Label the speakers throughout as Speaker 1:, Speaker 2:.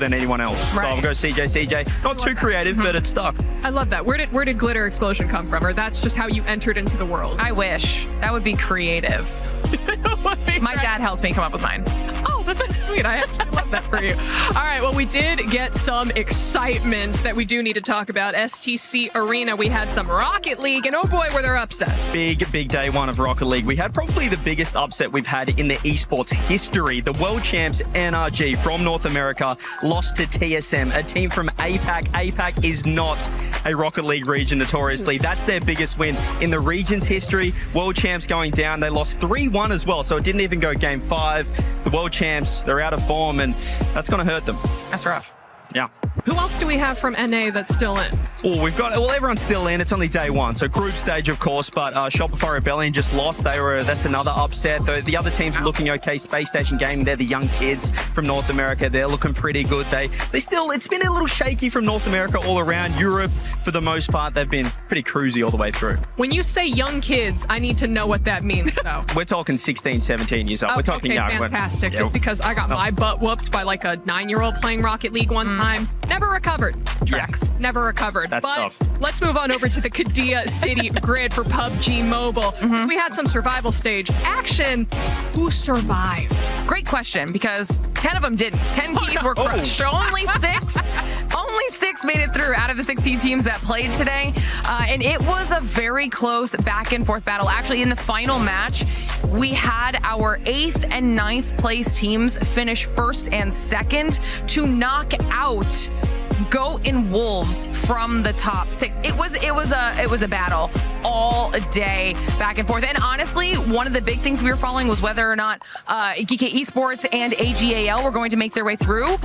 Speaker 1: than anyone else.
Speaker 2: Right.
Speaker 1: So I'll go CJ. Not too creative, but it stuck.
Speaker 3: I love that. Where did Glitter Explosion come from? Or that's just how you entered into the world?
Speaker 2: I wish. That would be creative. My dad helped me come up with mine.
Speaker 3: Oh, that's so sweet. I actually love that for you. All right, well, we did get some excitement that we do need to talk about. STC Arena, we had some Rocket League, and oh boy, were there upsets.
Speaker 1: Big day one of Rocket League. We had probably the biggest upset we've had in the esports history. The world champs NRG from North America lost to TSM, a team from APAC. APAC is not a Rocket League region notoriously. That's their biggest win in the region's history. World champs going down. They lost 3-1 as well, so it didn't even go game 5. The world champs, they're out of form, and that's going to hurt them.
Speaker 2: That's rough.
Speaker 1: Yeah.
Speaker 3: Who else do we have from NA that's still in?
Speaker 1: Oh, everyone's still in. It's only day one. So group stage, of course, but Shopify Rebellion just lost. That's another upset. The other teams are looking okay. Space Station Gaming, they're the young kids from North America. They're looking pretty good. It's been a little shaky from North America all around. Europe, for the most part, they've been pretty cruisy all the way through.
Speaker 3: When you say young kids, I need to know what that means, though.
Speaker 1: We're talking 16, 17 years old. We're talking young.
Speaker 3: Fantastic. Just because I got my butt whooped by like a 9-year-old playing Rocket League one time. Never recovered. Drex. Never recovered.
Speaker 1: That's tough.
Speaker 3: Let's move on over to the Qiddiya City grid for PUBG Mobile. We had some survival stage action. Who survived?
Speaker 2: Great question, because 10 of them didn't. 10 keys were crushed. So only 6 made it through out of the 16 teams that played today. And it was a very close back and forth battle. Actually, in the final match, we had our 8th and 9th place teams finish 1st and 2nd to knock out Goat and Wolves from the top 6. It was a battle all day, back and forth. And honestly, one of the big things we were following was whether or not GK Esports and AGAL were going to make their way through.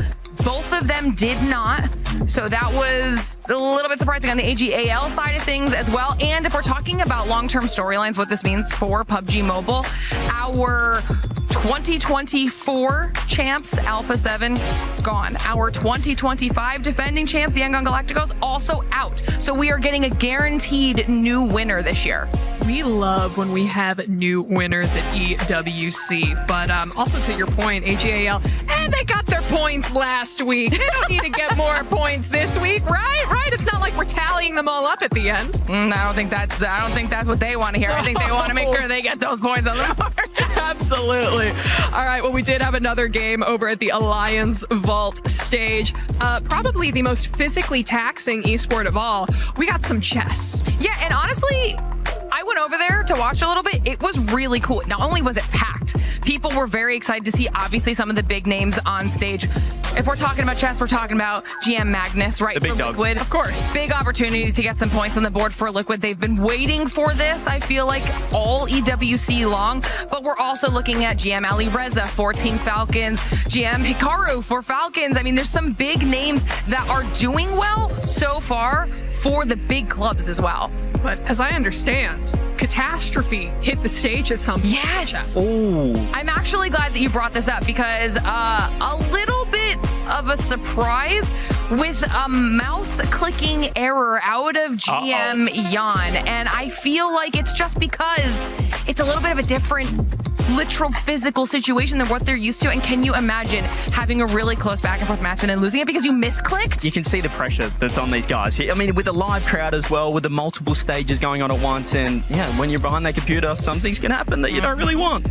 Speaker 2: Both of them did not. So that was a little bit surprising on the AGAL side of things as well. And if we're talking about long-term storylines, what this means for PUBG Mobile, our 2024 champs, Alpha 7, gone. Our 2025 defending champs, the Yangon Galacticos, also out. So we are getting a guaranteed new winner this year.
Speaker 3: We love when we have new winners at EWC. But also to your point, AGAL, they got their points last week. They don't need to get more points this week, right? Right? It's not like we're tallying them all up at the end.
Speaker 2: I don't think that's what they want to hear. I think they want to make sure they get those points on the board.
Speaker 3: Absolutely. All right, well, we did have another game over at the Alliance Vault stage. Probably the most physically taxing esport of all. We got some chess.
Speaker 2: Yeah, and honestly, I went over there to watch a little bit. It was really cool. Not only was it packed, people were very excited to see, obviously, some of the big names on stage. If we're talking about chess, we're talking about GM Magnus, right, for Liquid.
Speaker 3: Of course.
Speaker 2: Big opportunity to get some points on the board for Liquid. They've been waiting for this, I feel like, all EWC long. But we're also looking at GM Ali Reza for Team Falcons, GM Hikaru for Falcons. I mean, there's some big names that are doing well so far for the big clubs as well.
Speaker 3: But as I understand, Catastrophe hit the stage at some point.
Speaker 2: Yes.
Speaker 1: Oh.
Speaker 2: I'm actually glad that you brought this up, because a little bit of a surprise with a mouse clicking error out of GM Yan. And I feel like it's just because it's a little bit of a different literal physical situation than what they're used to. And can you imagine having a really close back and forth match and then losing it because you misclicked?
Speaker 1: You can see the pressure that's on these guys. I mean, with a live crowd as well, with the multiple stages going on at once, and yeah, when you're behind that computer, some things can happen that you don't really want.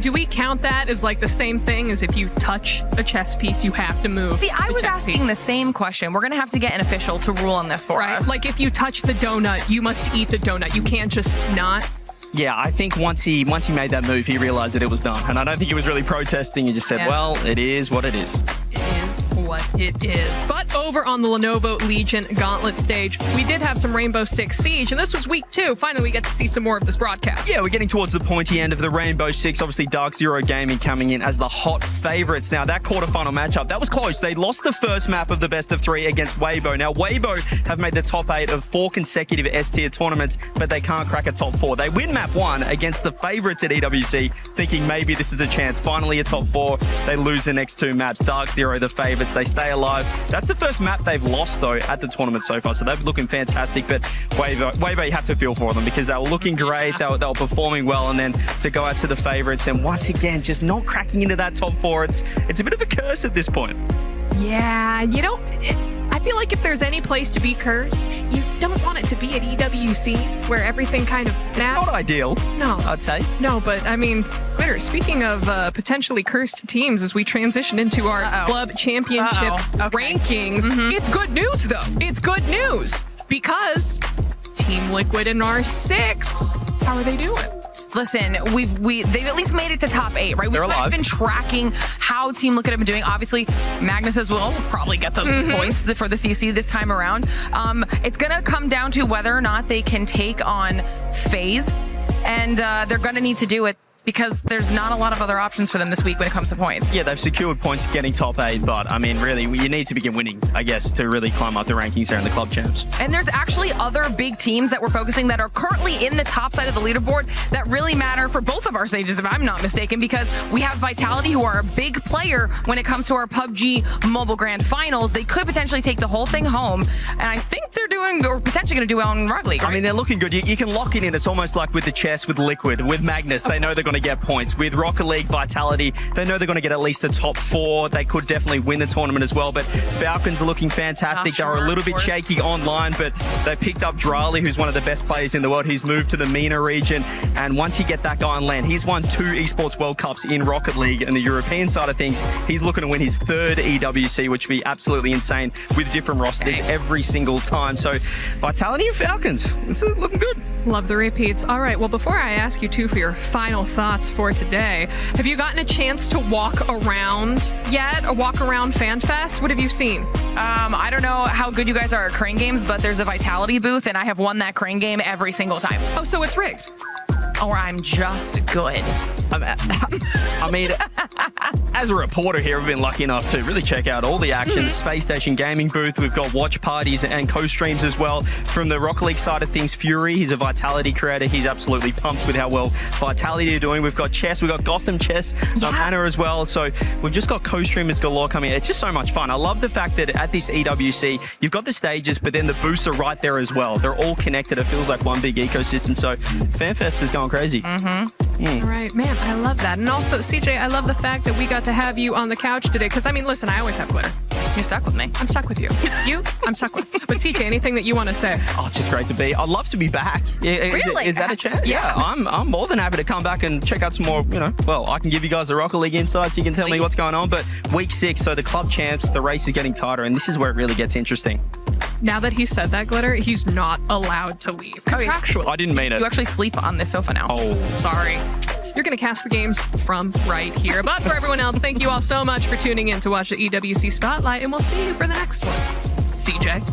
Speaker 3: Do we count that as like the same thing as if you touch a chess piece, you have to move?
Speaker 2: See, I was asking the same question. We're going to have to get an official to rule on this for us.
Speaker 3: Like if you touch the donut, you must eat the donut. You can't just not.
Speaker 1: Yeah, I think once he made that move, he realized that it was done. And I don't think he was really protesting. He just said, well, it is what it is.
Speaker 3: It is what it is. But over on the Lenovo Legion Gauntlet stage, we did have some Rainbow Six Siege, and this was week 2. Finally, we get to see some more of this broadcast.
Speaker 1: Yeah, we're getting towards the pointy end of the Rainbow Six. Obviously, Dark Zero Gaming coming in as the hot favorites. Now, that quarterfinal matchup, that was close. They lost the first map of the best of 3 against Weibo. Now, Weibo have made the top 8 of 4 consecutive S-tier tournaments, but they can't crack a top 4. They win map 1 against the favorites at EWC, thinking maybe this is a chance. Finally, a top 4. They lose the next 2 maps. Dark Zero, the favorites, they stay alive. That's the first map they've lost, though, at the tournament so far, so they're looking fantastic. But Weibo, you have to feel for them because they were looking great. They were performing well, and then to go out to the favorites and once again, just not cracking into that top 4, it's a bit of a curse at this point.
Speaker 3: Yeah, I feel like if there's any place to be cursed, you don't want it to be at EWC, where everything kind of snaps.
Speaker 1: Not ideal.
Speaker 3: No.
Speaker 1: I'd say.
Speaker 3: No, but I mean, speaking of potentially cursed teams, as we transition into our club championship rankings, it's good news, though. It's good news because Team Liquid and R6, how are they doing?
Speaker 2: Listen, they've at least made it to top 8, right? We've kind of been tracking how Team Liquid have been doing. Obviously, Magnus as well will probably get those points for the CC this time around. It's going to come down to whether or not they can take on FaZe, and they're going to need to do it because there's not a lot of other options for them this week when it comes to points.
Speaker 1: Yeah, they've secured points getting top 8, but I mean, really, you need to begin winning, I guess, to really climb up the rankings there in the club champs.
Speaker 2: And there's actually other big teams that we're focusing that are currently in the top side of the leaderboard that really matter for both of our stages, if I'm not mistaken, because we have Vitality, who are a big player when it comes to our PUBG Mobile Grand Finals. They could potentially take the whole thing home, and I think they're doing, or potentially going to do well in Rocket League, right?
Speaker 1: I mean, they're looking good. You can lock it in. It's almost like with the chess, with Liquid, with Magnus. They know they're going to get points. With Rocket League, Vitality, they know they're going to get at least a top 4. They could definitely win the tournament as well, but Falcons are looking fantastic. They were a little bit shaky online, but they picked up Drali, who's one of the best players in the world. He's moved to the MENA region, and once you get that guy on land, he's won 2 Esports World Cups in Rocket League. And the European side of things, he's looking to win his 3rd EWC, which would be absolutely insane with different rosters every single time. So Vitality and Falcons, it's looking good.
Speaker 3: Love the repeats. All right, well, before I ask you two for your final thoughts for today, have you gotten a chance to walk around yet? A walk around FanFest? What have you seen?
Speaker 2: I don't know how good you guys are at crane games, but there's a Vitality booth, and I have won that crane game every single time.
Speaker 3: Oh, so it's rigged.
Speaker 2: Or I'm just good.
Speaker 1: I mean, as a reporter here, we've been lucky enough to really check out all the action. Space Station Gaming booth. We've got watch parties and co-streams as well. From the Rocket League side of things, Fury, he's a Vitality creator. He's absolutely pumped with how well Vitality are doing. We've got Chess. We've got Gotham Chess, Anna as well. So we've just got co-streamers galore coming in. It's just so much fun. I love the fact that at this EWC, you've got the stages, but then the booths are right there as well. They're all connected. It feels like one big ecosystem. So FanFest is going crazy.
Speaker 3: All right, man, I love that. And also, CJ, I love the fact that we got to have you on the couch today. Because, I mean, listen, I always have glitter.
Speaker 2: You're stuck with me.
Speaker 3: I'm stuck with you. You? I'm stuck with. But CJ, anything that you want to say?
Speaker 1: Oh, it's just great to be. I'd love to be back.
Speaker 2: Really?
Speaker 1: Is that a chance? Yeah, I'm more than happy to come back and check out some more, well, I can give you guys the Rocket League insights. You can tell me what's going on. But week 6, so the club champs, the race is getting tighter, and this is where it really gets interesting.
Speaker 3: Now that he said that, Glitter, he's not allowed to leave. Contractually.
Speaker 1: I didn't mean it.
Speaker 2: You actually sleep on this sofa now.
Speaker 1: Oh.
Speaker 3: Sorry. You're going to cast the games from right here. But for everyone else, thank you all so much for tuning in to watch the EWC Spotlight, and we'll see you for the next one. CJ.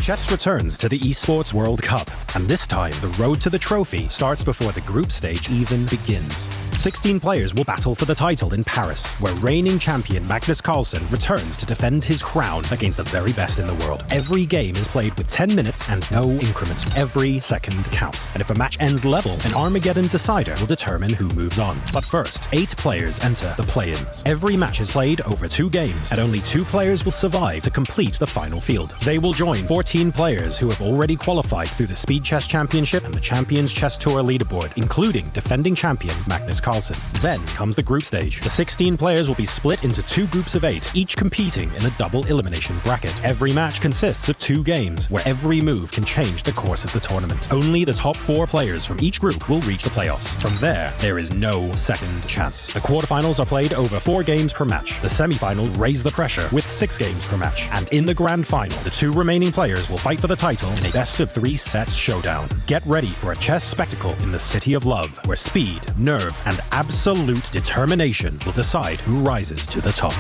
Speaker 4: Chess returns to the Esports World Cup, and this time the road to the trophy starts before the group stage even begins. 16 players will battle for the title in Paris, where reigning champion Magnus Carlsen returns to defend his crown against the very best in the world. Every game is played with 10 minutes and no increments. Every second counts, and if a match ends level, an Armageddon decider will determine who moves on. But first, 8 players enter the play-ins. Every match is played over 2 games, and only 2 players will survive to complete the final field. They will join 14 players who have already qualified through the Speed Chess Championship and the Champions Chess Tour leaderboard, including defending champion Magnus Carlsen. Then comes the group stage. The 16 players will be split into 2 groups of 8, each competing in a double elimination bracket. Every match consists of 2 games, where every move can change the course of the tournament. Only the top 4 players from each group will reach the playoffs. From there is no second chance. The quarterfinals are played over 4 games per match. The semifinals raise the pressure with 6 games per match. And in the grand final, the 2 remaining players will fight for the title in a best-of-3 sets showdown. Get ready for a chess spectacle in the City of Love, where speed, nerve, and absolute determination will decide who rises to the top.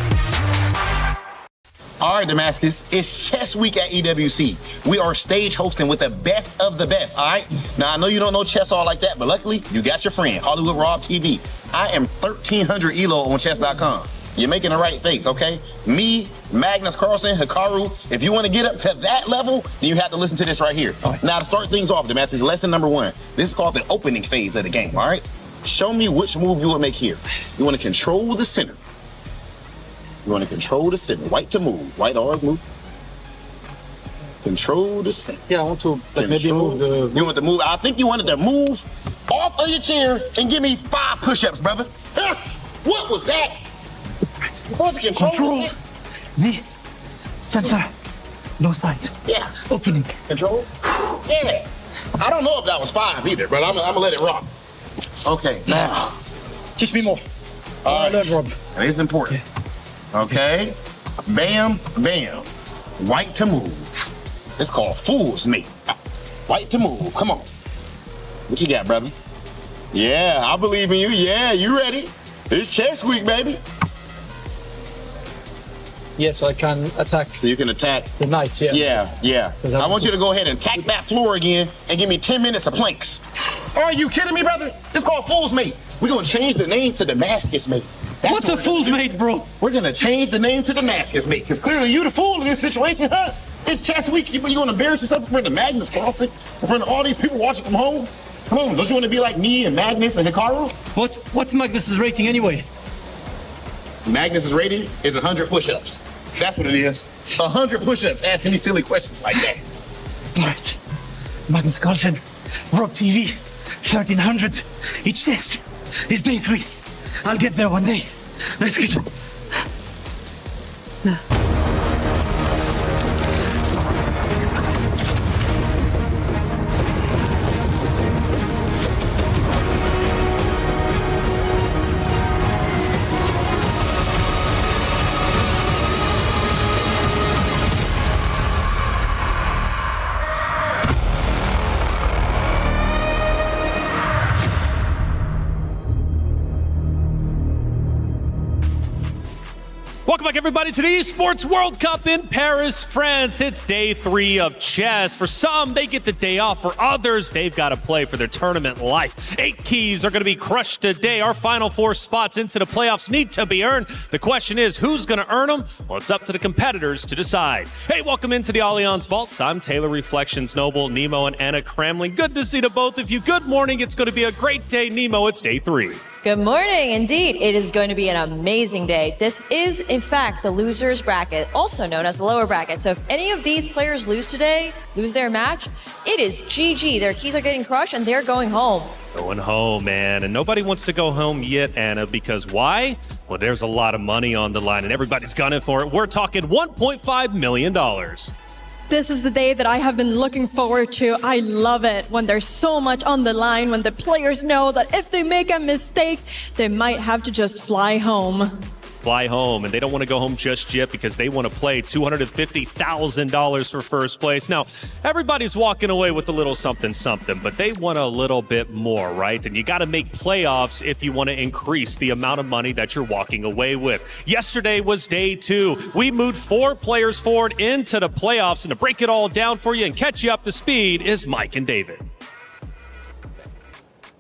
Speaker 5: All right, Damascus, it's Chess Week at EWC. We are stage hosting with the best of the best, all right? Now, I know you don't know chess all like that, but luckily, you got your friend, Hollywood Rob TV. I am 1,300 ELO on Chess.com. You're making the right face, okay? Me, Magnus Carlsen, Hikaru, if you want to get up to that level, then you have to listen to this right here. Now, to start things off, Damascus, lesson number 1. This is called the opening phase of the game, all right? Show me which move you will make here. You want to control the center. You want to control the center. White to move. White always move. Control the center.
Speaker 6: Yeah, I want to maybe move the...
Speaker 5: You want to move? I think you wanted to move off of your chair and give me 5 push-ups, brother. Huh? What was that? What's the control
Speaker 6: the center. No side.
Speaker 5: Yeah.
Speaker 6: Opening.
Speaker 5: Control? Yeah. I don't know if that was 5 either, but I'm gonna let it rock. Okay, now.
Speaker 6: Teach me more.
Speaker 5: All right,
Speaker 6: Rob.
Speaker 5: that is important. Okay. Bam, bam. White to move. It's called fool's mate. White to move. Come on. What you got, brother? Yeah, I believe in you. Yeah, you ready? It's chess week, baby.
Speaker 6: Yeah, so I can attack
Speaker 5: So you can attack.
Speaker 6: the knight, yeah.
Speaker 5: Yeah. I want you to go ahead and attack that floor again and give me 10 minutes of planks. Are you kidding me, brother? It's called fool's mate. We're gonna change the name to Damascus mate. That's
Speaker 6: What's a
Speaker 5: what we're
Speaker 6: fool's
Speaker 5: gonna do.
Speaker 6: mate, bro?
Speaker 5: We're gonna change the name to Damascus mate, because clearly you the fool in this situation, huh? It's chess week. You're gonna embarrass yourself in front of Magnus Carlsen, in front of all these people watching from home. Come on, don't you want to be like me and Magnus and Hikaru?
Speaker 6: What's Magnus's rating anyway?
Speaker 5: Magnus's rating is 100 push-ups. That's what it is. 100 push-ups asking me silly questions like that.
Speaker 6: All right. Magnus Carlsen, Rob TV, 1300. Each test is day 3. I'll get there one day. Let's get it.
Speaker 7: Welcome back, everybody, to the Esports World Cup in Paris, France. It's day 3 of chess. For some, they get the day off. For others, they've got to play for their tournament life. 8 keys are going to be crushed today. Our final 4 spots into the playoffs need to be earned. The question is, who's going to earn them? Well, it's up to the competitors to decide. Hey, welcome into the Allianz Vaults. I'm Taylor Reflections Noble, Nemo, and Anna Kramling. Good to see the both of you. Good morning. It's going to be a great day, Nemo. It's day 3.
Speaker 8: Good morning. Indeed, it is going to be an amazing day. This is, in fact, the loser's bracket, also known as the lower bracket. So if any of these players lose today, lose their match, it is GG. Their keys are getting crushed and they're going home.
Speaker 7: Going home, man. And nobody wants to go home yet, Anna, because why? Well, there's a lot of money on the line and everybody's gunning for it. We're talking $1.5 million.
Speaker 9: This is the day that I have been looking forward to. I love it when there's so much on the line, when the players know that if they make a mistake, they might have to just fly home.
Speaker 7: Fly home, and they don't want to go home just yet because they want to play $250,000 for first place. Now, everybody's walking away with a little something, but they want a little bit more, right? And you got to make playoffs if you want to increase the amount of money that you're walking away with. Yesterday was day 2. We moved 4 players forward into the playoffs, and to break it all down for you and catch you up to speed is Mike and David.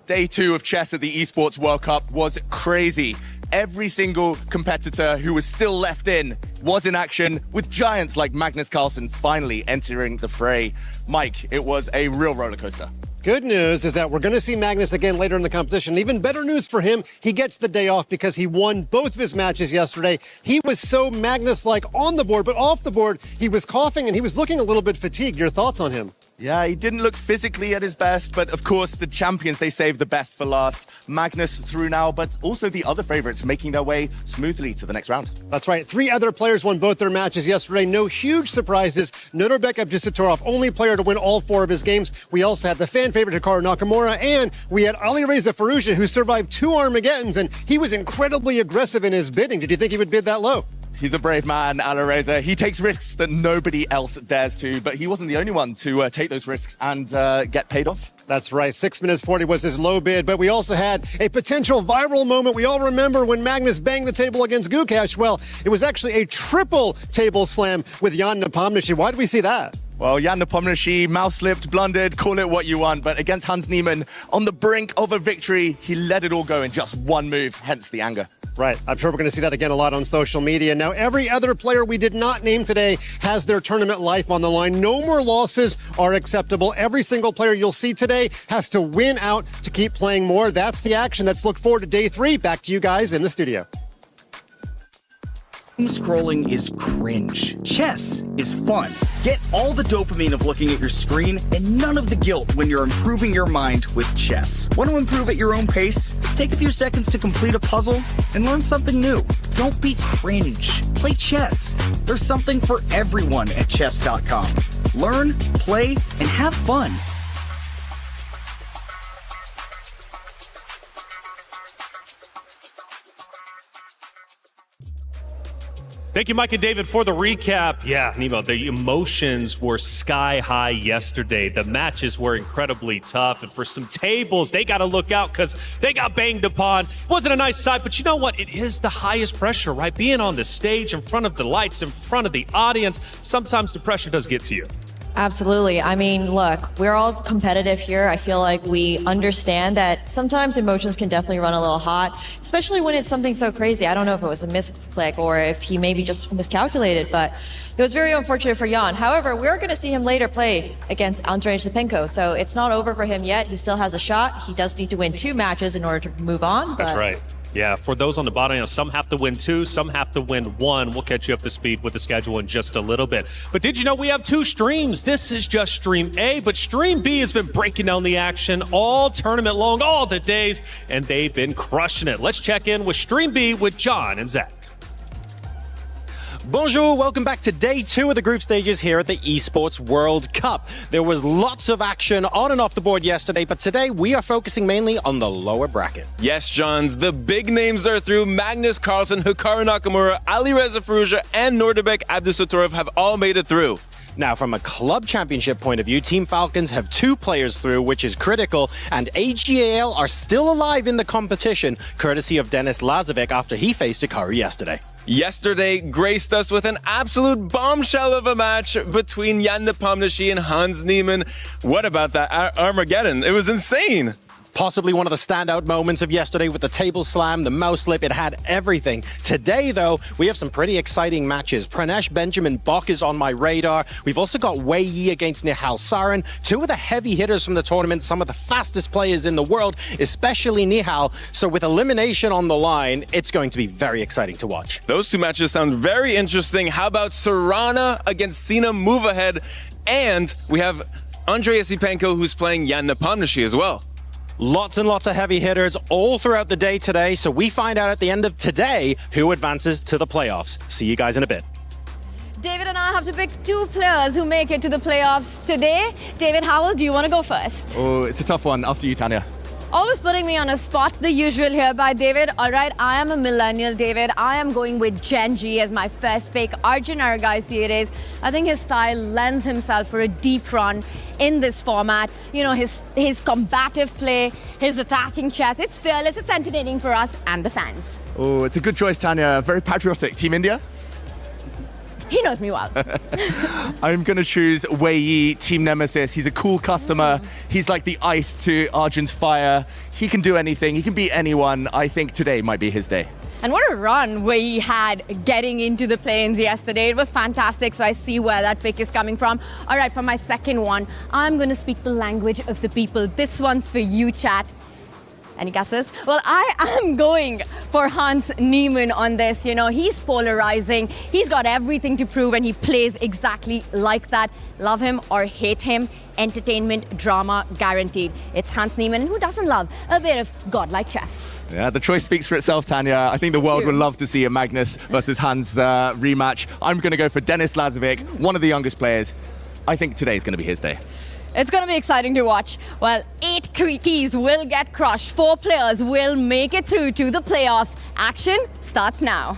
Speaker 10: Day 2 of chess at the Esports World Cup was crazy. Every single competitor who was still left in was in action, with giants like Magnus Carlsen finally entering the fray. Mike, it was a real roller coaster.
Speaker 11: Good news is that we're going to see Magnus again later in the competition. Even better news for him, he gets the day off because he won both of his matches yesterday. He was so Magnus-like on the board, but off the board, he was coughing and he was looking a little bit fatigued. Your thoughts on him?
Speaker 10: Yeah, he didn't look physically at his best, but of course the champions, they saved the best for last. Magnus through now, but also the other favorites making their way smoothly to the next round.
Speaker 11: That's right. 3 other players won both their matches yesterday. No huge surprises. Nodarbek Abdusattorov, only player to win all 4 of his games. We also had the fan favorite Hikaru Nakamura, and we had Alireza Firouzja, who survived 2 Armageddons, and he was incredibly aggressive in his bidding. Did you think he would bid that low?
Speaker 10: He's a brave man, Alireza. He takes risks that nobody else dares to, but he wasn't the only one to take those risks and get paid off.
Speaker 11: That's right. 6 minutes 40 was his low bid, but we also had a potential viral moment. We all remember when Magnus banged the table against Gukash. Well, it was actually a triple table slam with Jan Nepomniachtchi. Why did we see that?
Speaker 10: Well, Jan Nepomniachtchi mouse-slipped, blundered, call it what you want, but against Hans Niemann, on the brink of a victory, he let it all go in just one move, hence the anger.
Speaker 11: Right. I'm sure we're going to see that again a lot on social media. Now, every other player we did not name today has their tournament life on the line. No more losses are acceptable. Every single player you'll see today has to win out to keep playing more. That's the action. Let's look forward to day 3. Back to you guys in the studio.
Speaker 12: Doom scrolling is cringe. Chess is fun. Get all the dopamine of looking at your screen and none of the guilt when you're improving your mind with chess. Want to improve at your own pace? Take a few seconds to complete a puzzle and learn something new. Don't be cringe. Play chess. There's something for everyone at Chess.com. Learn, play, and have fun.
Speaker 7: Thank you, Mike and David, for the recap. Yeah, Nemo, the emotions were sky high yesterday. The matches were incredibly tough. And for some tables, they got to look out because they got banged upon. It wasn't a nice sight, but you know what? It is the highest pressure, right? Being on the stage, in front of the lights, in front of the audience, sometimes the pressure does get to you.
Speaker 8: Absolutely. I mean, look, we're all competitive here. I feel like we understand that sometimes emotions can definitely run a little hot, especially when it's something so crazy. I don't know if it was a misclick or if he maybe just miscalculated, but it was very unfortunate for Jan. However, we're going to see him later play against Andrei Esipenko, so it's not over for him yet. He still has a shot. He does need to win 2 matches in order to move on.
Speaker 7: That's right. Yeah, for those on the bottom, some have to win 2, some have to win 1. We'll catch you up to speed with the schedule in just a little bit. But did you know we have 2 streams? This is just Stream A, but Stream B has been breaking down the action all tournament long, all the days, and they've been crushing it. Let's check in with Stream B with John and Zach.
Speaker 4: Bonjour, welcome back to day 2 of the group stages here at the Esports World Cup. There was lots of action on and off the board yesterday, but today we are focusing mainly on the lower bracket.
Speaker 13: Yes, Johns, the big names are through. Magnus Carlsen, Hikaru Nakamura, Alireza Firouzja, and Nordabek Abdusattorov have all made it through.
Speaker 4: Now, from a club championship point of view, Team Falcons have 2 players through, which is critical, and AGAL are still alive in the competition, courtesy of Denis Lazovic after he faced Hikaru yesterday.
Speaker 13: Yesterday graced us with an absolute bombshell of a match between Jan Nepomniachtchi and Hans Niemann. What about that Armageddon? It was insane.
Speaker 4: Possibly one of the standout moments of yesterday with the table slam, the mouse slip, it had everything. Today, though, we have some pretty exciting matches. Pranesh Benjamin Bok is on my radar. We've also got Wei Yi against Nihal Sarin, 2 of the heavy hitters from the tournament, some of the fastest players in the world, especially Nihal. So with elimination on the line, it's going to be very exciting to watch.
Speaker 13: Those 2 matches sound very interesting. How about Serrana against Sina Movahead? And we have Andrei Esipenko, who's playing Jan Nepomniachtchi as well.
Speaker 4: Lots and lots of heavy hitters all throughout the day today, so we find out at the end of today who advances to the playoffs. See you guys in a bit.
Speaker 9: David and I have to pick 2 players who make it to the playoffs today. David Howell, do you want to go first?
Speaker 10: Oh, it's a tough one. After you, Tanya.
Speaker 9: Always putting me on a spot, the usual here by David. All right, I am a millennial, David. I am going with Gen G as my first pick. Arjun Argaisiades. I think his style lends himself for a deep run in this format. You know, his combative play, his attacking chess. It's fearless, it's entertaining for us and the fans.
Speaker 10: Oh, it's a good choice, Tanya. Very patriotic. Team India?
Speaker 9: He knows me well.
Speaker 10: I'm going to choose Wei Yi, Team Nemesis. He's a cool customer. He's like the ice to Arjun's fire. He can do anything. He can beat anyone. I think today might be his day.
Speaker 9: And what a run Wei had getting into the plains yesterday. It was fantastic, so I see where that pick is coming from. All right, for my second one, I'm going to speak the language of the people. This one's for you, chat. Any guesses? Well, I am going for Hans Niemann on this. You know, he's polarizing. He's got everything to prove, and he plays exactly like that. Love him or hate him, entertainment, drama guaranteed. It's Hans Niemann, and who doesn't love a bit of godlike chess?
Speaker 10: Yeah, the choice speaks for itself, Tanya. I think the world would love to see a Magnus versus Hans rematch. I'm going to go for Denis Lazovic, one of the youngest players. I think today's going to be his day.
Speaker 9: It's going to be exciting to watch. Well, 8 keys will get crushed. 4 players will make it through to the playoffs. Action starts now.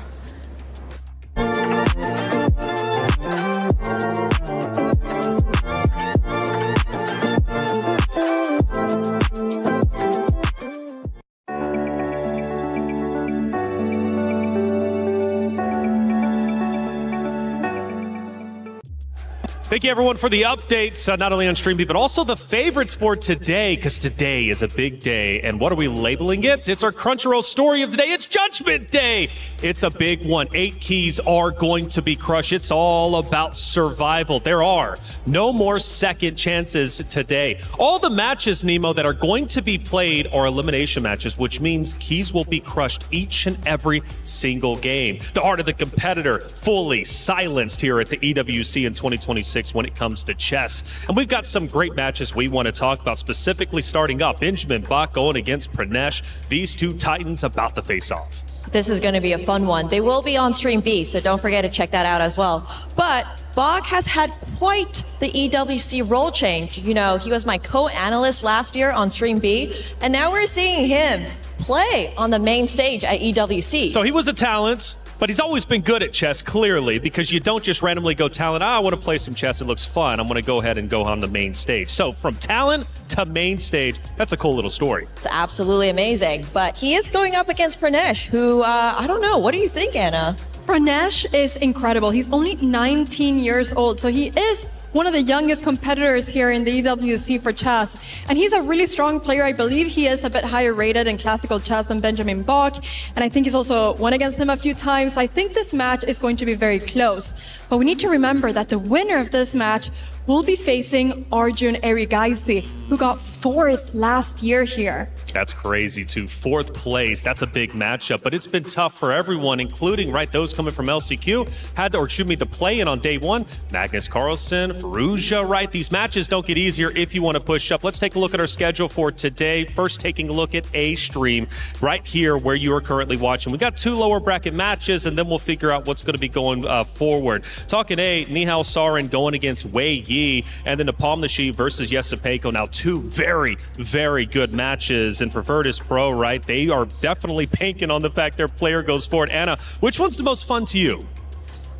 Speaker 7: Thank you, everyone, for the updates, not only on StreamB, but also the favorites for today, because today is a big day. And what are we labeling it? It's our Crunchyroll story of the day. It's Judgment Day. It's a big one. 8 keys are going to be crushed. It's all about survival. There are no more second chances today. All the matches, Nemo, that are going to be played are elimination matches, which means keys will be crushed each and every single game. The heart of the competitor fully silenced here at the EWC in 2026 when it comes to chess. And we've got some great matches we want to talk about, specifically starting up. Benjamin Bach going against Pranesh. These two titans about to face off.
Speaker 8: This is going to be a fun one. They will be on Stream B, so don't forget to check that out as well. But Bach has had quite the EWC role change. You know, he was my co-analyst last year on Stream B, and now we're seeing him play on the main stage at EWC.
Speaker 7: So he was a talent, but he's always been good at chess, clearly, because you don't just randomly go talent, I want to play some chess, it looks fun, I'm going to go ahead and go on the main stage. So from talent to main stage, that's a cool little story.
Speaker 8: It's absolutely amazing. But he is going up against Pranesh, who, I don't know, what do you think, Anna?
Speaker 14: Pranesh is incredible. He's only 19 years old, so he is one of the youngest competitors here in the EWC for chess. And he's a really strong player. I believe he is a bit higher rated in classical chess than Benjamin Bach. And I think he's also won against him a few times. So I think this match is going to be very close. But we need to remember that the winner of this match will be facing Arjun Erigaisi, who got 4th last year here.
Speaker 7: That's crazy, too. 4th place. That's a big matchup, but it's been tough for everyone, including, right, those coming from LCQ. The play-in on day 1. Magnus Carlsen, Firouzja, right? These matches don't get easier if you want to push up. Let's take a look at our schedule for today. First, taking a look at A stream right here where you are currently watching. We got 2 lower bracket matches, and then we'll figure out what's going to be going forward. Talking A, Nihal Sarin going against Wei Yi, and then Nepomniachtchi versus Esipenko. Now, 2 very, very good matches. And for Virtus Pro, right, they are definitely banking on the fact their player goes forward. Anna, which one's the most fun to you?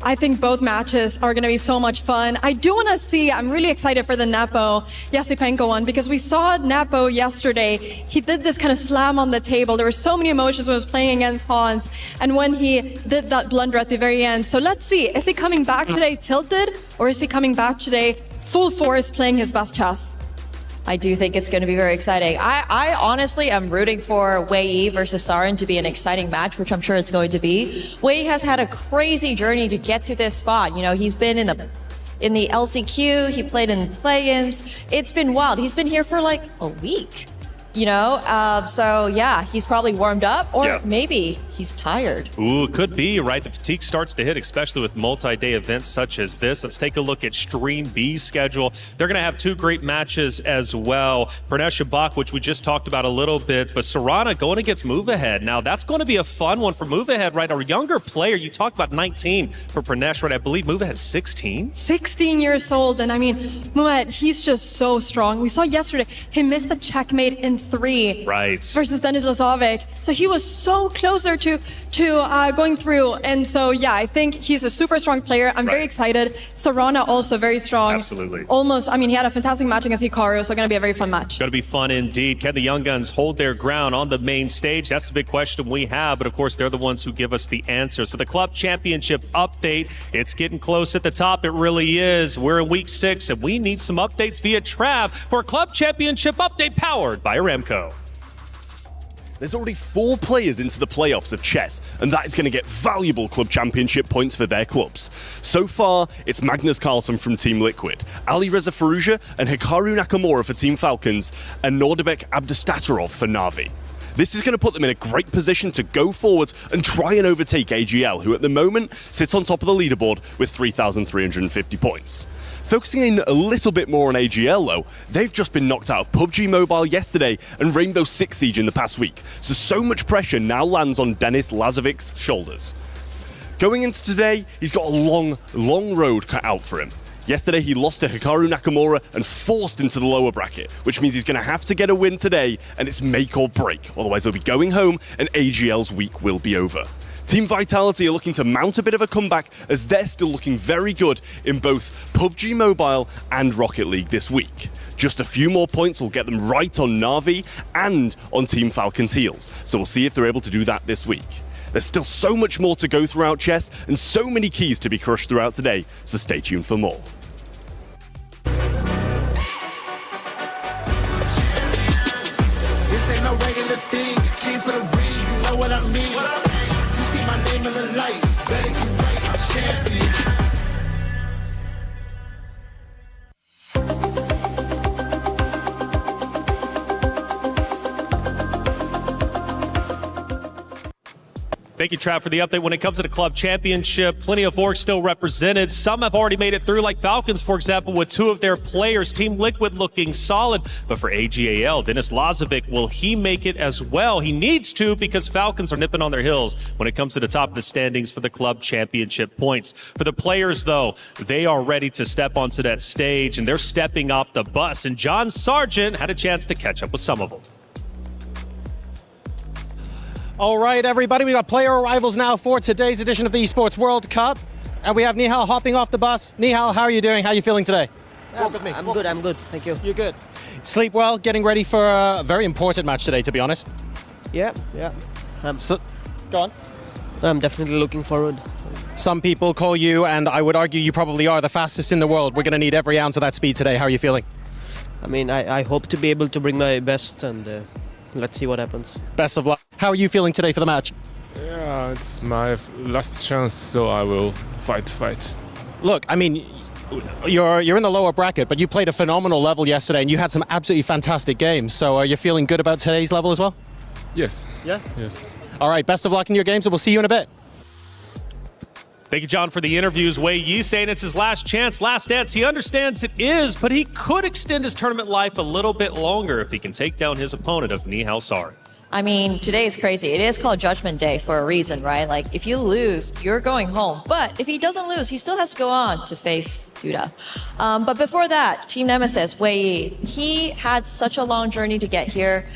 Speaker 14: I think both matches are going to be so much fun. I do want to see, I'm really excited for the Nepo Esipenko one, because we saw Nepo yesterday. He did this kind of slam on the table. There were so many emotions when he was playing against Hans, and when he did that blunder at the very end. So let's see, is he coming back today tilted, or is he coming back today full force playing his best chess?
Speaker 8: I do think it's going to be very exciting. I honestly am rooting for Wei Yi versus Sarin to be an exciting match, which I'm sure it's going to be. Wei Yi has had a crazy journey to get to this spot. You know, he's been in the LCQ, he played in play-ins. It's been wild. He's been here for like a week. You know, so yeah, he's probably warmed up, or maybe he's tired.
Speaker 7: Ooh, could be, right? The fatigue starts to hit, especially with multi-day events such as this. Let's take a look at Stream B's schedule. They're going to have 2 great matches as well. Pranesh and Bach, which we just talked about a little bit, but Sarana going against Move Ahead. Now, that's going to be a fun one for Move Ahead, right? A younger player. You talked about 19 for Pranesh, right? I believe Move Ahead 16?
Speaker 14: 16 years old, and I mean, Move Ahead, he's just so strong. We saw yesterday, he missed a checkmate in 3 versus Denis Lazovic. So he was so close there to going through. And so, yeah, I think he's a super strong player. I'm very excited. Sarana also very strong.
Speaker 7: Absolutely.
Speaker 14: Almost, I mean, he had a fantastic match against Hikaru, so going to be a very fun match.
Speaker 7: Going to be fun indeed. Can the Young Guns hold their ground on the main stage? That's the big question we have, but of course, they're the ones who give us the answers. For the Club Championship update, it's getting close at the top. It really is. We're in week 6, and we need some updates via Trav for Club Championship update powered by Aramco.
Speaker 15: There's already 4 players into the playoffs of chess, and that is going to get valuable club championship points for their clubs. So far, it's Magnus Carlsen from Team Liquid, Alireza Firouzja and Hikaru Nakamura for Team Falcons, and Nordabek Abdustaturov for Na'Vi. This is going to put them in a great position to go forward and try and overtake AGL, who at the moment sits on top of the leaderboard with 3,350 points. Focusing in a little bit more on AGL though, they've just been knocked out of PUBG Mobile yesterday and Rainbow Six Siege in the past week, so much pressure now lands on Denis Lazovic's shoulders. Going into today, he's got a long road cut out for him. Yesterday he lost to Hikaru Nakamura and forced into the lower bracket, which means he's going to have to get a win today, and it's make or break, otherwise he'll be going home and AGL's week will be over. Team Vitality are looking to mount a bit of a comeback as they're still looking very good in both PUBG Mobile and Rocket League this week. Just a few more points will get them right on Na'Vi and on Team Falcon's heels, so we'll see if they're able to do that this week. There's still so much more to go throughout chess and so many keys to be crushed throughout today, so stay tuned for more.
Speaker 16: game of the lights. Better get right, champion.
Speaker 7: Thank you, Trav, for the update. When it comes to the club championship, plenty of orgs still represented. Some have already made it through, like Falcons, for example, with 2 of their players. Team Liquid looking solid. But for AGAL, Denis Lazovic, will he make it as well? He needs to, because Falcons are nipping on their heels when it comes to the top of the standings for the club championship points. For the players, though, they are ready to step onto that stage, and they're stepping off the bus. And John Sargent had a chance to catch up with some of them.
Speaker 17: All right, everybody, we got player arrivals now for today's edition of the Esports World Cup. And we have Nihal hopping off the bus. Nihal, how are you doing? How are you feeling today?
Speaker 18: Walk with me. I'm good. Thank you.
Speaker 17: You're good. Sleep well, getting ready for a very important match today, to be honest.
Speaker 18: Yeah.
Speaker 17: Go on.
Speaker 18: I'm definitely looking forward.
Speaker 17: Some people call you, and I would argue you probably are, the fastest in the world. We're going to need every ounce of that speed today. How are you feeling?
Speaker 18: I mean, I hope to be able to bring my best, and let's see what happens.
Speaker 17: Best of luck. How are you feeling today for the match?
Speaker 19: Yeah, it's my last chance, so I will fight.
Speaker 17: Look, I mean, you're in the lower bracket, but you played a phenomenal level yesterday, and you had some absolutely fantastic games. So are you feeling good about today's level as well?
Speaker 19: Yes.
Speaker 17: Yeah?
Speaker 19: Yes.
Speaker 17: All right, best of luck in your games, and we'll see you in a bit.
Speaker 7: Thank you, John, for the interviews. Wei Yi saying it's his last chance, last dance. He understands it is, but he could extend his tournament life a little bit longer if he can take down his opponent of Nihal Sari.
Speaker 8: I mean, today is crazy. It is called Judgment Day for a reason, right? Like, if you lose, you're going home. But if he doesn't lose, he still has to go on to face Judah. But before that, Team Nemesis, Wei Yi, he had such a long journey to get here.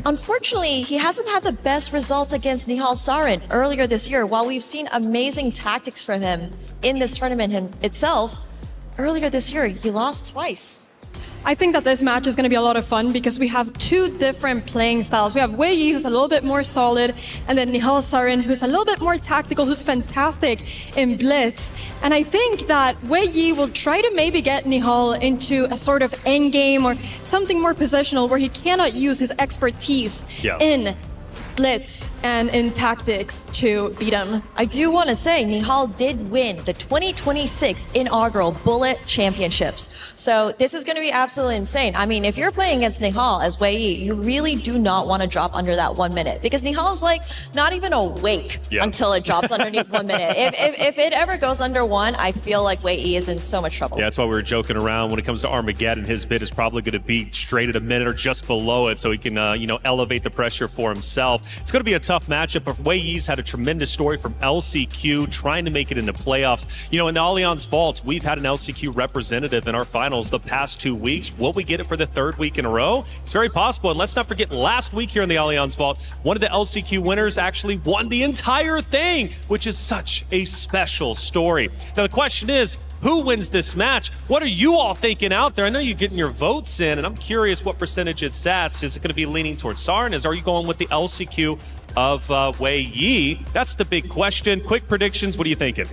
Speaker 8: Unfortunately, he hasn't had the best results against Nihal Sarin earlier this year. While we've seen amazing tactics from him in this tournament itself, earlier this year, he lost twice.
Speaker 14: I think that this match is going to be a lot of fun because we have 2 different playing styles. We have Wei Yi, who's a little bit more solid, and then Nihal Sarin, who's a little bit more tactical, who's fantastic in Blitz. And I think that Wei Yi will try to maybe get Nihal into a sort of endgame or something more positional where he cannot use his expertise in Blitz and in tactics to beat him.
Speaker 8: I do want to say Nihal did win the 2026 inaugural Bullet Championships. So this is going to be absolutely insane. I mean, if you're playing against Nihal as Wei Yi, you really do not want to drop under that 1 minute because Nihal's like not even awake until it drops underneath 1 minute. If it ever goes under 1, I feel like Wei Yi is in so much trouble.
Speaker 7: Yeah, that's why we were joking around. When it comes to Armageddon, his bid is probably going to be straight at a minute or just below it so he can, elevate the pressure for himself. It's going to be a tough matchup, but Wei Yi's had a tremendous story from LCQ, trying to make it into playoffs. In the Allianz Vault, we've had an LCQ representative in our finals the past 2 weeks. Will we get it for the 3rd week in a row? It's very possible. And let's not forget, last week here in the Allianz Vault, one of the LCQ winners actually won the entire thing, which is such a special story. Now, the question is, who wins this match? What are you all thinking out there? I know you're getting your votes in, and I'm curious what percentage it's at. Is it going to be leaning towards Sarin? Are you going with the LCQ of Wei Yi? That's the big question. Quick predictions. What are you thinking?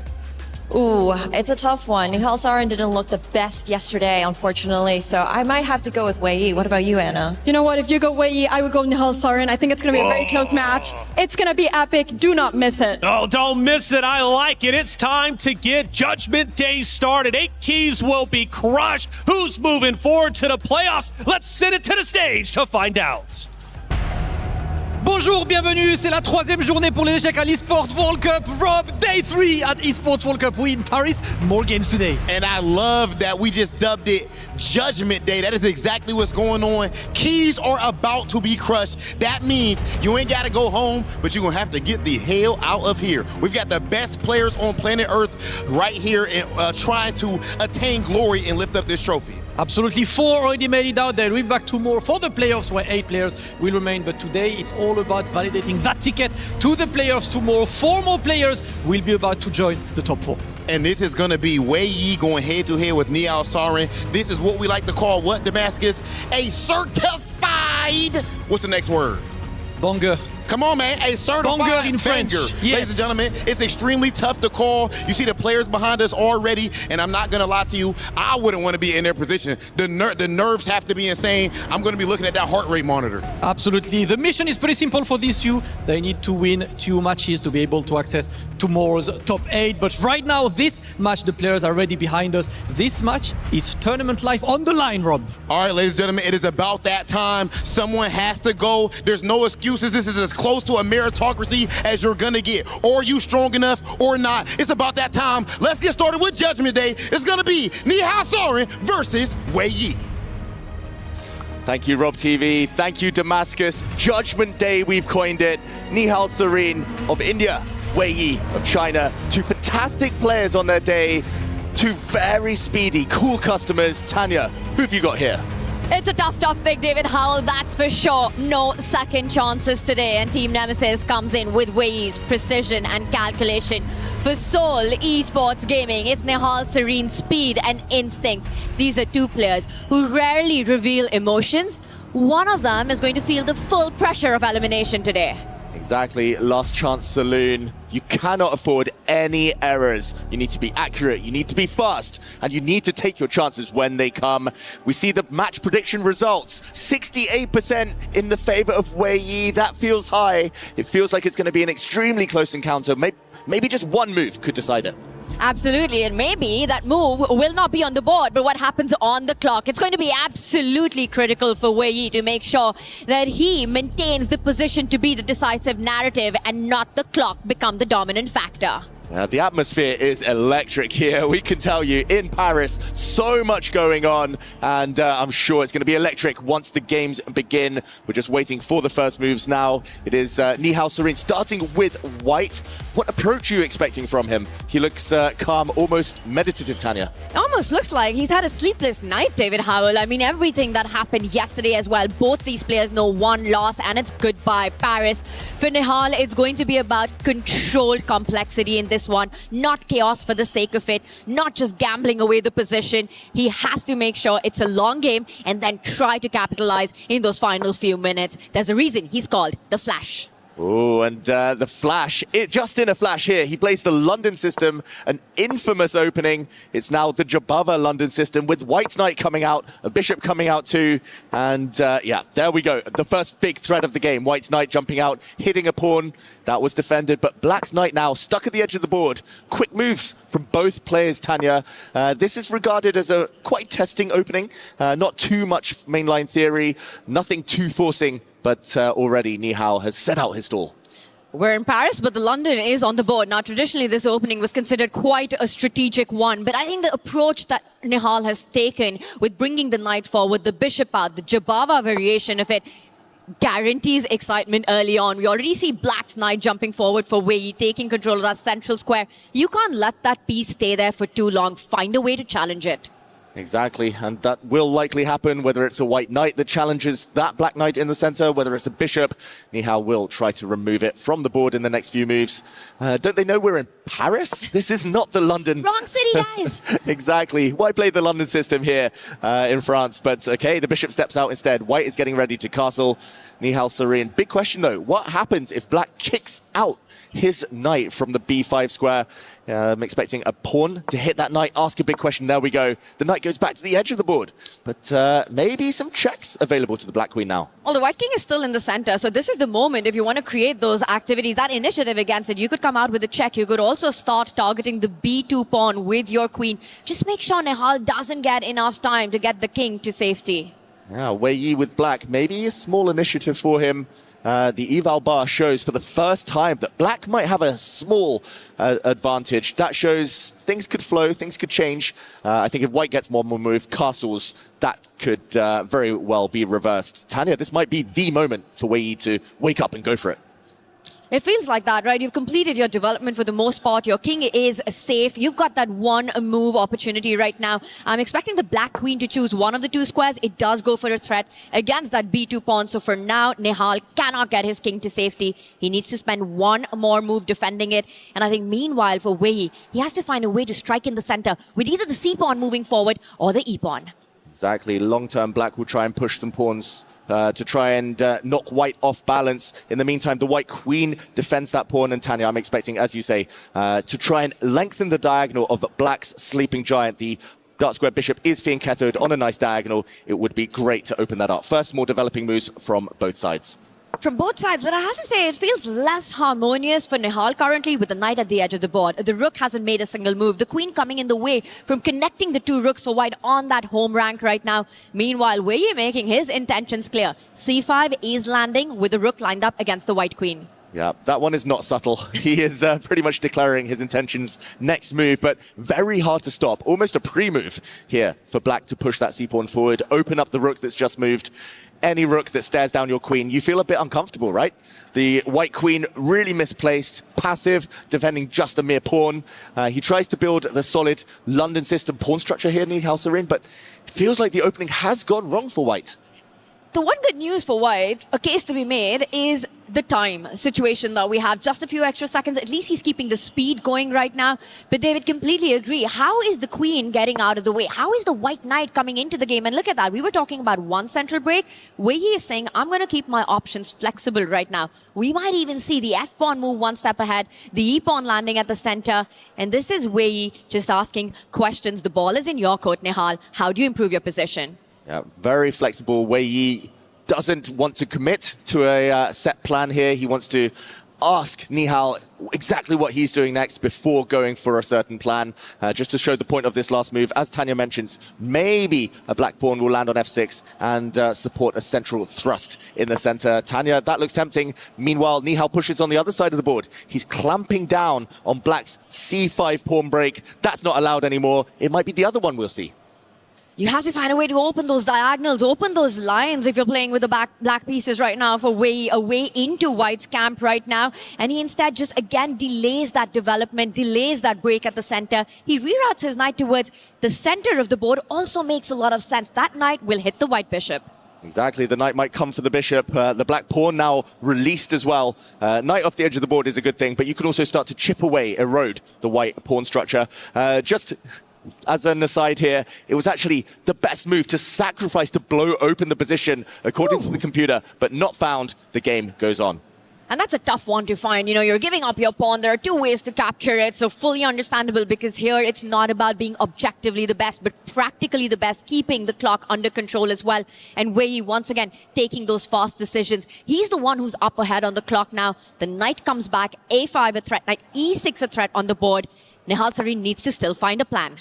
Speaker 8: Ooh, it's a tough one. Nihal Sarin didn't look the best yesterday, unfortunately, so I might have to go with Wei Yi. What about you, Anna?
Speaker 14: You know what? If you go Wei Yi, I would go Nihal Sarin. I think it's going to be a very close match. It's going to be epic. Do not miss it.
Speaker 7: Oh, don't miss it. I like it. It's time to get Judgment Day started. 8 keys will be crushed. Who's moving forward to the playoffs? Let's send it to the stage to find out.
Speaker 20: Bonjour, bienvenue, c'est la 3e journée pour les échecs à l'Esports World Cup. Rob, day 3 at Esports World Cup. We in Paris, more games today.
Speaker 5: And I love that we just dubbed it Judgment Day. That is exactly what's going on. Keys are about to be crushed. That means you ain't got to go home, but you're going to have to get the hell out of here. We've got the best players on planet Earth right here and trying to attain glory and lift up this trophy.
Speaker 20: Absolutely, 4 already made it out there. We'll be back to more for the playoffs where 8 players will remain. But today it's all about validating that ticket to the playoffs tomorrow. 4 more players will be about to join the top 4.
Speaker 5: And this is going to be Wei Yi going head-to-head with Nihal Sarin. This is what we like to call, what, Damascus? A certified, what's the next word?
Speaker 20: Banger.
Speaker 5: Come on, man. A certified
Speaker 20: Banger in French.
Speaker 5: banger.
Speaker 20: Yes.
Speaker 5: Ladies and gentlemen, it's extremely tough to call. You see the players behind us already, and I'm not going to lie to you, I wouldn't want to be in their position. The nerves have to be insane. I'm going to be looking at that heart rate monitor.
Speaker 20: Absolutely. The mission is pretty simple for these two. They need to win 2 matches to be able to access tomorrow's top 8. But right now, this match, the players are already behind us. This match is tournament life on the line, Rob.
Speaker 5: All right, ladies and gentlemen, it is about that time. Someone has to go. There's no excuses. This is as close to a meritocracy as you're going to get. Are you strong enough or not? It's about that time. Let's get started with Judgment Day. It's going to be Nihal versus Wei Yi.
Speaker 10: Thank you, Rob TV. Thank you, Damascus. Judgment Day, we've coined it. Nihal Sarin of India, Wei Yi of China. 2 fantastic players on their day. 2 very speedy, cool customers. Tanya, who have you got here?
Speaker 9: It's a tough pick, David Howell, that's for sure. No second chances today, and Team Nemesis comes in with Wei Yi's precision and calculation. For Seoul Esports Gaming, it's Nihal Sarin's speed and instincts. These are 2 players who rarely reveal emotions. One of them is going to feel the full pressure of elimination today.
Speaker 10: Exactly, last chance saloon. You cannot afford any errors. You need to be accurate, you need to be fast, and you need to take your chances when they come. We see the match prediction results. 68% in the favor of Wei Yi. That feels high. It feels like it's going to be an extremely close encounter. Maybe just one move could decide it.
Speaker 9: Absolutely, and maybe that move will not be on the board, but what happens on the clock? It's going to be absolutely critical for Wei Yi to make sure that he maintains the position to be the decisive narrative and not the clock become the dominant factor.
Speaker 10: The atmosphere is electric here. We can tell you, in Paris, so much going on, and I'm sure it's going to be electric once the games begin. We're just waiting for the first moves now. It is Nihal Sarin starting with white. What approach are you expecting from him? He looks calm, almost meditative, Tanya.
Speaker 9: Almost looks like he's had a sleepless night, David Howell. I mean, everything that happened yesterday as well. Both these players know one loss, and it's goodbye Paris. For Nihal, it's going to be about controlled complexity in this one, not chaos for the sake of it, not just gambling away the position. He has to make sure it's a long game and then try to capitalize in those final few minutes. There's a reason he's called the Flash.
Speaker 10: Oh, and the Flash, just in a flash here, he plays the London system, an infamous opening. It's now the Jabava London system with White's Knight coming out, a Bishop coming out too, and yeah, there we go. The first big threat of the game, White's Knight jumping out, hitting a pawn. That was defended, but Black's Knight now stuck at the edge of the board. Quick moves from both players, Tanya. This is regarded as a quite testing opening, not too much mainline theory, nothing too forcing. But already Nihal has set out his stall.
Speaker 9: We're in Paris, but the London is on the board. Now, traditionally, this opening was considered quite a strategic one. But I think the approach that Nihal has taken with bringing the knight forward, the bishop out, the Jabava variation of it, guarantees excitement early on. We already see Black's knight jumping forward for Wei Yi, taking control of that central square. You can't let that piece stay there for too long. Find a way to challenge it.
Speaker 10: Exactly, and that will likely happen, whether it's a white knight that challenges that black knight in the center, whether it's a bishop. Nihal will try to remove it from the board in the next few moves. Don't they know we're in Paris? This is not the London.
Speaker 9: Wrong city, guys.
Speaker 10: Exactly. Why play the London system here in France? But okay, the bishop steps out instead. White is getting ready to castle Nihal Sarin. Big question though, what happens if black kicks out his knight from the b5 square? I'm expecting a pawn to hit that knight. Ask a big question. There we go. The knight goes back to the edge of the board. But maybe some checks available to the black queen now.
Speaker 9: Well, the white king is still in the center, so this is the moment if you want to create those activities, that initiative against it. You could come out with a check. You could also start targeting the b2 pawn with your queen. Just make sure Nihal doesn't get enough time to get the king to safety.
Speaker 10: Yeah, Wei Yi with black. Maybe a small initiative for him. The eval bar shows for the first time that black might have a small advantage. That shows things could flow, things could change. I think if white gets one more move, castles, that could very well be reversed. Tanya, this might be the moment for Wei Yi to wake up and go for it.
Speaker 9: It feels like that, right? You've completed your development for the most part. Your king is safe. You've got that one move opportunity right now. I'm expecting the black queen to choose one of the two squares. It does go for a threat against that b2 pawn. So for now, Nihal cannot get his king to safety. He needs to spend one more move defending it. And I think meanwhile for Wei Yi, he has to find a way to strike in the center with either the c pawn moving forward or the e pawn.
Speaker 10: Exactly. Long term, black will try and push some pawns to try and knock white off balance. In the meantime, the white queen defends that pawn, and Tanya, I'm expecting, as you say, to try and lengthen the diagonal of black's sleeping giant. The dark square bishop is fianchettoed on a nice diagonal. It would be great to open that up. First, more developing moves from both sides.
Speaker 8: From both sides, but I have to say it feels less harmonious for Nihal currently with the knight at the edge of the board. The rook hasn't made a single move. The queen coming in the way from connecting the two rooks for white on that home rank right now. Meanwhile, Wei making his intentions clear. C5 is landing with the rook lined up against the white queen.
Speaker 10: Yeah, that one is not subtle. He is pretty much declaring his intentions next move, but very hard to stop. Almost a pre-move here for black to push that c-pawn forward, open up the rook that's just moved. Any rook that stares down your queen, you feel a bit uncomfortable, right? The white queen really misplaced, passive, defending just a mere pawn. He tries to build the solid London system pawn structure here, Nihal Sarin, but it feels like the opening has gone wrong for white.
Speaker 8: The one good news for white, a case to be made, is the time situation that we have. Just a few extra seconds. At least he's keeping the speed going right now. But David, completely agree. How is the queen getting out of the way? How is the white knight coming into the game? And look at that. We were talking about one central break. Wei Yi is saying, I'm going to keep my options flexible right now. We might even see the f-pawn move one step ahead, the e-pawn landing at the center. And this is Wei Yi just asking questions. The ball is in your court, Nihal. How do you improve your position?
Speaker 10: Yeah, very flexible. Wei Yi doesn't want to commit to a set plan here. He wants to ask Nihal exactly what he's doing next before going for a certain plan. Just to show the point of this last move, as Tanya mentions, maybe a black pawn will land on f6 and support a central thrust in the center. Tanya, that looks tempting. Meanwhile, Nihal pushes on the other side of the board. He's clamping down on black's c5 pawn break. That's not allowed anymore. It might be the other one we'll see.
Speaker 8: You have to find a way to open those diagonals, open those lines if you're playing with the black pieces right now for Wei, a way into white's camp right now. And he instead just again delays that development, delays that break at the center. He reroutes his knight towards the center of the board. Also makes a lot of sense. That knight will hit the white bishop.
Speaker 10: Exactly, the knight might come for the bishop. The black pawn now released as well. Knight off the edge of the board is a good thing, but you can also start to chip away, erode the white pawn structure. Just as an aside here, it was actually the best move to sacrifice to blow open the position, according to the computer, but not found. The game goes on.
Speaker 8: And that's a tough one to find. You know, you're giving up your pawn. There are two ways to capture it, so fully understandable, because here it's not about being objectively the best, but practically the best, keeping the clock under control as well. And Wei Yi, once again, taking those fast decisions. He's the one who's up ahead on the clock now. The knight comes back, a5 a threat, knight e6 a threat on the board. Nihal Sarin needs to still find a plan.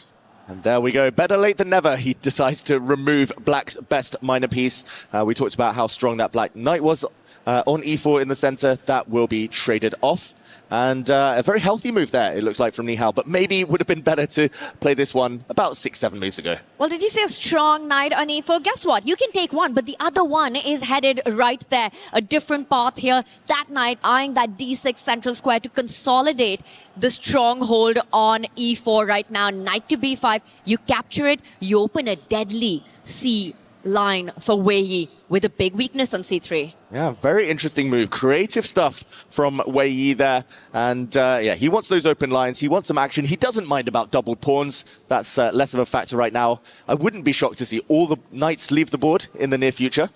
Speaker 10: And there we go. Better late than never. He decides to remove black's best minor piece. We talked about how strong that black knight was on e4 in the center. That will be traded off. And a very healthy move there, it looks like, from Nihal. But maybe it would have been better to play this one about 6-7 moves ago.
Speaker 8: Well, did you say a strong knight on e4? Guess what? You can take one, but the other one is headed right there. A different path here. That knight eyeing that d6 central square to consolidate the stronghold on e4 right now. Knight to b5. You capture it. You open a deadly c line for Wei Yi with a big weakness on c3.
Speaker 10: Yeah, very interesting move. Creative stuff from Wei Yi there. And yeah, he wants those open lines. He wants some action. He doesn't mind about doubled pawns. That's less of a factor right now. I wouldn't be shocked to see all the knights leave the board in the near future.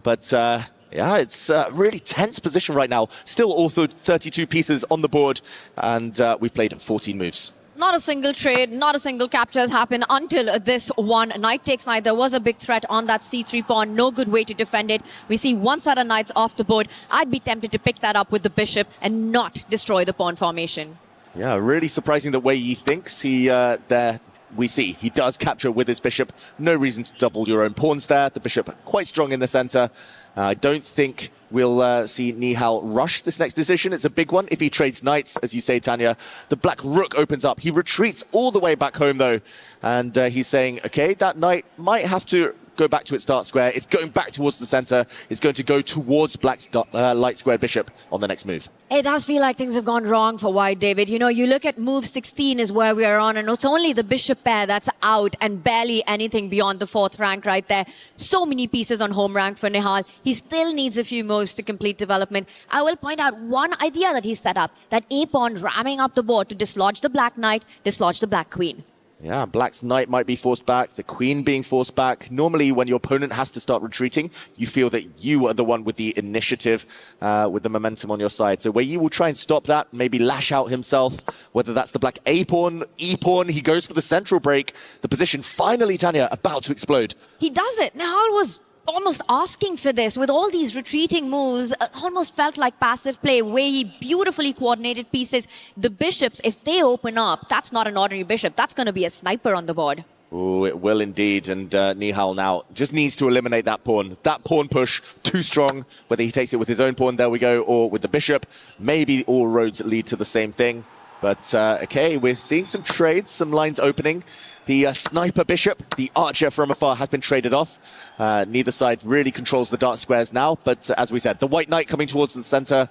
Speaker 10: But yeah, it's a really tense position right now. Still all 32 pieces on the board. And we've played 14 moves.
Speaker 8: Not a single trade, not a single capture has happened until this one. Knight takes knight. There was a big threat on that c3 pawn. No good way to defend it. We see one set of knights off the board. I'd be tempted to pick that up with the bishop and not destroy the pawn formation.
Speaker 10: Yeah, really surprising the way he thinks. There we see he does capture with his bishop. No reason to double your own pawns there. The bishop quite strong in the center. I don't think we'll see Nihal rush this next decision. It's a big one. If he trades knights, as you say, Tanya, the black rook opens up. He retreats all the way back home, though. And he's saying, okay, that knight might have to go back to its start square. It's going back towards the center. It's going to go towards black's light square bishop on the next move.
Speaker 8: It does feel like things have gone wrong for white, David. You know, you look at move 16 is where we are on, and it's only the bishop pair that's out and barely anything beyond the 4th rank right there. So many pieces on home rank for Nihal. He still needs a few moves to complete development. I will point out one idea that he set up, that a-pawn ramming up the board to dislodge the black knight, dislodge the black queen.
Speaker 10: Yeah, Black's knight might be forced back, the queen being forced back. Normally, when your opponent has to start retreating, you feel that you are the one with the initiative, with the momentum on your side. So Wei Yi will try and stop that, maybe lash out himself, whether that's the black A-pawn, E-pawn, he goes for the central break. The position finally, Tanya, about to explode.
Speaker 21: He does it. Nihal was almost asking for this with all these retreating moves. Almost felt like passive play. Wei Yi beautifully coordinated pieces. The bishops, if they open up, that's not an ordinary bishop. That's going to be a sniper on the board.
Speaker 10: Oh, it will indeed. And Nihal now just needs to eliminate that pawn. That pawn push, too strong. Whether he takes it with his own pawn, there we go, or with the bishop. Maybe all roads lead to the same thing. But, okay, we're seeing some trades, some lines opening. The sniper bishop, the archer from afar, has been traded off. Neither side really controls the dark squares now. But as we said, the white knight coming towards the center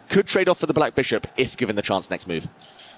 Speaker 10: could trade off for the black bishop if given the chance next move.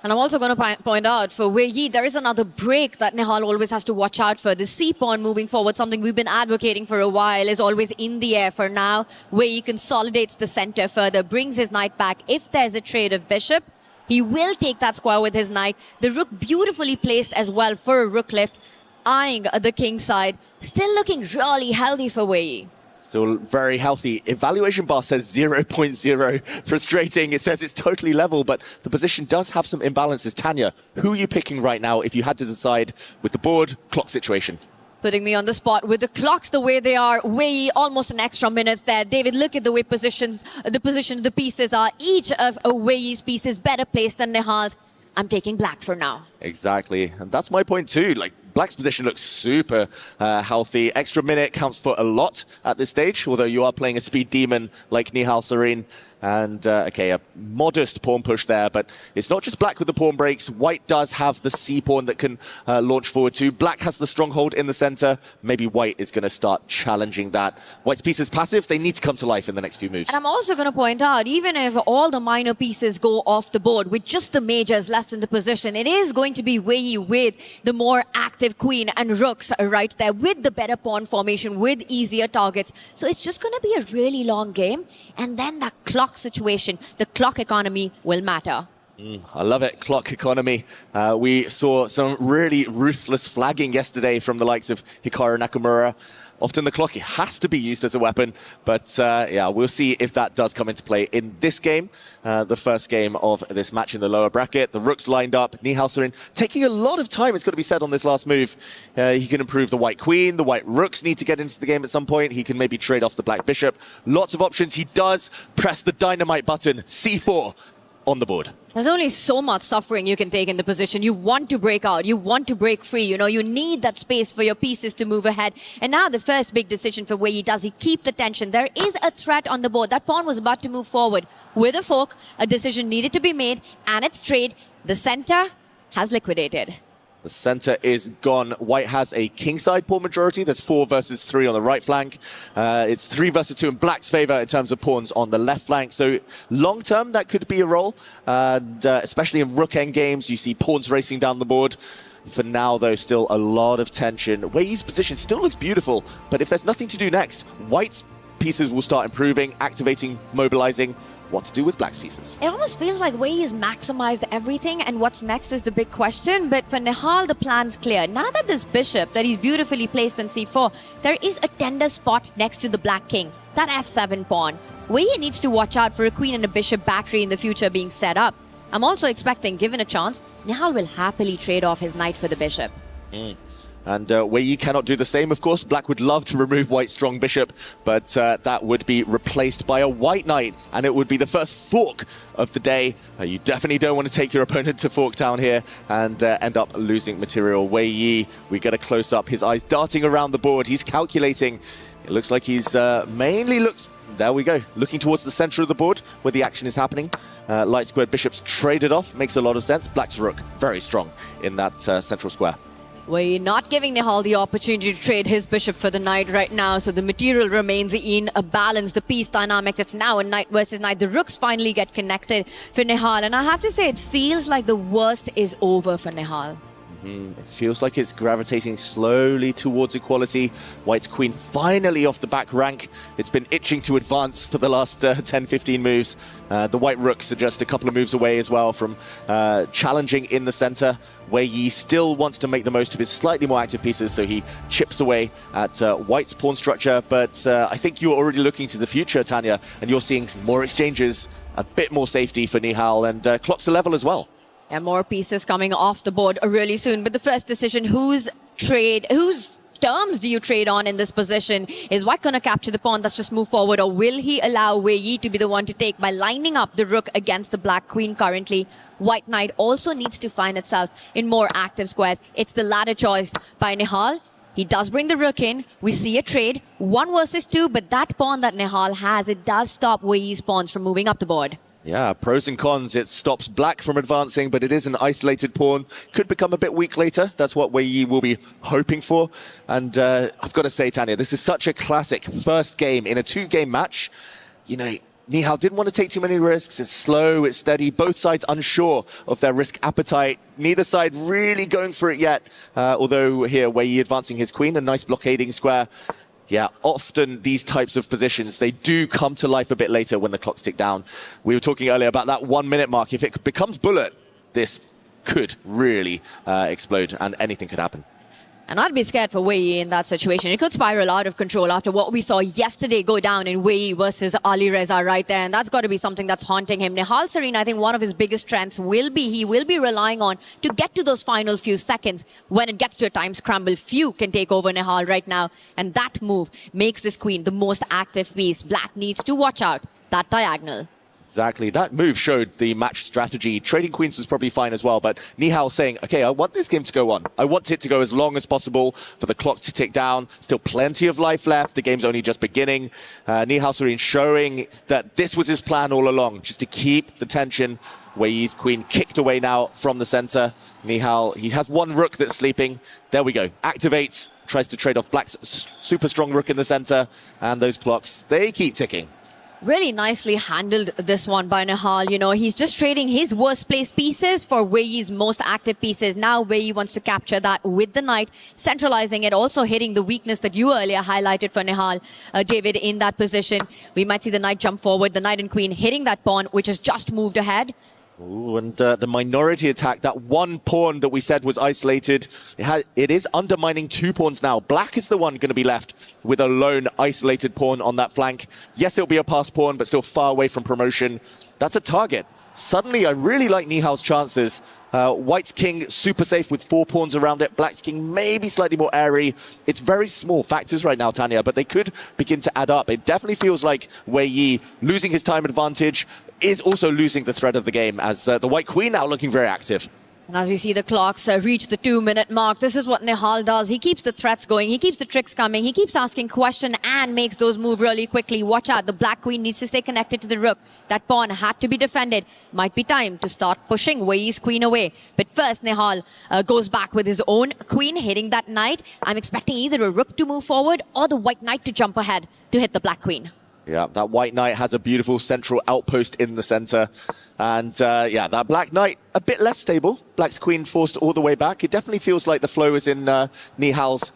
Speaker 21: And I'm also going to point out for Wei Yi, there is another break that Nihal always has to watch out for. The C-pawn moving forward, something we've been advocating for a while, is always in the air for now. Wei Yi consolidates the center further, brings his knight back. If there's a trade of bishop, he will take that square with his knight. The rook beautifully placed as well for a rook lift, eyeing the king side. Still looking really healthy for Wei Yi.
Speaker 10: Still very healthy. Evaluation bar says 0.0. Frustrating. It says it's totally level, but the position does have some imbalances. Tanya, who are you picking right now if you had to decide with the board clock situation?
Speaker 21: Putting me on the spot with the clocks the way they are. Wei Yi, almost an extra minute there. David, look at the way the pieces are. Each of Wei Yi's pieces better placed than Nihal's. I'm taking black for now.
Speaker 10: Exactly. And that's my point too. Like, black's position looks super healthy. Extra minute counts for a lot at this stage, although you are playing a speed demon like Nihal Serene. And, okay, a modest pawn push there, but it's not just black with the pawn breaks. White does have the C-pawn that can launch forward too. Black has the stronghold in the center. Maybe white is going to start challenging that. White's pieces passive, they need to come to life in the next few moves.
Speaker 21: And I'm also going to point out, even if all the minor pieces go off the board with just the majors left in the position, it is going to be Wei Yi with the more active queen and rooks right there, with the better pawn formation, with easier targets. So it's just going to be a really long game. And then that clock situation, the clock economy will matter.
Speaker 10: I love it. Clock economy. We saw some really ruthless flagging yesterday from the likes of Hikaru Nakamura. Often the clock has to be used as a weapon, but yeah, we'll see if that does come into play in this game, the first game of this match in the lower bracket. The rooks lined up, Nihal Serene taking a lot of time, it's got to be said, on this last move. He can improve the white queen, the white rooks need to get into the game at some point. He can maybe trade off the black bishop. Lots of options. He does press the dynamite button, C4 on the board.
Speaker 21: There's only so much suffering you can take in the position. You want to break out. You want to break free. You know, you need that space for your pieces to move ahead. And now the first big decision for Wei Yi, does he keep the tension? There is a threat on the board. That pawn was about to move forward. With a fork, a decision needed to be made, and it's trade. The center has liquidated.
Speaker 10: The center is gone. White has a kingside pawn majority. There's 4 versus 3 on the right flank. It's 3 versus 2 in black's favor in terms of pawns on the left flank. So long term, that could be a role. And especially in rook end games, you see pawns racing down the board. For now, though, still a lot of tension. Wei Yi's position still looks beautiful, but if there's nothing to do next, White's pieces will start improving, activating, mobilizing. What to do with black's pieces?
Speaker 21: It almost feels like Wei Yi's maximized everything, and what's next is the big question. But for Nihal, the plan's clear. Now that this bishop that he's beautifully placed on c4, there is a tender spot next to the black king, that f7 pawn. Wei Yi needs to watch out for a queen and a bishop battery in the future being set up. I'm also expecting, given a chance, Nihal will happily trade off his knight for the bishop.
Speaker 10: And Wei Yi cannot do the same, of course. Black would love to remove White's strong bishop, but that would be replaced by a white knight, and it would be the first fork of the day. You definitely don't want to take your opponent to fork down here and end up losing material. Wei Yi, we get a close-up, his eyes darting around the board. He's calculating. It looks like he's mainly there we go, looking towards the center of the board where the action is happening. Light squared bishops traded off, makes a lot of sense. Black's rook, very strong in that central square.
Speaker 21: Wei Yi not giving Nihal the opportunity to trade his bishop for the knight right now, so the material remains in a balance. The piece dynamics, it's now a knight versus knight. The rooks finally get connected for Nihal, and I have to say, it feels like the worst is over for Nihal.
Speaker 10: It feels like it's gravitating slowly towards equality. White's queen finally off the back rank. It's been itching to advance for the last 10-15 moves. The white rooks are just a couple of moves away as well from challenging in the center. Wei Yi still wants to make the most of his slightly more active pieces, so he chips away at White's pawn structure. But I think you're already looking to the future, Tanya, and you're seeing more exchanges, a bit more safety for Nihal, and clocks a level as well.
Speaker 21: And more pieces coming off the board really soon. But the first decision, whose terms do you trade on in this position? Is White going to capture the pawn that's just moved forward, or will he allow Wei Yi to be the one to take by lining up the rook against the black queen currently? White knight also needs to find itself in more active squares. It's the latter choice by Nihal. He does bring the rook in. We see a trade, 1 versus 2, but that pawn that Nihal has, it does stop Wei Yi's pawns from moving up the board.
Speaker 10: Yeah, pros and cons. It stops black from advancing, but it is an isolated pawn. Could become a bit weak later. That's what Wei Yi will be hoping for. And I've got to say, Tanya, this is such a classic first game in a 2-game match. You know, Nihal didn't want to take too many risks. It's slow, it's steady. Both sides unsure of their risk appetite. Neither side really going for it yet. Although here, Wei Yi advancing his queen, a nice blockading square. Yeah, often these types of positions, they do come to life a bit later when the clocks tick down. We were talking earlier about that 1 minute mark. If it becomes bullet, this could really explode and anything could happen.
Speaker 21: And I'd be scared for Wei Yi in that situation. It could spiral out of control after what we saw yesterday go down in Wei Yi versus Ali Reza right there. And that's got to be something that's haunting him. Nihal Sarin, I think one of his biggest strengths will be he will be relying on to get to those final few seconds. When it gets to a time scramble, few can take over Nihal right now. And that move makes this queen the most active piece. Black needs to watch out that diagonal.
Speaker 10: Exactly. That move showed the match strategy. Trading queens was probably fine as well, but Nihal saying, okay, I want this game to go on. I want it to go as long as possible for the clock to tick down. Still plenty of life left. The game's only just beginning. Nihal Sarin showing that this was his plan all along, just to keep the tension. Wei Yi's queen kicked away now from the center. Nihal, he has 1 rook that's sleeping. There we go. Activates, tries to trade off black's super strong rook in the center. And those clocks, they keep ticking.
Speaker 21: Really nicely handled this one by Nihal. You know, he's just trading his worst placed pieces for Wei Yi's most active pieces. Now Wei Yi wants to capture that with the knight, centralizing it, also hitting the weakness that you earlier highlighted for Nihal, David, in that position. We might see the knight jump forward, the knight and queen hitting that pawn, which has just moved ahead.
Speaker 10: Ooh, and the minority attack, that 1 pawn that we said was isolated, it is undermining 2 pawns now. Black is the one going to be left with a lone isolated pawn on that flank. Yes, it'll be a passed pawn, but still far away from promotion. That's a target. Suddenly, I really like Nihal's chances. White's king super safe with 4 pawns around it. Black's king maybe slightly more airy. It's very small factors right now, Tanya, but they could begin to add up. It definitely feels like Wei Yi losing his time advantage is also losing the thread of the game, as the white queen now looking very active.
Speaker 21: And as we see the clocks reach the 2-minute mark, this is what Nihal does. He keeps the threats going. He keeps the tricks coming. He keeps asking questions and makes those move really quickly. Watch out. The black queen needs to stay connected to the rook. That pawn had to be defended. Might be time to start pushing Wei Yi's queen away. But first, Nihal goes back with his own queen, hitting that knight. I'm expecting either a rook to move forward or the white knight to jump ahead to hit the black queen.
Speaker 10: Yeah, that white knight has a beautiful central outpost in the center. And yeah, that black knight, a bit less stable. Black's queen forced all the way back. It definitely feels like the flow is in Nihal's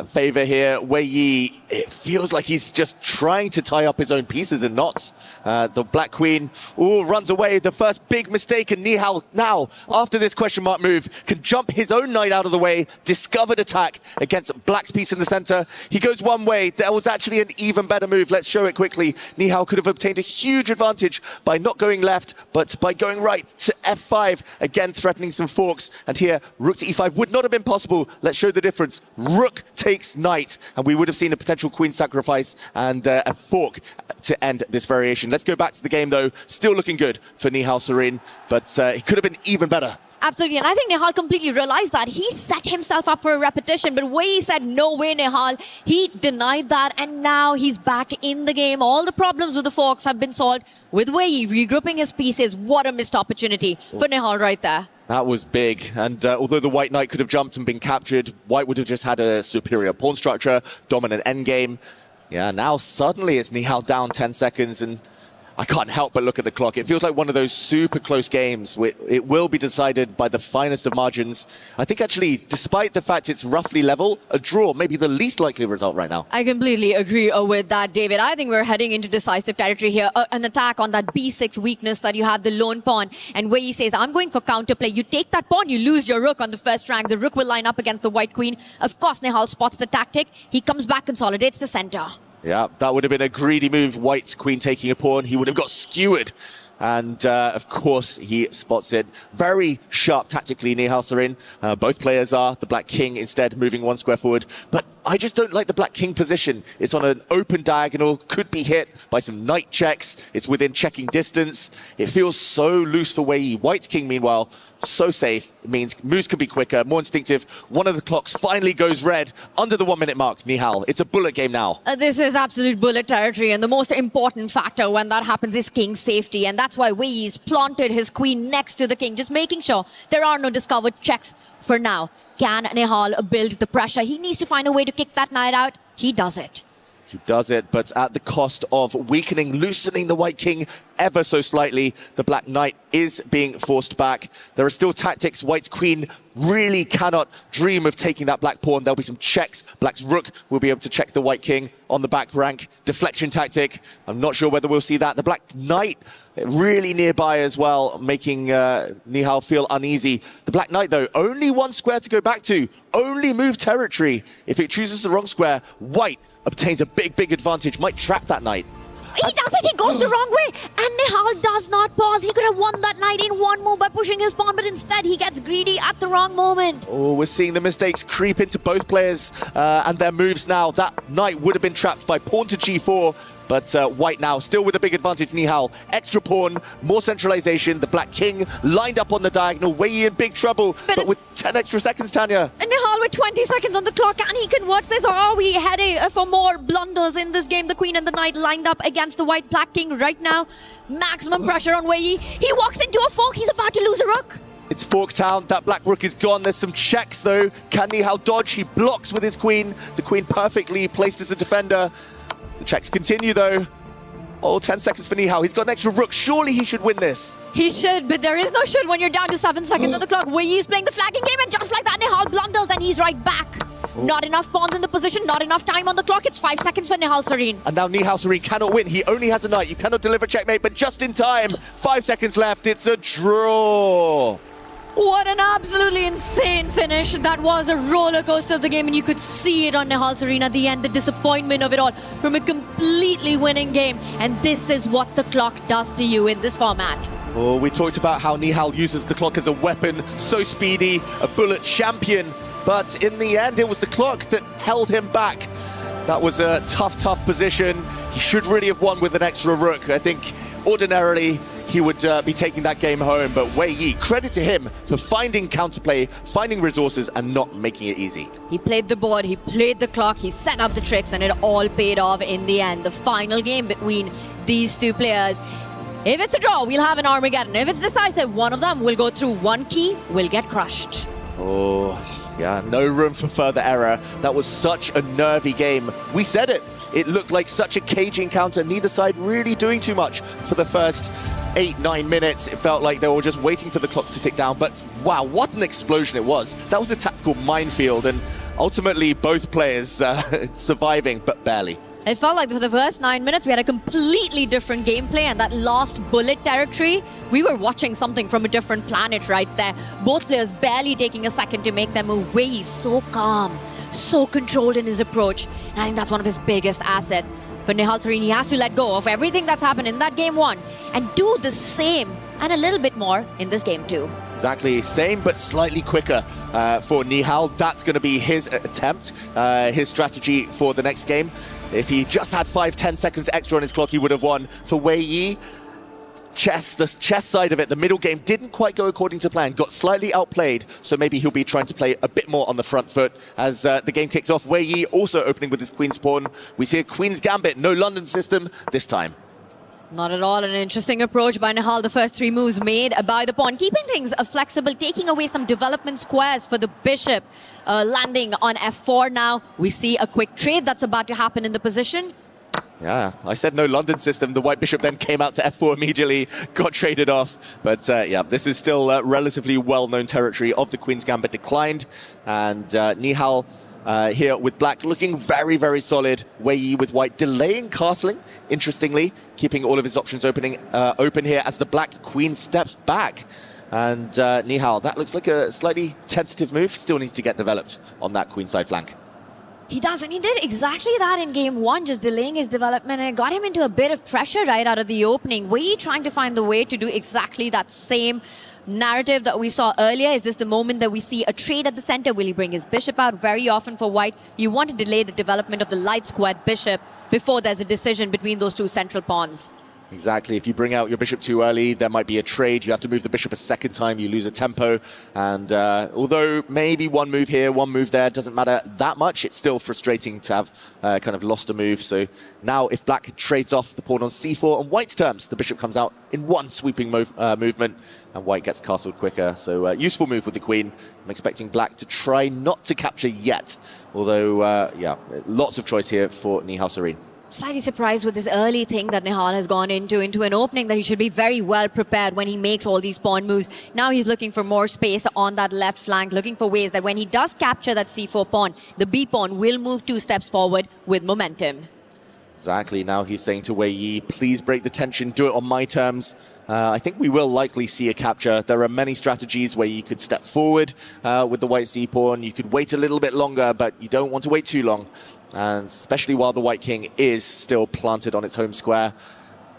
Speaker 10: favor here. Wei Yi, it feels like he's just trying to tie up his own pieces in knots. The black queen, runs away. The first big mistake, and Nihal now, after this question mark move, can jump his own knight out of the way. Discovered attack against black's piece in the center. He goes one way. There was actually an even better move. Let's show it quickly. Nihal could have obtained a huge advantage by not going left, but by going right to f5, again threatening some forks. And here, rook to e5 would not have been possible. Let's show the difference. Rook takes knight, and we would have seen a potential queen sacrifice and a fork to end this variation. Let's go back to the game, though. Still looking good for Nihal Sarin, but it could have been even better.
Speaker 21: Absolutely, and I think Nihal completely realized that. He set himself up for a repetition, but Wei Yi said, no way, Nihal. He denied that, and now he's back in the game. All the problems with the forks have been solved with Wei Yi regrouping his pieces. What a missed opportunity for Nihal right there.
Speaker 10: That was big, and although the white knight could have jumped and been captured, white would have just had a superior pawn structure, dominant endgame. Yeah, now suddenly it's Nihal down 10 seconds, and I can't help but look at the clock. It feels like one of those super close games. It will be decided by the finest of margins. I think actually, despite the fact it's roughly level, a draw may be the least likely result right now.
Speaker 21: I completely agree with that, David. I think we're heading into decisive territory here. An attack on that B6 weakness that you have, the lone pawn. And where he says, I'm going for counterplay. You take that pawn, you lose your rook on the first rank. The rook will line up against the white queen. Of course, Nihal spots the tactic. He comes back, consolidates the center.
Speaker 10: Yeah, that would have been a greedy move. White's queen taking a pawn. He would have got skewered. And of course, he spots it. Very sharp tactically, Nihal Sarin. Both players are. The black king instead moving one square forward. But I just don't like the black king position. It's on an open diagonal, could be hit by some knight checks. It's within checking distance. It feels so loose for Wei Yi. White's king, meanwhile, so safe. It means moves can be quicker, more instinctive. One of the clocks finally goes red under the 1 minute mark, Nihal. It's a bullet game now.
Speaker 21: This is absolute bullet territory, and the most important factor when that happens is king's safety, and that's why Wei Yi's planted his queen next to the king, just making sure there are no discovered checks for now. Can Nihal build the pressure? He needs to find a way to kick that knight out. He does it.
Speaker 10: He does it, but at the cost of weakening, loosening the white king ever so slightly. The black knight is being forced back. There are still tactics. White's queen really cannot dream of taking that black pawn. There'll be some checks. Black's rook will be able to check the white king on the back rank. Deflection tactic. I'm not sure whether we'll see that. The black knight really nearby as well, making Nihal feel uneasy. The black knight, though, only one square to go back to. Only move territory. If it chooses the wrong square, white obtains a big advantage. Might trap that knight.
Speaker 21: He does it, he goes the wrong way, and Nihal does not pause. He could have won that knight in one move by pushing his pawn, but instead he gets greedy at the wrong moment.
Speaker 10: Oh, we're seeing the mistakes creep into both players and their moves now. That knight would have been trapped by pawn to g4, but white now still with a big advantage. Nihal, extra pawn, more centralization. The black king lined up on the diagonal, Wei Yi in big trouble, but with 10 extra seconds, Tanya.
Speaker 21: And Nihal with 20 seconds on the clock, and he can watch this, or are we heading for more blunders in this game? The queen and the knight lined up against the white black king right now. Maximum pressure on Wei Yi. He walks into a fork, he's about to lose a rook.
Speaker 10: It's Fork Town. That black rook is gone. There's some checks, though. Can Nihal dodge? He blocks with his queen. The queen perfectly placed as a defender. The checks continue, though. Oh, 10 seconds for Nihal. He's got an extra rook. Surely he should win this.
Speaker 21: He should, but there is no should when you're down to 7 seconds on the clock. Wei Yi's playing the flagging game, and just like that, Nihal blunders, and he's right back. Not enough pawns in the position, not enough time on the clock. It's 5 seconds for Nihal Sarin.
Speaker 10: And now Nihal Sarin cannot win. He only has a knight. You cannot deliver checkmate, but just in time. 5 seconds left. It's a draw.
Speaker 21: What an absolutely insane finish. That was a roller coaster of the game, and you could see it on Nihal Sarin at the end, the disappointment of it all from a completely winning game. And this is what the clock does to you in this format.
Speaker 10: Oh, we talked about how Nihal uses the clock as a weapon, so speedy, a bullet champion. But in the end, it was the clock that held him back. That was a tough position. He should really have won with an extra rook. I think ordinarily he would be taking that game home, but Wei Yi, credit to him for finding counterplay, finding resources, and not making it easy.
Speaker 21: He played the board, he played the clock, he set up the tricks, and it all paid off in the end. The final game between these two players. If it's a draw, we'll have an Armageddon. If it's decisive, one of them will go through one key, will get crushed.
Speaker 10: Oh, yeah, no room for further error. That was such a nervy game. We said it. It looked like such a cagey encounter. Neither side really doing too much for the first 8-9 minutes. It felt like they were just waiting for the clocks to tick down. But wow, what an explosion it was. That was a tactical minefield, and ultimately both players surviving, but barely.
Speaker 21: It felt like for the first 9 minutes, we had a completely different gameplay, and that last bullet territory, we were watching something from a different planet right there. Both players barely taking a second to make their move. Wei Yi so calm, so controlled in his approach, and I think that's one of his biggest assets. For Nihal Sarin, he has to let go of everything that's happened in that game one and do the same and a little bit more in this game two.
Speaker 10: Exactly, same but slightly quicker for Nihal. That's going to be his attempt, his strategy for the next game. If he just had 5-10 seconds extra on his clock, he would have won. For Wei Yi, the chess side of it, the middle game didn't quite go according to plan, got slightly outplayed, so maybe he'll be trying to play a bit more on the front foot as the game kicks off. Wei Yi also opening with his queen's pawn. We see a queen's gambit, no London system this time.
Speaker 21: Not at all an interesting approach by Nihal. The first three moves made by the pawn, keeping things flexible, taking away some development squares for the bishop. Landing on f4 now. We see a quick trade that's about to happen in the position.
Speaker 10: Yeah, I said no London system. The white bishop then came out to f4 immediately, got traded off. But yeah, this is still relatively well-known territory of the Queen's Gambit declined. And Nihal here with black looking very, very solid. Wei Yi with white delaying castling, interestingly, keeping all of his options open here as the black queen steps back. And Nihal, that looks like a slightly tentative move, still needs to get developed on that queenside flank.
Speaker 21: He does, and he did exactly that in game one, just delaying his development, and it got him into a bit of pressure right out of the opening. Wei Yi trying to find the way to do exactly that same narrative that we saw earlier. Is this the moment that we see a trade at the center? Will he bring his bishop out? Very often for white, you want to delay the development of the light squared bishop before there's a decision between those two central pawns.
Speaker 10: Exactly. If you bring out your bishop too early, there might be a trade. You have to move the bishop a second time. You lose a tempo. And although maybe one move here, one move there, doesn't matter that much, it's still frustrating to have kind of lost a move. So now if black trades off the pawn on c4 on white's terms, the bishop comes out in one sweeping movement and white gets castled quicker. So useful move with the queen. I'm expecting black to try not to capture yet. Although, yeah, lots of choice here for Nihal Serene.
Speaker 21: Slightly surprised with this early thing that Nihal has gone into an opening that he should be very well prepared when he makes all these pawn moves. Now he's looking for more space on that left flank, looking for ways that when he does capture that c4 pawn, the b pawn will move 2 steps forward with momentum.
Speaker 10: Exactly. Now he's saying to Wei Yi, please break the tension, do it on my terms. I think we will likely see a capture. There are many strategies where you could step forward with the white c-pawn. You could wait a little bit longer, but you don't want to wait too long. And especially while the white king is still planted on its home square.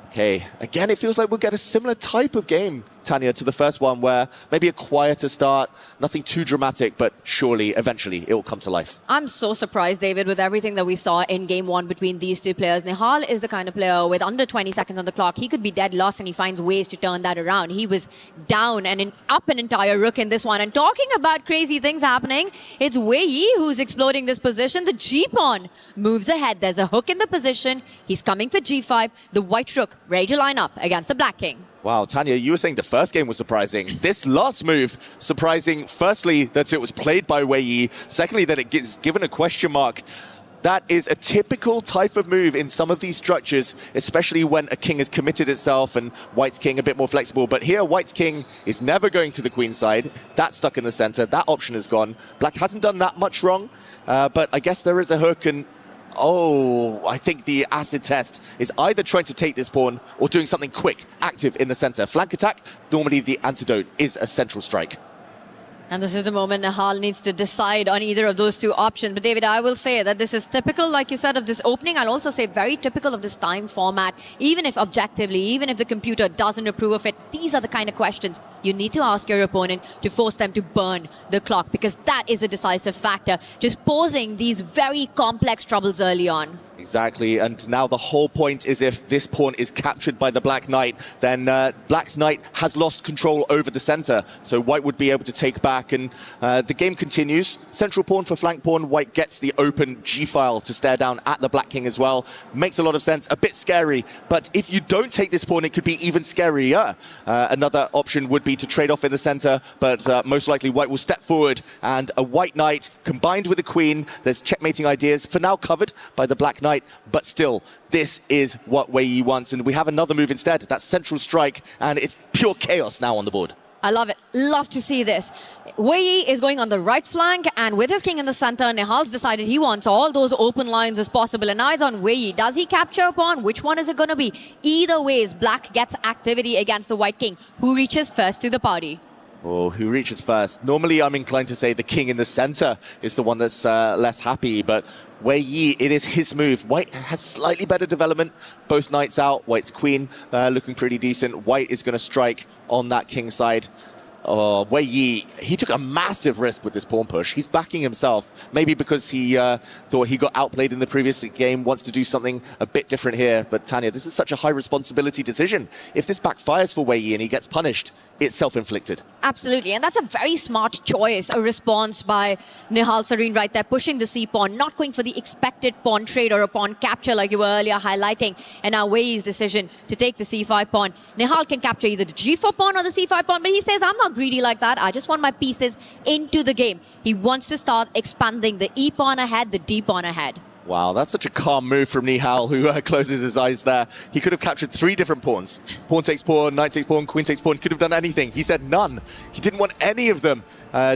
Speaker 10: Okay, again, it feels like we'll get a similar type of game, Tanya, to the first one, where maybe a quieter start, nothing too dramatic, but surely, eventually, it will come to life.
Speaker 21: I'm so surprised, David, with everything that we saw in game one between these two players. Nihal is the kind of player with under 20 seconds on the clock. He could be dead lost, and he finds ways to turn that around. He was down and up an entire rook in this one. And talking about crazy things happening, it's Wei Yi who's exploding this position. The g-pawn moves ahead. There's a hook in the position. He's coming for g5. The white rook ready to line up against the black king.
Speaker 10: Wow, Tanya, you were saying the first game was surprising. This last move, surprising, firstly, that it was played by Wei Yi. Secondly, that it gets given a question mark. That is a typical type of move in some of these structures, especially when a king has committed itself and white's king a bit more flexible. But here, white's king is never going to the queen's side. That's stuck in the center. That option is gone. Black hasn't done that much wrong, but I guess there is a hook, and oh, I think the acid test is either trying to take this pawn or doing something quick, active in the center. Flank attack, normally the antidote is a central strike.
Speaker 21: And this is the moment Nihal needs to decide on either of those two options. But David, I will say that this is typical, like you said, of this opening. I'll also say very typical of this time format. Even if objectively, even if the computer doesn't approve of it, these are the kind of questions you need to ask your opponent to force them to burn the clock, because that is a decisive factor, just posing these very complex troubles early on.
Speaker 10: Exactly, and now the whole point is if this pawn is captured by the black knight, then black's knight has lost control over the center, so white would be able to take back, and the game continues. Central pawn for flank pawn, white gets the open g-file to stare down at the black king as well. Makes a lot of sense, a bit scary, but if you don't take this pawn, it could be even scarier. Another option would be to trade off in the center, but most likely white will step forward, and a white knight combined with a queen, there's checkmating ideas, for now covered by the black knight, but still, this is what Wei Yi wants, and we have another move instead, that central strike, and it's pure chaos now on the board.
Speaker 21: I love it. Love to see this. Wei Yi is going on the right flank, and with his king in the center, Nihal's decided he wants all those open lines as possible, and now it's on Wei Yi. Does he capture a pawn? Which one is it going to be? Either ways, black gets activity against the white king, who reaches first to the party.
Speaker 10: Oh, who reaches first? Normally, I'm inclined to say the king in the center is the one that's less happy, but Wei Yi, it is his move. White has slightly better development. Both knights out. White's queen looking pretty decent. White is going to strike on that king side. Oh, Wei Yi, he took a massive risk with this pawn push. He's backing himself, maybe because he thought he got outplayed in the previous game, wants to do something a bit different here. But Tanya, this is such a high responsibility decision. If this backfires for Wei Yi and he gets punished, it's self-inflicted.
Speaker 21: Absolutely, and that's a very smart choice, a response by Nihal Serene right there, pushing the c-pawn, not going for the expected pawn trade or a pawn capture like you were earlier highlighting. And now Wei Yi's decision to take the c5 pawn. Nihal can capture either the g4 pawn or the c5 pawn, but he says, I'm not greedy like that. I just want my pieces into the game. He wants to start expanding the e pawn ahead, the d pawn ahead.
Speaker 10: Wow, that's such a calm move from Nihal, who closes his eyes there. He could have captured 3 different pawns. Pawn takes pawn, knight takes pawn, queen takes pawn. Could have done anything. He said none. He didn't want any of them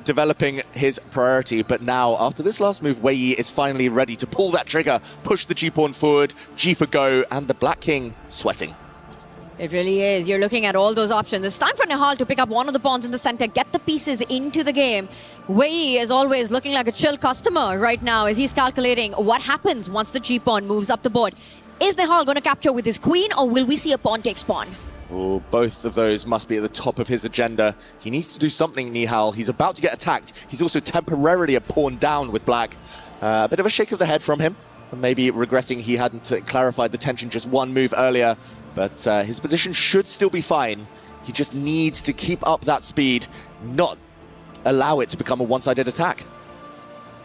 Speaker 10: developing his priority. But now, after this last move, Wei Yi is finally ready to pull that trigger, push the g-pawn forward, g for go, and the black king sweating.
Speaker 21: It really is. You're looking at all those options. It's time for Nihal to pick up one of the pawns in the center, get the pieces into the game. Wei Yi is always looking like a chill customer right now as he's calculating what happens once the g-pawn moves up the board. Is Nihal going to capture with his queen, or will we see a pawn takes pawn?
Speaker 10: Oh, both of those must be at the top of his agenda. He needs to do something, Nihal. He's about to get attacked. He's also temporarily a pawn down with black. A bit of a shake of the head from him. Maybe regretting he hadn't clarified the tension just one move earlier. But his position should still be fine. He just needs to keep up that speed, not allow it to become a one-sided attack.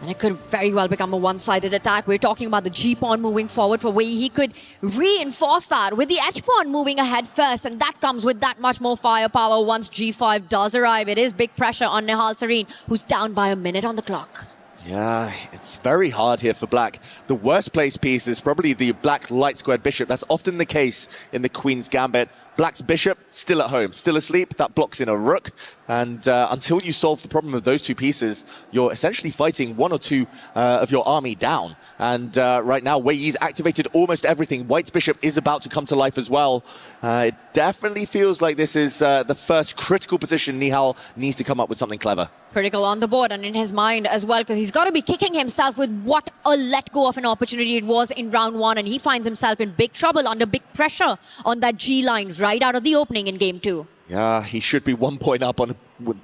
Speaker 21: And it could very well become a one-sided attack. We're talking about the g-pawn moving forward for Wei Yi. He could reinforce that with the h-pawn moving ahead first, and that comes with that much more firepower once g5 does arrive. It is big pressure on Nihal Sarin, who's down by a minute on the clock.
Speaker 10: Yeah, it's very hard here for black. The worst placed piece is probably the black light squared bishop. That's often the case in the queen's gambit. Black's bishop still at home, still asleep. That blocks in a rook. And until you solve the problem of those 2 pieces, you're essentially fighting 1 or 2 of your army down. And right now, Wei Yi's activated almost everything. White's bishop is about to come to life as well. It definitely feels like this is the first critical position Nihal needs to come up with something clever.
Speaker 21: Critical on the board and in his mind as well, because he's got to be kicking himself with what a let go of an opportunity it was in round 1, and he finds himself in big trouble under big pressure on that G line right out of the opening in game 2.
Speaker 10: Yeah, he should be 1 point up on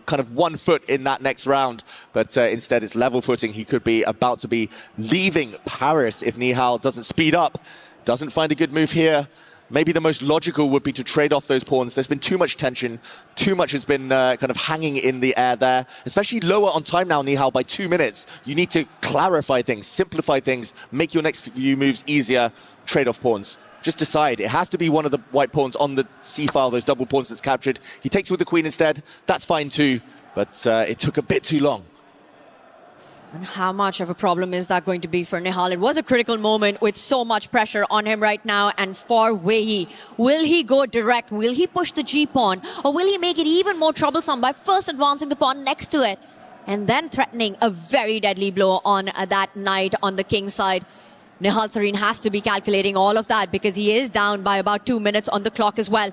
Speaker 10: kind of 1 foot in that next round, but instead it's level footing. He could be about to be leaving Paris if Nihal doesn't speed up, doesn't find a good move here. Maybe the most logical would be to trade off those pawns. There's been too much tension. Too much has been kind of hanging in the air there, especially lower on time now, Nihal, by 2 minutes. You need to clarify things, simplify things, make your next few moves easier, trade off pawns. Just decide. It has to be one of the white pawns on the c-file, those double pawns that's captured. He takes with the queen instead. That's fine too, but it took a bit too long.
Speaker 21: And how much of a problem is that going to be for Nihal? It was a critical moment with so much pressure on him right now. And for Wei Yi, will he go direct? Will he push the g-pawn? Or will he make it even more troublesome by first advancing the pawn next to it and then threatening a very deadly blow on that knight on the king's side? Nihal Sarin has to be calculating all of that because he is down by about 2 minutes on the clock as well.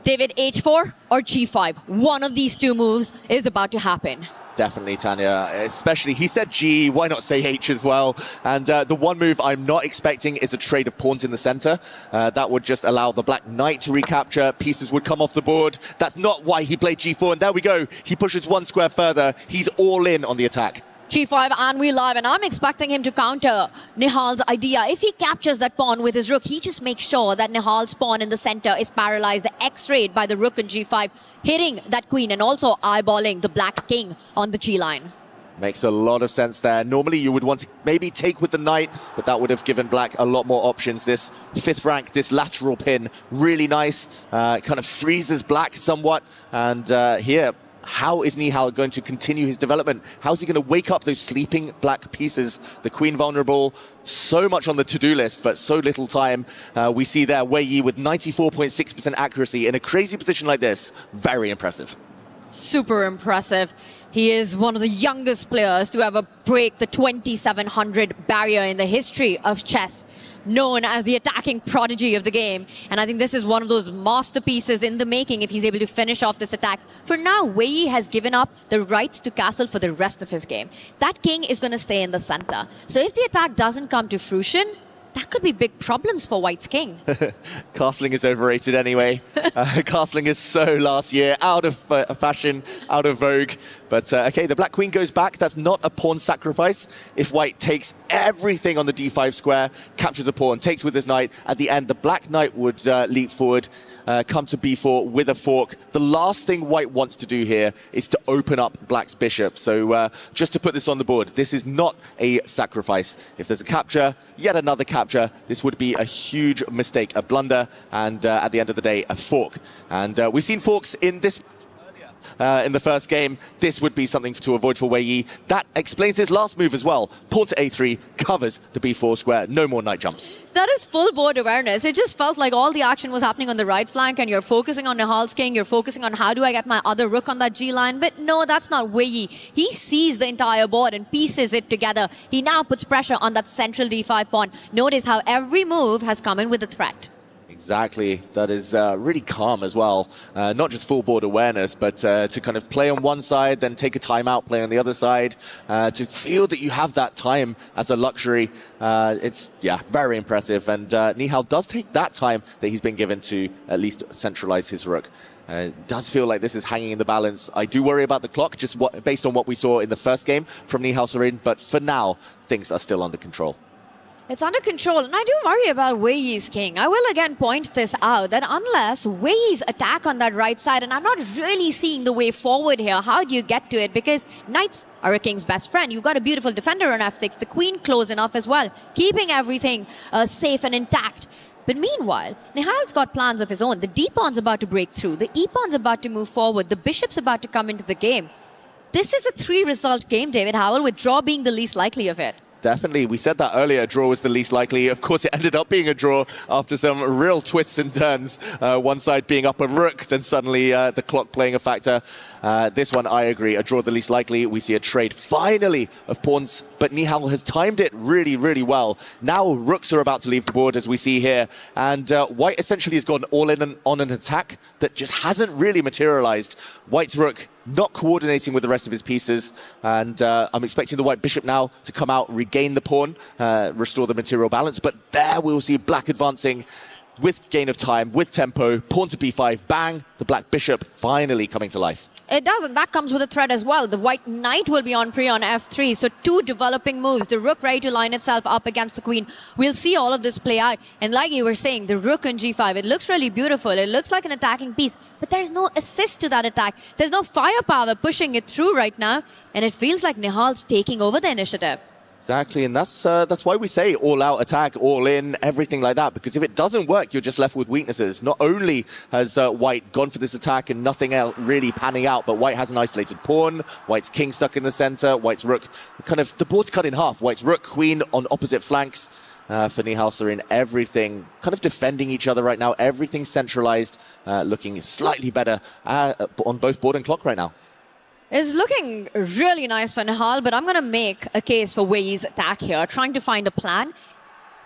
Speaker 21: David, h4 or g5? One of these 2 moves is about to happen.
Speaker 10: Definitely, Tanya. Especially, he said G, why not say H as well? And the one move I'm not expecting is a trade of pawns in the center. That would just allow the black knight to recapture. Pieces would come off the board. That's not why he played G4. And there we go. He pushes 1 square further. He's all in on the attack.
Speaker 21: g5 and we live, and I'm expecting him to counter Nihal's idea. If he captures that pawn with his rook, he just makes sure that Nihal's pawn in the center is paralyzed. The X-rayed by the rook and g5, hitting that queen and also eyeballing the black king on the g-line.
Speaker 10: Makes a lot of sense there. Normally you would want to maybe take with the knight, but that would have given black a lot more options. This 5th rank, this lateral pin, really nice. Kind of freezes black somewhat. And here, how is Nihal going to continue his development? How's he going to wake up those sleeping black pieces? The queen vulnerable, so much on the to-do list, but so little time. We see there Wei Yi with 94.6% accuracy in a crazy position like this. Very impressive.
Speaker 21: Super impressive. He is one of the youngest players to ever break the 2700 barrier in the history of chess, known as the attacking prodigy of the game. And I think this is one of those masterpieces in the making if he's able to finish off this attack. For now, Wei Yi has given up the rights to castle for the rest of his game. That king is going to stay in the center. So if the attack doesn't come to fruition, that could be big problems for White's king.
Speaker 10: Castling is overrated anyway. Castling is so last year, out of fashion, out of vogue. But okay, the black queen goes back. That's not a pawn sacrifice. If White takes everything on the d5 square, captures a pawn, takes with his knight, at the end, the black knight would leap forward, come to b4 with a fork. The last thing White wants to do here is to open up black's bishop. So just to put this on the board, this is not a sacrifice. If there's a capture, yet another capture, this would be a huge mistake, a blunder, and at the end of the day, a fork. And we've seen forks in this in the first game, this would be something to avoid for Wei Yi. That explains his last move as well. Pawn to a3, covers the b4 square, no more knight jumps.
Speaker 21: That is full board awareness. It just felt like all the action was happening on the right flank and you're focusing on Nihal's king, you're focusing on how do I get my other rook on that G line, but no, that's not Wei Yi. He sees the entire board and pieces it together. He now puts pressure on that central d5 pawn. Notice how every move has come in with a threat.
Speaker 10: Exactly. That is really calm as well. Not just full board awareness, but to kind of play on one side, then take a timeout, play on the other side. To feel that you have that time as a luxury, it's, yeah, very impressive. And Nihal does take that time that he's been given to at least centralize his rook. It does feel like this is hanging in the balance. I do worry about the clock, just based on what we saw in the first game from Nihal Sarin, but for now, things are still under control.
Speaker 21: It's under control, and I do worry about Wei Yi's king. I will again point this out, that unless Wei Yi's attack on that right side, and I'm not really seeing the way forward here, how do you get to it? Because knights are a king's best friend. You've got a beautiful defender on f6, the queen close enough as well, keeping everything safe and intact. But meanwhile, Nihal's got plans of his own. The d-pawn's about to break through, the e-pawn's about to move forward, the bishop's about to come into the game. This is a 3-result game, David Howell, with draw being the least likely of it.
Speaker 10: Definitely. We said that earlier, draw was the least likely. Of course, it ended up being a draw after some real twists and turns. One side being up a rook, then suddenly the clock playing a factor. This one, I agree, a draw the least likely. We see a trade, finally, of pawns, but Nihal has timed it really, really well. Now rooks are about to leave the board, as we see here, and White essentially has gone all in on an attack that just hasn't really materialized. White's rook not coordinating with the rest of his pieces, and I'm expecting the white bishop now to come out, regain the pawn, restore the material balance, but there we'll see black advancing with gain of time, with tempo, pawn to b5, bang, the black bishop finally coming to life.
Speaker 21: It does, and that comes with a threat as well. The white knight will be on pre on f3, so 2 developing moves. The rook ready to line itself up against the queen. We'll see all of this play out. And like you were saying, the rook on g5, it looks really beautiful. It looks like an attacking piece, but there's no assist to that attack. There's no firepower pushing it through right now, and it feels like Nihal's taking over the initiative.
Speaker 10: Exactly, and that's why we say all-out attack, all-in, everything like that, because if it doesn't work, you're just left with weaknesses. Not only has White gone for this attack and nothing else really panning out, but White has an isolated pawn, White's king stuck in the center, White's rook, kind of, the board's cut in half. White's rook, queen on opposite flanks. For Nihal Sarin, everything kind of defending each other right now, everything centralized, looking slightly better on both board and clock right now.
Speaker 21: It's looking really nice for Nihal, but I'm going to make a case for Wei Yi's attack here, trying to find a plan.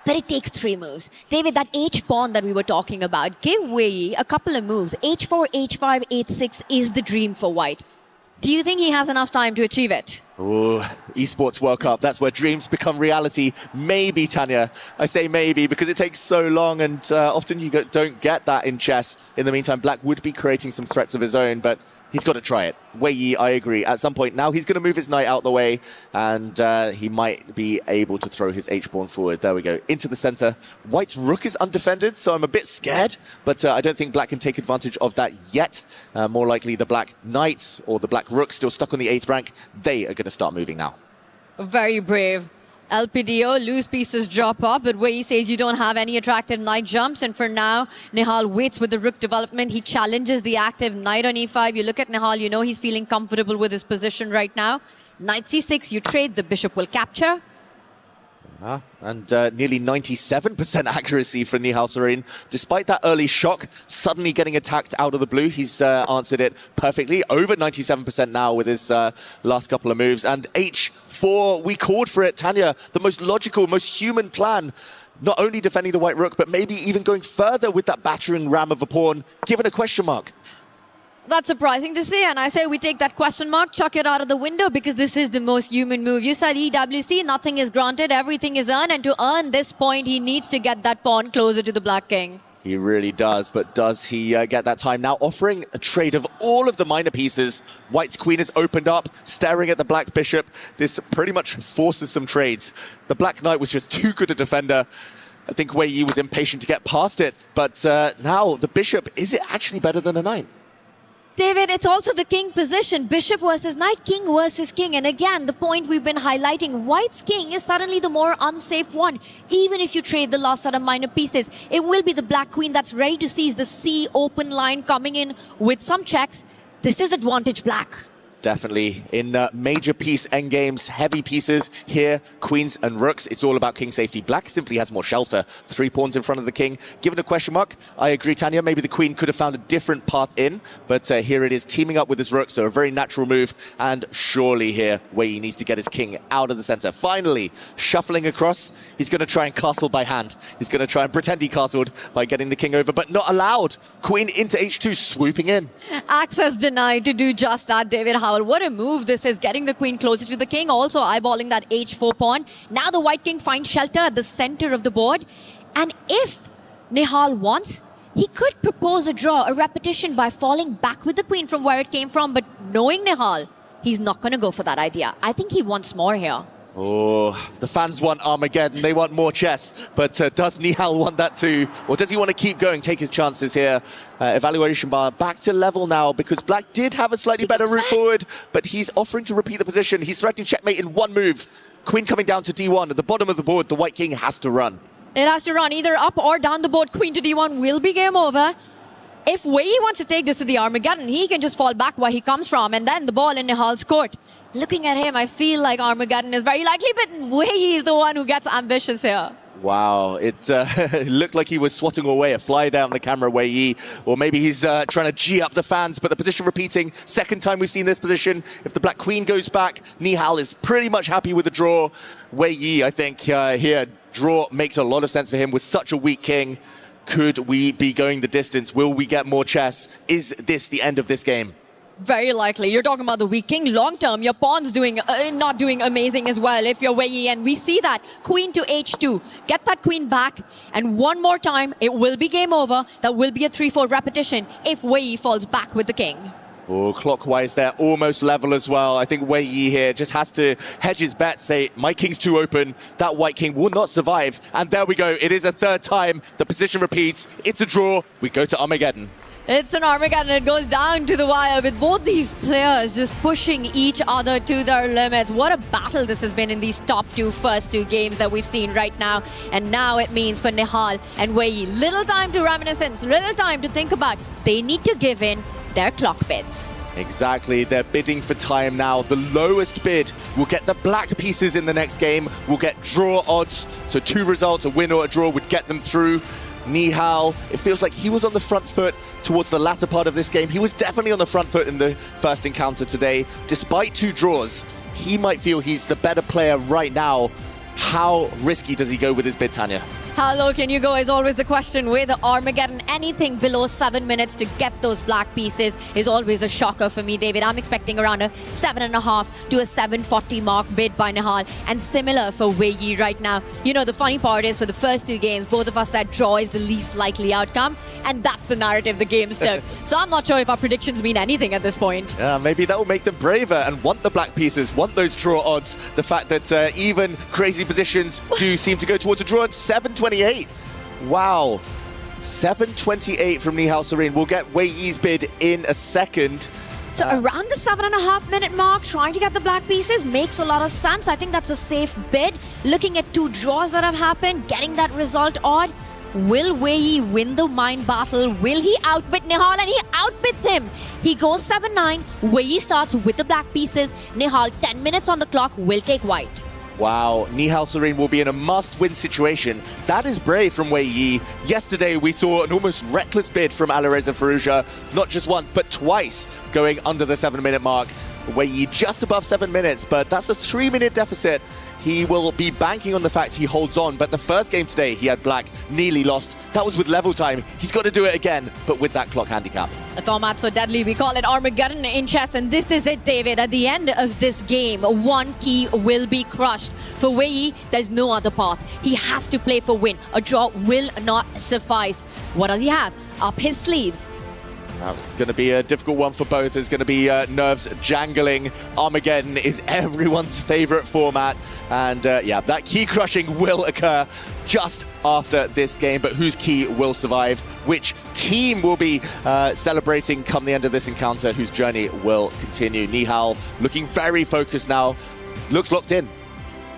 Speaker 21: But it takes 3 moves. David, that H-pawn that we were talking about, give Wei Yi a couple of moves. H4, H5, H6 is the dream for White. Do you think he has enough time to achieve it?
Speaker 10: Ooh, Esports World Cup, that's where dreams become reality. Maybe, Tanya. I say maybe because it takes so long, and often you don't get that in chess. In the meantime, Black would be creating some threats of his own, but he's got to try it. Wei Yi, I agree. At some point now, he's going to move his knight out the way, and he might be able to throw his H-pawn forward. There we go, into the center. White's rook is undefended, so I'm a bit scared, but I don't think Black can take advantage of that yet. More likely the black knight or the black rook still stuck on the 8th rank. They are going to start moving now.
Speaker 21: Very brave. LPDO, loose pieces drop off, but Wei Yi says you don't have any attractive knight jumps, and for now, Nihal waits with the rook development. He challenges the active knight on e5. You look at Nihal, you know he's feeling comfortable with his position right now. Knight c6, you trade, the bishop will capture.
Speaker 10: And nearly 97% accuracy for Nihal Sarin. Despite that early shock, suddenly getting attacked out of the blue, he's answered it perfectly. Over 97% now with his last couple of moves. And H4, we called for it, Tanya. The most logical, most human plan. Not only defending the white rook, but maybe even going further with that battering ram of a pawn, given a question mark.
Speaker 21: That's surprising to see, and I say we take that question mark, chuck it out of the window, because this is the most human move. You said EWC, nothing is granted, everything is earned, and to earn this point, he needs to get that pawn closer to the black king.
Speaker 10: He really does, but does he get that time? Now offering a trade of all of the minor pieces. White's queen is opened up, staring at the black bishop. This pretty much forces some trades. The black knight was just too good a defender. I think Wei Yi was impatient to get past it, but now the bishop, is it actually better than a knight?
Speaker 21: David, it's also the king position. Bishop versus knight, king versus king. And again, the point we've been highlighting, White's king is suddenly the more unsafe one. Even if you trade the last set of minor pieces, it will be the black queen that's ready to seize the C open line coming in with some checks. this is advantage black.
Speaker 10: Definitely. In major piece endgames, heavy pieces here, queens and rooks, it's all about king safety. Black simply has more shelter. 3 pawns in front of the king. Given a question mark, I agree, Tanya, maybe the queen could have found a different path in, but here it is, teaming up with his rook, so a very natural move, and surely here, Wei Yi needs to get his king out of the center. Finally, shuffling across, he's going to try and castle by hand. He's going to try and pretend he castled by getting the king over, but not allowed. Queen into h2, swooping in.
Speaker 21: Access denied to do just that, David Howell. What a move this is, getting the queen closer to the king, also eyeballing that h4 pawn. Now the white king finds shelter at the center of the board. And if Nihal wants, he could propose a draw, a repetition by falling back with the queen from where it came from. But knowing Nihal, he's not going to go for that idea. I think he wants more here.
Speaker 10: Oh, the fans want Armageddon, they want more chess, but does Nihal want that too? Or does he want to keep going, take his chances here? Evaluation bar back to level now, because Black did have a slightly better route forward, but he's offering to repeat the position. He's threatening checkmate in one move. Queen coming down to d1, at the bottom of the board, the white king has to run.
Speaker 21: It has to run either up or down the board. Queen to d1 will be game over. If Wei Yi wants to take this to the Armageddon, he can just fall back where he comes from, and then the ball in Nihal's court. Looking at him, I feel like Armageddon is very likely, but Wei Yi is the one who gets ambitious here.
Speaker 10: Wow, it looked like he was swatting away a fly there on the camera, Wei Yi, or maybe he's trying to G up the fans, but the position repeating, second time we've seen this position. If the black queen goes back, Nihal is pretty much happy with the draw. Wei Yi, I think here, draw makes a lot of sense for him with such a weak king. Could we be going the distance? Will we get more chess? Is this the end of this game?
Speaker 21: Very likely. You're talking about the weak king. Long term, your pawn's not doing amazing as well if you're Wei Yi, and we see that. Queen to h2. Get that queen back, and one more time, it will be game over. That will be a 3-4 repetition if Wei Yi falls back with the king.
Speaker 10: Oh, clockwise there, almost level as well. I think Wei Yi here just has to hedge his bet, say, my king's too open, that white king will not survive. And there we go, it is a third time, the position repeats, it's a draw, we go to Armageddon.
Speaker 21: It's an Armageddon. It goes down to the wire with both these players just pushing each other to their limits. What a battle this has been in these first two games that we've seen right now. And now it means for Nihal and Wei Yi, little time to reminiscence, little time to think about. They need to give in their clock bids.
Speaker 10: Exactly, they're bidding for time now. The lowest bid will get the black pieces in the next game, will get draw odds. So 2 results, a win or a draw, would get them through. Nihal, it feels like he was on the front foot towards the latter part of this game. He was definitely on the front foot in the first encounter today. Despite 2 draws, he might feel he's the better player right now. How risky does he go with his bid, Tanya?
Speaker 21: How low can you go is always the question with Armageddon. Anything below 7 minutes to get those black pieces is always a shocker for me, David. I'm expecting around a 7.5 to a 7.40 mark bid by Nihal, and similar for Wei Yi right now. You know, the funny part is for the first 2 games, both of us said draw is the least likely outcome, and that's the narrative the games took. So I'm not sure if our predictions mean anything at this point.
Speaker 10: Yeah, maybe that will make them braver and want the black pieces, want those draw odds. The fact that even crazy positions do seem to go towards a draw at 7.28. Wow. 7.28 from Nihal Serene. We'll get Wei Yi's bid in a second.
Speaker 21: So around the 7.5 minute mark, trying to get the black pieces makes a lot of sense. I think that's a safe bid. Looking at 2 draws that have happened, getting that result odd. Will Wei Yi win the mind battle? Will he outbid Nihal? And he outbids him. He goes 7-9. Wei Yi starts with the black pieces. Nihal, 10 minutes on the clock, will take white.
Speaker 10: Wow, Nihal Serene will be in a must-win situation. That is brave from Wei Yi. Yesterday, we saw an almost reckless bid from Alireza Firouzja, not just once, but twice, going under the 7-minute mark. Wei Yi just above 7 minutes, but that's a 3-minute deficit. He will be banking on the fact he holds on, but the first game today, he had black, nearly lost. That was with level time. He's got to do it again, but with that clock handicap.
Speaker 21: A format so deadly, we call it Armageddon in chess, and this is it, David. At the end of this game, one key will be crushed. For Wei Yi, there's no other path. He has to play for win. A draw will not suffice. What does he have? Up his sleeves.
Speaker 10: Now, it's going to be a difficult one for both. There's going to be nerves jangling. Armageddon is everyone's favorite format. And yeah, that key crushing will occur just after this game. But whose key will survive? Which team will be celebrating come the end of this encounter? Whose journey will continue? Nihal looking very focused now. Looks locked in.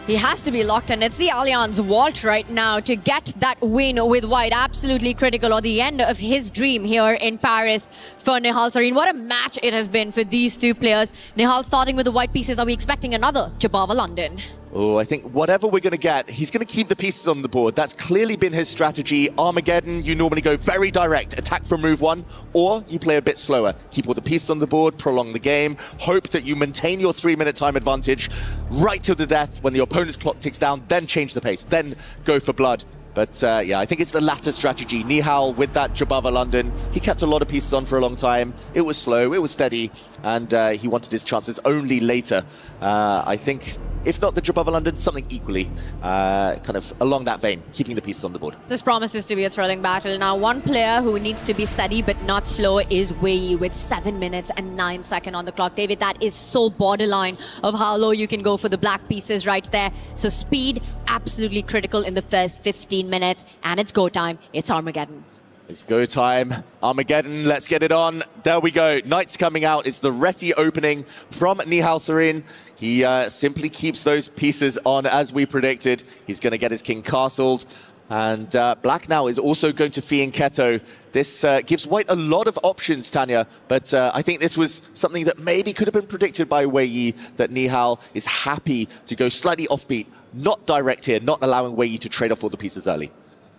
Speaker 21: He has to be locked in. It's the Allianz vault right now to get that win with white. Absolutely critical, or the end of his dream here in Paris for Nihal Sarin. What a match it has been for these two players. Nihal starting with the white pieces. Are we expecting another Jabava London?
Speaker 10: Oh, I think whatever we're going to get, he's going to keep the pieces on the board. That's clearly been his strategy. Armageddon, you normally go very direct, attack from move one, or you play a bit slower. Keep all the pieces on the board, prolong the game, hope that you maintain your 3-minute time advantage right till the death when the opponent's clock ticks down, then change the pace, then go for blood. But yeah, I think it's the latter strategy. Nihal with that Jabava London, he kept a lot of pieces on for a long time. It was slow, it was steady, and he wanted his chances only later. I think, if not the Jabava London, something equally kind of along that vein, keeping the pieces on the board.
Speaker 21: This promises to be a thrilling battle. Now, one player who needs to be steady but not slow is Wei with 7 minutes and 9 seconds on the clock. David, that is so borderline of how low you can go for the black pieces right there. So speed, absolutely critical in the first 15 minutes. And it's go time. It's Armageddon.
Speaker 10: It's go time. Armageddon, let's get it on. There we go. Knight's coming out. It's the Reti opening from Nihal Sarin. He simply keeps those pieces on as we predicted. He's going to get his king castled. And black now is also going to Fianchetto. This gives white a lot of options, Tanya, but I think this was something that maybe could have been predicted by Wei Yi, that Nihal is happy to go slightly offbeat, not direct here, not allowing Wei Yi to trade off all the pieces early.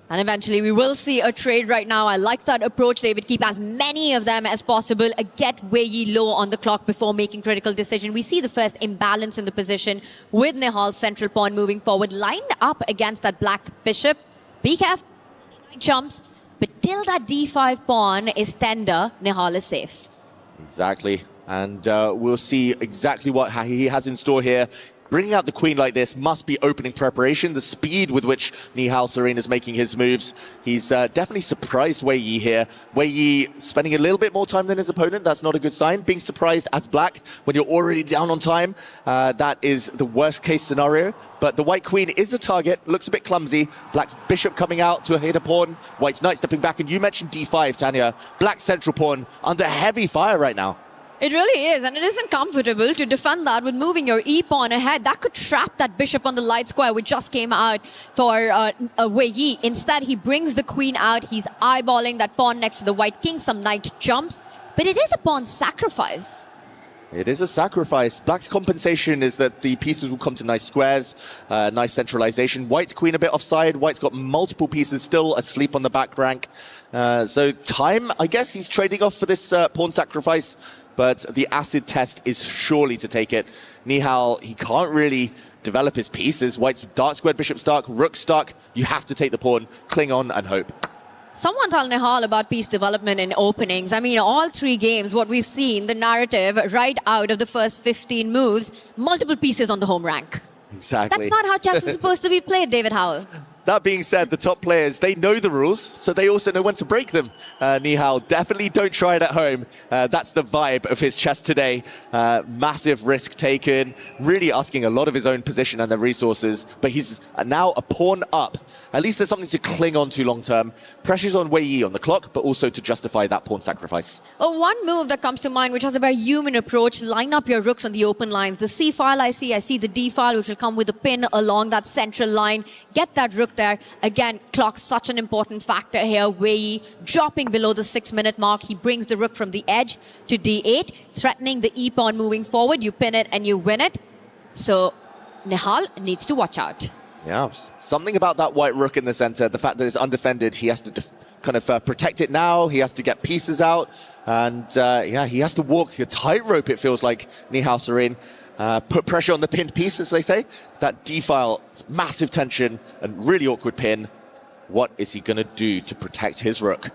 Speaker 21: And eventually we will see a trade right now. I like that approach, David. Keep as many of them as possible. Get Wei Yi low on the clock before making critical decision. We see the first imbalance in the position with Nihal's central pawn moving forward, lined up against that black bishop. Be careful, jumps, but till that d5 pawn is tender, Nihal is safe.
Speaker 10: Exactly, and we'll see exactly what he has in store here. Bringing out the queen like this must be opening preparation. The speed with which Nihal Sarin is making his moves. He's definitely surprised Wei Yi here. Wei Yi spending a little bit more time than his opponent. That's not a good sign. Being surprised as black when you're already down on time, that is the worst case scenario. But the white queen is a target. Looks a bit clumsy. Black's bishop coming out to hit a pawn. White's knight stepping back. And you mentioned d5, Tanya. Black's central pawn under heavy fire right now.
Speaker 21: It really is, and it isn't comfortable to defend that with moving your e-pawn ahead. That could trap that bishop on the light square, which just came out for Wei Yi. Instead, he brings the queen out. He's eyeballing that pawn next to the white king. Some knight jumps, but it is a pawn sacrifice.
Speaker 10: It is a sacrifice. Black's compensation is that the pieces will come to nice squares, nice centralization. White's queen a bit offside. White's got multiple pieces still asleep on the back rank. So time, I guess he's trading off for this pawn sacrifice. But the acid test is surely to take it. Nihal, he can't really develop his pieces. White's dark squared, bishop stuck, rook stuck. You have to take the pawn, cling on and hope.
Speaker 21: Someone tell Nihal about piece development in openings. I mean, all 3 games, what we've seen, the narrative right out of the first 15 moves, multiple pieces on the home rank.
Speaker 10: Exactly.
Speaker 21: That's not how chess is supposed to be played, David Howell.
Speaker 10: That being said, the top players, they know the rules, so they also know when to break them. Nihal, definitely don't try it at home. That's the vibe of his chess today. Massive risk taken, really asking a lot of his own position and the resources, but he's now a pawn up. At least there's something to cling on to long term. Pressure's on Wei Yi on the clock, but also to justify that pawn sacrifice.
Speaker 21: One move that comes to mind, which has a very human approach, line up your rooks on the open lines. The C file I see the D file, which will come with a pin along that central line. Get that rook there. Again, clock's such an important factor here. Wei Yi dropping below the 6-minute mark. He brings the rook from the edge to D8, threatening the E-pawn moving forward. You pin it and you win it. So Nihal needs to watch out.
Speaker 10: Yeah, something about that white rook in the center, the fact that it's undefended, he has to kind of protect it now, he has to get pieces out, and yeah, he has to walk a tightrope, it feels like, Nihal Sarin. Put pressure on the pinned piece, as they say. That D-file, massive tension, and really awkward pin. What is he going to do to protect his rook?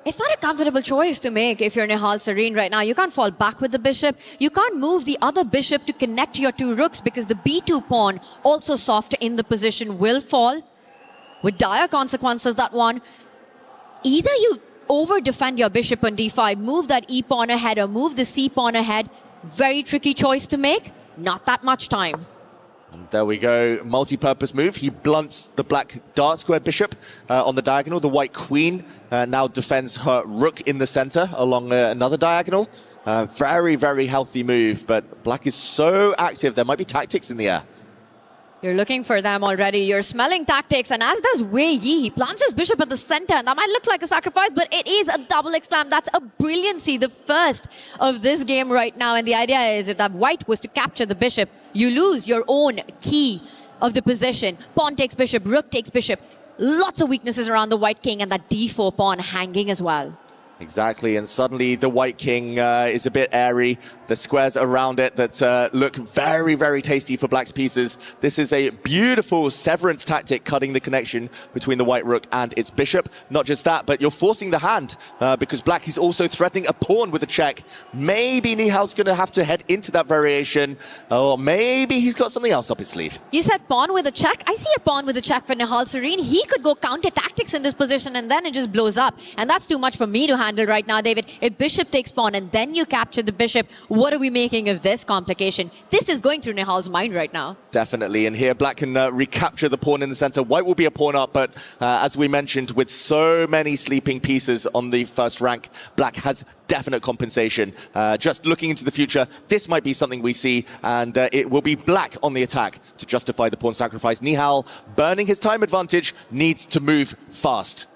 Speaker 21: It's not a comfortable choice to make if you're Nihal Sarin right now. You can't fall back with the bishop. You can't move the other bishop to connect your 2 rooks because the B2 pawn, also soft in the position, will fall. With dire consequences, that one. Either you over-defend your bishop on D5, move that E-pawn ahead, or move the C-pawn ahead. Very tricky choice to make. Not that much time.
Speaker 10: And there we go, multi-purpose move. He blunts the black dark square bishop on the diagonal. The white queen now defends her rook in the center along another diagonal. Very, very healthy move, but black is so active. There might be tactics in the air.
Speaker 21: You're looking for them already. You're smelling tactics, and as does Wei Yi. He plants his bishop at the center, and that might look like a sacrifice, but it is a double X-slam. That's a brilliancy, the first of this game right now. And the idea is if that white was to capture the bishop, you lose your own key of the position. Pawn takes bishop, rook takes bishop. Lots of weaknesses around the white king, and that d4 pawn hanging as well.
Speaker 10: Exactly, and suddenly the white king is a bit airy. The squares around it that look very, very tasty for black's pieces. This is a beautiful severance tactic, cutting the connection between the white rook and its bishop. Not just that, but you're forcing the hand because black is also threatening a pawn with a check. Maybe Nihal's going to have to head into that variation, or maybe he's got something else up his sleeve.
Speaker 21: You said pawn with a check. I see a pawn with a check for Nihal Serene. He could go counter tactics in this position, and then it just blows up. And that's too much for me to handle right now, David. If bishop takes pawn and then you capture the bishop, what are we making of this complication? This is going through Nihal's mind right now.
Speaker 10: Definitely, and here black can recapture the pawn in the center. White will be a pawn up, but as we mentioned, with so many sleeping pieces on the first rank, black has definite compensation. Just looking into the future, this might be something we see, and it will be black on the attack to justify the pawn sacrifice. Nihal, burning his time advantage, needs to move fast.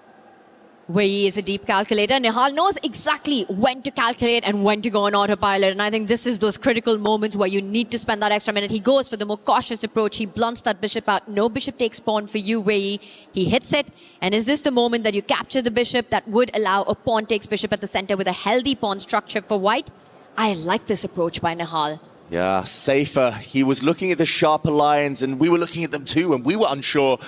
Speaker 21: Wei Yi is a deep calculator. Nihal knows exactly when to calculate and when to go on autopilot. And I think this is those critical moments where you need to spend that extra minute. He goes for the more cautious approach. He blunts that bishop out. No bishop takes pawn for you, Wei Yi. He hits it. And is this the moment that you capture the bishop that would allow a pawn takes bishop at the center with a healthy pawn structure for white? I like this approach by Nihal.
Speaker 10: Yeah, safer. He was looking at the sharper lines, and we were looking at them too, and we were unsure.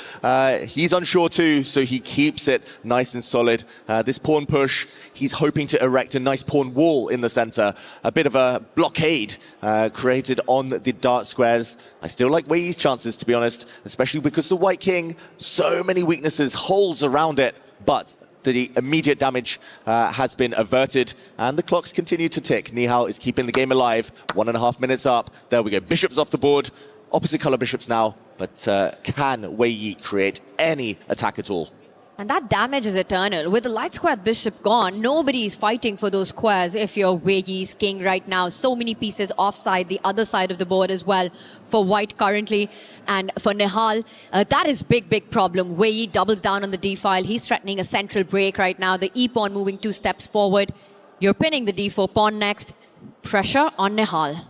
Speaker 10: He's unsure too, so he keeps it nice and solid. This pawn push, he's hoping to erect a nice pawn wall in the center. A bit of a blockade created on the dark squares. I still like Wei Yi's chances, to be honest, especially because the white king, so many weaknesses, holes around it, but the immediate damage has been averted, and the clocks continue to tick. Nihal is keeping the game alive. 1.5 minutes up. There we go. Bishops off the board. Opposite color bishops now. But can Wei Yi create any attack at all?
Speaker 21: And that damage is eternal. With the light square bishop gone, nobody's fighting for those squares if you're Wei Yi's king right now. So many pieces offside, the other side of the board as well for white currently. And for Nihal, that is big problem. Wei Yi doubles down on the d-file. He's threatening a central break right now. The e-pawn moving 2 steps forward. You're pinning the d4 pawn next. Pressure on Nihal.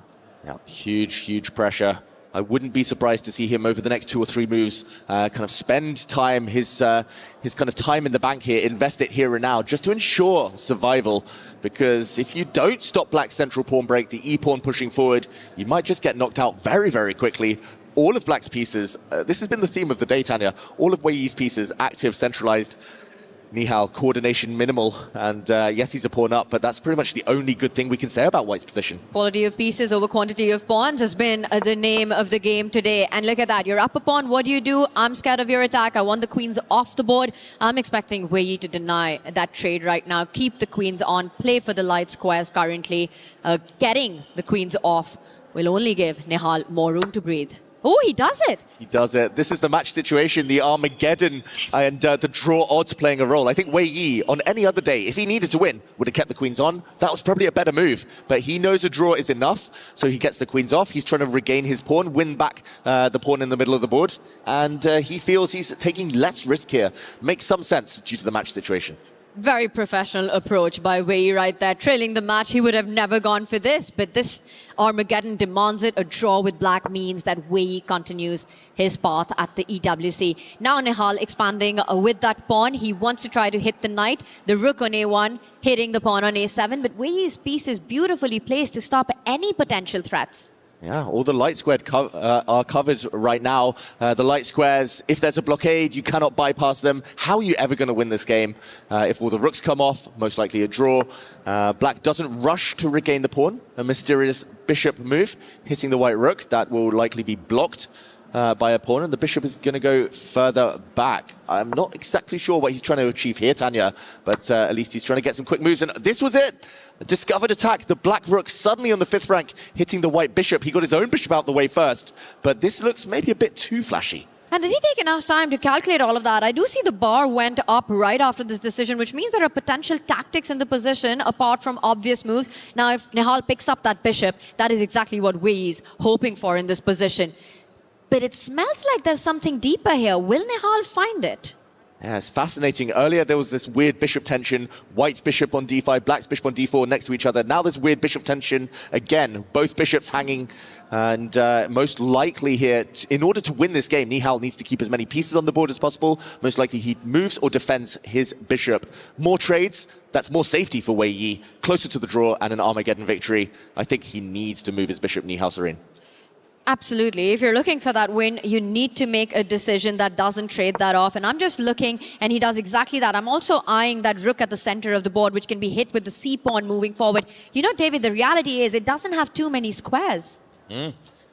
Speaker 10: Yeah, huge pressure. I wouldn't be surprised to see him over the next 2 or 3 moves kind of spend time, his kind of time in the bank here, invest it here and now, just to ensure survival. Because if you don't stop black's central pawn break, the e-pawn pushing forward, you might just get knocked out very quickly. All of black's pieces, this has been the theme of the day, Tanya, all of Wei Yi's pieces, active, centralized. Nihal, coordination minimal, and yes, he's a pawn up, but that's pretty much the only good thing we can say about white's position.
Speaker 21: Quality of pieces over quantity of pawns has been the name of the game today. And look at that, you're up a pawn, what do? I'm scared of your attack, I want the queens off the board. I'm expecting Wei Yi to deny that trade right now, keep the queens on, play for the light squares currently. Getting the queens off will only give Nihal more room to breathe. Oh, he does it.
Speaker 10: He does it. This is the match situation, the Armageddon, and the draw odds playing a role. I think Wei Yi, on any other day, if he needed to win, would have kept the queens on. That was probably a better move. But he knows a draw is enough, so he gets the queens off. He's trying to regain his pawn, win back the pawn in the middle of the board. And he feels he's taking less risk here. Makes some sense due to the match situation.
Speaker 21: Very professional approach by Wei Yi right there. Trailing the match, he would have never gone for this, but this Armageddon demands it. A draw with black means that Wei Yi continues his path at the EWC. Now Nihal expanding with that pawn. He wants to try to hit the knight. The rook on a1, hitting the pawn on a7, but Wei Yi's piece is beautifully placed to stop any potential threats.
Speaker 10: Yeah, all the light squares are covered right now. The light squares, if there's a blockade, you cannot bypass them. How are you ever going to win this game? If all the rooks come off, most likely a draw. Black doesn't rush to regain the pawn. A mysterious bishop move, hitting the white rook. That will likely be blocked by a pawn, and the bishop is going to go further back. I'm not exactly sure what he's trying to achieve here, Tanya, but at least he's trying to get some quick moves, and this was it! A discovered attack, the black rook suddenly on the 5th rank, hitting the white bishop. He got his own bishop out the way first, but this looks maybe a bit too flashy.
Speaker 21: And did he take enough time to calculate all of that? I do see the bar went up right after this decision, which means there are potential tactics in the position apart from obvious moves. Now, if Nihal picks up that bishop, that is exactly what Wei Yi's hoping for in this position. But it smells like there's something deeper here. Will Nihal find it?
Speaker 10: Yeah, it's fascinating. Earlier, there was this weird bishop tension. White's bishop on d5, black's bishop on d4 next to each other. Now there's weird bishop tension again. Both bishops hanging. And most likely here, in order to win this game, Nihal needs to keep as many pieces on the board as possible. Most likely he moves or defends his bishop. More trades, that's more safety for Wei Yi. Closer to the draw and an Armageddon victory. I think he needs to move his bishop, Nihal Sarin.
Speaker 21: Absolutely. If you're looking for that win, you need to make a decision that doesn't trade that off. And I'm just looking, and he does exactly that. I'm also eyeing that rook at the center of the board, which can be hit with the c-pawn moving forward. You know, David, the reality is it doesn't have too many squares.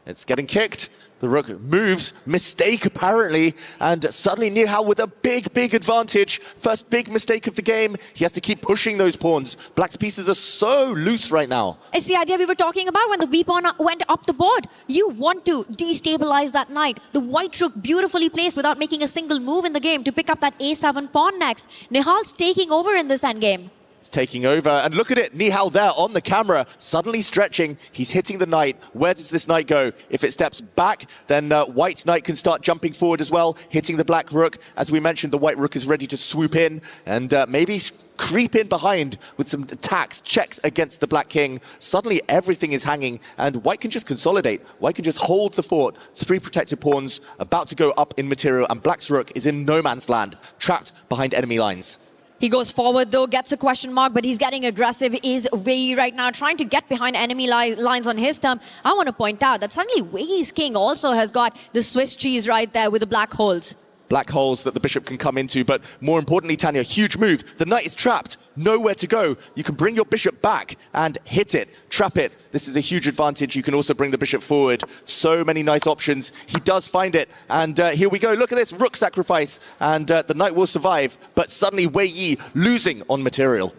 Speaker 10: It's getting kicked. The rook moves, mistake apparently, and suddenly Nihal with a big advantage. First big mistake of the game. He has to keep pushing those pawns. Black's pieces are so loose right now.
Speaker 21: It's the idea we were talking about when the b-pawn went up the board. You want to destabilize that knight. The white rook beautifully placed without making a single move in the game to pick up that a7 pawn next. Nihal's taking over in this endgame.
Speaker 10: It's taking over, and look at it, Nihal there on the camera, suddenly stretching. He's hitting the knight. Where does this knight go? If it steps back, then White's knight can start jumping forward as well, hitting the black rook. As we mentioned, the white rook is ready to swoop in and maybe creep in behind with some attacks, checks against the black king. Suddenly everything is hanging, and White can just consolidate. White can just hold the fort. 3 protected pawns about to go up in material, and black's rook is in no man's land, trapped behind enemy lines.
Speaker 21: He goes forward though, gets a question mark, but he's getting aggressive. Is Wei Yi right now trying to get behind enemy lines on his term? I want to point out that suddenly Wei Yi's king also has got the Swiss cheese right there with the black holes.
Speaker 10: Black holes that the bishop can come into, but more importantly, Tanya, huge move. The knight is trapped, nowhere to go. You can bring your bishop back and hit it, trap it. This is a huge advantage. You can also bring the bishop forward. So many nice options. He does find it, and here we go. Look at this, rook sacrifice, and the knight will survive, but suddenly Wei Yi losing on material.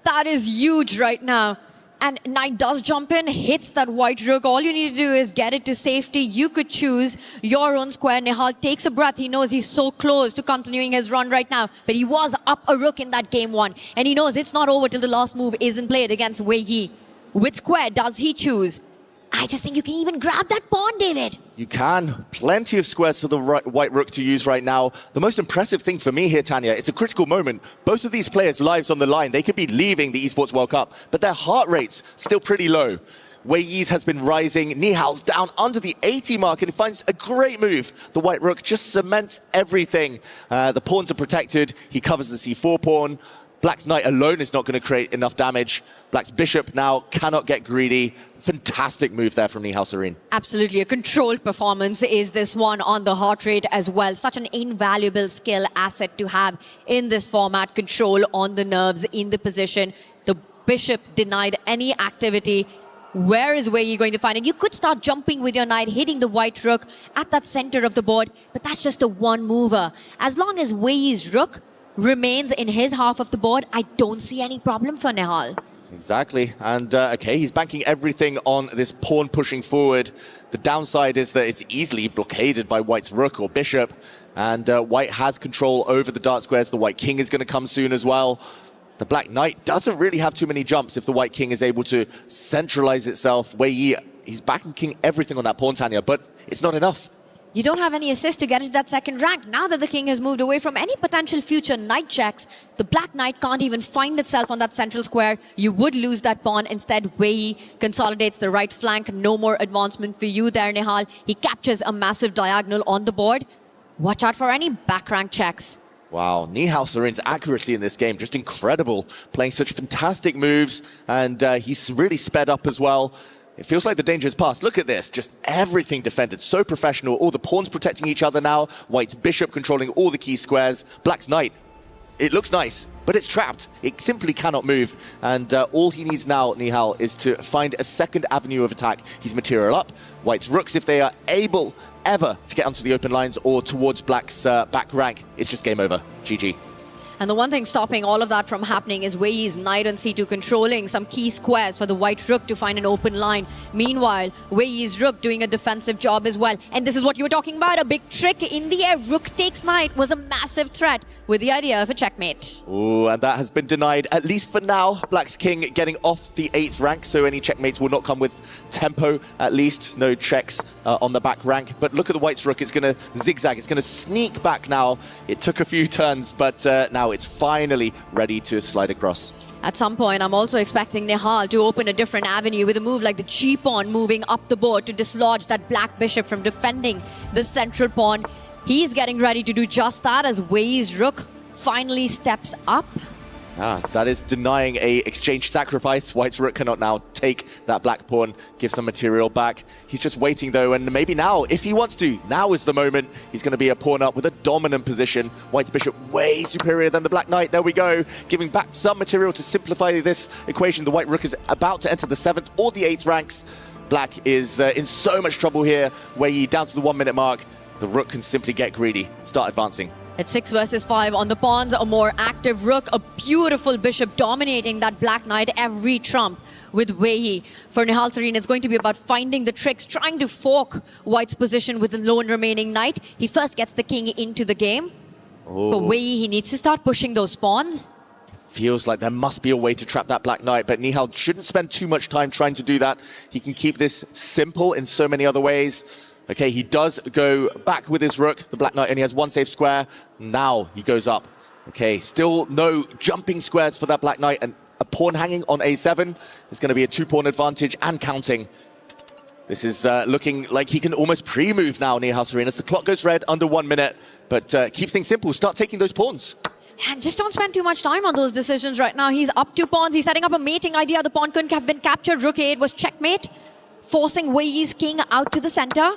Speaker 21: That is huge right now. And knight does jump in, hits that white rook. All you need to do is get it to safety. You could choose your own square. Nihal takes a breath. He knows he's so close to continuing his run right now. But he was up a rook in that game 1. And he knows it's not over till the last move isn't played against Wei Yi. Which square does he choose? I just think you can even grab that pawn, David.
Speaker 10: You can. Plenty of squares for the white rook to use right now. The most impressive thing for me here, Tanya, it's a critical moment. Both of these players' lives on the line. They could be leaving the Esports World Cup, but their heart rate's still pretty low. Wei Yi's has been rising. Nihal's down under the 80 mark, and he finds a great move. The white rook just cements everything. The pawns are protected. He covers the c4 pawn. Black's knight alone is not going to create enough damage. Black's bishop now cannot get greedy. Fantastic move there from Nihal Sarin.
Speaker 21: Absolutely. A controlled performance is this one on the heart rate as well. Such an invaluable skill asset to have in this format. Control on the nerves in the position. The bishop denied any activity. Where is Wei Yi going to find it? You could start jumping with your knight, hitting the white rook at that center of the board, but that's just a one mover. As long as Wei Yi's rook remains in his half of the board, I don't see any problem for Nihal.
Speaker 10: Exactly, and okay, he's banking everything on this pawn pushing forward. The downside is that it's easily blockaded by White's rook or bishop, and White has control over the dark squares. The White king is going to come soon as well. The Black Knight doesn't really have too many jumps if the White king is able to centralize itself. Wei Yi, he's banking everything on that pawn, Tanya, but it's not enough.
Speaker 21: You don't have any assist to get into that second rank. Now that the king has moved away from any potential future knight checks, the black knight can't even find itself on that central square. You would lose that pawn. Instead, Wei Yi consolidates the right flank. No more advancement for you there, Nihal. He captures a massive diagonal on the board. Watch out for any back rank checks.
Speaker 10: Wow, Nihal Sarin's accuracy in this game, just incredible. Playing such fantastic moves, and he's really sped up as well. It feels like the danger is past. Look at this, just everything defended, so professional. All the pawns protecting each other now. White's bishop controlling all the key squares. Black's knight, it looks nice, but it's trapped. It simply cannot move. And all he needs now, Nihal, is to find a second avenue of attack. He's material up. White's rooks, if they are able ever to get onto the open lines or towards Black's back rank, it's just game over. GG.
Speaker 21: And the one thing stopping all of that from happening is Wei Yi's knight on c2 controlling some key squares for the white rook to find an open line. Meanwhile, Wei Yi's rook doing a defensive job as well. And this is what you were talking about, a big trick in the air. Rook takes knight was a massive threat with the idea of a checkmate.
Speaker 10: Ooh, and that has been denied, at least for now. Black's king getting off the 8th rank, so any checkmates will not come with tempo, at least. No checks on the back rank. But look at the white's rook. It's going to zigzag. It's going to sneak back now. It took a few turns, but now it's finally ready to slide across.
Speaker 21: At some point, I'm also expecting Nihal to open a different avenue with a move like the g-pawn moving up the board to dislodge that black bishop from defending the central pawn. He's getting ready to do just that as Wei Yi's rook finally steps up.
Speaker 10: That is denying a exchange sacrifice. White's rook cannot now take that black pawn, give some material back. He's just waiting though, and maybe now, if he wants to, now is the moment. He's going to be a pawn up with a dominant position. White's bishop way superior than the black knight. There we go, giving back some material to simplify this equation. The white rook is about to enter the 7th or the 8th ranks. Black is in so much trouble here. Wei Yi down to the 1 minute mark. The rook can simply get greedy, start advancing.
Speaker 21: At 6 versus 5 on the pawns, a more active rook, a beautiful bishop dominating that black knight every trump with Wei Yi. For Nihal Sarin, it's going to be about finding the tricks, trying to fork White's position with the lone remaining knight. He first gets the king into the game. For Wei Yi, he needs to start pushing those pawns.
Speaker 10: Feels like there must be a way to trap that black knight, but Nihal shouldn't spend too much time trying to do that. He can keep this simple in so many other ways. Okay, he does go back with his rook. The black knight only has 1 safe square. Now he goes up. Okay, still no jumping squares for that black knight, and a pawn hanging on a7 is going to be a 2-pawn advantage and counting. This is looking like he can almost pre-move now, Nihal Sarin, as the clock goes red under 1 minute, but keep things simple. Start taking those pawns.
Speaker 21: And just don't spend too much time on those decisions right now. He's up 2 pawns. He's setting up a mating idea. The pawn couldn't have been captured. Rook a8 was checkmate, forcing Wei Yi's king out to the center.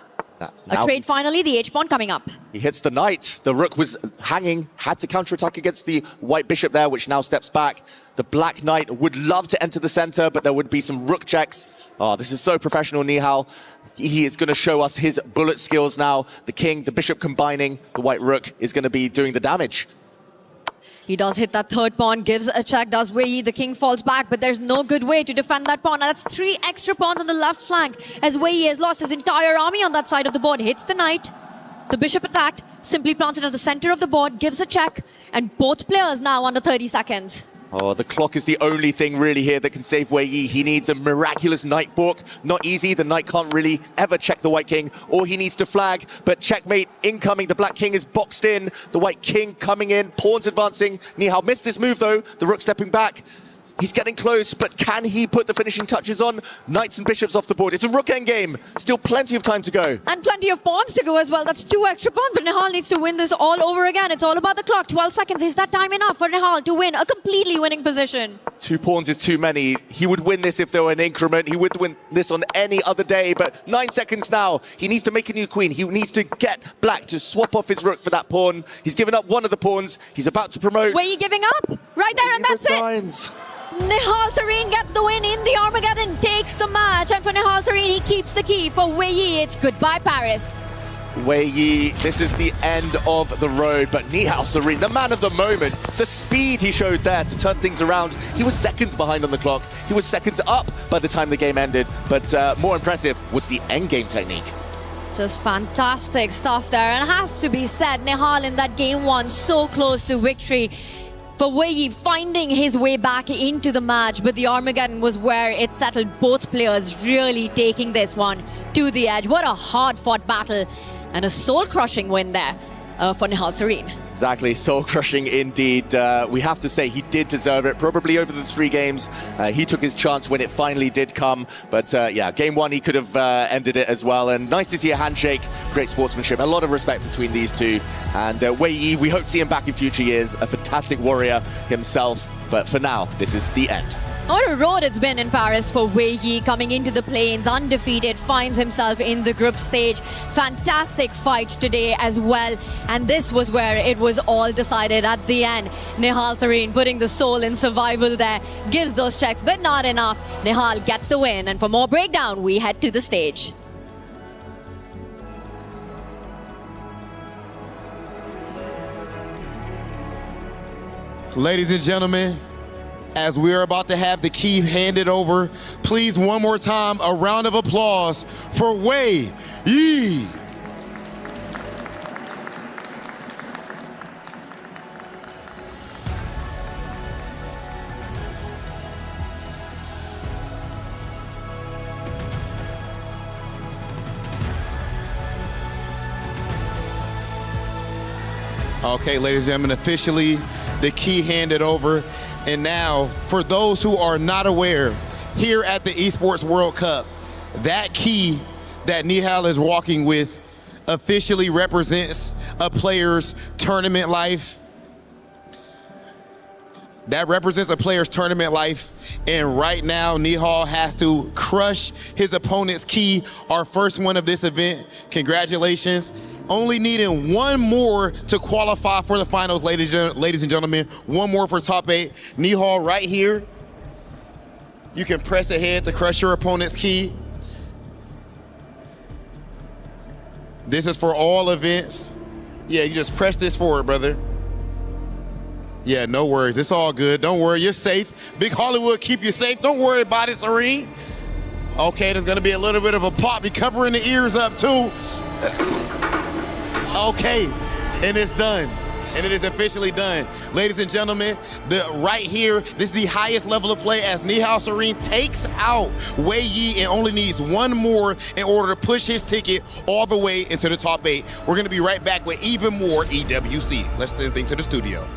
Speaker 21: A trade finally, the h-pawn coming up.
Speaker 10: He hits the knight. The rook was hanging, had to counterattack against the white bishop there, which now steps back. The black knight would love to enter the center, but there would be some rook checks. Oh, this is so professional, Nihal. He is going to show us his bullet skills now. The king, the bishop combining, the white rook is going to be doing the damage.
Speaker 21: He does hit that 3rd pawn, gives a check, does Wei Yi. The king falls back, but there's no good way to defend that pawn. And that's 3 extra pawns on the left flank as Wei Yi has lost his entire army on that side of the board. Hits the knight. The bishop attacked, simply plants it at the center of the board, gives a check, and both players now under 30 seconds.
Speaker 10: Oh, the clock is the only thing really here that can save Wei Yi. He needs a miraculous knight fork. Not easy. The knight can't really ever check the white king, or he needs to flag. But checkmate incoming. The black king is boxed in. The white king coming in. Pawns advancing. Nihal missed this move though. The rook stepping back. He's getting close, but can he put the finishing touches on? Knights and bishops off the board. It's a rook endgame. Still plenty of time to go.
Speaker 21: And plenty of pawns to go as well. That's 2 extra pawns, but Nihal needs to win this all over again. It's all about the clock. 12 seconds. Is that time enough for Nihal to win a completely winning position?
Speaker 10: 2 pawns is too many. He would win this if there were an increment. He would win this on any other day, but 9 seconds now. He needs to make a new queen. He needs to get black to swap off his rook for that pawn. He's given up one of the pawns. He's about to promote.
Speaker 21: Were you giving up? Right there, and that's it. Nihal Sarin gets the win in the Armageddon, takes the match, and for Nihal Sarin, he keeps the key. For Wei Yi, it's goodbye Paris.
Speaker 10: Wei Yi, this is the end of the road, but Nihal Sarin, the man of the moment, the speed he showed there to turn things around. He was seconds behind on the clock. He was seconds up by the time the game ended, but more impressive was the endgame technique.
Speaker 21: Just fantastic stuff there, and it has to be said, Nihal in that game 1, so close to victory. For Wei Yi finding his way back into the match, but the Armageddon was where it settled. Both players really taking this one to the edge. What a hard-fought battle and a soul-crushing win there for Nihal Sarin.
Speaker 10: Exactly, soul-crushing indeed. We have to say he did deserve it. Probably over the 3 games, he took his chance when it finally did come. But yeah, game 1, he could have ended it as well. And nice to see a handshake, great sportsmanship, a lot of respect between these two. And Wei Yi, we hope to see him back in future years. A fantastic warrior himself. But for now, this is the end.
Speaker 21: What a road it's been in Paris for Wei Yi, coming into the plains undefeated, finds himself in the group stage. Fantastic fight today as well, and this was where it was all decided at the end. Nihal Sarin putting the soul in survival there, gives those checks, but not enough. Nihal gets the win, and for more breakdown, we head to the stage.
Speaker 5: Ladies and gentlemen, as we are about to have the key handed over, please one more time, a round of applause for Wei Yi. Okay, ladies and gentlemen, officially the key handed over. And now, for those who are not aware, here at the Esports World Cup, that key that Nihal is walking with officially represents a player's tournament life. That represents a player's tournament life. And right now, Nihal has to crush his opponent's key, our first one of this event. Congratulations. Only needing one more to qualify for the finals, ladies and gentlemen. One more for top 8. Nihal right here. You can press ahead to crush your opponent's key. This is for all events. Yeah, you just press this forward, brother. Yeah, no worries. It's all good. Don't worry, you're safe. Big Hollywood keep you safe. Don't worry about it, Serene. Okay, there's gonna be a little bit of a pop. Be covering the ears up too. Okay, and it's done. And it is officially done. Ladies and gentlemen, right here, this is the highest level of play as Nihal Serene takes out Wei Yi and only needs one more in order to push his ticket all the way into the top 8. We're gonna be right back with even more EWC. Let's send things to the studio.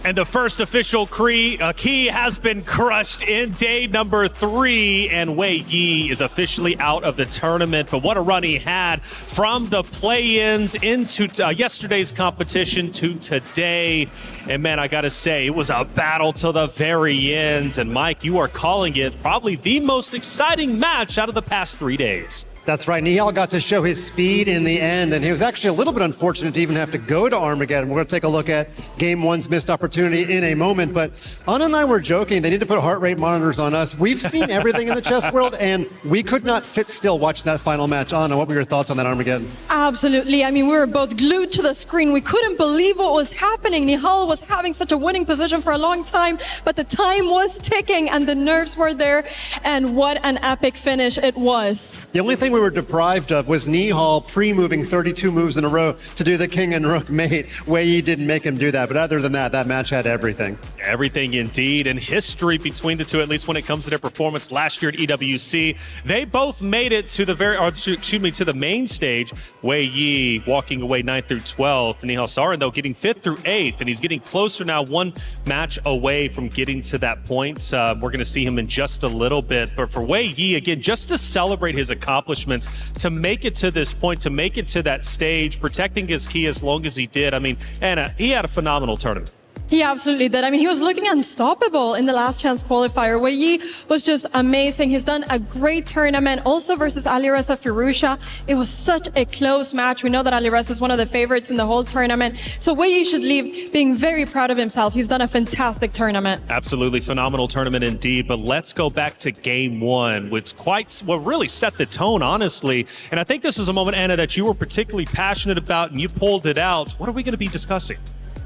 Speaker 7: And the first official key has been crushed in day number 3, and Wei Yi is officially out of the tournament. But what a run he had from the play-ins into yesterday's competition to today. And man, I gotta say, it was a battle till the very end. And Mike, you are calling it probably the most exciting match out of the past 3 days.
Speaker 11: That's right. Nihal got to show his speed in the end, and he was actually a little bit unfortunate to even have to go to Armageddon. We're going to take a look at Game 1's missed opportunity in a moment, but Anna and I were joking. They need to put heart rate monitors on us. We've seen everything in the chess world, and we could not sit still watching that final match. Anna, what were your thoughts on that Armageddon?
Speaker 14: Absolutely. I mean, we were both glued to the screen. We couldn't believe what was happening. Nihal was having such a winning position for a long time, but the time was ticking, and the nerves were there, and what an epic finish it was.
Speaker 11: The only thing we were deprived of was Nihal pre-moving 32 moves in a row to do the king and rook mate. Wei Yi didn't make him do that, but other than that, that match had everything.
Speaker 7: Everything indeed, and history between the two, at least when it comes to their performance last year at EWC. They both made it to the to the main stage. Wei Yi walking away 9th through 12th. Nihal Sarin, though, getting 5th through 8th, and he's getting closer now, one match away from getting to that point. We're going to see him in just a little bit, but for Wei Yi, again, just to celebrate his accomplishments, to make it to this point, to make it to that stage, protecting his key as long as he did. I mean, Anna, he had a phenomenal tournament.
Speaker 14: He absolutely did. I mean, he was looking unstoppable in the last chance qualifier. Wei Yi was just amazing. He's done a great tournament also versus Alireza Firouzja. It was such a close match. We know that Alireza is one of the favorites in the whole tournament. So Wei Yi should leave being very proud of himself. He's done a fantastic tournament.
Speaker 7: Absolutely phenomenal tournament indeed. But let's go back to game 1, which really set the tone, honestly. And I think this was a moment, Anna, that you were particularly passionate about, and you pulled it out. What are we going to be discussing?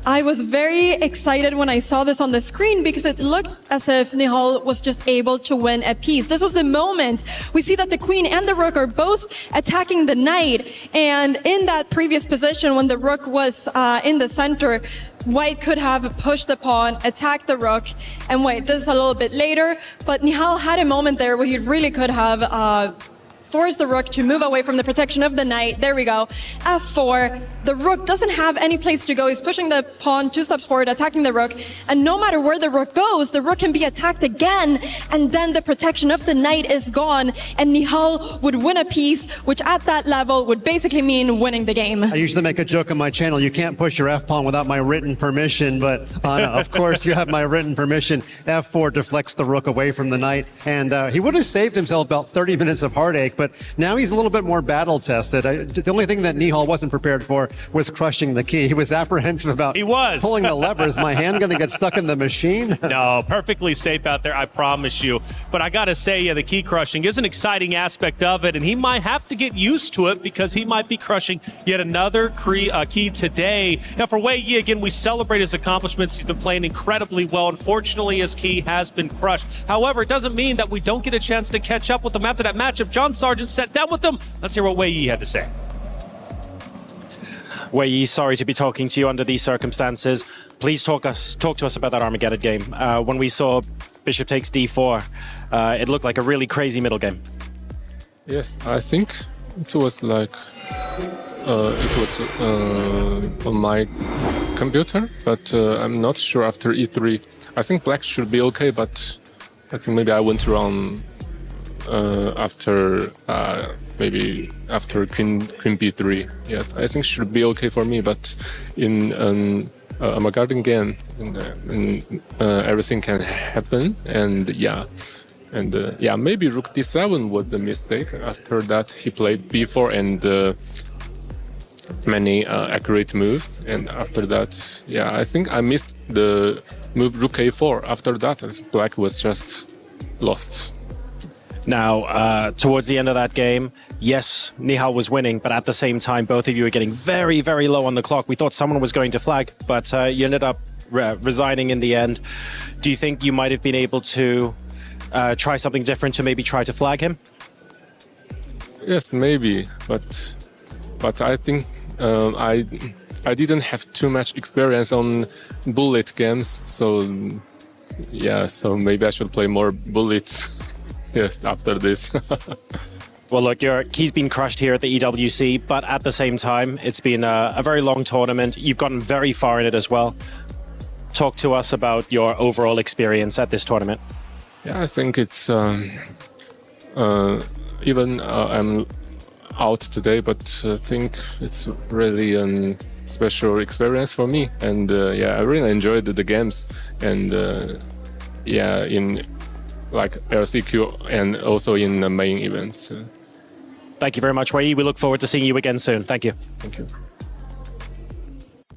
Speaker 14: I was very excited when I saw this on the screen because it looked as if Nihal was just able to win a piece. This was the moment. We see that the queen and the rook are both attacking the knight. And in that previous position, when the rook was in the center, White could have pushed the pawn, attacked the rook, and wait, this is a little bit later. But Nihal had a moment there where he really could have force the rook to move away from the protection of the knight. There we go. F4. the rook doesn't have any place to go. He's pushing the pawn 2 steps forward, attacking the rook, and no matter where the rook goes, the rook can be attacked again, and then the protection of the knight is gone, and Nihal would win a piece, which at that level would basically mean winning the game.
Speaker 11: I usually make a joke on my channel, you can't push your f-pawn without my written permission, but Anna, of course you have my written permission. f4 deflects the rook away from the knight, and he would have saved himself about 30 minutes of heartache, but now he's a little bit more battle tested. The only thing that Nihal wasn't prepared for was crushing the key. He was apprehensive about pulling the levers. My hand going to get stuck in the machine?
Speaker 7: No, perfectly safe out there, I promise you. But I got to say, yeah, the key crushing is an exciting aspect of it, and he might have to get used to it because he might be crushing yet another key today. Now, for Wei Yi, again, we celebrate his accomplishments. He's been playing incredibly well. Unfortunately, his key has been crushed. However, it doesn't mean that we don't get a chance to catch up with him after that matchup. John Sargent sat down with them. Let's hear what Wei Yi had to say.
Speaker 17: Wei Yi, sorry to be talking to you under these circumstances. Please talk to us about that Armageddon game. When we saw Bishop takes d4, it looked like a really crazy middle game.
Speaker 19: Yes, I think it was like on my computer, but I'm not sure after e3. I think black should be okay, but I think maybe I went wrong after maybe after queen b3. Yeah, I think should be okay for me, but in a garden game, everything can happen, and yeah. And maybe rook d7 was the mistake. After that, he played b4 and many accurate moves. And after that, yeah, I think I missed the move rook a4. After that, black was just lost.
Speaker 17: Now, towards the end of that game, yes, Nihal was winning, but at the same time, both of you were getting very, very low on the clock. We thought someone was going to flag, but you ended up resigning in the end. Do you think you might have been able to try something different to maybe try to flag him?
Speaker 19: Yes, maybe, but I think I didn't have too much experience on bullet games, so yeah, so maybe I should play more bullets. Yes, after this.
Speaker 17: Well, look, he's been crushed here at the EWC, but at the same time, it's been a very long tournament. You've gotten very far in it as well. Talk to us about your overall experience at this tournament.
Speaker 19: Yeah, I think it's even I'm out today, but I think it's really a special experience for me. And yeah, I really enjoyed the games, and yeah, in like LCQ and also in the main events.
Speaker 17: Thank you very much, Wei Yi. We look forward to seeing you again soon. Thank you.
Speaker 19: Thank you.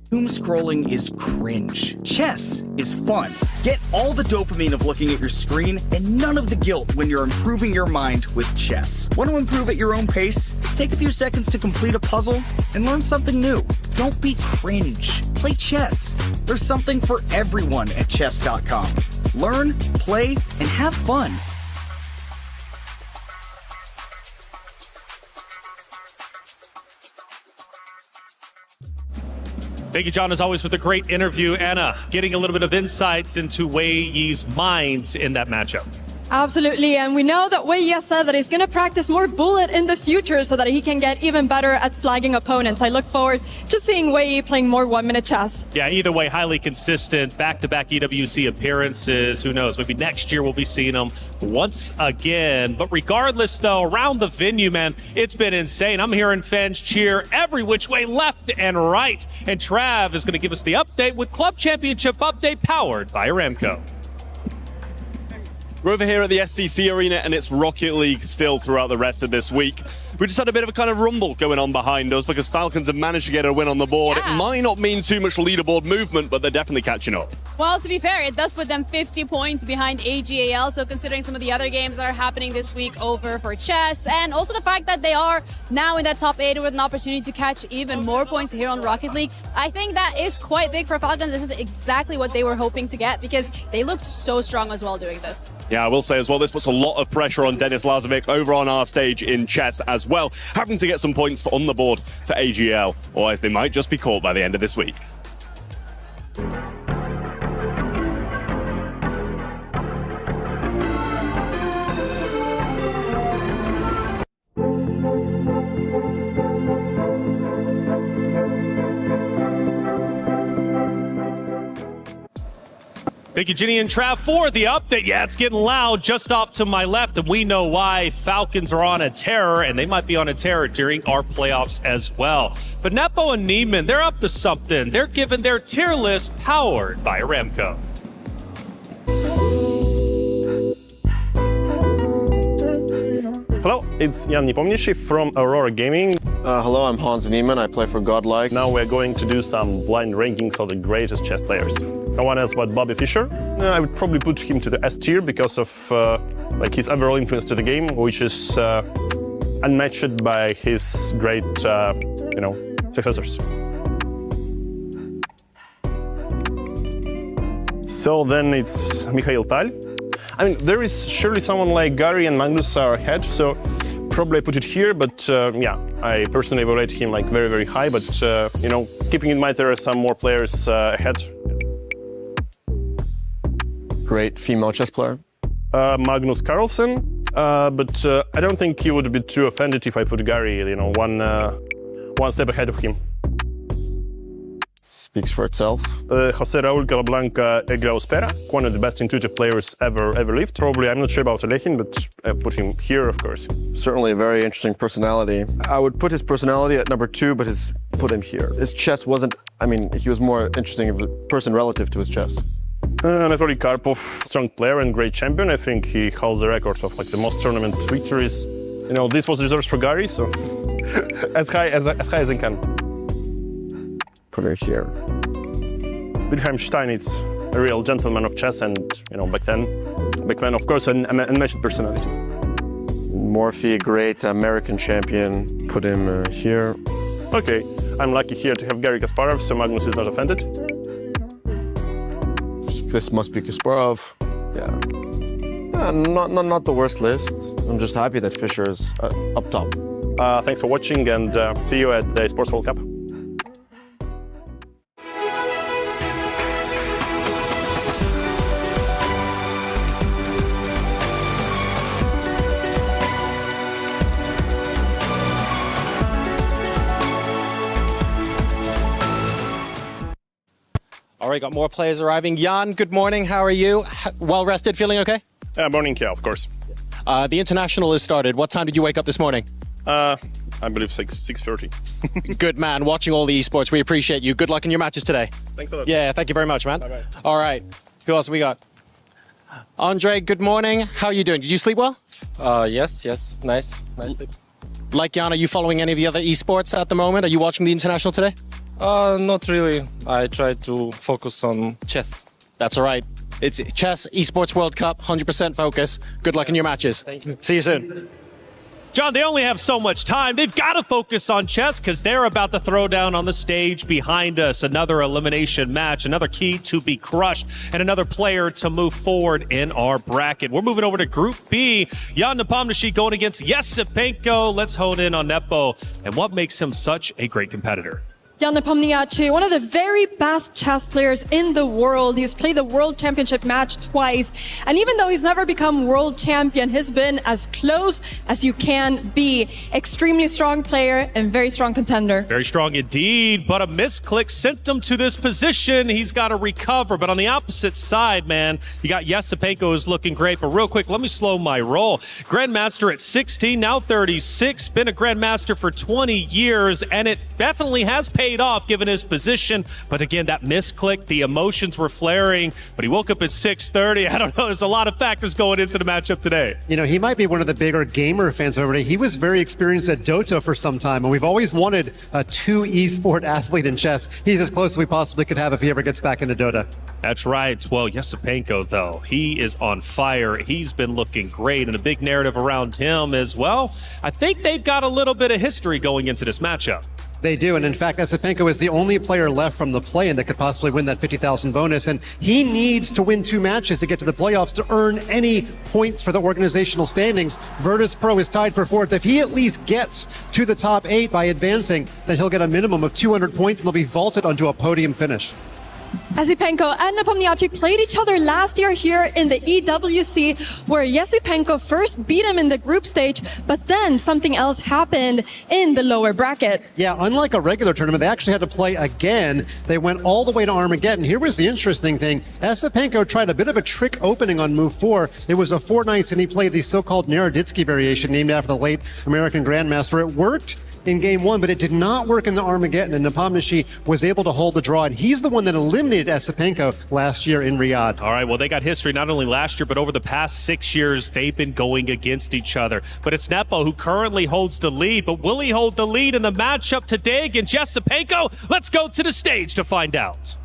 Speaker 12: Doom scrolling is cringe. Chess is fun. Get all the dopamine of looking at your screen and none of the guilt when you're improving your mind with chess. Want to improve at your own pace? Take a few seconds to complete a puzzle and learn something new. Don't be cringe. Play chess. There's something for everyone at Chess.com. Learn, play, and have fun.
Speaker 7: Thank you, John, as always, for the great interview. Anna, getting a little bit of insights into Wei Yi's minds in that matchup.
Speaker 14: Absolutely, and we know that Wei Yi said that he's going to practice more bullet in the future so that he can get even better at flagging opponents. I look forward to seeing Wei Yi playing more one-minute chess.
Speaker 7: Yeah, either way, highly consistent, back-to-back EWC appearances. Who knows, maybe next year we'll be seeing him once again. But regardless, though, around the venue, man, it's been insane. I'm hearing fans cheer every which way, left and right. And Trav is going to give us the update with Club Championship Update powered by Aramco.
Speaker 15: We're over here at the SCC Arena, and it's Rocket League still throughout the rest of this week. We just had a bit of a kind of rumble going on behind us because Falcons have managed to get a win on the board.
Speaker 2: Yeah.
Speaker 15: It might not mean too much leaderboard movement, but they're definitely catching up.
Speaker 2: Well, to be fair, it does put them 50 points behind AGAL, so considering some of the other games that are happening this week over for chess, and also the fact that they are now in that top 8 with an opportunity to catch even more points here on Rocket League, I think that is quite big for Falcons. This is exactly what they were hoping to get because they looked so strong as well doing this.
Speaker 15: Yeah, I will say as well, this puts a lot of pressure on Denis Lazovic over on our stage in chess as well, having to get some points on the board for AGL, or as they might just be caught by the end of this week.
Speaker 7: Big Eugenie and Trav for the update. Yeah, it's getting loud just off to my left, and we know why. Falcons are on a terror, and they might be on a terror during our playoffs as well. But Nepo and Neiman, they're up to something. They're giving their tier list powered by Aramco.
Speaker 1: Hello, it's Jan Nepomniachtchi from Aurora Gaming.
Speaker 22: Hello, I'm Hans Niemann. I play for Godlike.
Speaker 1: Now we're going to do some blind rankings of the greatest chess players. No one else but Bobby Fischer. I would probably put him to the S tier because of like his overall influence to the game, which is unmatched by his great, successors. So then it's Mikhail Tal. I mean, there is surely someone like Gary and Magnus are ahead, so probably I put it here, but yeah, I personally evaluate him like very, very high, but keeping in mind there are some more players ahead.
Speaker 22: Great female chess player.
Speaker 1: Magnus Carlsen, but I don't think he would be too offended if I put Gary, one step ahead of him.
Speaker 22: Speaks for itself.
Speaker 1: Jose Raul Capablanca Egrauspera, one of the best intuitive players ever lived. Probably, I'm not sure about Alekhine, but I put him here, of course.
Speaker 22: Certainly a very interesting personality. I would put his personality at number 2, but put him here. His chess wasn't, he was more interesting of a person relative to his chess.
Speaker 1: Anatoly Karpov, strong player and great champion. I think he holds the record of like the most tournament victories. This was reserved for Gary, so as high as I can.
Speaker 22: Put her here.
Speaker 1: Wilhelm Steinitz, a real gentleman of chess, and back then, of course, an unmatched personality.
Speaker 22: Morphy, great American champion. Put him here.
Speaker 1: Okay, I'm lucky here to have Gary Kasparov, so Magnus is not offended.
Speaker 22: This must be Kasparov. Yeah, not the worst list. I'm just happy that Fischer is up top.
Speaker 1: Thanks for watching, and see you at the Sports World Cup.
Speaker 23: All right, got more players arriving. Jan, good morning. How are you? Well rested, feeling okay?
Speaker 1: Morning, yeah, of course.
Speaker 23: The international has started. What time did you wake up this morning?
Speaker 1: I believe 6:30.
Speaker 23: Good man. Watching all the esports. We appreciate you. Good luck in your matches today.
Speaker 1: Thanks a lot.
Speaker 23: Yeah, thank you very much, man.
Speaker 1: Bye-bye.
Speaker 23: All right. Who else we got? Andre, good morning. How are you doing? Did you sleep well?
Speaker 24: Yes. Nice sleep.
Speaker 23: Like Jan, are you following any of the other esports at the moment? Are you watching the international today?
Speaker 24: Not really. I try to focus on chess.
Speaker 23: That's all right. It's Chess Esports World Cup, 100% focus. Good luck in your matches.
Speaker 24: Thank you.
Speaker 23: See you soon.
Speaker 7: John, they only have so much time. They've got to focus on chess because they're about to throw down on the stage behind us. Another elimination match, another key to be crushed, and another player to move forward in our bracket. We're moving over to Group B. Jan Nepomniachtchi going against Esipenko. Let's hone in on Nepo and what makes him such a great competitor.
Speaker 14: Jan Nepomniachtchi, one of the very best chess players in the world. He's played the World Championship match twice. And even though he's never become world champion, he's been as close as you can be. Extremely strong player and very strong contender.
Speaker 7: Very strong indeed, but a misclick sent him to this position. He's got to recover. But on the opposite side, man, you got Esipenko who's looking great. But real quick, let me slow my roll. Grandmaster at 16, now 36. Been a Grandmaster for 20 years, and it definitely has paid off given his position. But again, that misclick, the emotions were flaring, but he woke up at 6:30. I don't know, there's a lot of factors going into the matchup today.
Speaker 11: He might be one of the bigger gamer fans of everybody. He was very experienced at Dota for some time, and we've always wanted a 2 esport athlete in chess. He's as close as we possibly could have if he ever gets back into Dota.
Speaker 7: That's right. Well, Esipenko, though, he is on fire. He's been looking great, and a big narrative around him as well. I think they've got a little bit of history going into this matchup.
Speaker 11: They do, and in fact, Esipenko is the only player left from the play-in that could possibly win that 50,000 bonus, and he needs to win 2 matches to get to the playoffs to earn any points for the organizational standings. Virtus Pro is tied for 4th. If he at least gets to the top 8 by advancing, then he'll get a minimum of 200 points and they'll be vaulted onto a podium finish.
Speaker 14: Esipenko and Nepomniachtchi played each other last year here in the EWC, where Esipenko first beat him in the group stage, but then something else happened in the lower bracket.
Speaker 11: Yeah, unlike a regular tournament, they actually had to play again. They went all the way to Armageddon. Here was the interesting thing. Esipenko tried a bit of a trick opening on move 4. It was a 4 knights, and he played the so-called Naroditsky variation named after the late American Grandmaster. It worked in game 1, but it did not work in the Armageddon, and Nepomniachtchi was able to hold the draw, and he's the one that eliminated Esipenko last year in Riyadh.
Speaker 7: All right, well, they got history not only last year, but over the past 6 years, they've been going against each other. But it's Nepo who currently holds the lead, but will he hold the lead in the matchup today against Esipenko? Let's go to the stage to find out.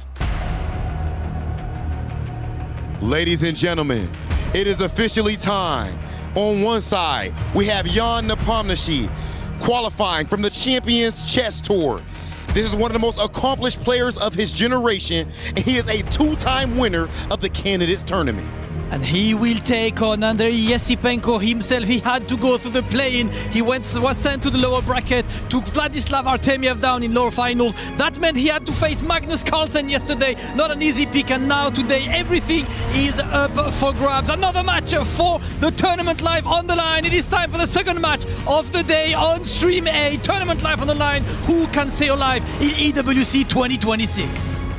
Speaker 3: Ladies and gentlemen, it is officially time. On one side, we have Jan Nepomniachtchi, qualifying from the Champions Chess Tour. This is one of the most accomplished players of his generation, and he is a 2-time winner of the Candidates Tournament.
Speaker 20: And he will take on Andrei Esipenko himself. He had to go through the play-in. He was sent to the lower bracket, took Vladislav Artemiev down in lower finals. That meant he had to face Magnus Carlsen yesterday. Not an easy pick, and now today everything is up for grabs. Another match for the Tournament Live on the line. It is time for the second match of the day on Stream A. Tournament Live on the line. Who can stay alive in EWC 2026?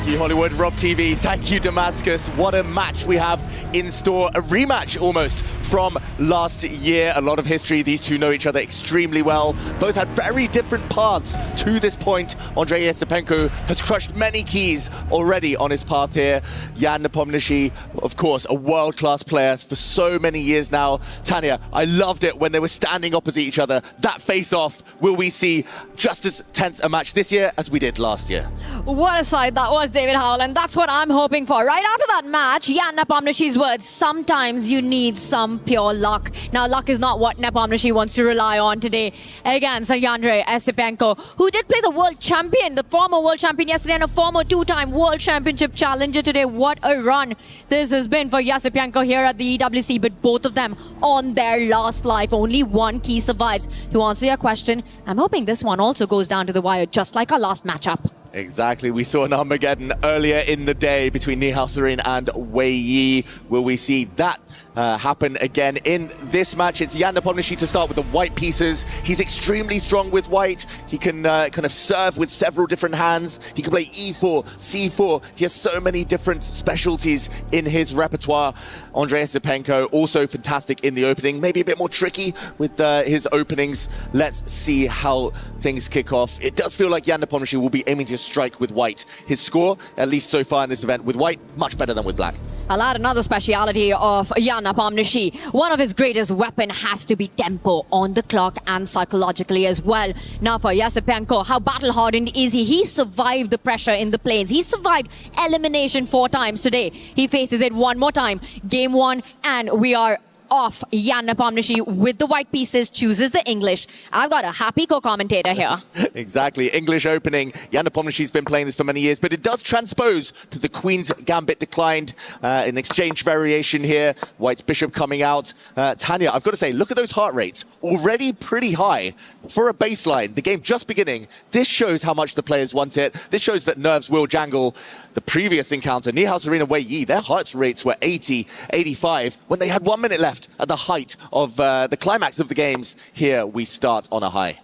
Speaker 10: Thank you, Hollywood, Rob TV. Thank you, Damascus. What a match we have in store. A rematch almost from last year. A lot of history. These two know each other extremely well. Both had very different paths to this point. Andrei Esipenko has crushed many keys already on his path here. Jan Nepomniachtchi, of course, a world-class player for so many years now. Tanya, I loved it when they were standing opposite each other. That face-off, will we see just as tense a match this year as we did last year?
Speaker 21: What a sight that was, David Howell, and that's what I'm hoping for. Right after that match, Jan Nepomniachtchi's words, sometimes you need some pure luck. Now, luck is not what Nepomniachtchi wants to rely on today against Andrei Esipenko, who did play the world champion, the former world champion yesterday, and a former 2-time world championship challenger today. What a run this has been for Esipenko here at the EWC, but both of them on their last life. Only one key survives. To answer your question, I'm hoping this one also goes down to the wire, just like our last matchup.
Speaker 10: Exactly. We saw an Armageddon earlier in the day between Nihal and Wei Yi. Will we see that happen again in this match? It's Jan Nepomniachtchi to start with the white pieces. He's extremely strong with white. He can kind of serve with several different hands. He can play E4, C4. He has so many different specialties in his repertoire. Andrei Esipenko also fantastic in the opening. Maybe a bit more tricky with his openings. Let's see how things kick off. It does feel like Jan Nepomniachtchi will be aiming to strike with white. His score, at least so far in this event, with white, much better than with black.
Speaker 21: I'll add another speciality of Jan Nepomniachtchi. One of his greatest weapon has to be tempo on the clock and psychologically as well. Now for Esipenko, how battle-hardened is he? He survived the pressure in the plains. He survived elimination 4 times today. He faces it one more time. Game 1, and we are off. Jan Nepomniachtchi with the white pieces chooses the English. I've got a happy co-commentator here.
Speaker 10: Exactly. English opening. Jan Nepomniachtchi's been playing this for many years, but it does transpose to the Queen's Gambit declined. An exchange variation here. White's bishop coming out. Tanya, I've got to say, look at those heart rates. Already pretty high for a baseline. The game just beginning. This shows how much the players want it. This shows that nerves will jangle. The previous encounter, Nihal Wei Yi, their heart rates were 80, 85 when they had 1 minute left at the height of the climax of the games. Here we start on a high.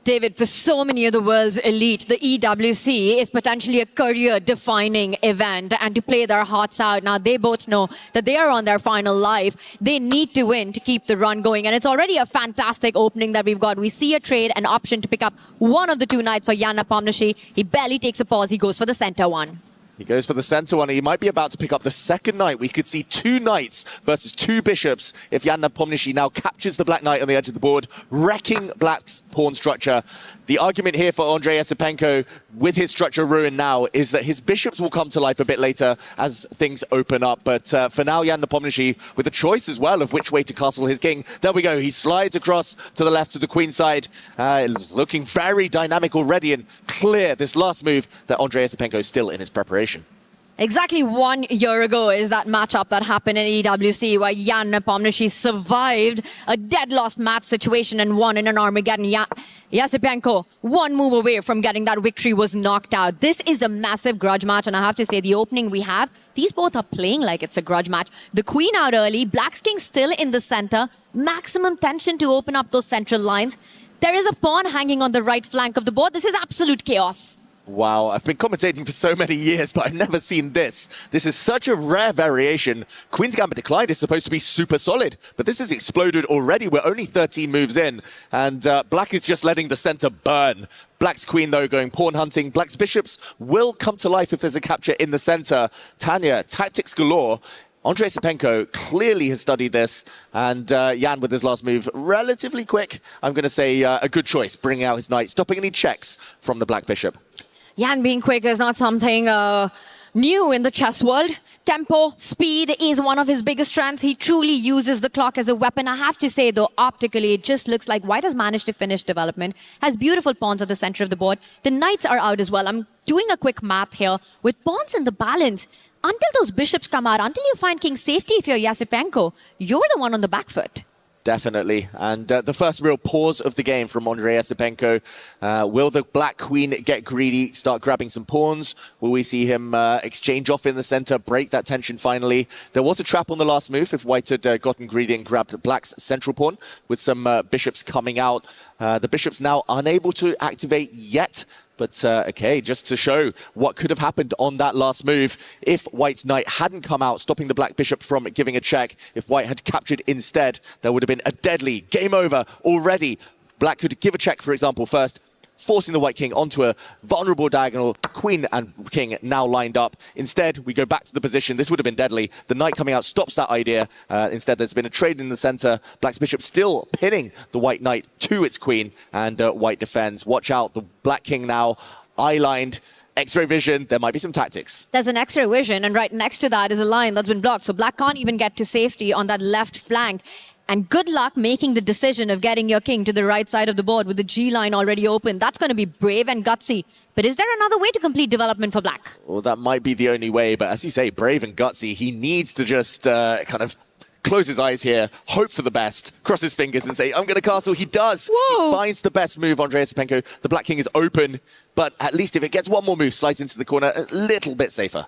Speaker 21: David, for so many of the world's elite, the EWC is potentially a career-defining event, and to play their hearts out. Now, they both know that they are on their final life. They need to win to keep the run going, and it's already a fantastic opening that we've got. We see a trade, an option to pick up one of the 2 knights for Jan Nepomniachtchi. He barely takes a pause. He goes for the center one.
Speaker 10: He goes for the center one. He might be about to pick up the second knight. We could see 2 knights versus 2 bishops if Jan Nepomniachtchi now captures the black knight on the edge of the board, wrecking black's pawn structure. The argument here for Andrei Esipenko, with his structure ruined now, is that his bishops will come to life a bit later as things open up. But for now, Jan Nepomniachtchi, with a choice as well of which way to castle his king. There we go. He slides across to the left to the queen side. It's looking very dynamic already, and clear this last move that Andrei Esipenko is still in his preparation.
Speaker 21: Exactly 1 year ago is that matchup that happened in EWC where Jan Nepomniachtchi survived a dead lost match situation and won in an Armageddon. Esipenko, one move away from getting that victory, was knocked out. This is a massive grudge match, and I have to say the opening we have, these both are playing like it's a grudge match. The queen out early, Black's king still in the center, maximum tension to open up those central lines. There is a pawn hanging on the right flank of the board. This is absolute chaos.
Speaker 10: Wow, I've been commentating for so many years, but I've never seen this. This is such a rare variation. Queen's Gambit Declined is supposed to be super solid, but this has exploded already. We're only 13 moves in, and Black is just letting the center burn. Black's queen, though, going pawn hunting. Black's bishops will come to life if there's a capture in the center. Tanya, tactics galore. Andrei Esipenko clearly has studied this, and Jan with his last move, relatively quick. I'm going to say a good choice, bringing out his knight, stopping any checks from the Black bishop.
Speaker 21: Jan being quick is not something new in the chess world. Tempo, speed is one of his biggest strengths. He truly uses the clock as a weapon. I have to say, though, optically, it just looks like White has managed to finish development, has beautiful pawns at the center of the board. The knights are out as well. I'm doing a quick math here. With pawns in the balance, until those bishops come out, until you find king safety if you're Esipenko, you're the one on the back foot.
Speaker 10: Definitely. And the first real pause of the game from Andrei Esipenko. Will the Black Queen get greedy, start grabbing some pawns? Will we see him exchange off in the center, break that tension finally? There was a trap on the last move if White had gotten greedy and grabbed Black's central pawn with some bishops coming out. The bishops now unable to activate yet. But, okay, just to show what could have happened on that last move if White's knight hadn't come out, stopping the Black bishop from giving a check. If White had captured instead, there would have been a deadly game over already. Black could give a check, for example, first, forcing the White king onto a vulnerable diagonal. Queen and king now lined up. Instead, we go back to the position. This would have been deadly. The knight coming out stops that idea. Instead, there's been a trade in the center. Black's bishop still pinning the White knight to its queen, and White defends. Watch out, the Black king now eye-lined. X-ray vision, there might be some tactics.
Speaker 21: There's an X-ray vision, and right next to that is a line that's been blocked. So Black can't even get to safety on that left flank. And good luck making the decision of getting your king to the right side of the board with the G line already open. That's going to be brave and gutsy. But is there another way to complete development for Black?
Speaker 10: Well, that might be the only way. But as you say, brave and gutsy, he needs to just kind of close his eyes here, hope for the best, cross his fingers and say, I'm going to castle. He does. Whoa. He finds the best move, Andrei Esipenko. The Black king is open. But at least if it gets one more move, slides into the corner, a little bit safer.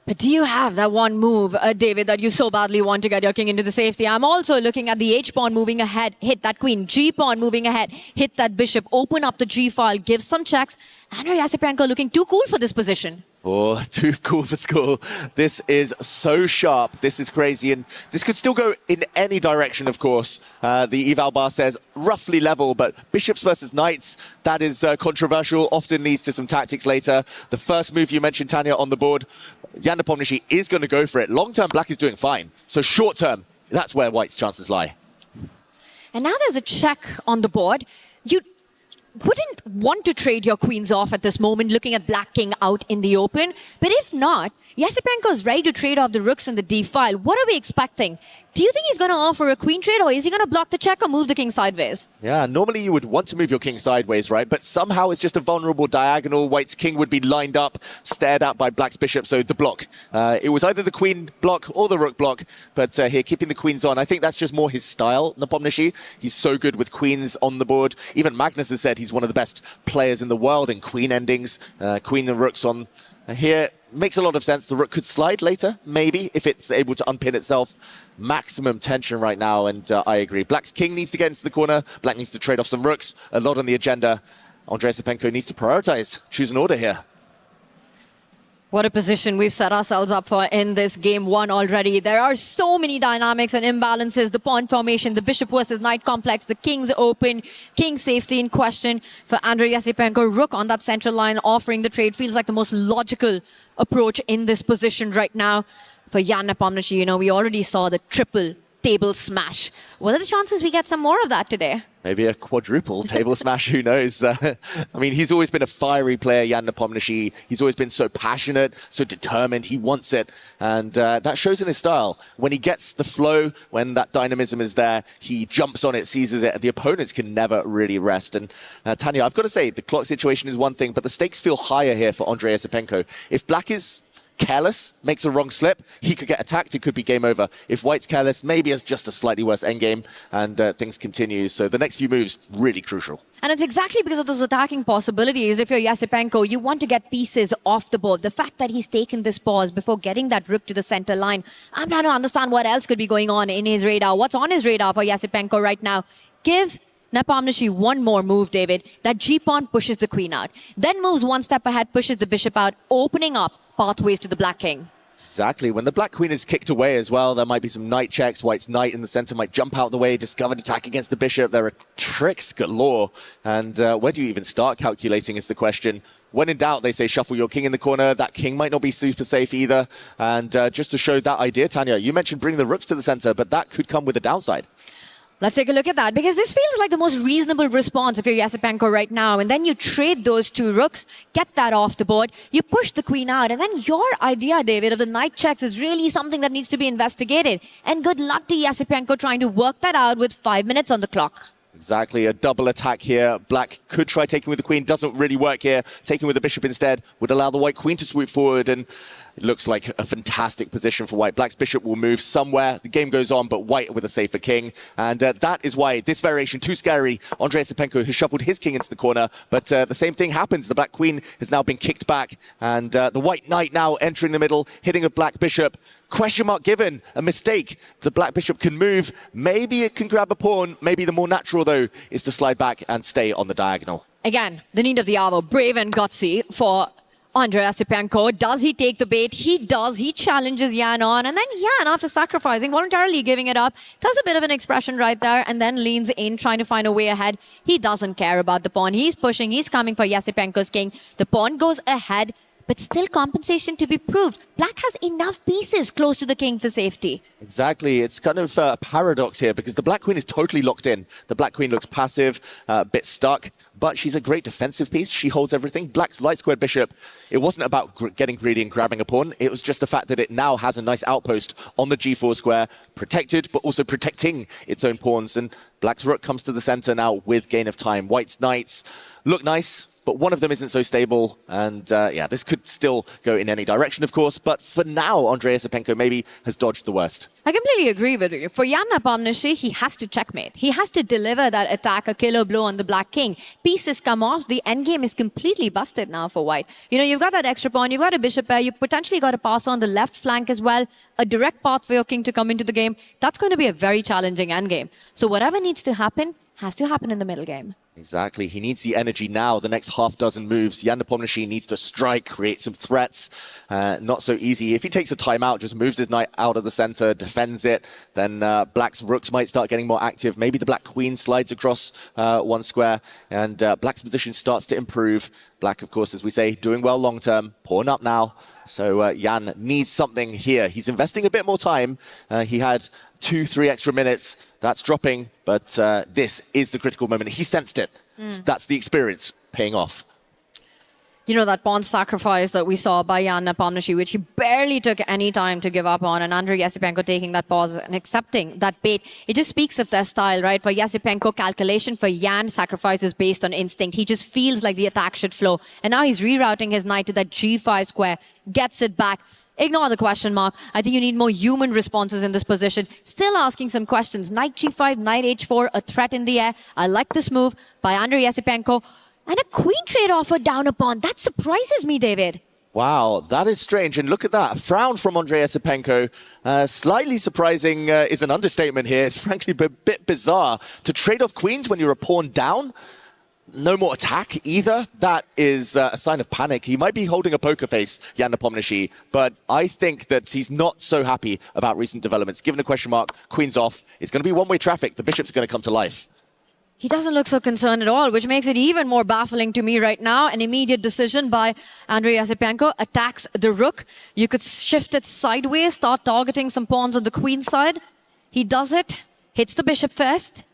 Speaker 21: But do you have that one move, David, that you so badly want to get your king into the safety? I'm also looking at the H-pawn moving ahead, hit that queen. G-pawn moving ahead, hit that bishop, open up the G-file, give some checks. Andrei Esipenko looking too cool for this position.
Speaker 10: Oh, too cool for school. This is so sharp. This is crazy. And this could still go in any direction, of course. The eval bar says roughly level, but bishops versus knights, that is controversial, often leads to some tactics later. The first move you mentioned, Tanya, on the board, Jan Nepomniachtchi is going to go for it. Long term, Black is doing fine. So short term, that's where White's chances lie.
Speaker 21: And now there's a check on the board. You wouldn't want to trade your queens off at this moment, looking at Black king out in the open. But if not, Esipenko is ready to trade off the rooks in the d-file. What are we expecting? Do you think he's going to offer a queen trade, or is he going to block the check or move the king sideways?
Speaker 10: Yeah, normally you would want to move your king sideways, right? But somehow it's just a vulnerable diagonal. White's king would be lined up, stared at by Black's bishop, so the block. It was either the queen block or the rook block, but here, keeping the queens on. I think that's just more his style, Nepomniachtchi. He's so good with queens on the board. Even Magnus has said he's one of the best players in the world in queen endings. Queen and rooks on here. Makes a lot of sense. The rook could slide later, maybe, if it's able to unpin itself. Maximum tension right now, and I agree. Black's king needs to get into the corner. Black needs to trade off some rooks. A lot on the agenda. Andrei Esipenko needs to prioritize. Choose an order here.
Speaker 21: What a position we've set ourselves up for in this game one already. There are so many dynamics and imbalances. The pawn formation, the bishop versus knight complex, the king's open, king safety in question for Andrei Esipenko. Rook on that central line offering the trade feels like the most logical approach in this position right now. For Jan Nepomniachtchi, you know, we already saw the triple table smash. What are the chances we get some more of that today?
Speaker 10: Maybe a quadruple table smash, who knows? I mean, he's always been a fiery player, Jan Nepomniachtchi. He's always been so passionate, so determined. He wants it. And that shows in his style. When he gets the flow, when that dynamism is there, he jumps on it, seizes it. The opponents can never really rest. And Tanya, I've got to say, the clock situation is one thing, but the stakes feel higher here for Andrei Esipenko. If Black is careless, makes a wrong slip, he could get attacked, it could be game over. If white's careless, maybe it's just a slightly worse endgame, and things continue. So the next few moves, really crucial.
Speaker 21: And it's exactly because of those attacking possibilities. If you're Esipenko, you want to get pieces off the board. The fact that he's taken this pause before getting that rook to the center line, I'm trying to understand what else could be going on in his radar. What's on his radar for Esipenko right now? Give Nepomniachtchi one more move, David. That g-pawn pushes the queen out. Then moves one step ahead, pushes the bishop out, opening up pathways to the black king.
Speaker 10: Exactly. When the black queen is kicked away as well, there might be some knight checks. White's knight in the center might jump out the way, discovered attack against the bishop. There are tricks galore. And where do you even start calculating is the question. When in doubt, they say shuffle your king in the corner. That king might not be super safe either. And just to show that idea, Tanya, you mentioned bringing the rooks to the center, but that could come with a downside.
Speaker 21: Let's take a look at that, because this feels like the most reasonable response if you're Esipenko right now. And then you trade those two rooks, get that off the board, you push the queen out, and then your idea, David, of the knight checks is really something that needs to be investigated. And good luck to Esipenko trying to work that out with 5 minutes on the clock.
Speaker 10: Exactly, a double attack here. Black could try taking with the queen, doesn't really work here. Taking with the bishop instead would allow the white queen to swoop forward, and it looks like a fantastic position for white. Black's bishop will move somewhere. The game goes on, but white with a safer king. And that is why this variation, too scary. Andrei Esipenko has shuffled his king into the corner, but the same thing happens. The black queen has now been kicked back, and the white knight now entering the middle, hitting a black bishop. Question mark given, a mistake. The black bishop can move. Maybe it can grab a pawn. Maybe the more natural, though, is to slide back and stay on the diagonal.
Speaker 21: Again, the need of the hour, brave and gutsy for Andrei Esipenko. Does he take the bait? He does. He challenges Jan on, and then Jan, after sacrificing, voluntarily giving it up, does a bit of an expression right there, and then leans in, trying to find a way ahead. He doesn't care about the pawn. He's pushing. He's coming for Esipenko's king. The pawn goes ahead, but still compensation to be proved. Black has enough pieces close to the king for safety.
Speaker 10: Exactly. It's kind of a paradox here because the black queen is totally locked in. The black queen looks passive, a bit stuck, but she's a great defensive piece. She holds everything. Black's light squared bishop, it wasn't about getting greedy and grabbing a pawn. It was just the fact that it now has a nice outpost on the g4 square, protected, but also protecting its own pawns. And black's rook comes to the center now with gain of time. White's knights look nice, but one of them isn't so stable, and yeah, this could still go in any direction, of course, but for now, Andrei Esipenko maybe has dodged the worst.
Speaker 21: I completely agree with you. For Jan Nepomniachtchi, he has to checkmate. He has to deliver that attack, a killer blow on the black king. Pieces come off, the endgame is completely busted now for white. You know, you've got that extra pawn, you've got a bishop pair, you've potentially got a pass on the left flank as well, a direct path for your king to come into the game. That's going to be a very challenging endgame. So whatever needs to happen, has to happen in the middle game.
Speaker 10: Exactly. He needs the energy now. The next half dozen moves. Jan Nepomniachtchi needs to strike, create some threats. Not so easy. If he takes a timeout, just moves his knight out of the center, defends it, then black's rooks might start getting more active. Maybe the black queen slides across one square, and black's position starts to improve. Black, of course, as we say, doing well long term. Pawn up now. So Jan needs something here. He's investing a bit more time. He had 2-3 extra minutes. That's dropping, but this is the critical moment. He sensed it. That's the experience paying off.
Speaker 21: You know, that pawn sacrifice that we saw by Jan Nepomniachtchi, which he barely took any time to give up on, and Andrei Esipenko taking that pause and accepting that bait. It just speaks of their style, right? For Esipenko, calculation. For Jan, sacrifice is based on instinct. He just feels like the attack should flow. And now he's rerouting his knight to that g5 square, gets it back. Ignore the question mark. I think you need more human responses in this position. Still asking some questions. Knight g5, knight h4, a threat in the air. I like this move by Andrei Esipenko. And a queen trade offered down a pawn. That surprises me, David.
Speaker 10: Wow, that is strange. And look at that, a frown from Andrei Esipenko. Slightly surprising is an understatement here. It's frankly a bit bizarre to trade off queens when you're a pawn down. No more attack either. That is a sign of panic. He might be holding a poker face, Jan Nepomniachtchi, but I think that he's not so happy about recent developments. Given a question mark, queen's off. It's going to be one-way traffic. The bishop's going to come to life.
Speaker 21: He doesn't look so concerned at all, which makes it even more baffling to me right now. An immediate decision by Andrei Esipenko, attacks the rook. You could shift it sideways, start targeting some pawns on the queen side. He does it, hits the bishop first.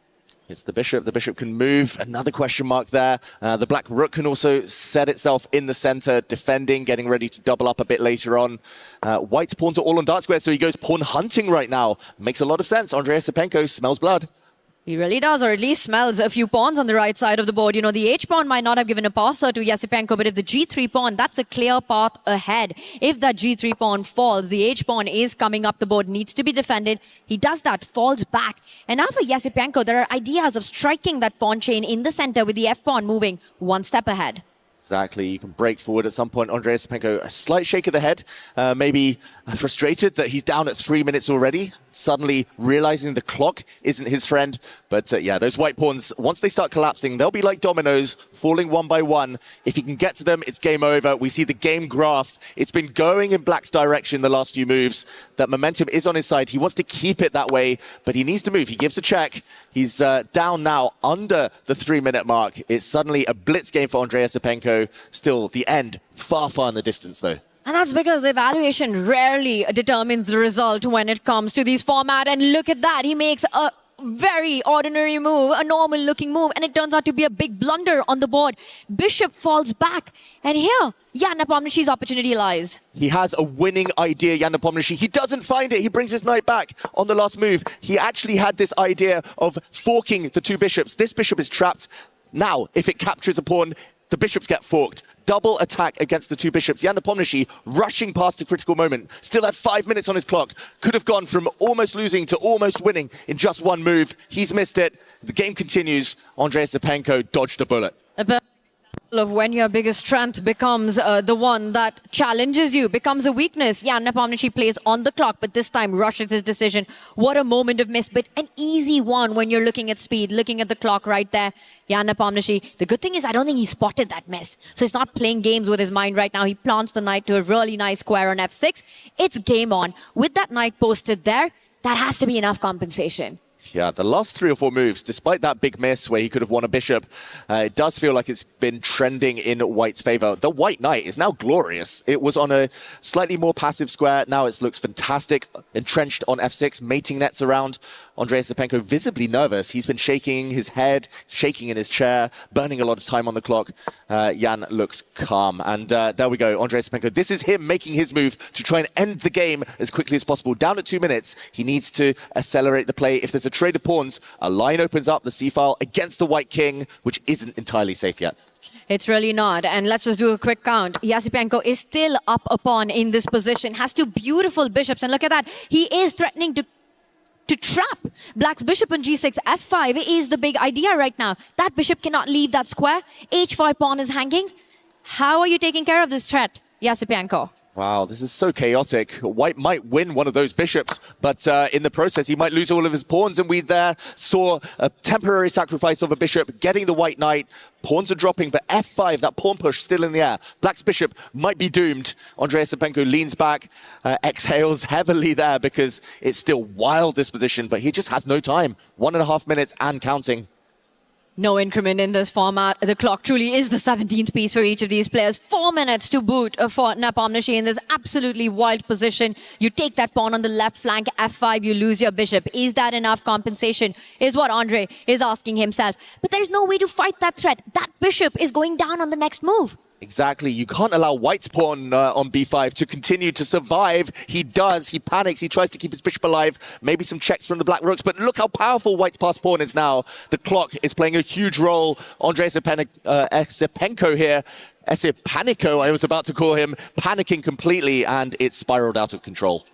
Speaker 10: It's the bishop. The bishop can move. Another question mark there. The black rook can also set itself in the center, defending, getting ready to double up a bit later on. White's pawns are all on dark squares, so he goes pawn hunting right now. Makes a lot of sense. Andrei Esipenko smells blood.
Speaker 21: He really does, or at least smells a few pawns on the right side of the board. You know, the H-pawn might not have given a passer to Esipenko, but if the G3 pawn, that's a clear path ahead. If that G3 pawn falls, the H-pawn is coming up the board, needs to be defended. He does that, falls back. And now for Esipenko, there are ideas of striking that pawn chain in the center with the F-pawn moving one step ahead.
Speaker 10: Exactly. You can break forward at some point. Andrei Esipenko, a slight shake of the head, maybe frustrated that he's down at 3 minutes already, suddenly realizing the clock isn't his friend. But yeah, those white pawns, once they start collapsing, they'll be like dominoes, falling one by one. If he can get to them, it's game over. We see the game graph. It's been going in Black's direction the last few moves. That momentum is on his side. He wants to keep it that way, but he needs to move. He gives a check. He's down now under the 3 minute mark. It's suddenly a blitz game for Andrei Esipenko. Still, the end, far, far in the distance, though.
Speaker 21: And that's because the evaluation rarely determines the result when it comes to these format. And look at that. He makes a very ordinary move, a normal looking move, and it turns out to be a big blunder on the board. Bishop falls back. And here, Jan Nepomniachtchi's opportunity lies.
Speaker 10: He has a winning idea, Jan Nepomniachtchi. He doesn't find it. He brings his knight back on the last move. He actually had this idea of forking the two bishops. This bishop is trapped. Now, if it captures a pawn, the bishops get forked. Double attack against the two bishops. Jan Nepomniachtchi rushing past a critical moment. Still had 5 minutes on his clock. Could have gone from almost losing to almost winning in just one move. He's missed it. The game continues. Andrei Esipenko dodged a bullet.
Speaker 21: Of when your biggest strength becomes the one that challenges you, becomes a weakness. Jan Nepomniachtchi plays on the clock, but this time rushes his decision. What a moment of miss, but an easy one when you're looking at speed, looking at the clock right there. Jan Nepomniachtchi, the good thing is I don't think he spotted that miss. So he's not playing games with his mind right now. He plants the knight to a really nice square on f6. It's game on. With that knight posted there, that has to be enough compensation.
Speaker 10: Yeah, the last 3 or 4 moves, despite that big miss where he could have won a bishop, it does feel like it's been trending in White's favor. The white knight is now glorious. It was on a slightly more passive square. Now it looks fantastic, entrenched on f6, mating nets around. Andrei Esipenko visibly nervous. He's been shaking his head, shaking in his chair, burning a lot of time on the clock. Jan looks calm. And there we go, Andrei Esipenko. This is him making his move to try and end the game as quickly as possible. Down at 2 minutes, he needs to accelerate the play. If there's a trade of pawns, a line opens up, the c-file against the white king, which isn't entirely safe yet.
Speaker 21: It's really not. And let's just do a quick count. Esipenko is still up a pawn in this position, has 2 beautiful bishops. And look at that. He is threatening to trap Black's bishop on g6. f5 is the big idea right now. That bishop cannot leave that square. h5 pawn is hanging. How are you taking care of this threat, Esipenko?
Speaker 10: Wow, this is so chaotic. White might win one of those bishops, but in the process, he might lose all of his pawns. And we there saw a temporary sacrifice of a bishop, getting the white knight. Pawns are dropping, but f5, that pawn push still in the air. Black's bishop might be doomed. Andrei Esipenko leans back, exhales heavily there because it's still wild, this position, but he just has no time. 1.5 minutes and counting.
Speaker 21: No increment in this format. The clock truly is the 17th piece for each of these players. 4 minutes to boot for Nepomniachtchi in this absolutely wild position. You take that pawn on the left flank, f5, you lose your bishop. Is that enough compensation? Is what Andrei is asking himself. But there's no way to fight that threat. That bishop is going down on the next move.
Speaker 10: Exactly. You can't allow White's pawn on b5 to continue to survive. He does. He panics. He tries to keep his bishop alive. Maybe some checks from the black rooks. But look how powerful White's passed pawn is now. The clock is playing a huge role. Andrei Esipenko here. Esipenko, I was about to call him, panicking completely, and it's spiraled out of control.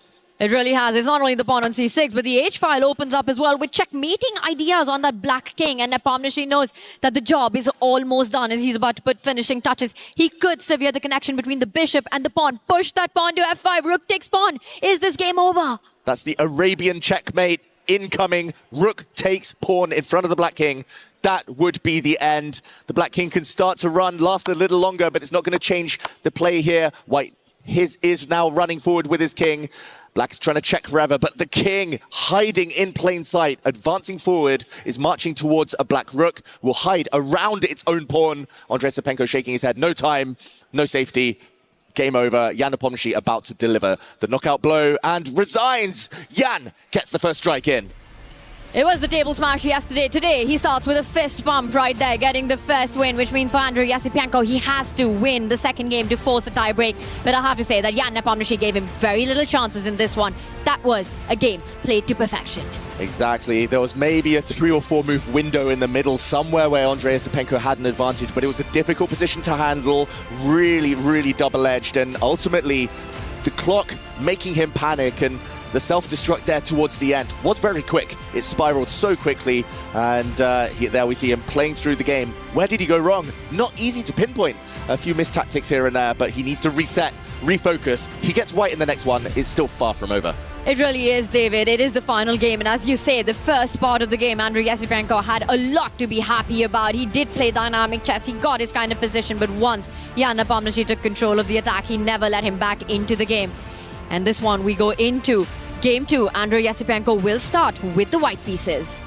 Speaker 21: It really has. It's not only the pawn on c6, but the h-file opens up as well with checkmating ideas on that black king. And Nepomniachtchi knows that the job is almost done as he's about to put finishing touches. He could sever the connection between the bishop and the pawn. Push that pawn to f5. Rook takes pawn. Is this game over?
Speaker 10: That's the Arabian checkmate incoming. Rook takes pawn in front of the black king. That would be the end. The black king can start to run, last a little longer, but it's not going to change the play here. White is now running forward with his king. Black's trying to check forever, but the king, hiding in plain sight, advancing forward, is marching towards a black rook, will hide around its own pawn. Andrei Esipenko shaking his head. No time, no safety. Game over. Jan Nepomniachtchi about to deliver the knockout blow and resigns. Jan gets the first strike in.
Speaker 21: It was the table smash yesterday. Today, he starts with a fist bump right there, getting the first win, which means for Andrei Esipenko, he has to win the second game to force a tie-break. But I have to say that Jan Nepomniachtchi gave him very little chances in this one. That was a game played to perfection.
Speaker 10: Exactly. There was maybe a 3 or 4 move window in the middle somewhere where Andrei Esipenko had an advantage, but it was a difficult position to handle, really, really double-edged, and ultimately the clock making him panic, and the self-destruct there towards the end was very quick. It spiraled so quickly, and there we see him playing through the game. Where did he go wrong? Not easy to pinpoint. A few missed tactics here and there, but he needs to reset, refocus. He gets white in the next one. It's still far from over.
Speaker 21: It really is, David. It is the final game, and as you say, the first part of the game, Andrei Esipenko had a lot to be happy about. He did play dynamic chess. He got his kind of position, but once Jan Nepomniachtchi took control of the attack, he never let him back into the game. And this one, we go into Game 2. Andrei Esipenko will start with the white pieces.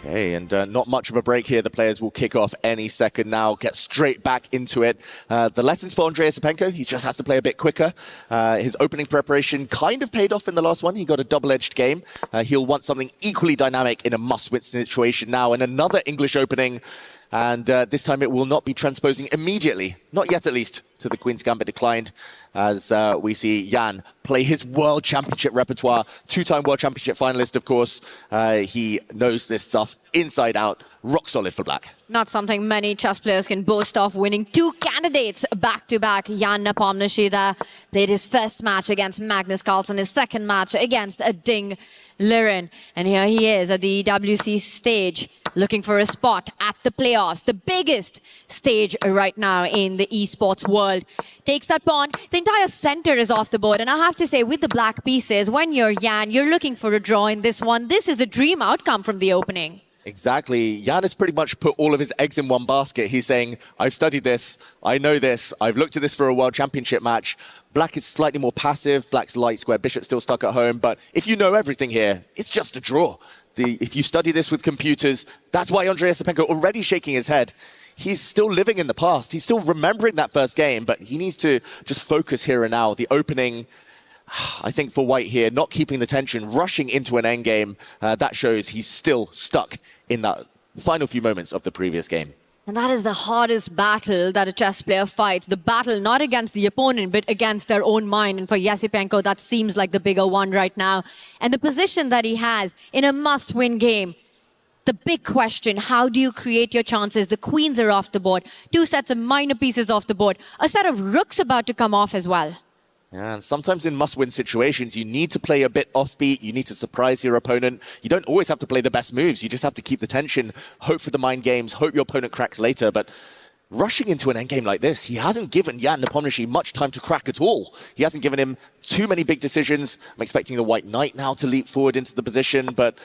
Speaker 10: Okay, and not much of a break here. The players will kick off any second now, get straight back into it. The lessons for Andrei Esipenko, he just has to play a bit quicker. His opening preparation kind of paid off in the last one. He got a double-edged game. He'll want something equally dynamic in a must-win situation now, and another English opening. And this time it will not be transposing immediately, not yet at least, to the Queen's Gambit declined, as we see Jan play his World Championship repertoire. 2-time World Championship finalist, of course. He knows this stuff inside out, rock solid for black.
Speaker 21: Not something many chess players can boast of, winning 2 candidates back-to-back. Jan Nepomniachtchi there played his first match against Magnus Carlsen, his second match against Ding Liren. And here he is at the EWC stage, looking for a spot at the playoffs, the biggest stage right now in the esports world. Takes that pawn, the entire center is off the board, and I have to say, with the black pieces, when you're Jan, you're looking for a draw in this one. This is a dream outcome from the opening.
Speaker 10: Exactly. Jan has pretty much put all of his eggs in one basket. He's saying, I've studied this, I know this, I've looked at this for a World Championship match. Black is slightly more passive, black's light square, bishop still stuck at home, but if you know everything here, it's just a draw. If you study this with computers, that's why Andrei Esipenko already shaking his head. He's still living in the past. He's still remembering that first game, but he needs to just focus here and now. The opening, I think for white here, not keeping the tension, rushing into an endgame, that shows he's still stuck in that final few moments of the previous game.
Speaker 21: And that is the hardest battle that a chess player fights. The battle not against the opponent, but against their own mind. And for Esipenko, that seems like the bigger one right now. And the position that he has in a must-win game, the big question, how do you create your chances? The queens are off the board. 2 sets of minor pieces off the board. A set of rooks about to come off as well.
Speaker 10: Yeah, and sometimes in must-win situations, you need to play a bit offbeat. You need to surprise your opponent. You don't always have to play the best moves. You just have to keep the tension, hope for the mind games, hope your opponent cracks later. But rushing into an endgame like this, he hasn't given Jan Nepomniachtchi much time to crack at all. He hasn't given him too many big decisions. I'm expecting the white knight now to leap forward into the position, but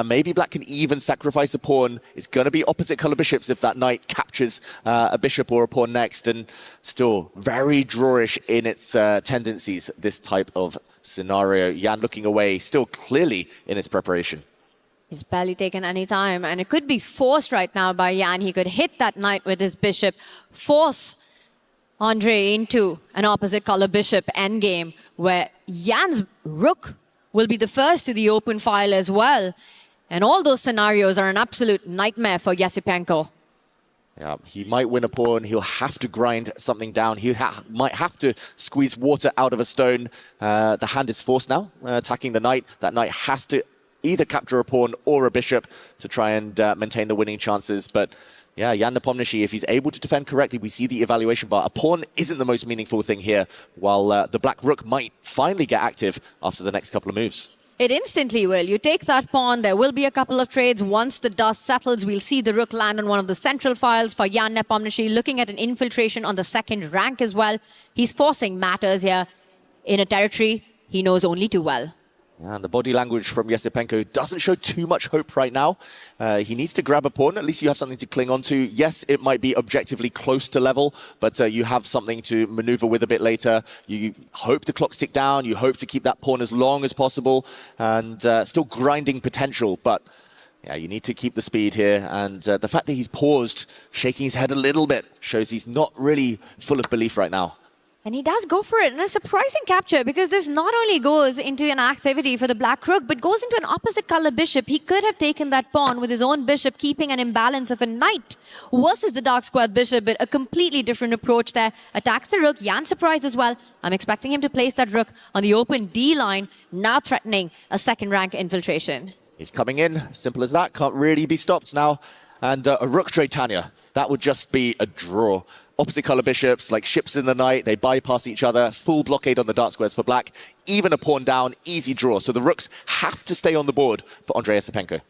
Speaker 10: maybe black can even sacrifice a pawn. It's going to be opposite color bishops if that knight captures a bishop or a pawn next, and still very drawish in its tendencies, this type of scenario. Jan looking away, still clearly in its preparation.
Speaker 21: He's barely taken any time, and it could be forced right now by Jan. He could hit that knight with his bishop, force Andrei into an opposite color bishop endgame, where Jan's rook will be the first to the open file as well. And all those scenarios are an absolute nightmare for Esipenko.
Speaker 10: Yeah, he might win a pawn. He'll have to grind something down. He might have to squeeze water out of a stone. The hand is forced now, attacking the knight. That knight has to either capture a pawn or a bishop to try and maintain the winning chances. But yeah, Jan Nepomniachtchi, if he's able to defend correctly, we see the evaluation bar. A pawn isn't the most meaningful thing here, while the black rook might finally get active after the next couple of moves.
Speaker 21: It instantly will. You take that pawn, there will be a couple of trades. Once the dust settles, we'll see the rook land on one of the central files for Jan Nepomniachtchi, looking at an infiltration on the second rank as well. He's forcing matters here in a territory he knows only too well.
Speaker 10: And the body language from Esipenko doesn't show too much hope right now. He needs to grab a pawn. At least you have something to cling on to. Yes, it might be objectively close to level, but you have something to maneuver with a bit later. You hope the clocks tick down. You hope to keep that pawn as long as possible, and still grinding potential. But yeah, you need to keep the speed here. And the fact that he's paused, shaking his head a little bit, shows he's not really full of belief right now.
Speaker 21: And he does go for it. And a surprising capture, because this not only goes into an activity for the black rook, but goes into an opposite color bishop. He could have taken that pawn with his own bishop, keeping an imbalance of a knight versus the dark squared bishop, but a completely different approach there. Attacks the rook. Jan surprised as well. I'm expecting him to place that rook on the open D line, now threatening a second rank infiltration.
Speaker 10: He's coming in. Simple as that. Can't really be stopped now. And a rook trade, Tanya. That would just be a draw. Opposite color bishops, like ships in the night, they bypass each other. Full blockade on the dark squares for black. Even a pawn down, easy draw. So the rooks have to stay on the board for Andrei Esipenko.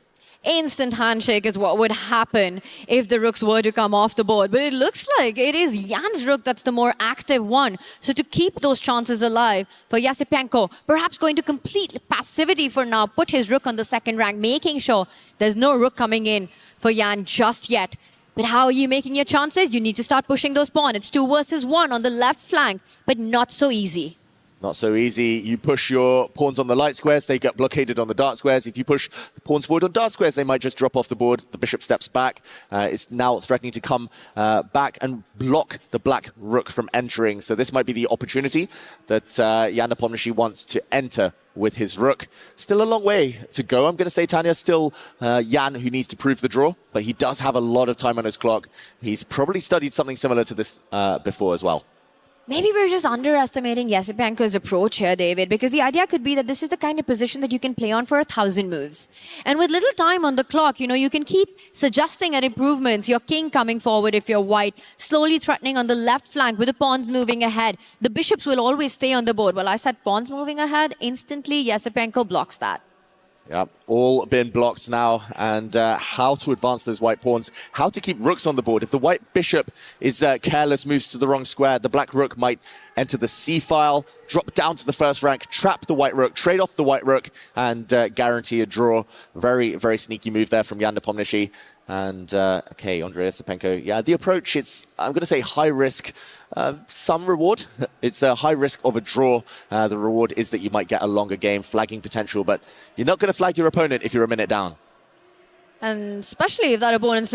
Speaker 21: Instant handshake is what would happen if the rooks were to come off the board. But it looks like it is Jan's rook that's the more active one. So to keep those chances alive for Esipenko, perhaps going to complete passivity for now, put his rook on the second rank, making sure there's no rook coming in for Jan just yet. But how are you making your chances? You need to start pushing those pawns. It's 2 versus 1 on the left flank, but not so easy.
Speaker 10: Not so easy. You push your pawns on the light squares, they get blockaded on the dark squares. If you push the pawns forward on dark squares, they might just drop off the board. The bishop steps back. It's now threatening to come back and block the black rook from entering. So this might be the opportunity that Jan Nepomniachtchi wants to enter with his rook. Still a long way to go. I'm going to say, Tanya, still Jan who needs to prove the draw, but he does have a lot of time on his clock. He's probably studied something similar to this before as well.
Speaker 21: Maybe we're just underestimating Esipenko's approach here, David, because the idea could be that this is the kind of position that you can play on for 1,000 moves. And with little time on the clock, you can keep suggesting at improvements. Your king coming forward if you're white, slowly threatening on the left flank with the pawns moving ahead. The bishops will always stay on the board. Well, I said pawns moving ahead. Instantly, Esipenko blocks that.
Speaker 10: Yeah, all been blocked now, and how to advance those white pawns, how to keep rooks on the board. If the white bishop is careless, moves to the wrong square, the black rook might enter the C file, drop down to the first rank, trap the white rook, trade off the white rook, and guarantee a draw. Very, very sneaky move there from Jan Nepomniachtchi. And, okay, Andrei Esipenko. Yeah, the approach, it's, I'm going to say high risk, some reward. It's a high risk of a draw. The reward is that you might get a longer game, flagging potential, but you're not going to flag your opponent if you're a minute down.
Speaker 21: And especially if that opponent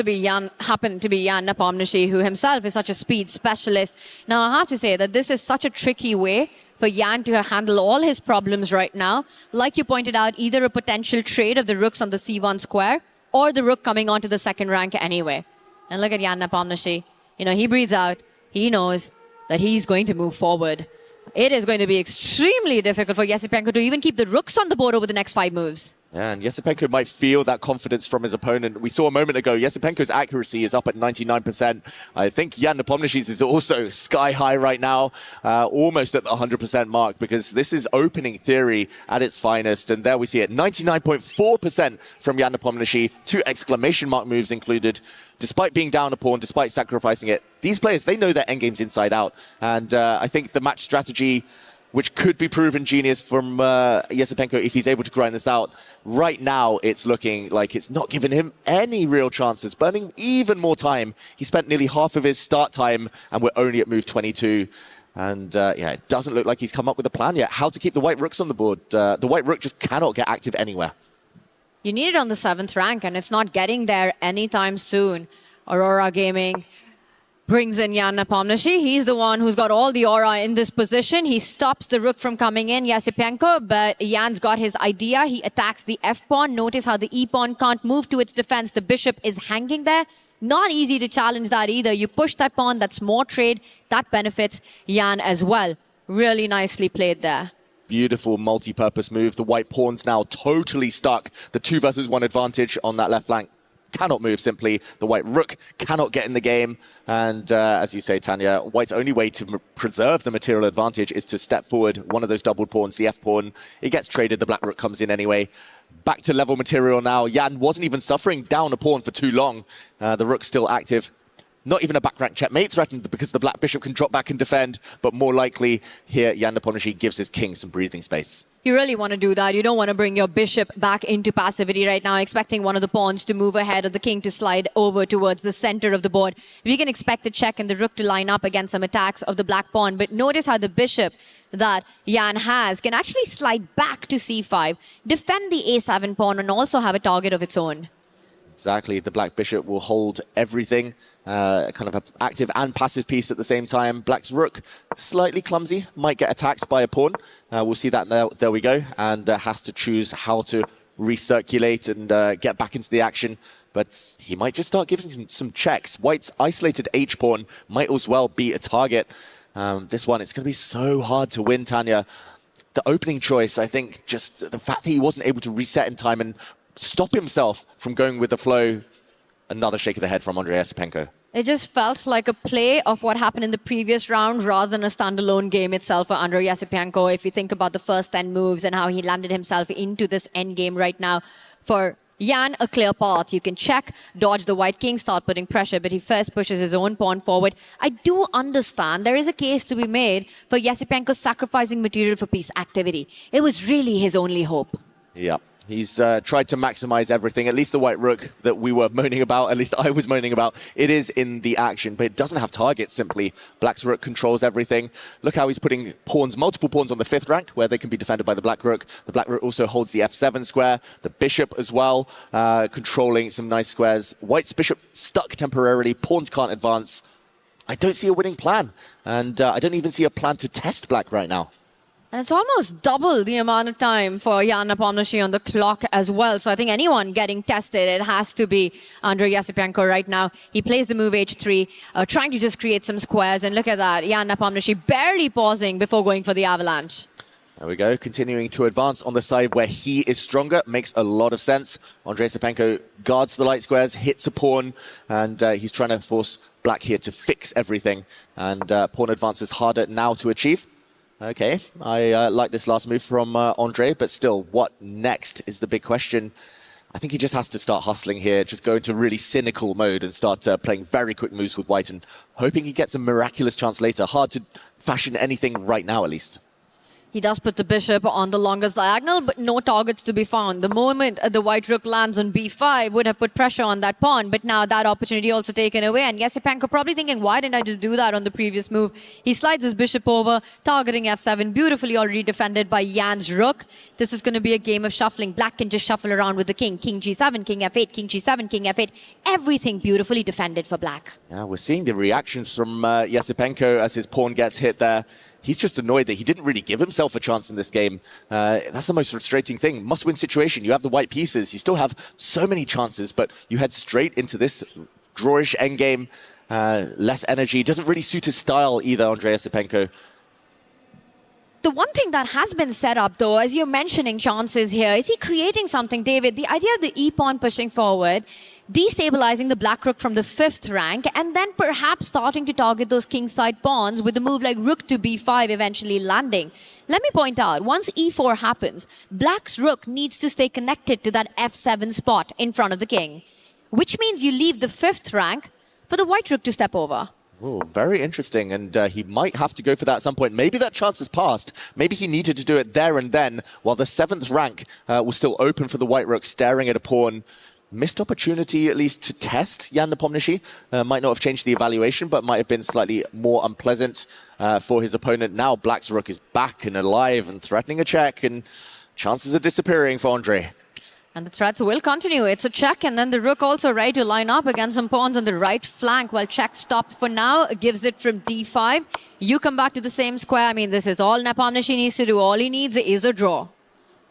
Speaker 21: happened to be Jan Nepomniachtchi, who himself is such a speed specialist. Now, I have to say that this is such a tricky way for Jan to handle all his problems right now. Like you pointed out, either a potential trade of the rooks on the C1 square, or the rook coming onto the second rank anyway. And look at Jan Nepomniachtchi. He breathes out. He knows that he's going to move forward. It is going to be extremely difficult for Esipenko to even keep the rooks on the board over the next 5 moves.
Speaker 10: And Esipenko might feel that confidence from his opponent. We saw a moment ago, Esipenko's accuracy is up at 99%. I think Jan Nepomniachtchi's is also sky high right now, almost at the 100% mark, because this is opening theory at its finest. And there we see it, 99.4% from Jan Nepomniachtchi, 2 exclamation mark moves included. Despite being down a pawn, despite sacrificing it, these players, they know their endgame's inside out. And I think the match strategy, which could be proven genius from Esipenko if he's able to grind this out. Right now, it's looking like it's not giving him any real chances, burning even more time. He spent nearly half of his start time, and we're only at move 22. And yeah, it doesn't look like he's come up with a plan yet. How to keep the white rooks on the board. The white rook just cannot get active anywhere.
Speaker 21: You need it on the 7th rank, and it's not getting there anytime soon. Aurora Gaming brings in Jan Nepomniachtchi. He's the one who's got all the aura in this position. He stops the rook from coming in, Esipenko, but Jan's got his idea. He attacks the F-pawn. Notice how the E-pawn can't move to its defense. The bishop is hanging there. Not easy to challenge that either. You push that pawn, that's more trade. That benefits Jan as well. Really nicely played there.
Speaker 10: Beautiful multi-purpose move. The white pawn's now totally stuck. The 2 versus 1 advantage on that left flank cannot move simply. The white rook cannot get in the game. And as you say, Tanya, white's only way to preserve the material advantage is to step forward one of those doubled pawns, the F-pawn. It gets traded, the black rook comes in anyway. Back to level material now. Jan wasn't even suffering down a pawn for too long. The rook's still active. Not even a back rank checkmate threatened because the black bishop can drop back and defend, but more likely here Jan Nepomniachtchi gives his king some breathing space.
Speaker 21: You really want to do that. You don't want to bring your bishop back into passivity right now, expecting one of the pawns to move ahead or the king to slide over towards the center of the board. We can expect a check and the rook to line up against some attacks of the black pawn, but notice how the bishop that Jan has can actually slide back to c5, defend the a7 pawn, and also have a target of its own.
Speaker 10: Exactly. The Black Bishop will hold everything, kind of an active and passive piece at the same time. Black's Rook, slightly clumsy, might get attacked by a pawn. We'll see that there we go. And has to choose how to recirculate and get back into the action. But he might just start giving some checks. White's isolated H-pawn might as well be a target. This one, it's going to be so hard to win, Tanya. The opening choice, I think, just the fact that he wasn't able to reset in time and stop himself from going with the flow. Another shake of the head from Andrei Esipenko.
Speaker 21: It just felt like a play of what happened in the previous round rather than a standalone game itself for Andrei Esipenko. If you think about the first 10 moves and how he landed himself into this endgame right now. For Jan, a clear path. You can check, dodge the white king, start putting pressure, but he first pushes his own pawn forward. I do understand there is a case to be made for Esipenko sacrificing material for piece activity. It was really his only hope.
Speaker 10: Yeah. He's tried to maximize everything. At least the white rook that we were moaning about, at least I was moaning about, it is in the action, but it doesn't have targets simply. Black's rook controls everything. Look how he's putting pawns, multiple pawns on the 5th rank, where they can be defended by the black rook. The black rook also holds the f7 square, the bishop as well, controlling some nice squares. White's bishop stuck temporarily, pawns can't advance. I don't see a winning plan, and I don't even see a plan to test black right now.
Speaker 21: And it's almost double the amount of time for Jan Nepomniachtchi on the clock as well. So I think anyone getting tested, it has to be Andrei Esipenko right now. He plays the move h3, trying to just create some squares. And look at that, Jan Nepomniachtchi barely pausing before going for the avalanche.
Speaker 10: There we go, continuing to advance on the side where he is stronger. Makes a lot of sense. Andrei Esipenko guards the light squares, hits a pawn, and he's trying to force black here to fix everything. And pawn advance is harder now to achieve. Okay, I like this last move from Andrei, but still, what next is the big question. I think he just has to start hustling here, just go into really cynical mode and start playing very quick moves with white and hoping he gets a miraculous chance later. Hard to fashion anything right now, at least.
Speaker 21: He does put the bishop on the longest diagonal, but no targets to be found. The moment the white rook lands on b5 would have put pressure on that pawn, but now that opportunity also taken away. And Esipenko probably thinking, why didn't I just do that on the previous move? He slides his bishop over, targeting f7, beautifully already defended by Jan's rook. This is going to be a game of shuffling. Black can just shuffle around with the king. King g7, king f8, king g7, king f8. Everything beautifully defended for black.
Speaker 10: Yeah, we're seeing the reactions from Esipenko as his pawn gets hit there. He's just annoyed that he didn't really give himself a chance in this game. That's the most frustrating thing. Must-win situation. You have the white pieces. You still have so many chances, but you head straight into this drawish endgame. Less energy. Doesn't really suit his style either, Andrei Esipenko.
Speaker 21: The one thing that has been set up, though, as you're mentioning chances here, is he creating something, David? The idea of the e-pawn pushing forward, destabilizing the black rook from the 5th rank, and then perhaps starting to target those kingside pawns with a move like rook to b5 eventually landing. Let me point out, once e4 happens, black's rook needs to stay connected to that f7 spot in front of the king, which means you leave the 5th rank for the white rook to step over.
Speaker 10: Oh, very interesting, and he might have to go for that at some point. Maybe that chance has passed. Maybe he needed to do it there and then, while the 7th rank was still open for the white rook, staring at a pawn. Missed opportunity, at least, to test Jan Nepomniachtchi. Might not have changed the evaluation, but might have been slightly more unpleasant for his opponent. Now black's rook is back and alive and threatening a check, and chances are disappearing for Andrei.
Speaker 21: And the threats will continue. It's a check, and then the rook also ready to line up against some pawns on the right flank. While check stopped for now, gives it from d5. You come back to the same square. I mean, this is all Nepomniachtchi needs to do. All he needs is a draw.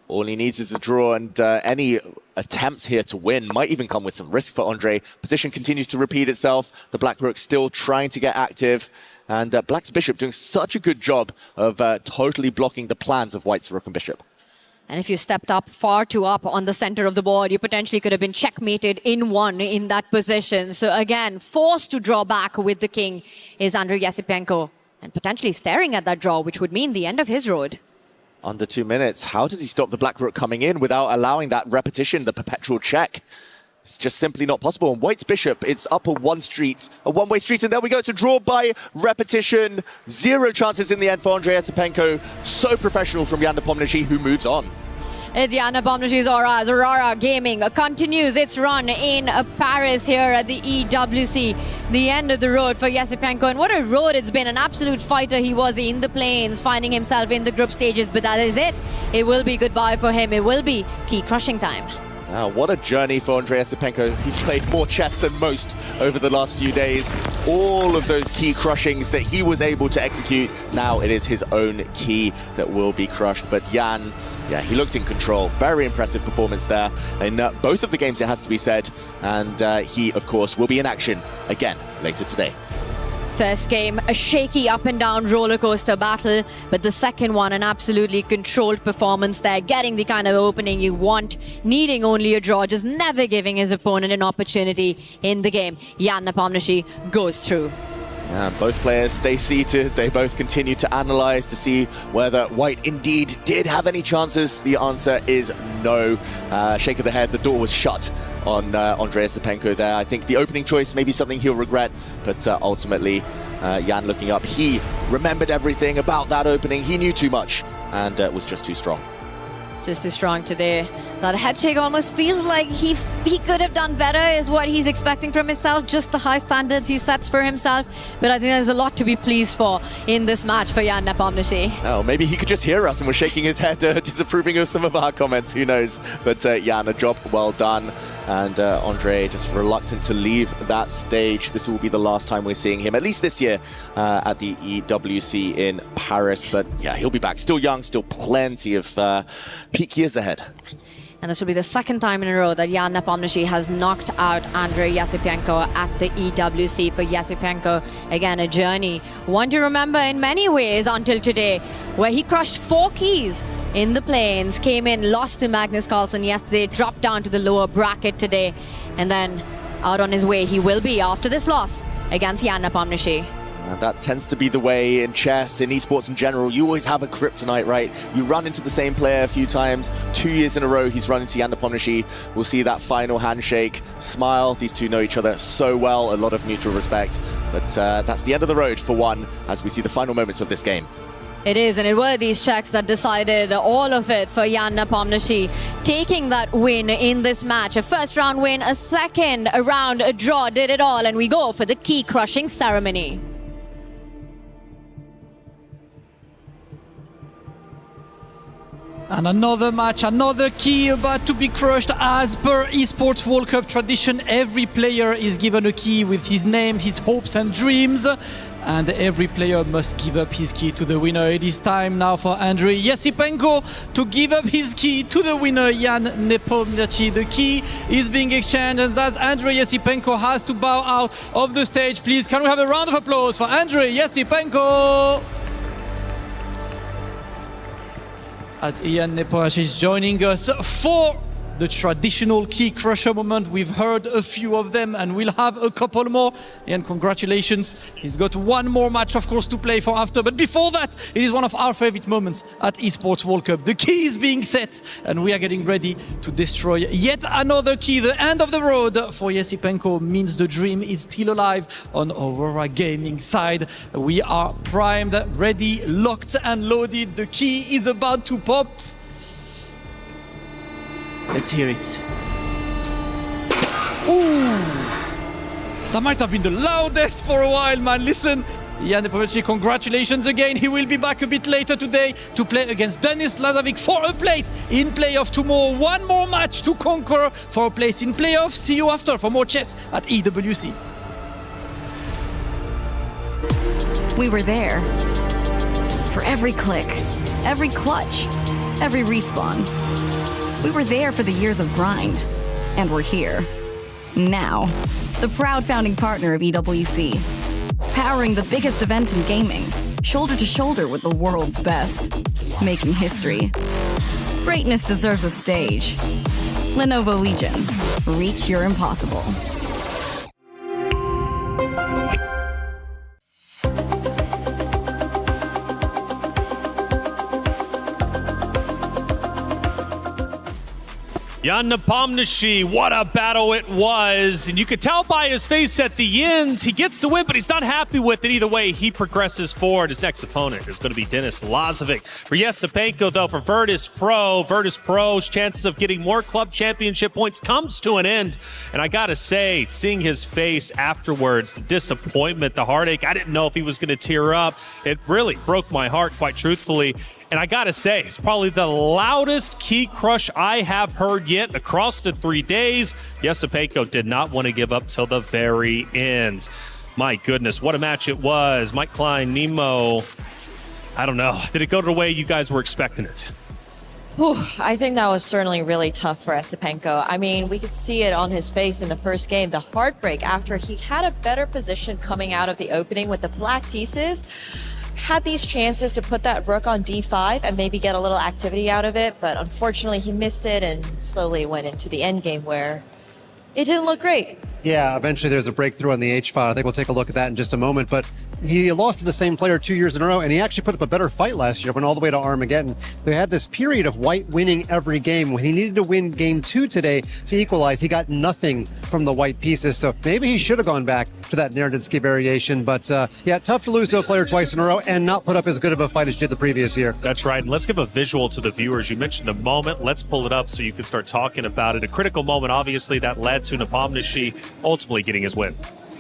Speaker 10: All he needs is a draw, and any attempts here to win might even come with some risk for Andrei. Position continues to repeat itself. The black rook still trying to get active, and black's bishop doing such a good job of totally blocking the plans of white's rook and bishop.
Speaker 21: And if you stepped up far too up on the center of the board, you potentially could have been checkmated in one in that position. So again, forced to draw back with the king is Andrei Esipenko, and potentially staring at that draw, which would mean the end of his road.
Speaker 10: Under 2 minutes. How does he stop the black rook coming in without allowing that repetition, the perpetual check? It's just simply not possible. And white's bishop, it's up a one-way street, and there we go. It's a draw by repetition. 0 chances in the end for Andrei Esipenko. So professional from Jan Nepomniachtchi, who moves on.
Speaker 21: It's Jan Nepomniachtchi's Aurora Gaming continues its run in Paris here at the EWC. The end of the road for Esipenko, and what a road it's been. An absolute fighter he was in the plains, finding himself in the group stages, but that is it. It will be goodbye for him. It will be key crushing time.
Speaker 10: What a journey for Andrei Esipenko. He's played more chess than most over the last few days. All of those key crushings that he was able to execute, now it is his own key that will be crushed. But Jan, yeah, he looked in control. Very impressive performance there in both of the games, it has to be said. And he, of course, will be in action again later today.
Speaker 21: First game, a shaky up and down roller coaster battle, but the second one, an absolutely controlled performance there, getting the kind of opening you want, needing only a draw, just never giving his opponent an opportunity in the game. Jan Nepomniachtchi goes through.
Speaker 10: And both players stay seated. They both continue to analyze to see whether White indeed did have any chances. The answer is no. Shake of the head, the door was shut on Andrei Esipenko there. I think the opening choice may be something he'll regret, but ultimately, Jan looking up, he remembered everything about that opening. He knew too much and was just too strong.
Speaker 21: Just too strong today. That head shake almost feels like he could have done better, is what he's expecting from himself, just the high standards he sets for himself. But I think there's a lot to be pleased for in this match for Jan Nepomniachtchi.
Speaker 10: Oh, maybe he could just hear us and was shaking his head, disapproving of some of our comments, who knows. But Jan, a job well done. And Andrei just reluctant to leave that stage. This will be the last time we're seeing him, at least this year, at the EWC in Paris. But yeah, he'll be back. Still young, still plenty of peak years ahead.
Speaker 21: And this will be the second time in a row that Jan Nepomniachtchi has knocked out Andrei Esipenko at the EWC. For Esipenko, again, a journey, one to remember in many ways until today, where he crushed 4 keys in the plains, came in, lost to Magnus Carlsen yesterday, dropped down to the lower bracket today, and then out on his way he will be after this loss against Jan Nepomniachtchi.
Speaker 10: That tends to be the way in chess, in esports in general. You always have a kryptonite, right? You run into the same player a few times. 2 years in a row, he's run into Jan Nepomniachtchi. We'll see that final handshake, smile. These two know each other so well, a lot of mutual respect. But that's the end of the road for one, as we see the final moments of this game.
Speaker 21: It is, and it were these checks that decided all of it for Jan Nepomniachtchi, taking that win in this match. A first round win, a second round a draw, did it all, and we go for the key crushing ceremony.
Speaker 20: And another match, another key about to be crushed. As per Esports World Cup tradition, every player is given a key with his name, his hopes and dreams. And every player must give up his key to the winner. It is time now for Andrei Esipenko to give up his key to the winner, Jan Nepomniachtchi. The key is being exchanged, and thus Andrei Esipenko has to bow out of the stage. Please, can we have a round of applause for Andrei Esipenko? As Jan Nepomniachtchi is joining us for the traditional key crusher moment. We've heard a few of them and we'll have a couple more. And congratulations, he's got one more match, of course, to play for after. But before that, it is one of our favorite moments at Esports World Cup. The key is being set and we are getting ready to destroy yet another key. The end of the road for Esipenko means the dream is still alive on Aurora Gaming side. We are primed, ready, locked and loaded. The key is about to pop. Let's hear it. Ooh! That might have been the loudest for a while, man. Listen, Jan Nepomniachtchi, congratulations again. He will be back a bit later today to play against Denis Lazavic for a place in playoff tomorrow. One more match to conquer for a place in playoff. See you after for more chess at EWC.
Speaker 4: We were there. For every click, every clutch, every respawn. We were there for the years of grind, and we're here. Now, the proud founding partner of EWC, powering the biggest event in gaming, shoulder to shoulder with the world's best, making history. Greatness deserves a stage. Lenovo Legion, reach your impossible.
Speaker 7: Jan Nepomniachtchi, what a battle it was. And you could tell by his face at the end, he gets the win, but he's not happy with it. Either way, he progresses forward. His next opponent is going to be Denis Lazavic. For Esipenko, though, for Virtus Pro's chances of getting more club championship points comes to an end. And I got to say, seeing his face afterwards, the disappointment, the heartache, I didn't know if he was going to tear up. It really broke my heart, quite truthfully. And I gotta say, it's probably the loudest key crush I have heard yet across the 3 days. Esipenko did not want to give up till the very end. My goodness, what a match it was. Mike Klein, Nemo. I don't know. Did it go the way you guys were expecting it?
Speaker 8: Whew, I think that was certainly really tough for Esipenko. I mean, we could see it on his face in the first game, the heartbreak after he had a better position coming out of the opening with the black pieces. Had these chances to put that rook on d5 and maybe get a little activity out of it, but unfortunately he missed it and slowly went into the endgame where it didn't look great.
Speaker 11: Yeah, eventually there's a breakthrough on the H file. I think we'll take a look at that in just a moment. But he lost to the same player 2 years in a row, and he actually put up a better fight last year, went all the way to Armageddon. They had this period of white winning every game. When he needed to win game 2 today to equalize, he got nothing from the white pieces. So maybe he should have gone back to that Naroditsky variation. But yeah, tough to lose to a player twice in a row and not put up as good of a fight as he did the previous year.
Speaker 7: That's right. And let's give a visual to the viewers. You mentioned a moment. Let's pull it up so you can start talking about it. A critical moment, obviously, that led to Nepomniachtchi ultimately getting his win.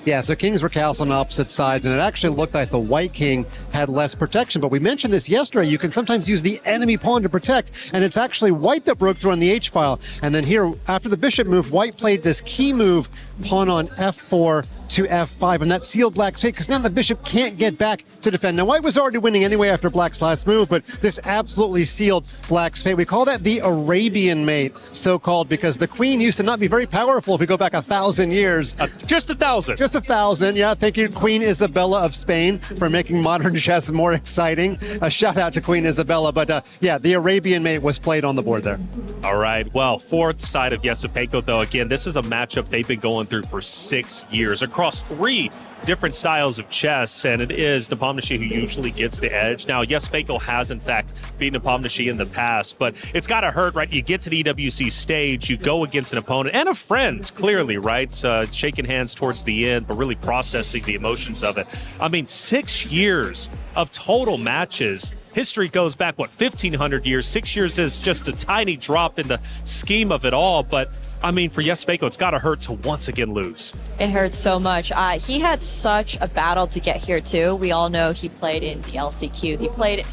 Speaker 11: Yeah, so kings were cast on opposite sides, and it actually looked like the white king had less protection. But we mentioned this yesterday. You can sometimes use the enemy pawn to protect, and it's actually white that broke through on the H-file. And then here, after the bishop move, white played this key move, pawn on F4 to F5, and that sealed black's fate, because now the bishop can't get back to defend. Now, white was already winning anyway after black's last move, but this absolutely sealed black's fate. We call that the Arabian mate, so-called, because the queen used to not be very powerful if we go back 1,000 years.
Speaker 7: Just 1,000.
Speaker 11: Just 1,000, yeah. Thank you, Queen Isabella of Spain, for making modern chess more exciting. A shout out to Queen Isabella, but yeah, the Arabian mate was played on the board there.
Speaker 7: All right, well, fourth side of Esipenko, though, again, this is a matchup they've been going through for 6 years across 3 different styles of chess, and it is Nepomniachtchi who usually gets the edge. Now, Esipenko has, in fact, beaten Nepomniachtchi in the past, but it's got to hurt, right? You get to the EWC stage, you go against an opponent and a friend, clearly, right? Shaking hands towards the end, but really processing the emotions of it. I mean, 6 years of total matches. History goes back, 1,500 years? 6 years is just a tiny drop in the scheme of it all, but I mean, for Esipenko, it's got to hurt to once again lose.
Speaker 8: It hurts so much. He had such a battle to get here too. We all know he played in the LCQ. He played in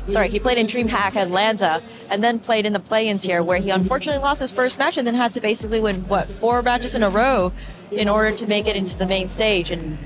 Speaker 8: DreamHack Atlanta, and then played in the play-ins here, where he unfortunately lost his first match and then had to basically win 4 matches in a row in order to make it into the main stage. And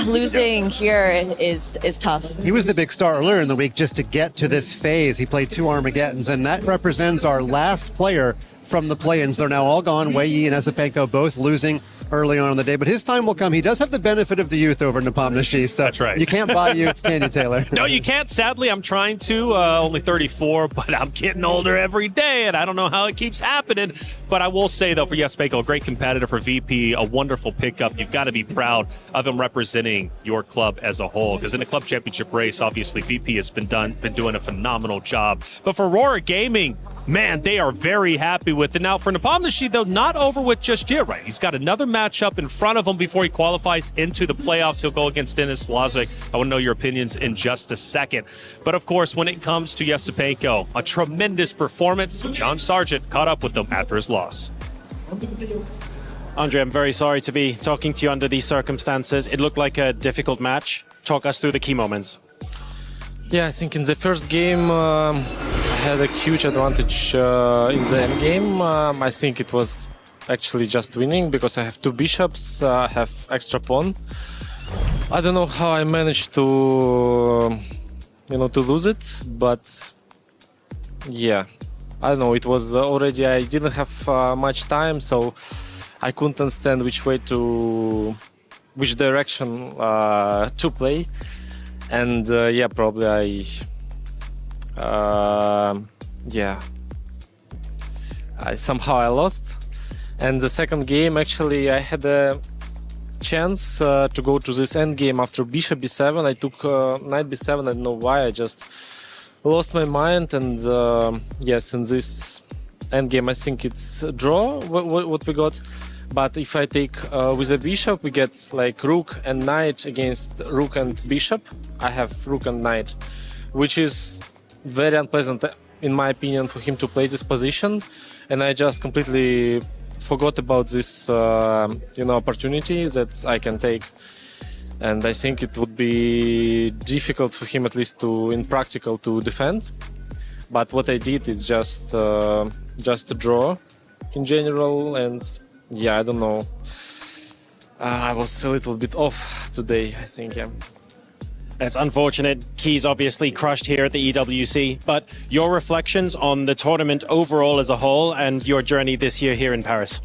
Speaker 8: losing here is tough.
Speaker 11: He was the big star earlier in the week just to get to this phase. He played 2 Armageddons, and that represents our last player from the play-ins. They're now all gone. Wei Yi and Esipenko both losing early on in the day, but his time will come. He does have the benefit of the youth over Nepomniachtchi, so
Speaker 7: that's right.
Speaker 11: You can't buy youth, can you, Taylor?
Speaker 7: No, you can't. Sadly, I'm trying to. Only 34, but I'm getting older every day, and I don't know how it keeps happening. But I will say, though, for Esipenko, a great competitor, for VP, a wonderful pickup. You've got to be proud of him representing your club as a whole, because in the club championship race, obviously, VP has been doing a phenomenal job. But for Aurora Gaming, man, they are very happy with it. Now, for Nepomniachtchi, though, not over with just yet, right? He's got another matchup in front of him before he qualifies into the playoffs. He'll go against Denis Lazovic. I want to know your opinions in just a second. But, of course, when it comes to Esipenko, a tremendous performance. John Sargent caught up with them after his loss.
Speaker 17: Andre, I'm very sorry to be talking to you under these circumstances. It looked like a difficult match. Talk us through the key moments.
Speaker 24: Yeah, I think in the first game I had a huge advantage in the end game. I think it was actually just winning because I have 2 bishops, I have extra pawn. I don't know how I managed to lose it, but yeah, I don't know. It was already, I didn't have much time, so I couldn't understand which direction to play. And yeah, probably somehow I lost. And the second game, actually, I had a chance to go to this end game after bishop b7. I took knight b7. I don't know why. I just lost my mind. And yes, in this end game, I think it's a draw. What we got. But if I take with a bishop, we get like rook and knight against rook and bishop. I have rook and knight, which is very unpleasant, in my opinion, for him to play this position. And I just completely forgot about this opportunity that I can take and I think it would be difficult for him, at least in practical, to defend. But what I did is just a draw in general, and yeah, I don't know. I was a little bit off today, I think, yeah.
Speaker 17: It's unfortunate. Keys obviously crushed here at the EWC, but your reflections on the tournament overall as a whole and your journey this year here in Paris?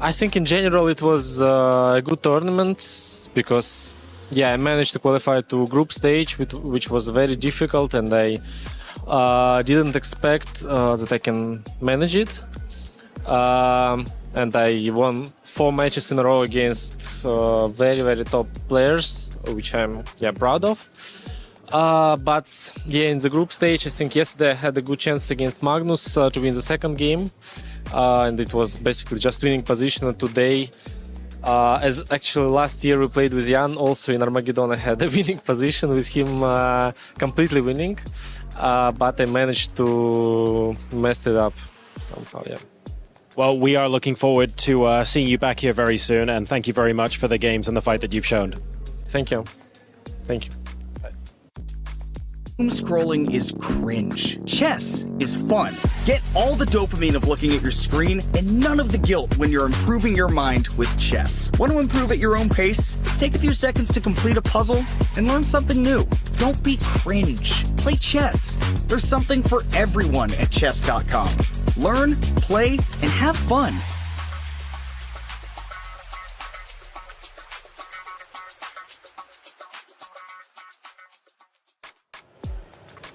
Speaker 24: I think in general it was a good tournament because, yeah, I managed to qualify to group stage, which was very difficult, and I didn't expect that I can manage it. And I won 4 matches in a row against very, very top players, which I'm proud of. But yeah, in the group stage, I think yesterday I had a good chance against Magnus to win the second game. And it was basically just winning position. And today, as actually last year we played with Jan, also in Armageddon I had a winning position with him, completely winning. But I managed to mess it up somehow, yeah.
Speaker 17: Well, we are looking forward to seeing you back here very soon, and thank you very much for the games and the fight that you've shown.
Speaker 24: Thank you. Thank you.
Speaker 12: Doom scrolling is cringe. Chess is fun. Get all the dopamine of looking at your screen and none of the guilt when you're improving your mind with chess. Want to improve at your own pace? Take a few seconds to complete a puzzle and learn something new. Don't be cringe. Play chess. There's something for everyone at Chess.com. Learn, play, and have fun.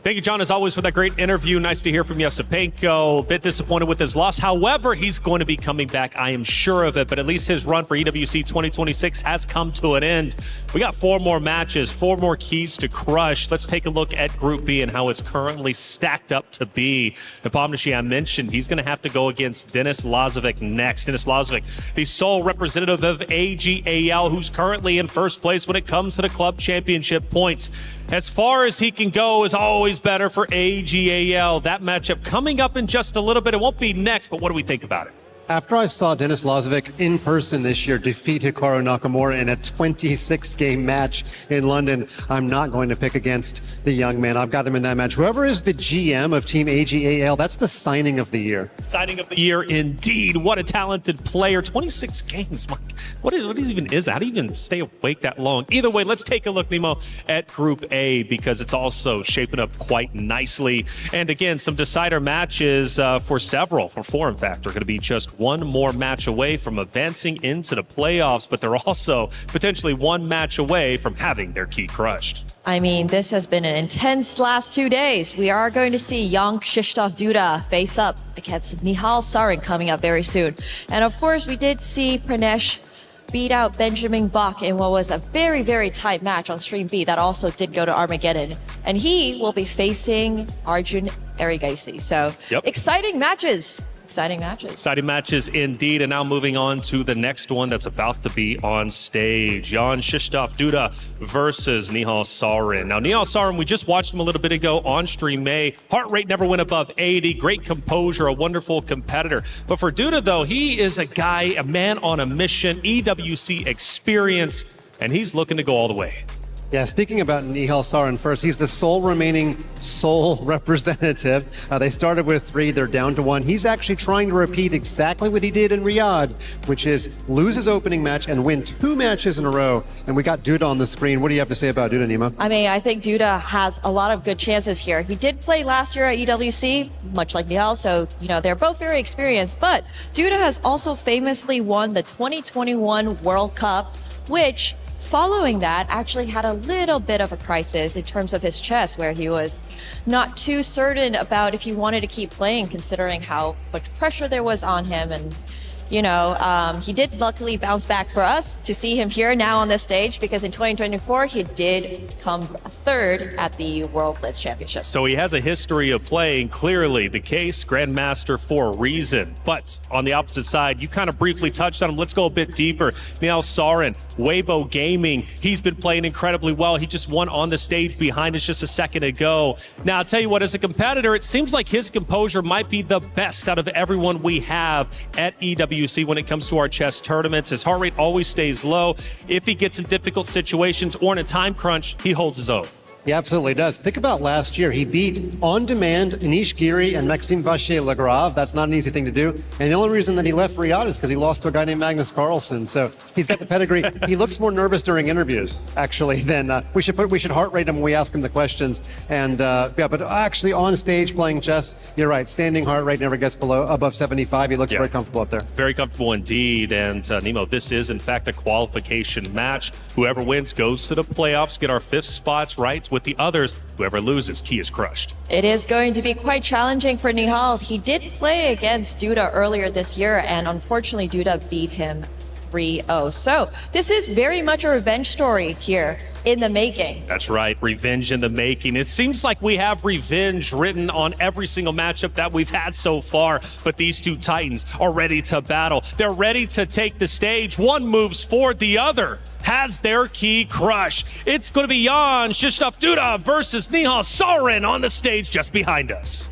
Speaker 7: Thank you, John, as always, for that great interview. Nice to hear from Esipenko. A bit disappointed with his loss. However, he's going to be coming back. I am sure of it. But at least his run for EWC 2026 has come to an end. We got 4 more matches, 4 more keys to crush. Let's take a look at Group B and how it's currently stacked up to be. Nepomniachtchi, I mentioned, he's going to have to go against Denis Lazovic next. Denis Lazovic, the sole representative of AGAL, who's currently in first place when it comes to the club championship points. As far as he can go is always better for AGAL. That matchup coming up in just a little bit. It won't be next, but what do we think about it?
Speaker 11: After I saw Denis Lazovic in person this year defeat Hikaru Nakamura in a 26-game match in London, I'm not going to pick against the young man. I've got him in that match. Whoever is the GM of Team AGAL, that's the signing of the year.
Speaker 7: Signing of the year, indeed. What a talented player. 26 games. What even is that? How do you even stay awake that long? Either way, let's take a look, Nemo, at Group A, because it's also shaping up quite nicely. And again, some decider matches for 4, in fact, are going to be just one more match away from advancing into the playoffs, but they're also potentially one match away from having their key crushed.
Speaker 8: I mean, this has been an intense last 2 days. We are going to see young Krzysztof Duda face up against Nihal Sarin coming up very soon. And of course, we did see Pranesh beat out Benjamin Bach in what was a very, very tight match on Stream B that also did go to Armageddon. And he will be facing Arjun Erigaisi. So exciting matches. Exciting matches.
Speaker 7: Exciting matches indeed. And now moving on to the next one that's about to be on stage. Jan Krzysztof Duda versus Nihal Sarin. Now, Nihal Sarin, we just watched him a little bit ago on Stream A. Heart rate never went above 80. Great composure, a wonderful competitor. But for Duda, though, he is a guy, a man on a mission, EWC experience, and he's looking to go all the way.
Speaker 11: Yeah, speaking about Nihal Sarin first, he's the sole remaining representative. They started with 3, they're down to 1. He's actually trying to repeat exactly what he did in Riyadh, which is lose his opening match and win 2 matches in a row. And we got Duda on the screen. What do you have to say about Duda, Nima?
Speaker 8: I mean, I think Duda has a lot of good chances here. He did play last year at EWC, much like Nihal, so, they're both very experienced. But Duda has also famously won the 2021 World Cup, which following that, actually had a little bit of a crisis in terms of his chess, where he was not too certain about if he wanted to keep playing, considering how much pressure there was on him. And, he did luckily bounce back for us to see him here now on this stage, because in 2024, he did come 3rd at the World Blitz Championship.
Speaker 7: So he has a history of playing, clearly the case, Grandmaster for a reason. But on the opposite side, you kind of briefly touched on him. Let's go a bit deeper. Nihal Sarin, Weibo Gaming, he's been playing incredibly well. He just won on the stage behind us just a second ago. Now, I'll tell you what, as a competitor, it seems like his composure might be the best out of everyone we have at EWC EWC when it comes to our chess tournaments. His heart rate always stays low. If he gets in difficult situations or in a time crunch, he holds his own.
Speaker 11: He absolutely does. Think about last year. He beat on demand Anish Giri and Maxime Vachier-Lagrave. That's not an easy thing to do. And the only reason that he left Riyadh is because he lost to a guy named Magnus Carlsen. So he's got the pedigree. He looks more nervous during interviews, actually, than we should heart rate him when we ask him the questions. And but actually on stage playing chess, you're right. Standing heart rate never gets above 75. He looks very comfortable up there.
Speaker 7: Very comfortable indeed. And Nemo, this is in fact a qualification match. Whoever wins goes to the playoffs, get our 5th spots right. With the others, whoever loses, key is crushed.
Speaker 8: It is going to be quite challenging for Nihal. He did play against Duda earlier this year, and unfortunately Duda beat him 3-0. So this is very much a revenge story here in the making.
Speaker 7: That's right, revenge in the making. It seems like we have revenge written on every single matchup that we've had so far, but these two titans are ready to battle. They're ready to take the stage. One moves forward, the other has their key crush. It's going to be Jan Krzysztof Duda versus Nihal Sarin on the stage just behind us.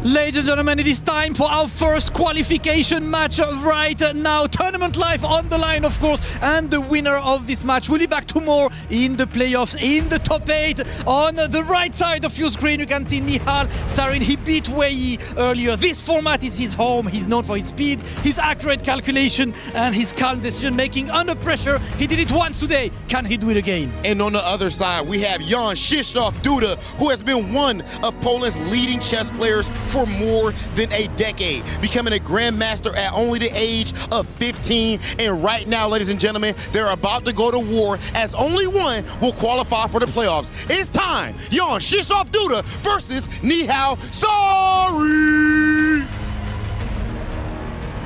Speaker 20: Ladies and gentlemen, it is time for our first qualification match right now. Tournament life on the line, of course, and the winner of this match will be back tomorrow in the playoffs, in the top 8. On the right side of your screen, you can see Nihal Sarin. He beat Wei Yi earlier. This format is his home. He's known for his speed, his accurate calculation, and his calm decision-making under pressure. He did it once today. Can he do it again?
Speaker 3: And on the other side, we have Jan Krzysztof Duda, who has been one of Poland's leading chess players for more than a decade, becoming a grandmaster at only the age of 15. And right now, ladies and gentlemen, they're about to go to war as only one will qualify for the playoffs. It's time. Jan Krzysztof Duda versus Nihal Sarin.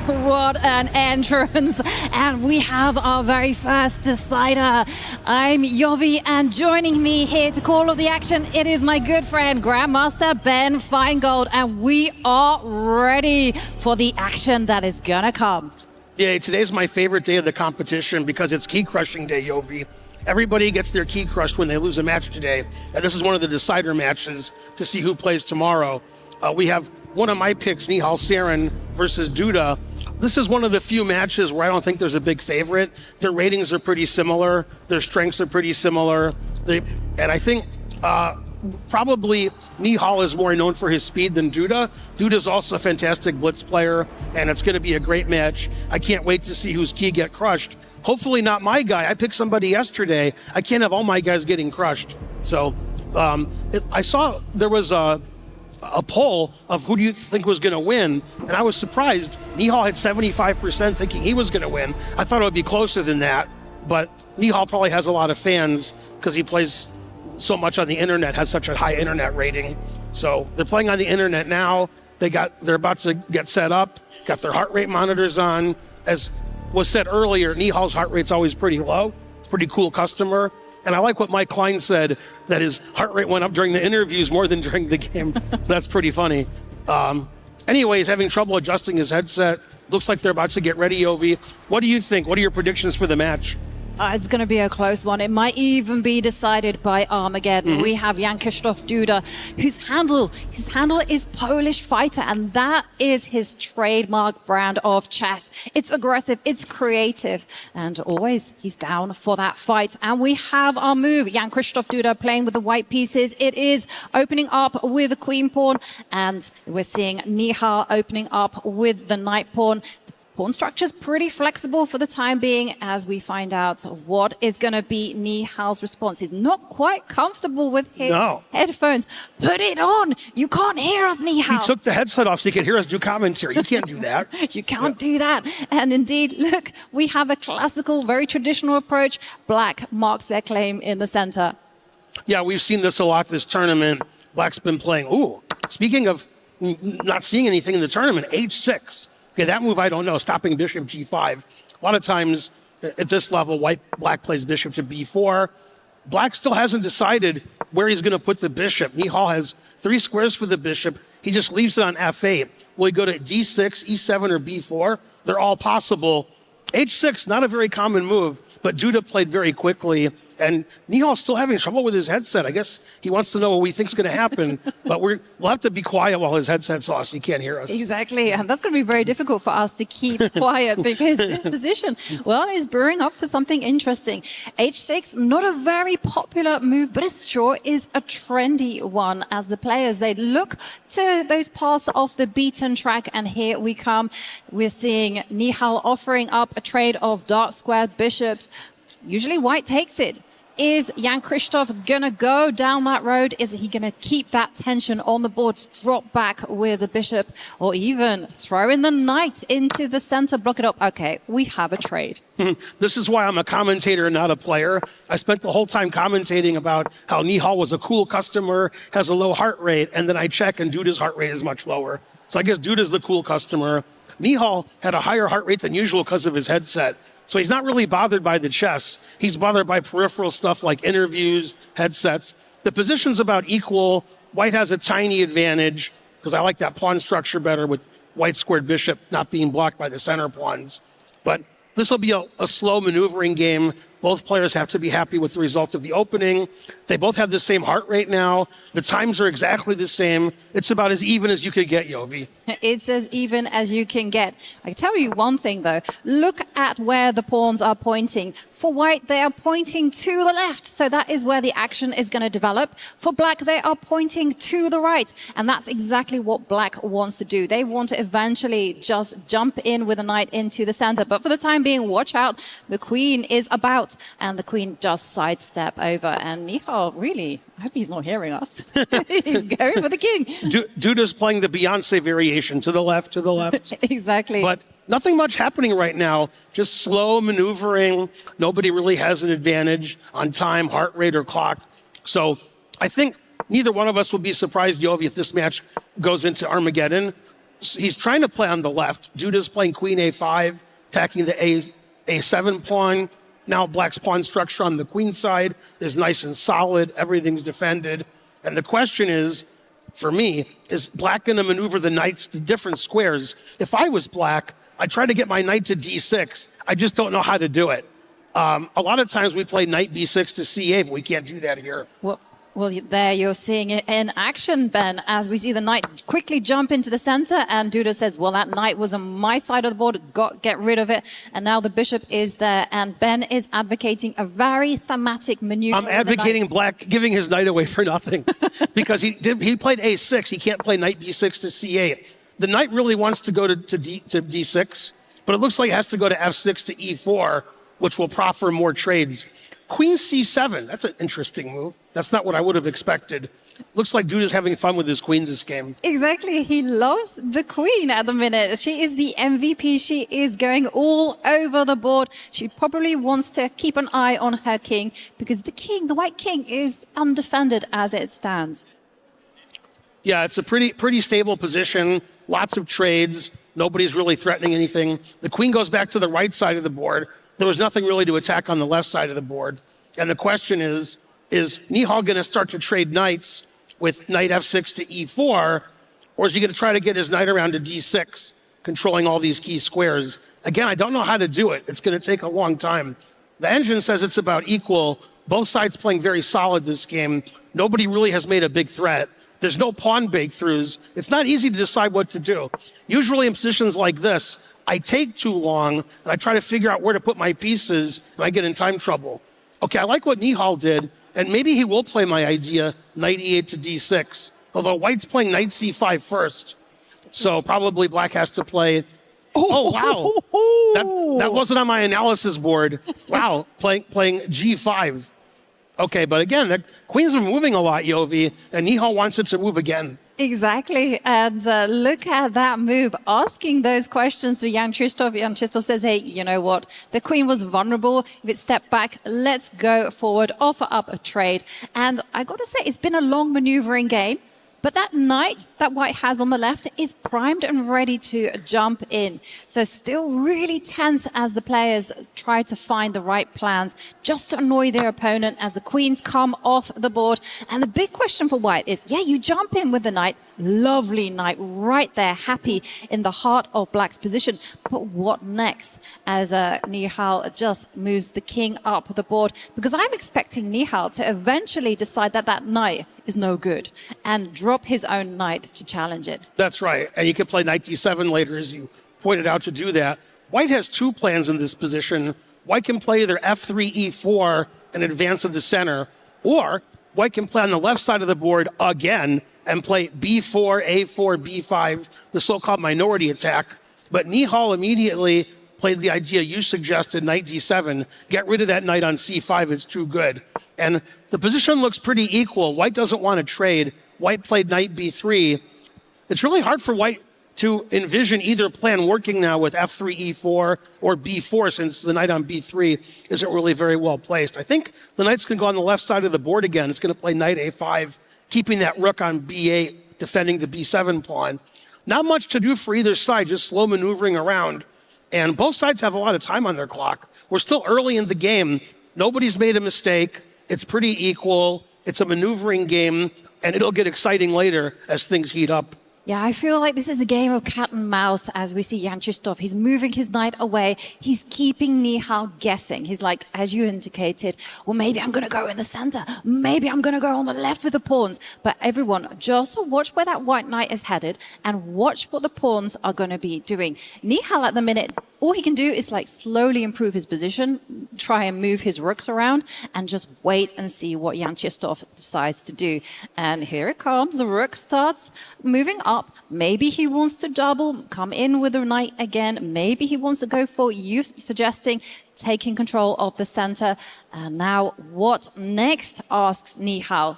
Speaker 2: What an entrance. And we have our very first decider. I'm Yovi, and joining me here to call all the action, it is my good friend, Grandmaster Ben Feingold, and we are ready for the action that is gonna come.
Speaker 6: Yeah, today's my favorite day of the competition because it's key crushing day, Yovi. Everybody gets their key crushed when they lose a match today. And this is one of the decider matches to see who plays tomorrow. We have one of my picks, Nihal Sarin versus Duda. This is one of the few matches where I don't think there's a big favorite. Their ratings are pretty similar. Their strengths are pretty similar. And I think probably Nihal is more known for his speed than Duda. Duda's also a fantastic blitz player, and it's going to be a great match. I can't wait to see whose key get crushed. Hopefully not my guy. I picked somebody yesterday. I can't have all my guys getting crushed. So I saw there was a poll of who do you think was going to win, and I was surprised. Nihal had 75% thinking he was going to win. I thought it would be closer than that, but Nihal probably has a lot of fans because he plays so much on the internet, has such a high internet rating. So they're playing on the internet now. They're about to get set up, got their heart rate monitors on. As was said earlier, Nihal's heart rate's always pretty low. It's a pretty cool customer. And I like what Mike Klein said, that his heart rate went up during the interviews more than during the game. So that's pretty funny. Anyway, he's having trouble adjusting his headset. Looks like they're about to get ready, Yovi. What do you think? What are your predictions for the match?
Speaker 2: It's going to be a close one. It might even be decided by Armageddon. We have Jan Krzysztof Duda, his handle is Polish fighter, and that is his trademark brand of chess. It's aggressive, it's creative, and always he's down for that fight. And we have our move, Jan Krzysztof Duda playing with the white pieces. It is opening up with the queen pawn, and we're seeing Nihal opening up with the knight pawn. Pawn structure is pretty flexible for the time being as we find out what is going to be Nihal's response. He's not quite comfortable with his headphones. Put it on. You can't hear us, Nihal.
Speaker 6: He took the headset off so he could hear us do commentary. You can't do that.
Speaker 2: You can't do that. And indeed, look, we have a classical, very traditional approach. Black marks their claim in the center.
Speaker 6: Yeah, we've seen this a lot this tournament. Black's been playing. Ooh, speaking of not seeing anything in the tournament, h6. Okay, that move I don't know, stopping bishop g5. A lot of times at this level, black plays bishop to b4. Black still hasn't decided where he's going to put the bishop. Nihal has 3 squares for the bishop. He just leaves it on f8. Will he go to d6, e7, or b4? They're all possible. h6, not a very common move, but Duda played very quickly. And Nihal's still having trouble with his headset. I guess he wants to know what we think's going to happen, but we'll have to be quiet while his headset's off so he can't hear us.
Speaker 9: Exactly, and that's going to be very difficult for us to keep quiet because this position, well, is brewing up for something interesting. H6, not a very popular move, but it sure is a trendy one as the players, they look to those parts of the beaten track, and here we come. We're seeing Nihal offering up a trade of dark squared bishops. Usually white takes it. Is Jan Krzysztof gonna go down that road? Is he gonna keep that tension on the board, drop back with the bishop, or even throw in the knight into the center, block it up? Okay, we have a trade.
Speaker 6: This is why I'm a commentator and not a player. I spent the whole time commentating about how Nihal was a cool customer, has a low heart rate, and then I check and Duda's heart rate is much lower. So I guess Duda's the cool customer. Nihal had a higher heart rate than usual because of his headset. So he's not really bothered by the chess. He's bothered by peripheral stuff like interviews, headsets. The position's about equal. White has a tiny advantage because I like that pawn structure better with white squared bishop not being blocked by the center pawns. But this will be a slow maneuvering game. Both players have to be happy with the result of the opening. They both have the same heart rate now. The times are exactly the same. It's about as even as you could get, Yovi.
Speaker 9: It's as even as you can get. I can tell you one thing, though. Look at where the pawns are pointing. For white, they are pointing to the left, so that is where the action is going to develop. For black, they are pointing to the right, and that's exactly what black wants to do. They want to eventually just jump in with a knight into the center, but for the time being, watch out. The queen is about, and the queen just sidestep over, and Nihal, really, I hope he's not hearing us. He's going for the king.
Speaker 6: Duda's playing the Beyonce variation, to the left, to the left.
Speaker 9: Exactly.
Speaker 6: But nothing much happening right now, just slow maneuvering. Nobody really has an advantage on time, heart rate, or clock. So I think neither one of us would be surprised, Yovi, if this match goes into Armageddon. He's trying to play on the left. Duda's playing queen a5, attacking the a7 pawn. Now black's pawn structure on the queen side is nice and solid. Everything's defended. And the question is, for me, is black going to maneuver the knights to different squares? If I was black, I'd try to get my knight to d6. I just don't know how to do it. A lot of times we play knight b6 to c8, but we can't do that here.
Speaker 9: Well, there you're seeing it in action, Ben, as we see the knight quickly jump into the center, and Duda says, well, that knight was on my side of the board, get rid of it, and now the bishop is there, and Ben is advocating a very thematic maneuver.
Speaker 6: I'm advocating black giving his knight away for nothing because he played a6. He can't play knight b6 to c8. The knight really wants to go to d6, but it looks like it has to go to f6 to e4, which will proffer more trades. Queen c7, that's an interesting move. That's not what I would have expected. Looks like Duda's having fun with his queen this game.
Speaker 9: Exactly. He loves the queen at the minute. She is the MVP. She is going all over the board. She probably wants to keep an eye on her king because the white king, is undefended as it stands.
Speaker 6: Yeah, it's a pretty stable position. Lots of trades. Nobody's really threatening anything. The queen goes back to the right side of the board. There was nothing really to attack on the left side of the board. And the question is Nihal going to start to trade knights with knight f6 to e4, or is he going to try to get his knight around to d6, controlling all these key squares? Again, I don't know how to do it. It's going to take a long time. The engine says it's about equal. Both sides playing very solid this game. Nobody really has made a big threat. There's no pawn breakthroughs. It's not easy to decide what to do. Usually in positions like this, I take too long, and I try to figure out where to put my pieces, and I get in time trouble. Okay, I like what Nihal did, and maybe he will play my idea, knight e8 to d6, although white's playing knight c5 first. So probably black has to play... Oh, wow. That wasn't on my analysis board. Wow, playing g5. Okay, but again, the queens are moving a lot, Yovi, and Nihal wants it to move again.
Speaker 9: Exactly, and look at that move, asking those questions to Jan Krzysztof. Jan Krzysztof says, hey, you know what? The queen was vulnerable. If it stepped back, let's go forward, offer up a trade. And I got to say, it's been a long maneuvering game. But that knight that white has on the left is primed and ready to jump in. So still really tense as the players try to find the right plans just to annoy their opponent as the queens come off the board. And the big question for white is, yeah, you jump in with the knight, lovely knight right there, happy in the heart of black's position. But what next as Nihal just moves the king up the board? Because I'm expecting Nihal to eventually decide that that knight is no good and drop his own knight to challenge it.
Speaker 6: That's right. And you can play knight d7 later, as you pointed out, to do that. White has two plans in this position. White can play either f3, e4 and advance to the center, or white can play on the left side of the board again and play b4, a4, b5, the so-called minority attack. But Nihal immediately played the idea you suggested, knight d7. Get rid of that knight on c5, it's too good. And the position looks pretty equal. White doesn't want to trade. White played knight b3. It's really hard for white to envision either plan working now with f3, e4, or b4, since the knight on b3 isn't really very well placed. I think the knight's going to go on the left side of the board again. It's going to play knight a5, keeping that rook on b8, defending the b7 pawn. Not much to do for either side, just slow maneuvering around. And both sides have a lot of time on their clock. We're still early in the game. Nobody's made a mistake. It's pretty equal. It's a maneuvering game, and it'll get exciting later as things heat up.
Speaker 9: Yeah, I feel like this is a game of cat and mouse as we see Jan Krzysztof. He's moving his knight away. He's keeping Nihal guessing. He's like, as you indicated, well, maybe I'm going to go in the center. Maybe I'm going to go on the left with the pawns. But everyone, just watch where that white knight is headed and watch what the pawns are going to be doing. Nihal at the minute, all he can do is like slowly improve his position, try and move his rooks around, and just wait and see what Jan Krzysztof decides to do. And here it comes. The rook starts moving up. Maybe he wants to double, come in with the knight again. Maybe he wants to go for you suggesting taking control of the center. And now what next, asks Nihal.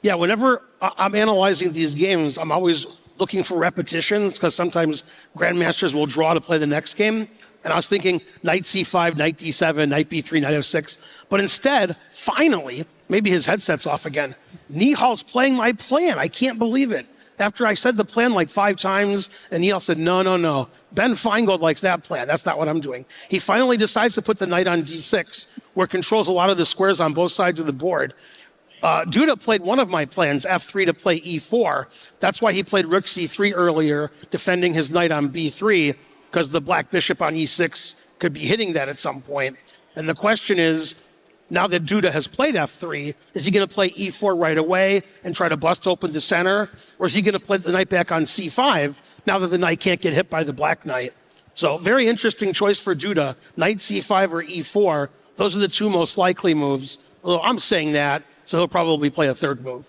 Speaker 6: Yeah, whenever I'm analyzing these games, I'm always looking for repetitions, because sometimes grandmasters will draw to play the next game. And I was thinking knight c5, knight d7, knight b3, knight f6. But instead, finally, maybe his headset's off again, Nihal's playing my plan. I can't believe it. After I said the plan like 5 times, and Nihal said, no. Ben Feingold likes that plan. That's not what I'm doing. He finally decides to put the knight on d6, where it controls a lot of the squares on both sides of the board. Duda played one of my plans, f3, to play e4. That's why he played rook c3 earlier, defending his knight on b3, because the black bishop on e6 could be hitting that at some point. And the question is, now that Duda has played f3, is he going to play e4 right away and try to bust open the center? Or is he going to play the knight back on c5 now that the knight can't get hit by the black knight? So very interesting choice for Duda. Knight c5 or e4, those are the two most likely moves. Although I'm saying that, so he'll probably play a third move.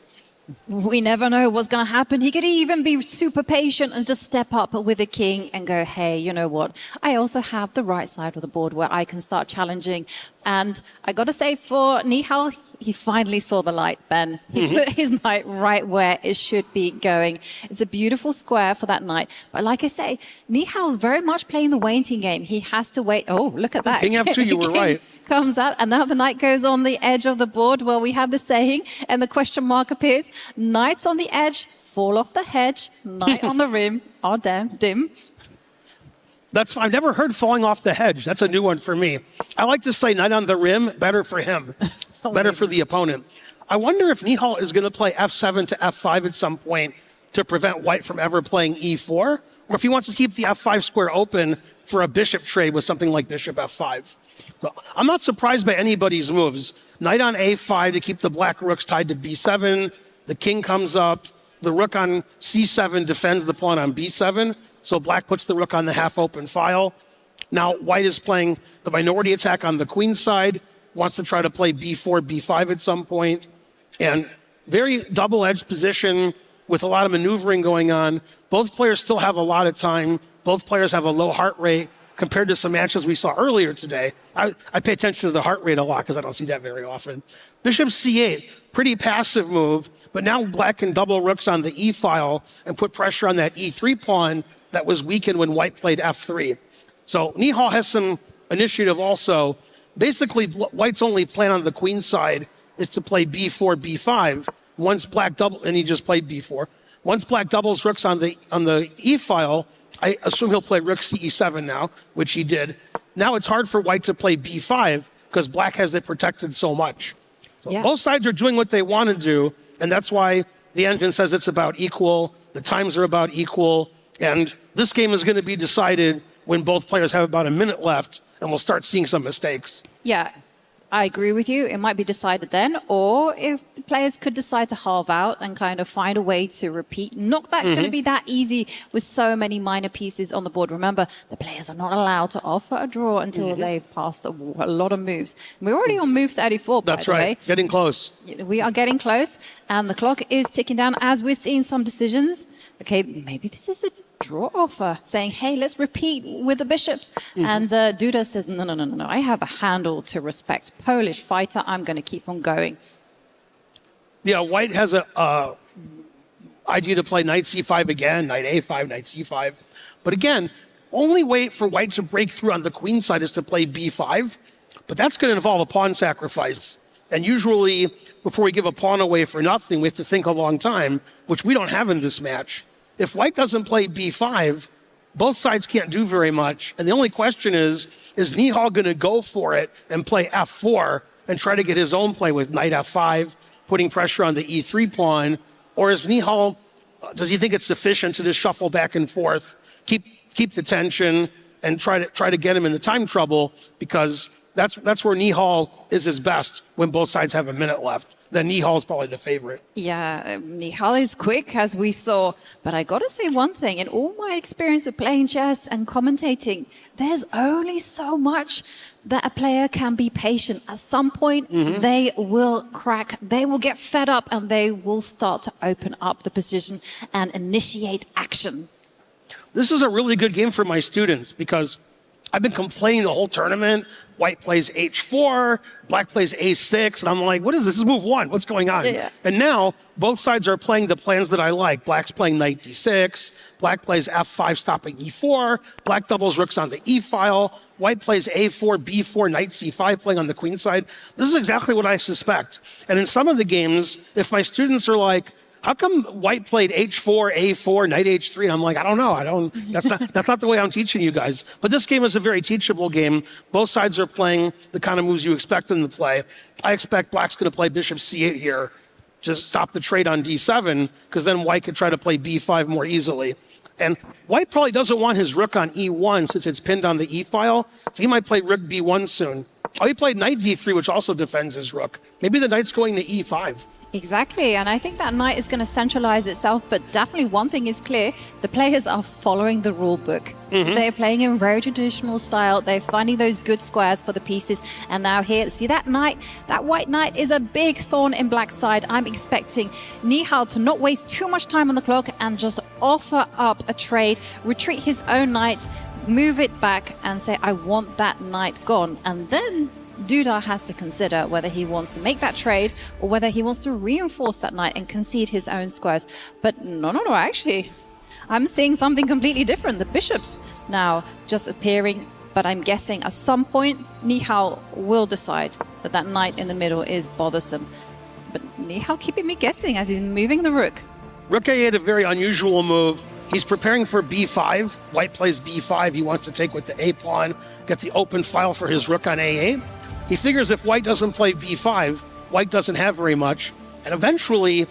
Speaker 9: We never know what's going to happen. He could even be super patient and just step up with the king and go, hey, you know what? I also have the right side of the board where I can start challenging. And I got to say, for Nihal, he finally saw the light, Ben. He put his knight right where it should be going. It's a beautiful square for that knight. But like I say, Nihal very much playing the waiting game. He has to wait. Oh, look at that.
Speaker 6: King f2, you were right.
Speaker 9: Comes out, and now the knight goes on the edge of the board. Well, we have the saying, and the question mark appears. Knights on the edge fall off the hedge. Knight on the rim are dim.
Speaker 6: I've never heard falling off the hedge. That's a new one for me. I like to say knight on the rim, better for him, better for the opponent. I wonder if Nihal is going to play f7 to f5 at some point to prevent white from ever playing e4, or if he wants to keep the f5 square open for a bishop trade with something like bishop f5. So I'm not surprised by anybody's moves. Knight on a5 to keep the black rooks tied to b7. The king comes up. The rook on c7 defends the pawn on b7. So black puts the rook on the half-open file. Now white is playing the minority attack on the queen side, wants to try to play b4, b5 at some point. And very double-edged position with a lot of maneuvering going on. Both players still have a lot of time. Both players have a low heart rate compared to some matches we saw earlier today. I pay attention to the heart rate a lot because I don't see that very often. Bishop c8, pretty passive move, but now black can double rooks on the e file and put pressure on that e3 pawn that was weakened when white played f3. So Nihal has some initiative also. Basically, white's only plan on the queen side is to play b4, b5, once black double, and he just played b4. Once black doubles rooks on the e file, I assume he'll play rook ce7 now, which he did. Now it's hard for white to play b5 because black has it protected so much. So both sides are doing what they want to do, and that's why the engine says it's about equal, the times are about equal, and this game is going to be decided when both players have about a minute left, and we'll start seeing some mistakes.
Speaker 9: Yeah, I agree with you. It might be decided then, or if the players could decide to halve out and kind of find a way to repeat. Not that going to be that easy with so many minor pieces on the board. Remember, the players are not allowed to offer a draw until they've passed a lot of moves. We're already on move 34, by
Speaker 6: That's
Speaker 9: the
Speaker 6: right,
Speaker 9: way.
Speaker 6: getting close.
Speaker 9: We are getting close, and the clock is ticking down as we're seeing some decisions. Okay, maybe this is a draw offer, saying, hey, let's repeat with the bishops. And Duda says, no, I have a handle to respect. Polish fighter, I'm going to keep on going.
Speaker 6: Yeah, white has a idea to play knight c5 again, knight a5, knight c5. But again, only way for white to break through on the queen side is to play b5. But that's going to involve a pawn sacrifice. And usually, before we give a pawn away for nothing, we have to think a long time, which we don't have in this match. If white doesn't play b5, both sides can't do very much. And the only question is Nihal going to go for it and play f4 and try to get his own play with knight f5, putting pressure on the e3 pawn? Or is Nihal, does he think it's sufficient to just shuffle back and forth, keep the tension, and try to get him in the time trouble? Because that's where Nihal is his best when both sides have a minute left. Then Nihal is probably the favorite.
Speaker 9: Yeah, Nihal is quick, as we saw. But I got to say one thing. In all my experience of playing chess and commentating, there's only so much that a player can be patient. At some point, they will crack. They will get fed up, and they will start to open up the position and initiate action.
Speaker 6: This is a really good game for my students because I've been complaining the whole tournament. White plays h4, black plays a6, and I'm like, what is this? This is move one. What's going on?
Speaker 9: Yeah.
Speaker 6: And now both sides are playing the plans that I like. Black's playing knight d6, black plays f5, stopping e4, black doubles rooks on the e file, white plays a4, b4, knight c5, playing on the queen side. This is exactly what I suspect. And in some of the games, if my students are like, how come white played h4, a4, knight h3? And I'm like, I don't know. That's not the way I'm teaching you guys. But this game is a very teachable game. Both sides are playing the kind of moves you expect them to play. I expect black's going to play bishop c8 here, just stop the trade on d7, because then white could try to play b5 more easily. And white probably doesn't want his rook on e1 since it's pinned on the e file, so he might play rook b1 soon. Oh, he played knight d3, which also defends his rook. Maybe the knight's going to e5.
Speaker 9: Exactly, and I think that knight is going to centralize itself, but definitely one thing is clear, the players are following the rule book. They're playing in very traditional style, they're finding those good squares for the pieces, and now here, see that knight, that white knight is a big thorn in black's side. I'm expecting Nihal to not waste too much time on the clock and just offer up a trade, retreat his own knight, move it back and say, I want that knight gone, and then Duda has to consider whether he wants to make that trade or whether he wants to reinforce that knight and concede his own squares. But no, actually, I'm seeing something completely different. The bishops now just appearing, but I'm guessing at some point Nihal will decide that that knight in the middle is bothersome. But Nihal keeping me guessing as he's moving the rook.
Speaker 6: Rook A8, a very unusual move. He's preparing for b5. White plays b5. He wants to take with the a pawn, get the open file for his rook on a8. He figures if white doesn't play b5, white doesn't have very much. And eventually,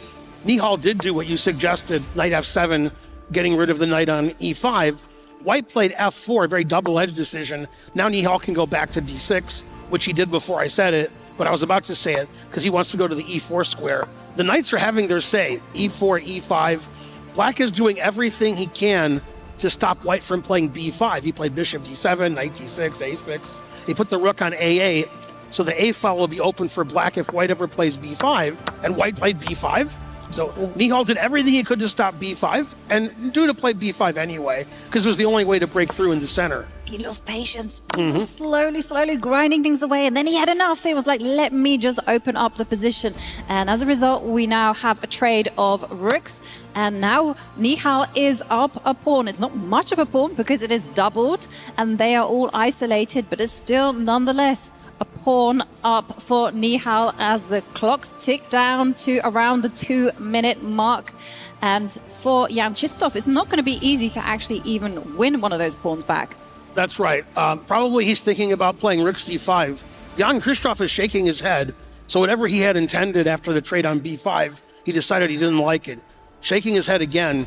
Speaker 6: Nihal did do what you suggested, knight f7, getting rid of the knight on e5. White played f4, a very double-edged decision. Now Nihal can go back to d6, which he did before I said it, but I was about to say it because he wants to go to the e4 square. The knights are having their say, e4, e5. Black is doing everything he can to stop white from playing b5. He played bishop d7, knight d6, a6. He put the rook on a8, so the a file will be open for black if white ever plays b5, and white played b5. So Nihal did everything he could to stop b5, and Duda played b5 anyway, because it was the only way to break through in the center.
Speaker 9: He lost patience. He was slowly grinding things away, and then he had enough. He was like, let me just open up the position. And as a result, we now have a trade of rooks, and now Nihal is up a pawn. It's not much of a pawn because it is doubled, and they are all isolated, but it's still nonetheless a pawn up for Nihal as the clocks tick down to around the 2-minute mark. And for Jan Chistov, it's not going to be easy to actually even win one of those pawns back.
Speaker 6: That's right. Probably he's thinking about playing rook c5. Jan Christoph is shaking his head. So whatever he had intended after the trade on b5, he decided he didn't like it. Shaking his head again.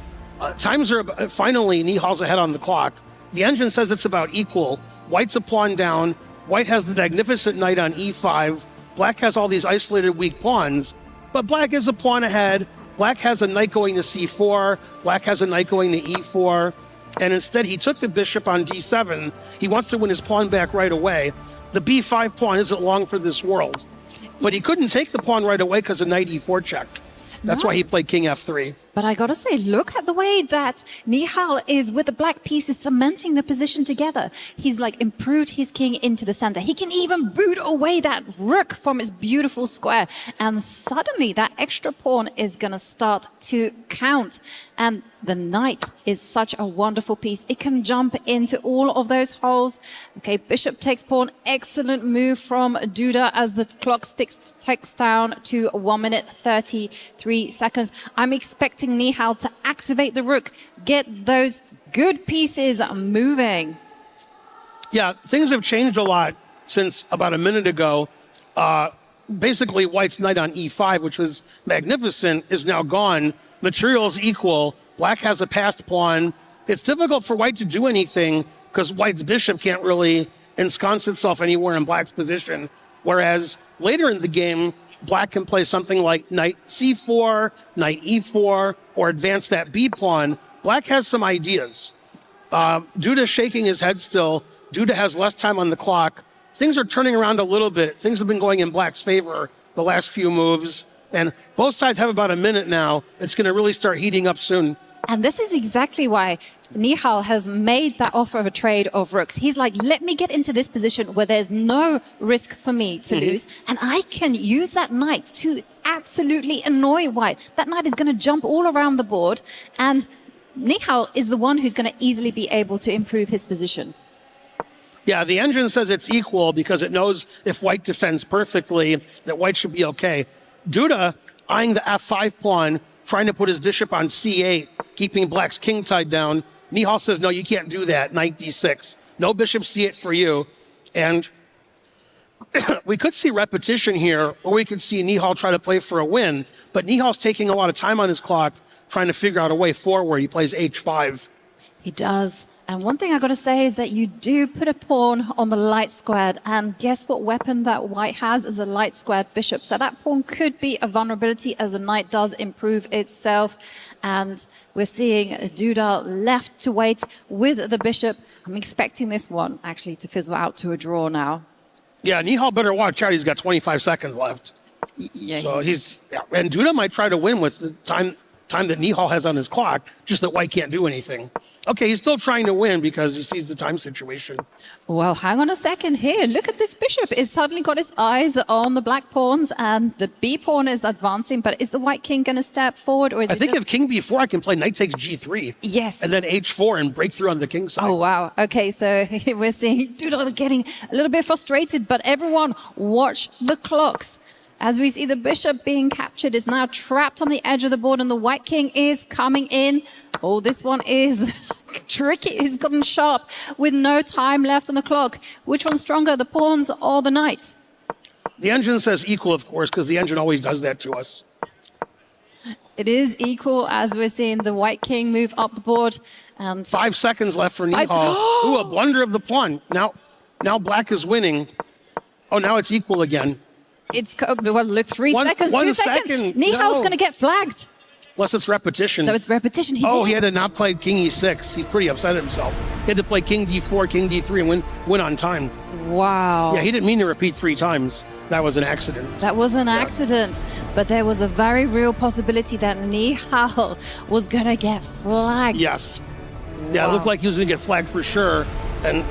Speaker 6: Times are finally, Nihal's ahead on the clock. The engine says it's about equal. White's a pawn down. White has the magnificent knight on e5. Black has all these isolated weak pawns, but Black is a pawn ahead. Black has a knight going to c4. Black has a knight going to e4. And instead, he took the bishop on d7. He wants to win his pawn back right away. The b5 pawn isn't long for this world. But he couldn't take the pawn right away because of knight e4 check. That's why he played king f3.
Speaker 9: But I gotta say, look at the way that Nihal is with the black pieces cementing the position together. He's like improved his king into the center. He can even boot away that rook from his beautiful square. And suddenly that extra pawn is gonna start to count. And the knight is such a wonderful piece. It can jump into all of those holes. Okay, bishop takes pawn. Excellent move from Duda as the clock ticks down to 1 minute 33 seconds. I'm expecting Nihal to activate the rook, get those good pieces moving.
Speaker 6: Yeah, things have changed a lot since about a minute ago. Basically, White's knight on e5, which was magnificent, is now gone. Materials equal. Black has a passed pawn. It's difficult for White to do anything because White's bishop can't really ensconce itself anywhere in Black's position. Whereas later in the game, Black can play something like knight c4, knight e4, or advance that b pawn. Black has some ideas. Duda's shaking his head still. Duda has less time on the clock. Things are turning around a little bit. Things have been going in Black's favor the last few moves. And both sides have about a minute now. It's going to really start heating up soon.
Speaker 9: And this is exactly why Nihal has made that offer of a trade of rooks. He's like, let me get into this position where there's no risk for me to lose. And I can use that knight to absolutely annoy White. That knight is going to jump all around the board. And Nihal is the one who's going to easily be able to improve his position.
Speaker 6: Yeah, the engine says it's equal because it knows if White defends perfectly, that White should be okay. Duda, eyeing the f5 pawn, trying to put his bishop on c8, keeping Black's king tied down. Nihal says, no, you can't do that, knight d6. No bishop c8 for you. And we could see repetition here, or we could see Nihal try to play for a win. But Nihal's taking a lot of time on his clock, trying to figure out a way forward. He plays h5.
Speaker 9: He does. And one thing I got to say is that you do put a pawn on the light squared, and guess what weapon that White has is a light squared bishop. So that pawn could be a vulnerability as the knight does improve itself. And we're seeing Duda left to wait with the bishop. I'm expecting this one actually to fizzle out to a draw now.
Speaker 6: Yeah, Nihal better watch out. He's got 25 seconds left.
Speaker 9: Yeah.
Speaker 6: So and Duda might try to win with the time that Nihal has on his clock, just that White can't do anything. Okay, he's still trying to win because he sees the time situation.
Speaker 9: Well, hang on a second here. Look at this bishop. It's suddenly got his eyes on the black pawns, and the b pawn is advancing. But is the white king going to step forward, or is
Speaker 6: I think if king b4, I can play knight takes g3.
Speaker 9: Yes.
Speaker 6: And then h4 and break through on the king side.
Speaker 9: Oh, wow. Okay, so we're seeing Duda getting a little bit frustrated, but everyone watch the clocks. As we see the bishop being captured, is now trapped on the edge of the board, and the white king is coming in. Oh, this one is tricky. He's gotten sharp with no time left on the clock. Which one's stronger, the pawns or the knight?
Speaker 6: The engine says equal, of course, because the engine always does that to us.
Speaker 9: It is equal as we're seeing the white king move up the board. And
Speaker 6: 5 seconds left for Nihal. Ooh, a blunder of the pawn. Now black is winning. Oh, now it's equal again.
Speaker 9: It's, well, look, 3 seconds, 2 seconds. Nihal's going to get flagged.
Speaker 6: Unless it's repetition.
Speaker 9: No, it's repetition.
Speaker 6: He had to not play king e6. He's pretty upset at himself. He had to play king d4, king d3, and win on time.
Speaker 9: Wow.
Speaker 6: Yeah, he didn't mean to repeat 3 times. That was an accident.
Speaker 9: That was an accident. But there was a very real possibility that Nihal was going to get flagged.
Speaker 6: Yes. Yeah, it looked like he was going to get flagged for sure. And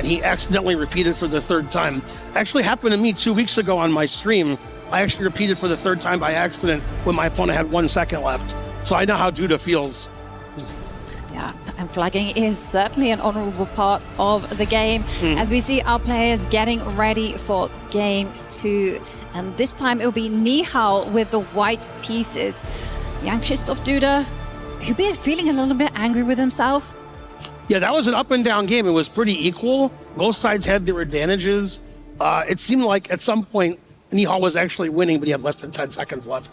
Speaker 6: he accidentally repeated for the 3rd time. Actually happened to me 2 weeks ago on my stream. I actually repeated for the 3rd time by accident when my opponent had 1 second left. So I know how Duda feels.
Speaker 9: Yeah, And flagging is certainly an honorable part of the game as we see our players getting ready for game 2. And this time it'll be Nihal with the white pieces. Jan Krzysztof Duda, he'll be feeling a little bit angry with himself.
Speaker 6: Yeah, that was an up and down game. It was pretty equal. Both sides had their advantages. It seemed like at some point Nihal was actually winning, but he had less than 10 seconds left.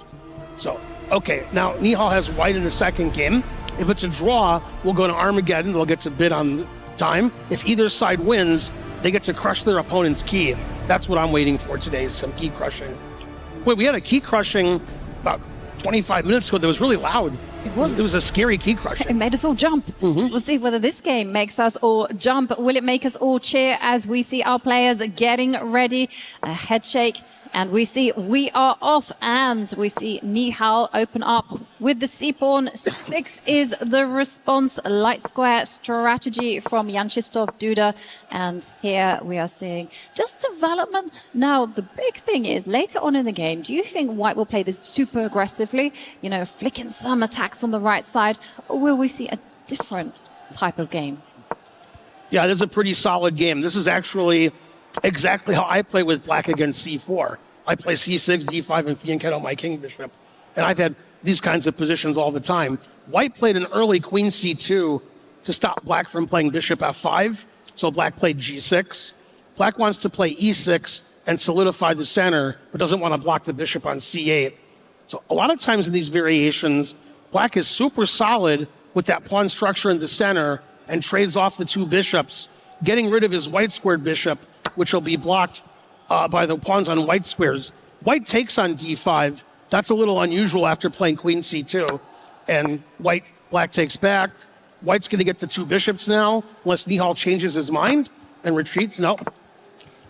Speaker 6: So, okay, now Nihal has white in the second game. If it's a draw, we'll go to Armageddon. They'll get to bid on time. If either side wins, they get to crush their opponent's key. That's what I'm waiting for today, is some key crushing. Wait, we had a key crushing about 25 minutes ago that was really loud. It was a scary key crushing.
Speaker 9: It made us all jump. We'll see whether this game makes us all jump. Will it make us all cheer as we see our players getting ready? A head shake. And we see we are off, and we see Nihal open up with the c-pawn. 6 is the response. Light square strategy from Jan Krzysztof Duda. And here we are seeing just development. Now, the big thing is, later on in the game, do you think White will play this super aggressively, you know, flicking some attacks on the right side, or will we see a different type of game?
Speaker 6: Yeah, this is a pretty solid game. This is actually exactly how I play with Black against c4. I play c6, d5, and fianchetto my king bishop. And I've had these kinds of positions all the time. White played an early queen c2 to stop Black from playing bishop f5. So Black played g6. Black wants to play e6 and solidify the center, but doesn't want to block the bishop on c8. So a lot of times in these variations, Black is super solid with that pawn structure in the center and trades off the 2 bishops, getting rid of his white squared bishop, which will be blocked by the pawns on white squares. White takes on d5. That's a little unusual after playing queen c2. And Black takes back. White's going to get the 2 bishops now, unless Nihal changes his mind and retreats. No.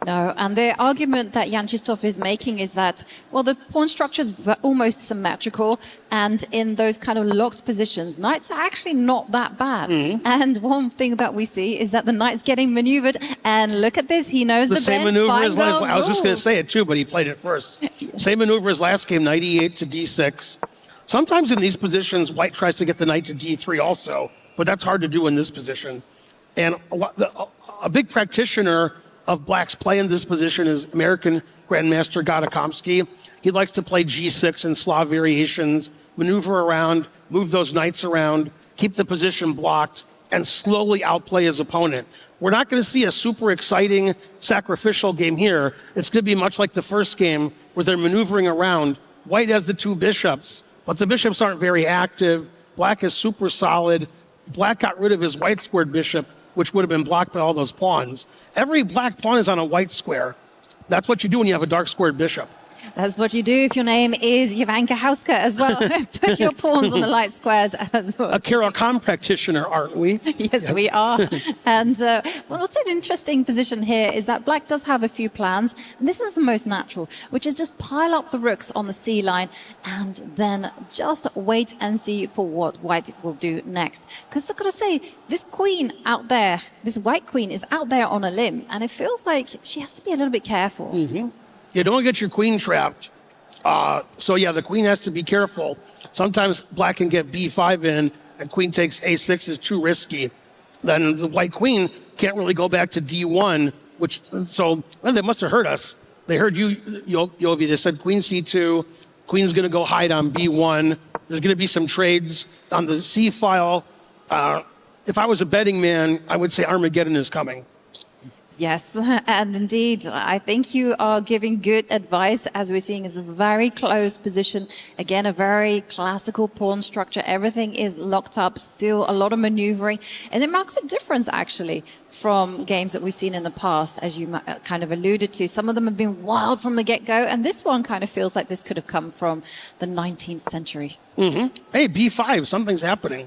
Speaker 9: No, and the argument that Jan Krzysztof is making is that, well, the pawn structure is almost symmetrical, and in those kind of locked positions, knights are actually not that bad. And one thing that we see is that the knight's getting maneuvered, and look at this, he knows the
Speaker 6: same maneuver as last. I was just going to say it too, but he played it first. Same maneuver as last game, knight e8 to d6. Sometimes in these positions, White tries to get the knight to d3 also, but that's hard to do in this position. And a big practitioner of Black's play in this position is American Grandmaster Gadakomsky. He likes to play g6 and Slav variations, maneuver around, move those knights around, keep the position blocked, and slowly outplay his opponent. We're not going to see a super exciting sacrificial game here. It's going to be much like the first game where they're maneuvering around. White has the 2 bishops, but the bishops aren't very active. Black is super solid. Black got rid of his white squared bishop, which would have been blocked by all those pawns. Every black pawn is on a white square. That's what you do when you have a dark squared bishop.
Speaker 9: That's what you do if your name is Jovanka Hauska as well. Put your pawns on the light squares as well.
Speaker 6: A Carol.com practitioner, aren't we?
Speaker 9: Yes, we are. And well, what's an interesting position here is that Black does have a few plans. And this one's the most natural, which is just pile up the rooks on the C line and then just wait and see for what White will do next. Because I've got to say, this queen out there, this white queen is out there on a limb. And it feels like she has to be a little bit careful.
Speaker 6: You don't get your queen trapped. So yeah, the queen has to be careful. Sometimes Black can get b5 in, and queen takes a6 is too risky. Then the white queen can't really go back to d1, well, they must have heard us. They heard you, Yovi. They said queen c2, queen's going to go hide on b1. There's going to be some trades on the c file. If I was a betting man, I would say Armageddon is coming.
Speaker 9: Yes, and indeed, I think you are giving good advice. As we're seeing, it's a very close position. Again, a very classical pawn structure. Everything is locked up, still a lot of maneuvering. And it marks a difference, actually, from games that we've seen in the past, as you kind of alluded to. Some of them have been wild from the get-go, and this one kind of feels like this could have come from the 19th century.
Speaker 6: Hey, b5, something's happening.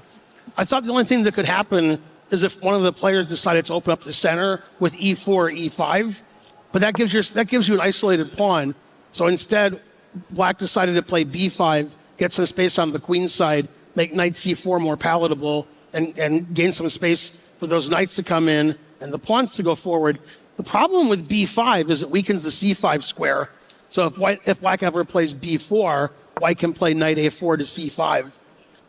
Speaker 6: I thought the only thing that could happen is if one of the players decided to open up the center with e4 or e5, but that gives you an isolated pawn. So instead, Black decided to play b5, get some space on the queen side, make knight c4 more palatable, and gain some space for those knights to come in and the pawns to go forward. The problem with b5 is it weakens the c5 square. So if Black ever plays b4, White can play knight a4 to c5.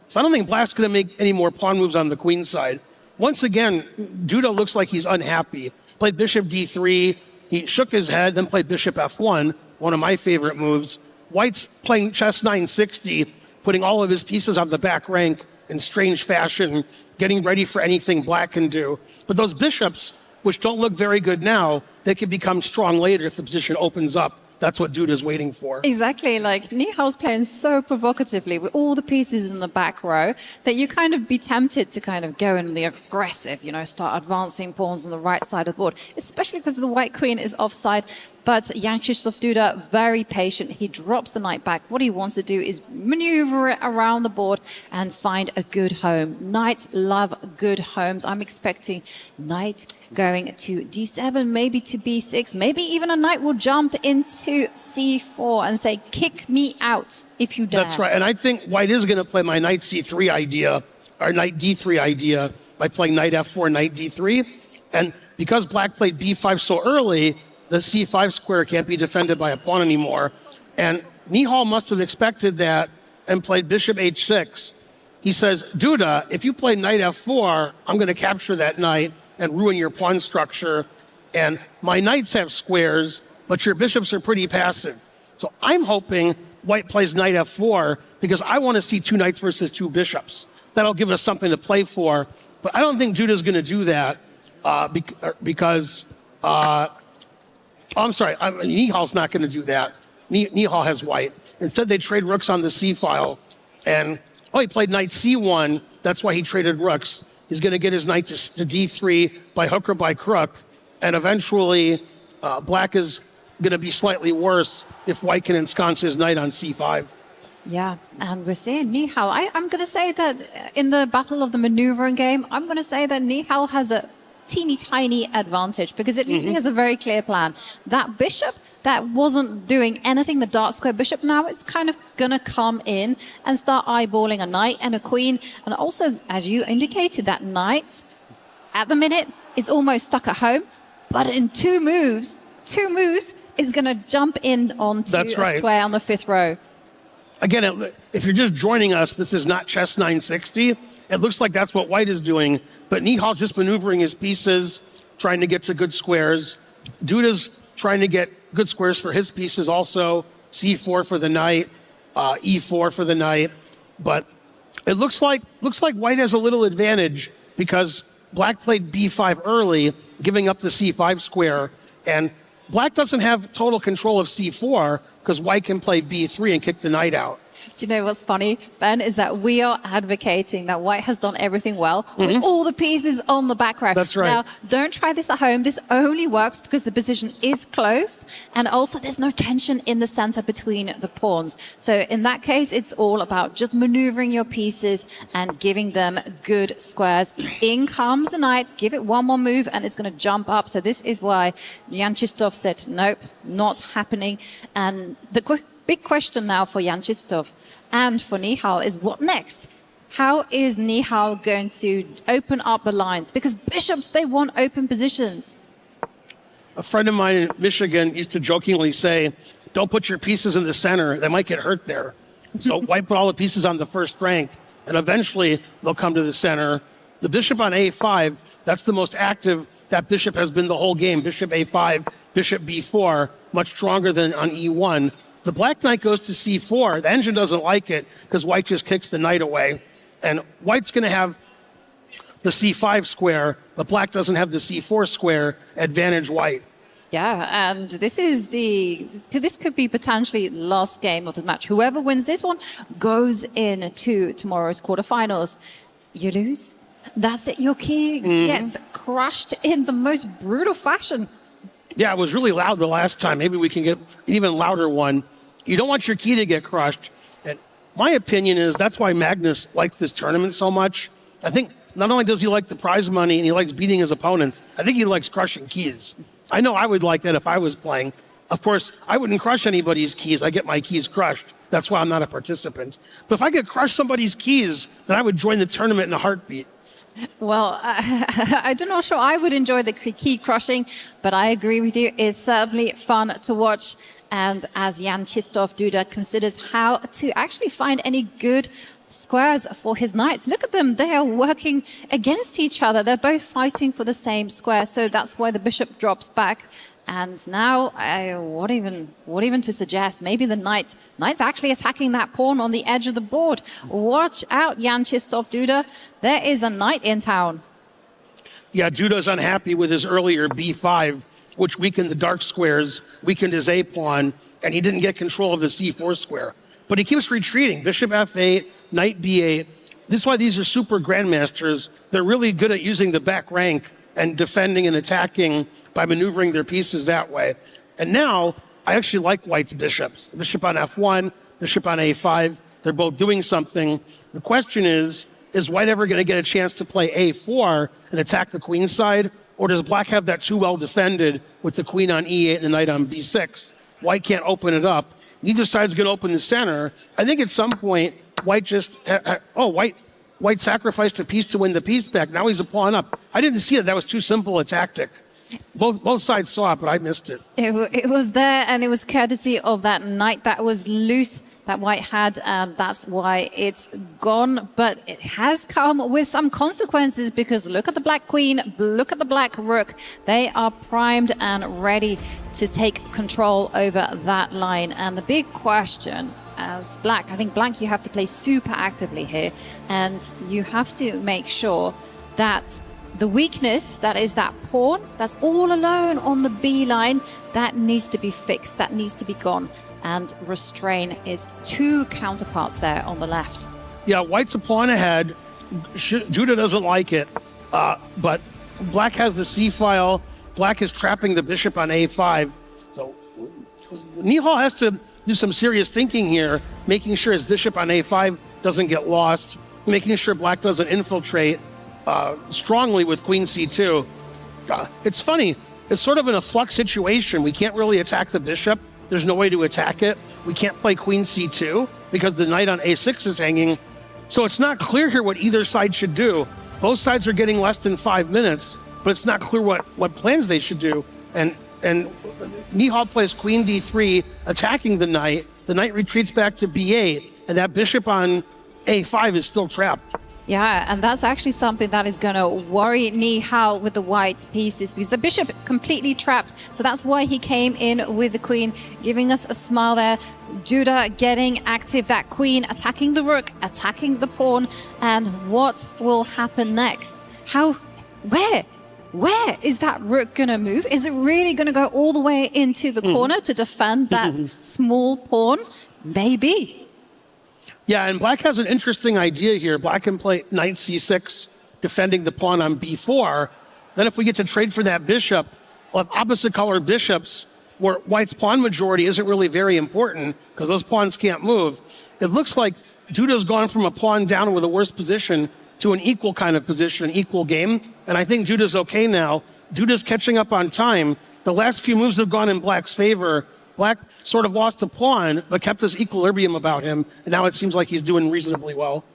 Speaker 6: So I don't think Black's going to make any more pawn moves on the queen side. once again, Duda looks like he's unhappy. Played bishop d3. He shook his head, then played bishop f1, one of my favorite moves. White's playing chess 960, putting all of his pieces on the back rank in strange fashion, getting ready for anything black can do. But those bishops, which don't look very good now, they can become strong later if the position opens up. That's what Duda's waiting for.
Speaker 9: Exactly. Like, Nihal's playing so provocatively with all the pieces in the back row that you kind of be tempted to kind of go in the aggressive, start advancing pawns on the right side of the board, especially because the white queen is offside. But Jan Krzysztof Duda, very patient. He drops the knight back. What he wants to do is maneuver it around the board and find a good home. Knights love good homes. I'm expecting knight going to d7, maybe to b6. Maybe even a knight will jump into c4 and say, kick me out if you dare.
Speaker 6: That's right. And I think white is going to play my knight c3 idea, or knight d3 idea, by playing knight f4, knight d3. And because black played b5 so early, the c5 square can't be defended by a pawn anymore. And Nihal must have expected that and played bishop h6. He says, Duda, if you play knight f4, I'm going to capture that knight and ruin your pawn structure. And my knights have squares, but your bishops are pretty passive. So I'm hoping white plays knight f4 because I want to see two knights versus two bishops. That'll give us something to play for. But I don't think Duda's going to do that because... I'm sorry, Nihal's not going to do that. Nihal has white. Instead, they trade rooks on the c file. And, he played knight c1. That's why he traded rooks. He's going to get his knight to d3 by hook or by crook. And eventually, black is going to be slightly worse if white can ensconce his knight on c5.
Speaker 9: Yeah, and we're seeing Nihal. I'm going to say that in the battle of the maneuvering game, I'm going to say that Nihal has a teeny tiny advantage because at least he has a very clear plan. That bishop that wasn't doing anything, the dark square bishop, now it's kind of gonna come in and start eyeballing a knight and a queen. And also, as you indicated, that knight at the minute is almost stuck at home, but in two moves is gonna jump in onto a square on the fifth row.
Speaker 6: Again, if you're just joining us, this is not chess 960. It looks like that's what white is doing, but Nihal just maneuvering his pieces, trying to get to good squares. Duda's trying to get good squares for his pieces also. c4 for the knight, e4 for the knight. But it looks like white has a little advantage because black played b5 early, giving up the c5 square, and black doesn't have total control of c4 because white can play b3 and kick the knight out.
Speaker 9: Do you know what's funny, Ben, is that we are advocating that white has done everything well with all the pieces on the back row.
Speaker 6: That's right.
Speaker 9: Now, don't try this at home. This only works because the position is closed and also there's no tension in the center between the pawns. So in that case, it's all about just maneuvering your pieces and giving them good squares. In comes the knight, give it one more move and it's going to jump up. So this is why Jan Krzysztof said, nope, not happening. And the big question now for Jan Krzysztof and for Nihal is what next? How is Nihal going to open up the lines? Because bishops, they want open positions.
Speaker 6: A friend of mine in Michigan used to jokingly say, don't put your pieces in the center. They might get hurt there. So white put all the pieces on the first rank, and eventually they'll come to the center. The bishop on a5, that's the most active that bishop has been the whole game. Bishop a5, bishop b4, much stronger than on e1. The black knight goes to c4. The engine doesn't like it because white just kicks the knight away. And white's going to have the c5 square, but black doesn't have the c4 square, advantage white.
Speaker 9: Yeah, and this could be potentially last game of the match. Whoever wins this one goes into tomorrow's quarterfinals. You lose, that's it. Your key gets crushed in the most brutal fashion.
Speaker 6: Yeah, it was really loud the last time. Maybe we can get an even louder one. You don't want your key to get crushed. And my opinion is that's why Magnus likes this tournament so much. I think not only does he like the prize money and he likes beating his opponents, I think he likes crushing keys. I know I would like that if I was playing. Of course, I wouldn't crush anybody's keys. I get my keys crushed. That's why I'm not a participant. But if I could crush somebody's keys, then I would join the tournament in a heartbeat.
Speaker 9: Well, I'm not sure I would enjoy the key crushing, but I agree with you. It's certainly fun to watch. And as Jan Krzysztof Duda considers how to actually find any good squares for his knights. Look at them. They are working against each other. They're both fighting for the same square. So that's why the bishop drops back. And now, what even to suggest? Maybe the knight's actually attacking that pawn on the edge of the board. Watch out, Jan Krzysztof Duda. There is a knight in town.
Speaker 6: Yeah, Duda's unhappy with his earlier b5, which weakened the dark squares, weakened his a pawn, and he didn't get control of the c4 square. But he keeps retreating. Bishop f8, knight b8. This is why these are super grandmasters. They're really good at using the back rank and defending and attacking by maneuvering their pieces that way. And now, I actually like White's bishops. The bishop on f1, bishop on a5. They're both doing something. The question is White ever going to get a chance to play a4 and attack the queen side? Or does Black have that too well defended with the queen on e8 and the knight on b6? White can't open it up. Neither side's going to open the center. I think at some point, White just, White sacrificed a piece to win the piece back. Now he's a pawn up. I didn't see it. That was too simple a tactic. Both sides saw it, but I missed it.
Speaker 9: It was there, and it was courtesy of that knight that was loose that White had, and that's why it's gone. But it has come with some consequences, because look at the black queen, look at the black rook. They are primed and ready to take control over that line. And the big question, as Black, I think Black, you have to play super actively here, and you have to make sure that the weakness, that is that pawn, that's all alone on the B line, that needs to be fixed, that needs to be gone. And restrain is two counterparts there on the left.
Speaker 6: Yeah, White's a pawn ahead. Duda doesn't like it, but Black has the C file. Black is trapping the bishop on A5. So Nihal has to do some serious thinking here, making sure his bishop on A5 doesn't get lost, making sure Black doesn't infiltrate strongly with queen C2. It's funny. It's sort of in a flux situation. We can't really attack the bishop. There's no way to attack it. We can't play queen C2 because the knight on A6 is hanging. So it's not clear here what either side should do. Both sides are getting less than 5 minutes, but it's not clear what plans they should do. And Nihal plays queen D3, attacking the knight. The knight retreats back to B8, and that bishop on A5 is still trapped.
Speaker 9: Yeah, and that's actually something that is going to worry Nihal with the white pieces, because the bishop completely trapped. So that's why he came in with the queen, giving us a smile there. Duda getting active, that queen attacking the rook, attacking the pawn. And what will happen next? Where is that rook going to move? Is it really going to go all the way into the corner to defend that small pawn? Maybe.
Speaker 6: Yeah, and Black has an interesting idea here. Black can play knight c6, defending the pawn on b4. Then if we get to trade for that bishop, we'll have opposite colored bishops, where White's pawn majority isn't really very important because those pawns can't move. It looks like Duda's gone from a pawn down with a worse position to an equal kind of position, an equal game. And I think Duda's okay now. Duda's catching up on time. The last few moves have gone in Black's favor. Black sort of lost a pawn, but kept his equilibrium about him, and now it seems like he's doing reasonably well.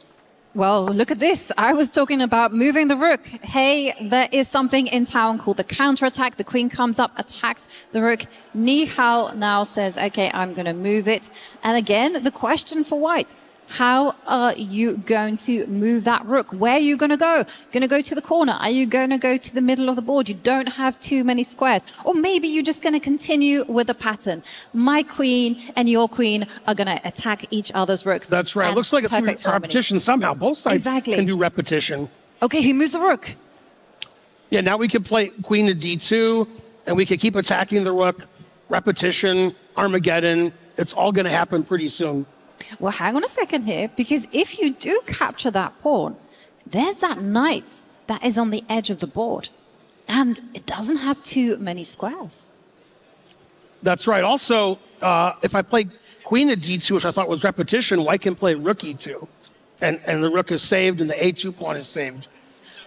Speaker 9: Well, look at this. I was talking about moving the rook. Hey, there is something in town called the counterattack. The queen comes up, attacks the rook. Nihal now says, okay, I'm going to move it. And again, the question for White, how are you going to move that rook? Where are you going to go? Going to go to the corner? Are you going to go to the middle of the board? You don't have too many squares. Or maybe you're just going to continue with the pattern. My queen and your queen are going to attack each other's rooks.
Speaker 6: That's right. It looks like it's repetition somehow. Both sides can do repetition.
Speaker 9: Okay, he moves the rook.
Speaker 6: Yeah, now we could play queen to D2, and we could keep attacking the rook. Repetition, Armageddon. It's all going to happen pretty soon.
Speaker 9: Well, hang on a second here, because if you do capture that pawn, there's that knight that is on the edge of the board, and it doesn't have too many squares.
Speaker 6: That's right. Also, if I play queen to D2, which I thought was repetition, White can play rook E2, and the rook is saved, and the A2 pawn is saved.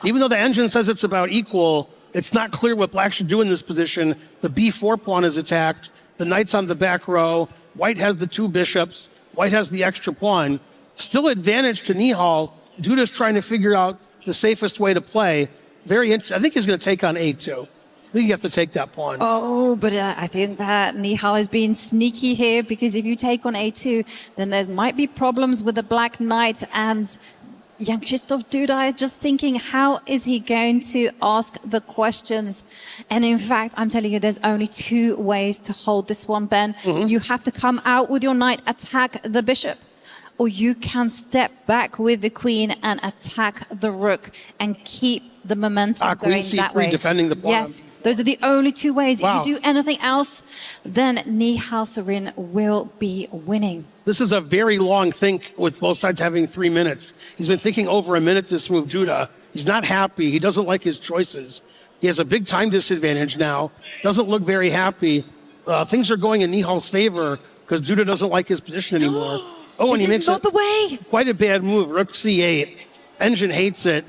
Speaker 6: Even though the engine says it's about equal, it's not clear what Black should do in this position. The B4 pawn is attacked. The knight's on the back row. White has the two bishops. White has the extra pawn. Still advantage to Nihal. Duda's trying to figure out the safest way to play. Very interesting. I think he's going to take on A2. I think you have to take that pawn.
Speaker 9: Oh, but I think that Nihal is being sneaky here, because if you take on a2, then there might be problems with the black knight, and young Krzysztof Duda is just thinking, how is he going to ask the questions? And in fact, I'm telling you, there's only two ways to hold this one, Ben. You have to come out with your knight, attack the bishop, or you can step back with the queen and attack the rook and keep the momentum going
Speaker 6: Queen
Speaker 9: that
Speaker 6: C3
Speaker 9: way.
Speaker 6: defending the pawn.
Speaker 9: Yes, those are the only two ways.
Speaker 6: Wow.
Speaker 9: If you do anything else, then Nihal Sarin will be winning.
Speaker 6: This is a very long think with both sides having 3 minutes. He's been thinking over a minute this move, Duda. He's not happy. He doesn't like his choices. He has a big time disadvantage now. Doesn't look very happy. Things are going in Nihal's favor because Duda doesn't like his position anymore. Oh, and he makes
Speaker 9: not the way.
Speaker 6: Quite a bad move. Rook C8. Engine hates it.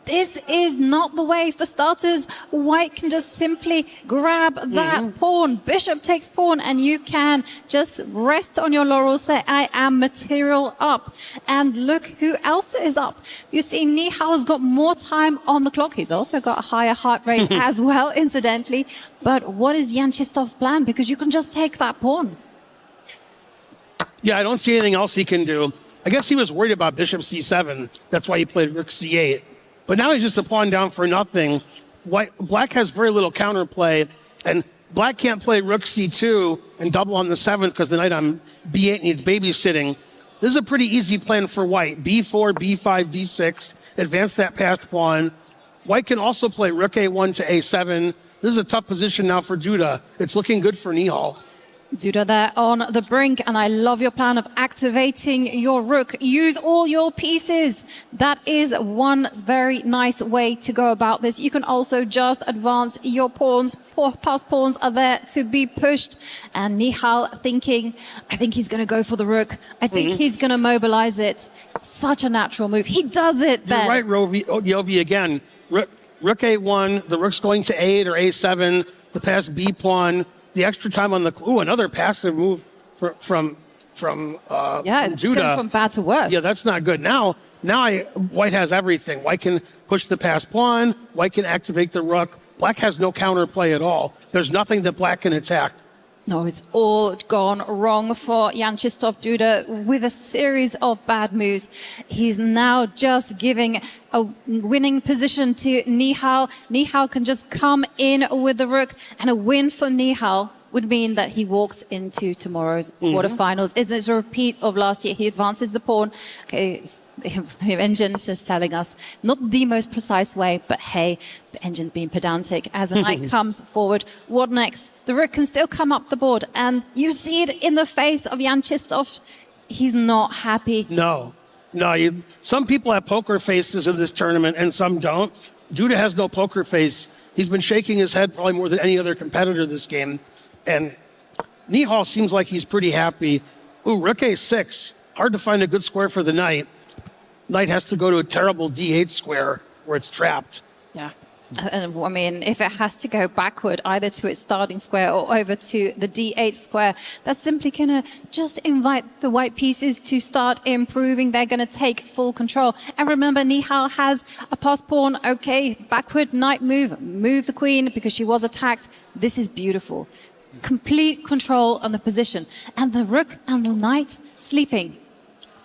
Speaker 9: This is not the way. For starters, white can just simply grab that pawn. Bishop takes pawn, and you can just rest on your laurels, say, I am material up. And look who else is up. You see, Nihal's got more time on the clock. He's also got a higher heart rate as well, incidentally. But what is Jan Krzysztof's plan? Because you can just take that pawn.
Speaker 6: Yeah, I don't see anything else he can do. I guess he was worried about bishop c7. That's why he played rook c8. But now he's just a pawn down for nothing. Black has very little counterplay, and black can't play rook c2 and double on the 7th because the knight on b8 needs babysitting. This is a pretty easy plan for white. b4, b5, b6, advance that passed pawn. White can also play rook a1 to a7. This is a tough position now for Duda. It's looking good for Nihal.
Speaker 9: Duda there on the brink, and I love your plan of activating your rook. Use all your pieces. That is one very nice way to go about this. You can also just advance your pawns. Past pawns are there to be pushed. And Nihal thinking, I think he's going to go for the rook. I think he's going to mobilize it. Such a natural move. He does it, Ben.
Speaker 6: You're right, Yovi, again. Rook a1, the rook's going to a8 or a7, the pass b pawn. The extra time on the another passive move from
Speaker 9: it's
Speaker 6: Duda.
Speaker 9: going from bad to worse.
Speaker 6: Yeah, that's not good. Now white has everything. White can push the pass pawn. White can activate the rook. Black has no counterplay at all. There's nothing that black can attack.
Speaker 9: No, it's all gone wrong for Jan Krzysztof Duda with a series of bad moves. He's now just giving a winning position to Nihal. Nihal can just come in with the rook, and a win for Nihal would mean that he walks into tomorrow's quarterfinals. It's a repeat of last year. He advances the pawn. Okay, the engine's just telling us not the most precise way, but hey, the engine's being pedantic. As the knight comes forward, what next? The rook can still come up the board, and you see it in the face of Jan Krzysztof. He's not happy.
Speaker 6: No. Some people have poker faces in this tournament, and some don't. Duda has no poker face. He's been shaking his head probably more than any other competitor this game. And Nihal seems like he's pretty happy. Ooh, rook a6. Hard to find a good square for the knight. Knight has to go to a terrible d8 square where it's trapped.
Speaker 9: Yeah. And I mean, if it has to go backward, either to its starting square or over to the d8 square, that's simply going to just invite the white pieces to start improving. They're going to take full control. And remember, Nihal has a passed pawn. Okay, backward knight move the queen because she was attacked. This is beautiful. Complete control on the position. And the rook and the knight sleeping.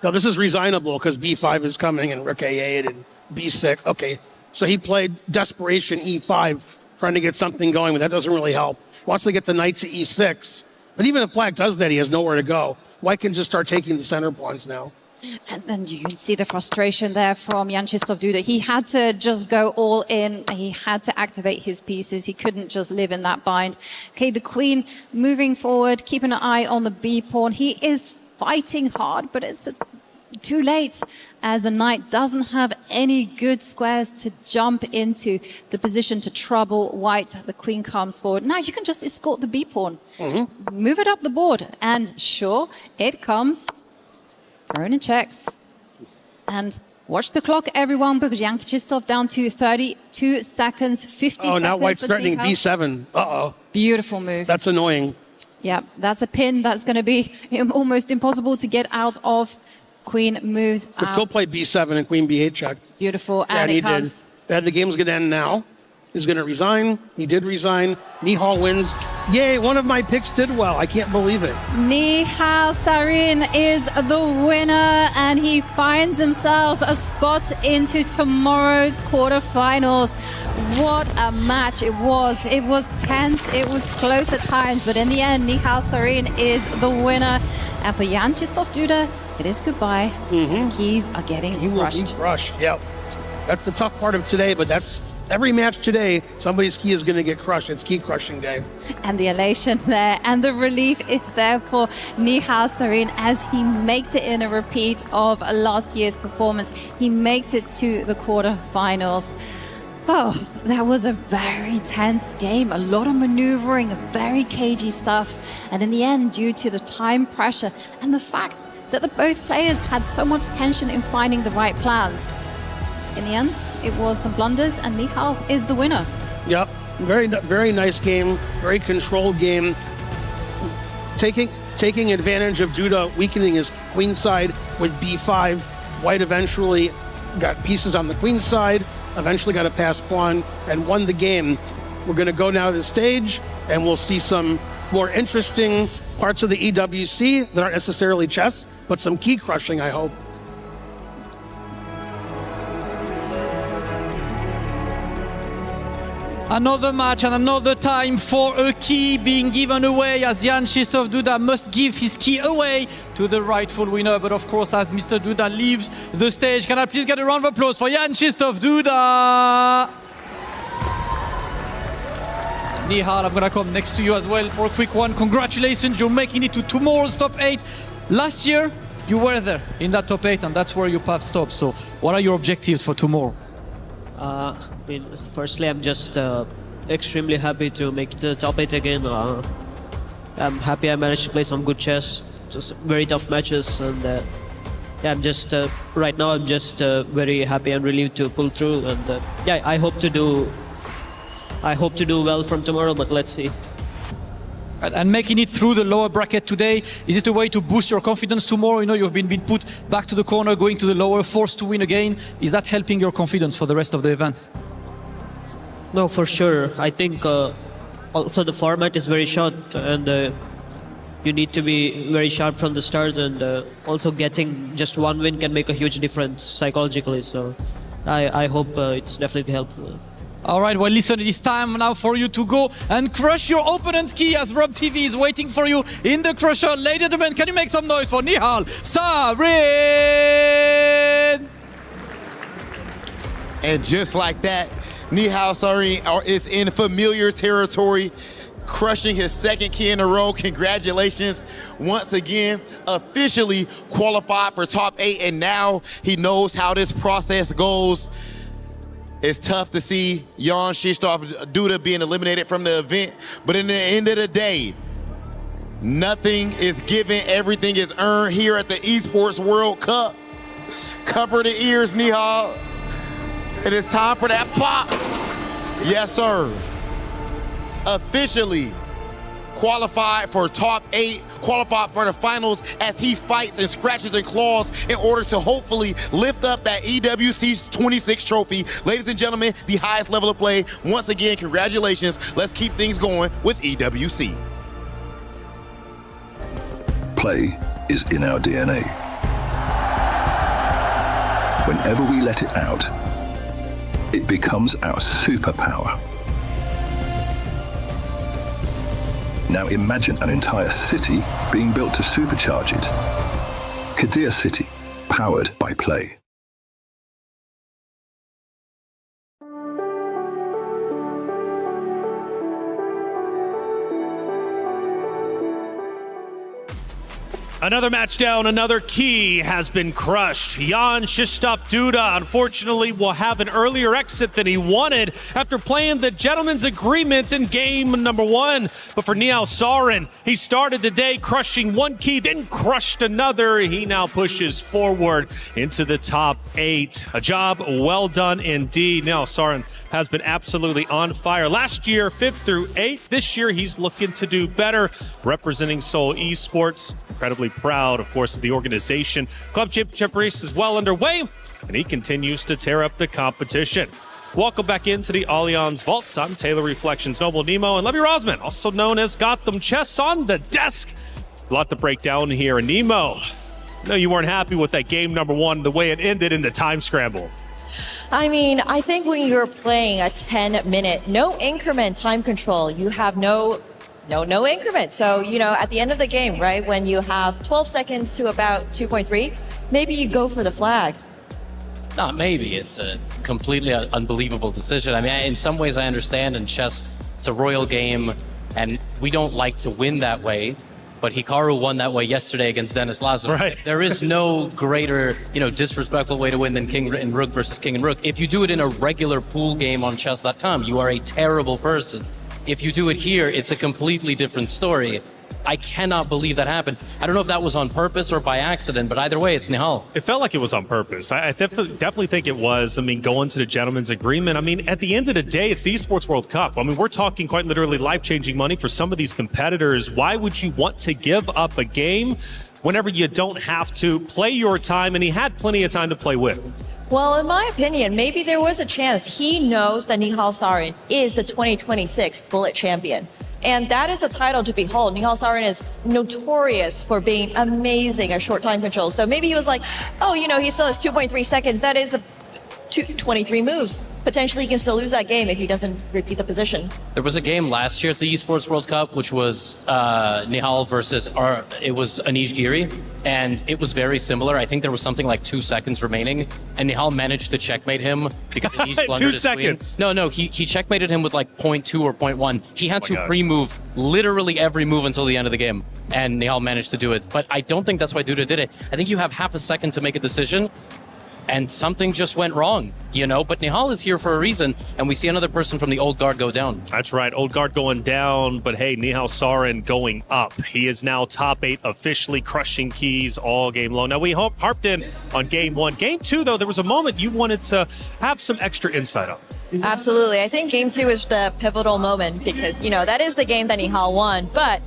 Speaker 6: Now, this is resignable because b5 is coming and rook a8 and b6. Okay, so he played desperation e5, trying to get something going, but that doesn't really help. Wants to get the knight to e6. But even if black does that, he has nowhere to go. White can just start taking the center pawns now.
Speaker 9: And you can see the frustration there from Jan Krzysztof Duda. He had to just go all in. He had to activate his pieces. He couldn't just live in that bind. Okay, the queen moving forward, keeping an eye on the b pawn. He is fighting hard, but it's too late as the knight doesn't have any good squares to jump into the position to trouble white. The queen comes forward. Now you can just escort the b pawn, move it up the board, and sure, it comes. Thrown in checks. And watch the clock, everyone, because Jan Krzysztof down to 32 seconds, 50 seconds.
Speaker 6: Oh, now white's threatening
Speaker 9: Nihal.
Speaker 6: b7. Uh-oh.
Speaker 9: Beautiful move.
Speaker 6: That's annoying.
Speaker 9: Yeah, that's a pin that's going to be almost impossible to get out of. Queen moves
Speaker 6: But
Speaker 9: out.
Speaker 6: still play b7 and queen b8 check.
Speaker 9: Beautiful,
Speaker 6: Yeah,
Speaker 9: and
Speaker 6: he
Speaker 9: it comes.
Speaker 6: did. And the game's going to end now. is going to resign. He did resign. Nihal wins. Yay, one of my picks did well. I can't believe it.
Speaker 9: Nihal Sarin is the winner, and he finds himself a spot into tomorrow's quarterfinals. What a match it was. It was tense, it was close at times, but in the end, Nihal Sarin is the winner. And for Jan Krzysztof Duda, it is goodbye. Keys are getting crushed.
Speaker 6: He will be crushed, yep. That's the tough part of today, but that's every match today, somebody's key is going to get crushed. It's key crushing day.
Speaker 9: And the elation there and the relief is there for Nihal Sarin as he makes it in a repeat of last year's performance. He makes it to the quarterfinals. Oh, that was a very tense game. A lot of maneuvering, very cagey stuff. And in the end, due to the time pressure and the fact that both players had so much tension in finding the right plans, in the end, it was some blunders, and Nihal is the winner.
Speaker 6: Yep, very nice game, very controlled game. Taking advantage of Duda weakening his queen side with b5. White eventually got pieces on the queen side, eventually got a passed pawn, and won the game. We're going to go now to the stage, and we'll see some more interesting parts of the EWC that aren't necessarily chess, but some key crushing, I hope.
Speaker 20: Another match and another time for a key being given away, as Jan Krzysztof Duda must give his key away to the rightful winner. But of course, as Mr. Duda leaves the stage, can I please get a round of applause for Jan Krzysztof Duda? Nihal, I'm going to come next to you as well for a quick one. Congratulations, you're making it to tomorrow's top 8. Last year, you were there in that top 8, and that's where your path stops. So what are your objectives for tomorrow?
Speaker 5: Firstly, I'm just extremely happy to make the top 8 again. I'm happy I managed to play some good chess, just very tough matches, and I'm just right now I'm just very happy and relieved to pull through, and I hope to do well from tomorrow, but let's see.
Speaker 20: And making it through the lower bracket today, is it a way to boost your confidence tomorrow? You know, you've been put back to the corner, going to the lower, forced to win again. Is that helping your confidence for the rest of the events?
Speaker 5: No, for sure. I think also the format is very short, and you need to be very sharp from the start, and also getting just one win can make a huge difference psychologically. So I hope it's definitely helpful.
Speaker 20: All right, well, listen, it is time now for you to go and crush your opponent's key as Rob TV is waiting for you in the crusher. Ladies and gentlemen, can you make some noise for Nihal Sarin?
Speaker 3: And just like that, Nihal Sarin is in familiar territory, crushing his second key in a row. Congratulations. Once again, officially qualified for top 8, and now he knows how this process goes. It's tough to see Jan Krzysztof Duda being eliminated from the event, but in the end of the day, nothing is given, everything is earned here at the Esports World Cup. Cover the ears, Nihal. It is time for that pop. Yes, sir. Officially qualified for top 8, qualified for the finals as he fights and scratches and claws in order to hopefully lift up that EWC 26 trophy. Ladies and gentlemen, the highest level of play. Once again, congratulations. Let's keep things going with EWC.
Speaker 13: Play is in our DNA. Whenever we let it out, it becomes our superpower. Now imagine an entire city being built to supercharge it. Kadir City, powered by Play.
Speaker 7: Another match down, another key has been crushed. Jan Krzysztof Duda, unfortunately, will have an earlier exit than he wanted after playing the gentleman's agreement in game number 1. But for Nihal Sarin, he started the day crushing one key, then crushed another. He now pushes forward into the top 8. A job well done indeed. Nihal Sarin has been absolutely on fire. Last year, 5th through 8th. This year, he's looking to do better, representing Seoul Esports. Incredibly proud, of course, of the organization. Club championship race is well underway, and he continues to tear up the competition. Welcome back into the Allianz Vault. I'm Taylor Reflections Noble Nemo and Levy Rosman, also known as Gotham Chess, on the desk. A lot to break down here. And Nemo, no, you weren't happy with that game number one, the way it ended in the time scramble.
Speaker 8: I mean, I think when you're playing a 10-minute, no increment time control, you have no increment. So, at the end of the game, right, when you have 12 seconds to about 2.3, maybe you go for the flag.
Speaker 15: Not maybe. It's a completely unbelievable decision. I mean, in some ways I understand. In chess, it's a royal game, and we don't like to win that way. But Hikaru won that way yesterday against Denis Lazarov.
Speaker 7: Right.
Speaker 15: There is no greater, disrespectful way to win than King and Rook versus King and Rook. If you do it in a regular pool game on Chess.com, you are a terrible person. If you do it here, it's a completely different story. I cannot believe that happened. I don't know if that was on purpose or by accident, but either way, it's Nihal.
Speaker 7: It felt like it was on purpose. I definitely think it was. I mean, going to the gentleman's agreement. I mean, at the end of the day, it's the Esports World Cup. I mean, we're talking quite literally life-changing money for some of these competitors. Why would you want to give up a game whenever you don't have to play your time? And he had plenty of time to play with.
Speaker 8: Well, in my opinion, maybe there was a chance. He knows that Nihal Sarin is the 2026 Bullet Champion. And that is a title to behold. Nihal Sarin is notorious for being amazing at short time control. So maybe he was like, oh, he still has 2.3 seconds. That is 23 moves. Potentially he can still lose that game if he doesn't repeat the position.
Speaker 15: There was a game last year at the Esports World Cup, which was Nihal versus, it was Anish Giri, and it was very similar. I think there was something like 2 seconds remaining, and Nihal managed to checkmate him because Anish blundered
Speaker 7: 2
Speaker 15: his
Speaker 7: seconds.
Speaker 15: Queen. No, he checkmated him with like 0.2 or 0.1. He had to pre-move literally every move until the end of the game, and Nihal managed to do it. But I don't think that's why Duda did it. I think you have half a second to make a decision, and something just went wrong, But Nihal is here for a reason, and we see another person from the old guard go down.
Speaker 7: That's right, old guard going down, but hey, Nihal Sarin going up. He is now top 8, officially crushing keys all game long. Now, we harped in on game 1. Game 2, though, there was a moment you wanted to have some extra insight on.
Speaker 8: Absolutely. I think game 2 is the pivotal moment because, that is the game that Nihal won. But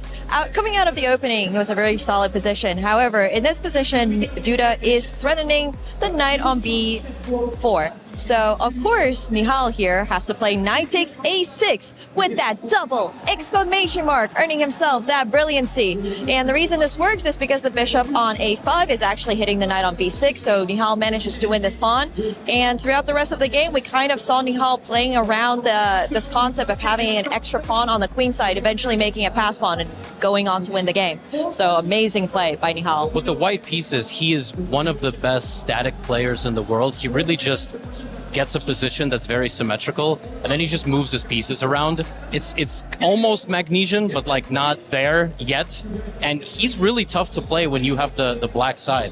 Speaker 8: coming out of the opening, it was a very solid position. However, in this position, Duda is threatening the knight on b4. So, of course, Nihal here has to play knight takes a6 with that double exclamation mark, earning himself that brilliancy. And the reason this works is because the bishop on a5 is actually hitting the knight on b6, so Nihal manages to win this pawn. And throughout the rest of the game, we kind of saw Nihal playing around this concept of having an extra pawn on the queen side, eventually making a pass pawn and going on to win the game. So, amazing play by Nihal.
Speaker 15: With the white pieces, he is one of the best static players in the world. He really just gets a position that's very symmetrical, and then he just moves his pieces around. It's almost Magnesian, but like not there yet. And he's really tough to play when you have the black side.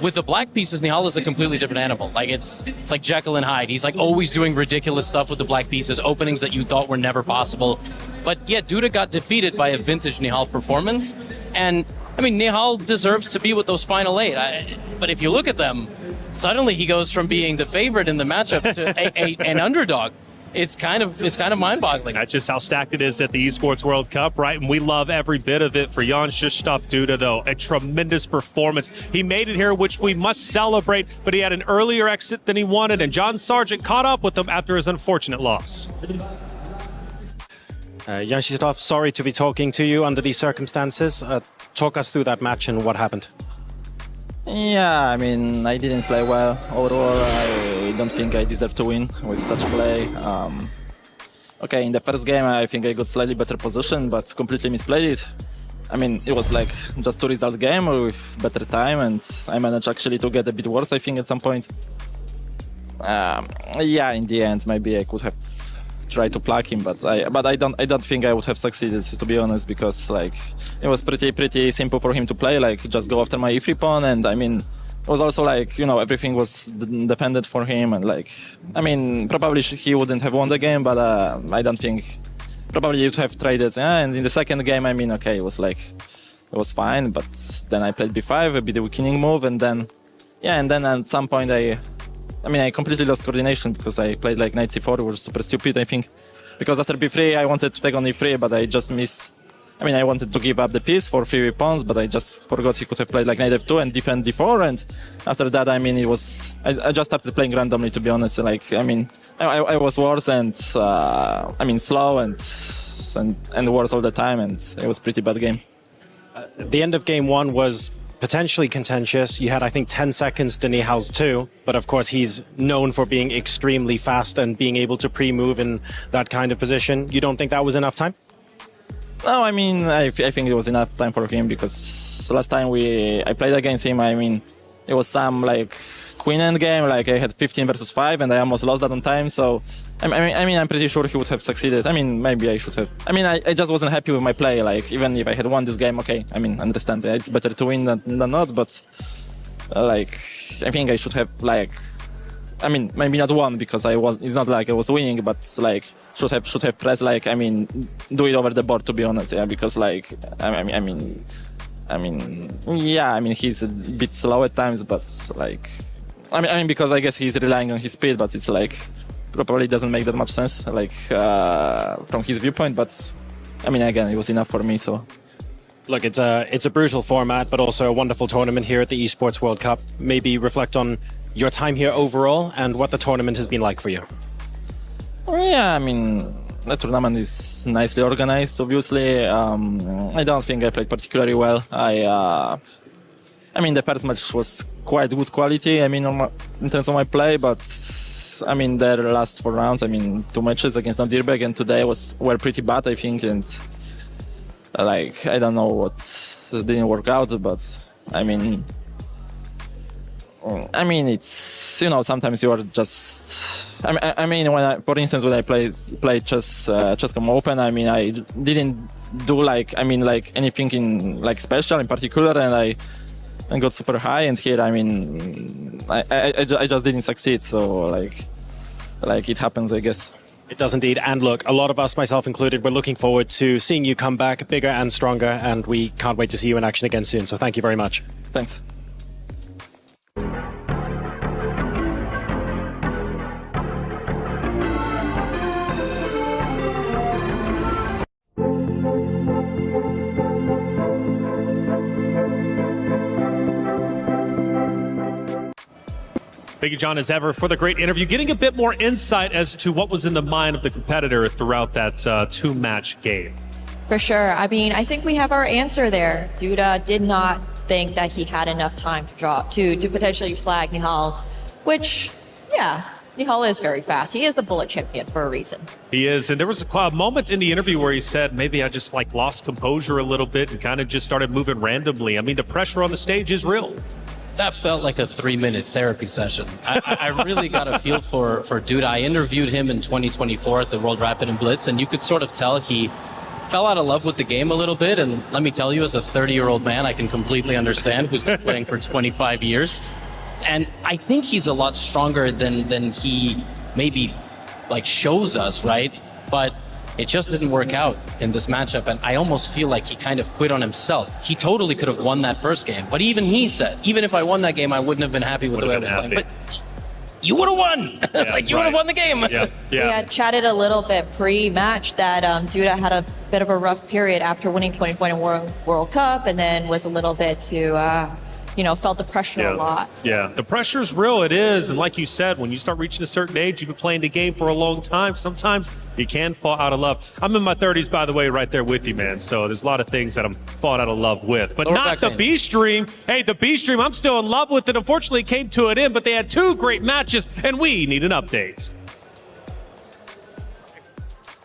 Speaker 15: With the black pieces, Nihal is a completely different animal. Like it's like Jekyll and Hyde. He's like always doing ridiculous stuff with the black pieces, openings that you thought were never possible. But yeah, Duda got defeated by a vintage Nihal performance. And I mean, Nihal deserves to be with those final 8. But if you look at them, suddenly he goes from being the favorite in the matchup to an underdog. It's kind of mind-boggling.
Speaker 7: That's just how stacked it is at the Esports World Cup, right? And we love every bit of it. For Jan Krzysztof Duda, though, a tremendous performance. He made it here, which we must celebrate, but he had an earlier exit than he wanted, and John Sargent caught up with him after his unfortunate loss.
Speaker 17: Jan Krzysztof, sorry to be talking to you under these circumstances. Talk us through that match and what happened.
Speaker 16: Yeah, I mean, I didn't play well overall. I don't think I deserve to win with such play. Okay, in the first game, I think I got slightly better position, but completely misplayed it. I mean, it was like just 2-result game with better time, and I managed actually to get a bit worse, I think, at some point. Yeah, in the end, maybe I could have tried to plug him, but I don't think I would have succeeded, to be honest, because like it was pretty simple for him to play, like just go after my e3 pawn, and I mean it was also like, everything was dependent for him, and like I mean probably he wouldn't have won the game, but I don't think probably you'd have traded. And in the second game, I mean, okay, it was fine, but then I played b5, a bit of a weakening move, and then at some point I completely lost coordination because I played like knight c4, which was super stupid, I think. Because after b3, I wanted to take on e3, but I just missed. I mean, I wanted to give up the piece for 3 pawns, but I just forgot he could have played like knight f2 and defend d4. And after that, I mean, I just started playing randomly, to be honest. Like, I mean, I was worse and slow and worse all the time, and it was a pretty bad game.
Speaker 17: The end of game one was potentially contentious. You had, I think, 10 seconds to Nihal's 2, but of course he's known for being extremely fast and being able to pre-move in that kind of position. You don't think that was enough time?
Speaker 16: No, I mean, I think it was enough time for him, because last time I played against him, I mean, it was some like queen end game, like I had 15 versus 5 and I almost lost that on time, so I'm pretty sure he would have succeeded. I mean, maybe I should have. I mean, I just wasn't happy with my play. Like, even if I had won this game, okay, I mean, understand, it's better to win than not, but like, I think I should have, like, I mean, maybe not won, because it's not like I was winning, but like, should have pressed, like, I mean, do it over the board, to be honest, yeah, because like, I mean, he's a bit slow at times, but like, I mean, because I guess he's relying on his speed, but it's like, probably doesn't make that much sense, like, from his viewpoint, but I mean, again, it was enough for me, so.
Speaker 17: Look, it's a brutal format, but also a wonderful tournament here at the Esports World Cup. Maybe reflect on your time here overall and what the tournament has been like for you.
Speaker 16: Yeah, I mean, the tournament is nicely organized, obviously. I don't think I played particularly well. I mean, the first match was quite good quality, I mean, in terms of my play, but I mean, the last 4 rounds, I mean, 2 matches against Nadirberg and today were pretty bad, I think, and like, I don't know what didn't work out, but I mean, it's, you know, sometimes you are just, I mean, for instance, when I played Chess.com Open, I mean, I didn't do like anything in like special in particular, and I got super high, and here, I mean, I just didn't succeed, so like it happens, I guess.
Speaker 17: It does indeed. And look, a lot of us, myself included, we're looking forward to seeing you come back bigger and stronger, and we can't wait to see you in action again soon. So thank you very much.
Speaker 16: Thanks.
Speaker 7: Thank you, John, as ever, for the great interview. Getting a bit more insight as to what was in the mind of the competitor throughout that 2-match game.
Speaker 8: For sure. I mean, I think we have our answer there. Duda did not think that he had enough time to potentially flag Nihal, which, yeah, Nihal is very fast. He is the bullet champion for a reason.
Speaker 7: He is, and there was a moment in the interview where he said, maybe I just like lost composure a little bit and kind of just started moving randomly. I mean, the pressure on the stage is real.
Speaker 15: That felt like a 3-minute therapy session. I really got a feel for Duda. I interviewed him in 2024 at the World Rapid and Blitz, and you could sort of tell he fell out of love with the game a little bit. And let me tell you, as a 30-year-old man, I can completely understand, who's been playing for 25 years. And I think he's a lot stronger than he maybe like shows us, right? But it just didn't work out in this matchup, and I almost feel like he kind of quit on himself. He totally could have won that first game, but even he said, even if I won that game, I wouldn't have been happy with the way I was playing. But you would have won!
Speaker 7: Yeah,
Speaker 15: like, you would have won the game!
Speaker 7: Yeah.
Speaker 8: We had chatted a little bit pre-match that Duda had a bit of a rough period after winning 2020 World Cup, and then was a little bit too, felt the pressure a lot. So.
Speaker 7: Yeah, the pressure's real, it is. And like you said, when you start reaching a certain age, you've been playing the game for a long time, sometimes you can fall out of love. I'm in my 30s, by the way, right there with you, man. So there's a lot of things that I'm falling out of love with. But not the B-Stream. Hey, the B-Stream, I'm still in love with it. Unfortunately, it came to an end, but they had 2 great matches, and we need an update.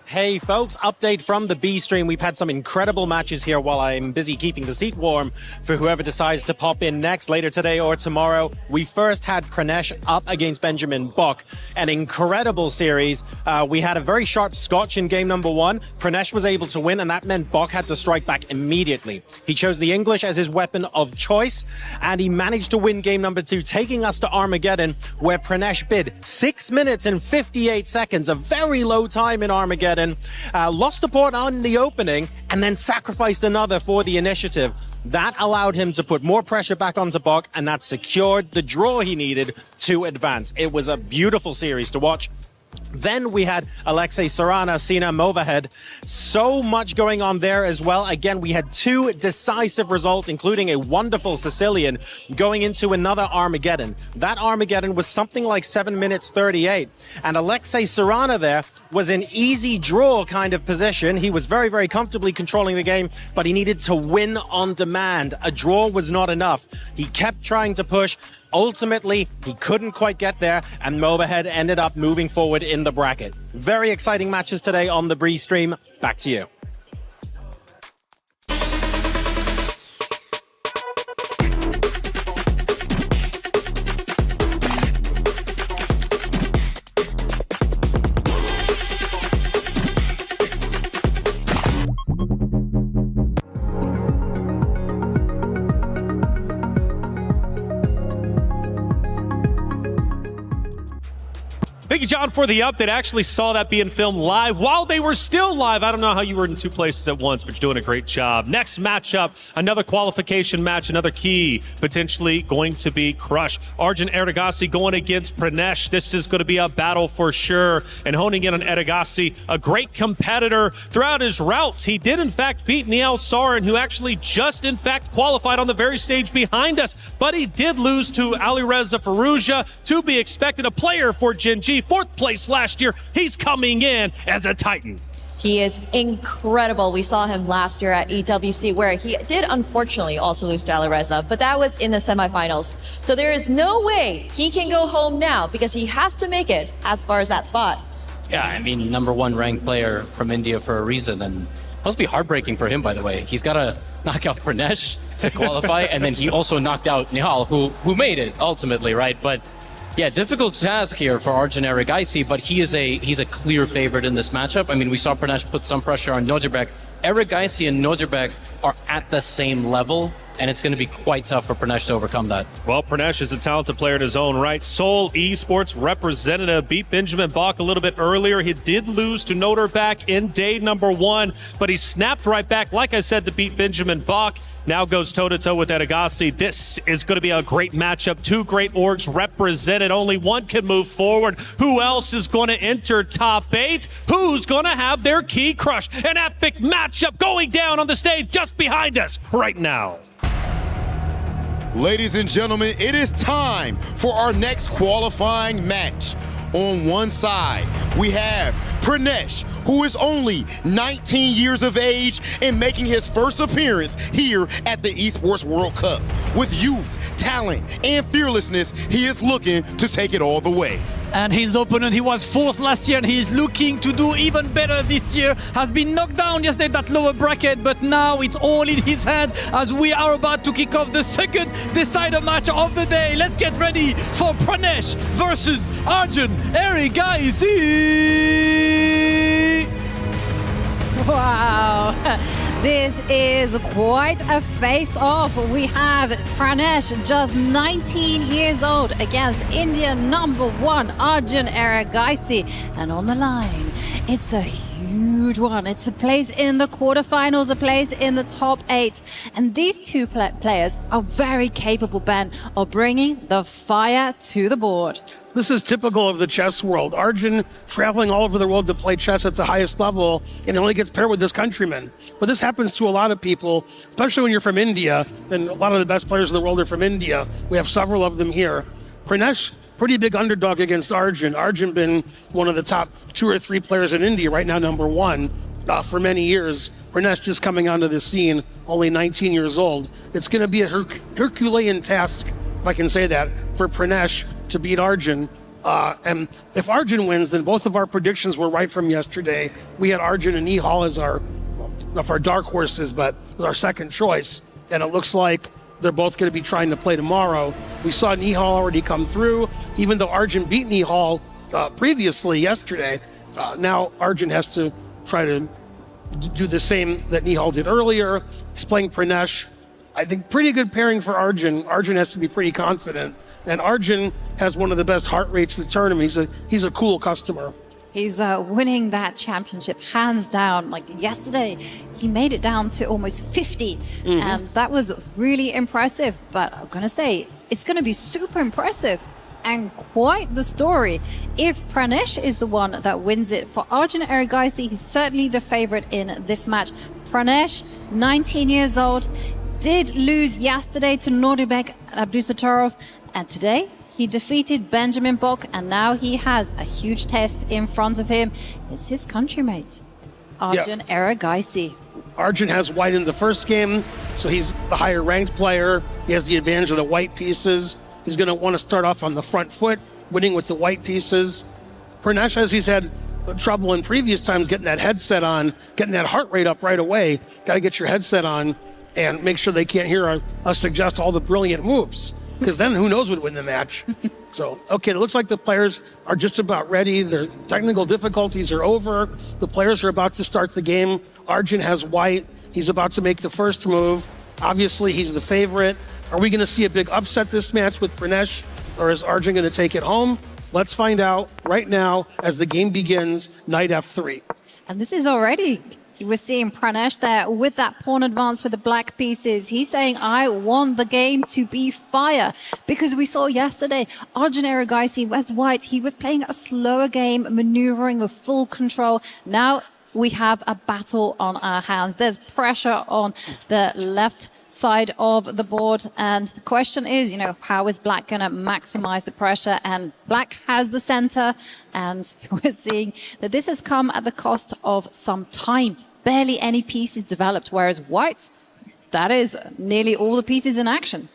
Speaker 17: Hey folks, update from the B-Stream. We've had some incredible matches here while I'm busy keeping the seat warm for whoever decides to pop in next later today or tomorrow. We first had Pranesh up against Benjamin Buck, an incredible series. We had a very sharp scotch in game number 1. Pranesh was able to win, and that meant Buck had to strike back immediately. He chose the English as his weapon of choice, and he managed to win game number 2, taking us to Armageddon, where Pranesh bid 6 minutes and 58 seconds, a very low time in Armageddon. Lost a point on the opening and then sacrificed another for the initiative. That allowed him to put more pressure back onto Buck, and that secured the draw he needed to advance. It was a beautiful series to watch. Then we had Alexei Sarana, Sina Movahed. So much going on there as well. Again, we had 2 decisive results, including a wonderful Sicilian going into another Armageddon. That Armageddon was something like 7 minutes 38. And Alexei Sarana there was an easy draw kind of position. He was very, very comfortably controlling the game, but he needed to win on demand. A draw was not enough. He kept trying to push. Ultimately, he couldn't quite get there, and Movahed ended up moving forward in the bracket. Very exciting matches today on the Bree stream. Back to you.
Speaker 7: Thank you, John, for the update. I actually saw that being filmed live while they were still live. I don't know how you were in 2 places at once, but you're doing a great job. Next matchup, another qualification match, another key, potentially going to be Crush. Arjun Erigaisi going against Pranesh. This is going to be a battle for sure. And honing in on Erigaisi, a great competitor throughout his routes. He did, in fact, beat Nihal Sarin, who actually just, in fact, qualified on the very stage behind us. But he did lose to Alireza Firouzja, to be expected, a player for Gen G. 4th place last year. He's coming in as a Titan.
Speaker 8: He is incredible. We saw him last year at EWC, where he did unfortunately also lose to Alireza, but that was in the semifinals. So there is no way he can go home now because he has to make it as far as that spot.
Speaker 15: Yeah, I mean, #1 ranked player from India for a reason, and must be heartbreaking for him, by the way. He's got to knock out Pranesh to qualify, and then he also knocked out Nihal, who made it ultimately, right? But yeah, difficult task here for Arjun Erigaisi, but he's a clear favorite in this matchup. I mean, we saw Pranesh put some pressure on Nodirbek. Erigaisi and Nodirbek are at the same level, and it's going to be quite tough for Pranesh to overcome that.
Speaker 7: Well, Pranesh is a talented player in his own right. Seoul Esports representative, beat Benjamin Bach a little bit earlier. He did lose to Nodirbek in day #1, but he snapped right back, like I said, to beat Benjamin Bach. Now goes toe-to-toe with Erigaisi. This is going to be a great matchup. 2 great orgs represented. Only one can move forward. Who else is going to enter top 8? Who's going to have their key crush? An epic matchup going down on the stage just behind us right now.
Speaker 3: Ladies and gentlemen, it is time for our next qualifying match. On one side, we have Pranesh, who is only 19 years of age and making his first appearance here at the Esports World Cup. With youth, talent, and fearlessness, he is looking to take it all the way.
Speaker 20: And his opponent, he was 4th last year, and he is looking to do even better this year. Has been knocked down yesterday, that lower bracket, but now it's all in his hands as we are about to kick off the second decider match of the day. Let's get ready for Pranesh versus Arjun Erigaisi.
Speaker 9: Wow, this is quite a face-off. We have Pranesh, just 19 years old, against Indian #1 Arjun Erigaisi. And on the line, it's a huge one. It's a place in the quarterfinals, a place in the top 8. And these 2 players are very capable, Ben, of bringing the fire to the board.
Speaker 6: This is typical of the chess world. Arjun traveling all over the world to play chess at the highest level, and only gets paired with his countrymen. But this happens to a lot of people, especially when you're from India, and a lot of the best players in the world are from India. We have several of them here. Pranesh, pretty big underdog against Arjun. Arjun been one of the top 2 or 3 players in India, right now #1, for many years. Pranesh just coming onto the scene, only 19 years old. It's going to be a Herculean task, if I can say that, for Pranesh to beat Arjun. And if Arjun wins, then both of our predictions were right from yesterday. We had Arjun and Nihal as our dark horses, but as our second choice. And it looks like they're both going to be trying to play tomorrow. We saw Nihal already come through, even though Arjun beat Nihal previously yesterday. Now Arjun has to try to do the same that Nihal did earlier. He's playing Pranesh. I think pretty good pairing for Arjun. Arjun has to be pretty confident. And Arjun has one of the best heart rates in the tournament. He's a cool customer.
Speaker 9: He's winning that championship hands down. Like yesterday, he made it down to almost 50. And that was really impressive. But I'm going to say, it's going to be super impressive and quite the story. If Pranesh is the one that wins it for Arjun Erigaisi, he's certainly the favorite in this match. Pranesh, 19 years old, did lose yesterday to Nordibek Abdusattorov, and today he defeated Benjamin Bok, and now he has a huge test in front of him. It's his countrymate, Arjun Erigaisi.
Speaker 6: Arjun has white in the first game, so he's the higher ranked player. He has the advantage of the white pieces. He's going to want to start off on the front foot, winning with the white pieces. Pranesh, as he's had trouble in previous times getting that headset on, getting that heart rate up right away. Got to get your headset on and make sure they can't hear us suggest all the brilliant moves, because then who knows what would win the match. So, okay, it looks like the players are just about ready. Their technical difficulties are over. The players are about to start the game. Arjun has white. He's about to make the first move. Obviously, he's the favorite. Are we going to see a big upset this match with Pranesh, or is Arjun going to take it home? Let's find out right now as the game begins, knight f3.
Speaker 9: And this is already, we're seeing Pranesh there with that pawn advance with the black pieces. He's saying, I want the game to be fire. Because we saw yesterday, Arjun Erigaisi was white. He was playing a slower game, maneuvering with full control. Now we have a battle on our hands. There's pressure on the left side of the board. And the question is, how is Black going to maximize the pressure? And Black has the center. And we're seeing that this has come at the cost of some time. Barely any pieces developed, whereas White, that is nearly all the pieces in action.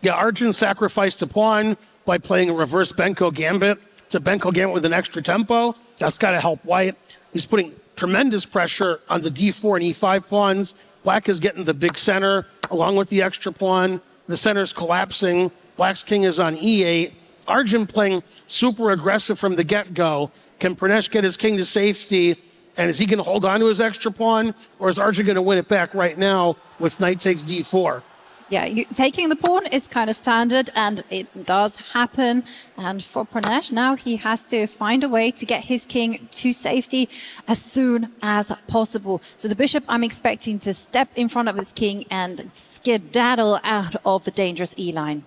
Speaker 6: Yeah, Arjun sacrificed a pawn by playing a reverse Benko gambit. It's a Benko gambit with an extra tempo. That's got to help White. He's putting tremendous pressure on the d4 and e5 pawns. Black is getting the big center along with the extra pawn. The center's collapsing. Black's king is on e8. Arjun playing super aggressive from the get-go. Can Pranesh get his king to safety? And is he going to hold on to his extra pawn? Or is Arjun going to win it back right now with knight takes d4?
Speaker 9: Yeah, taking the pawn is kind of standard, and it does happen. And for Pranesh, now he has to find a way to get his king to safety as soon as possible. So the bishop, I'm expecting to step in front of his king and skedaddle out of the dangerous E-line.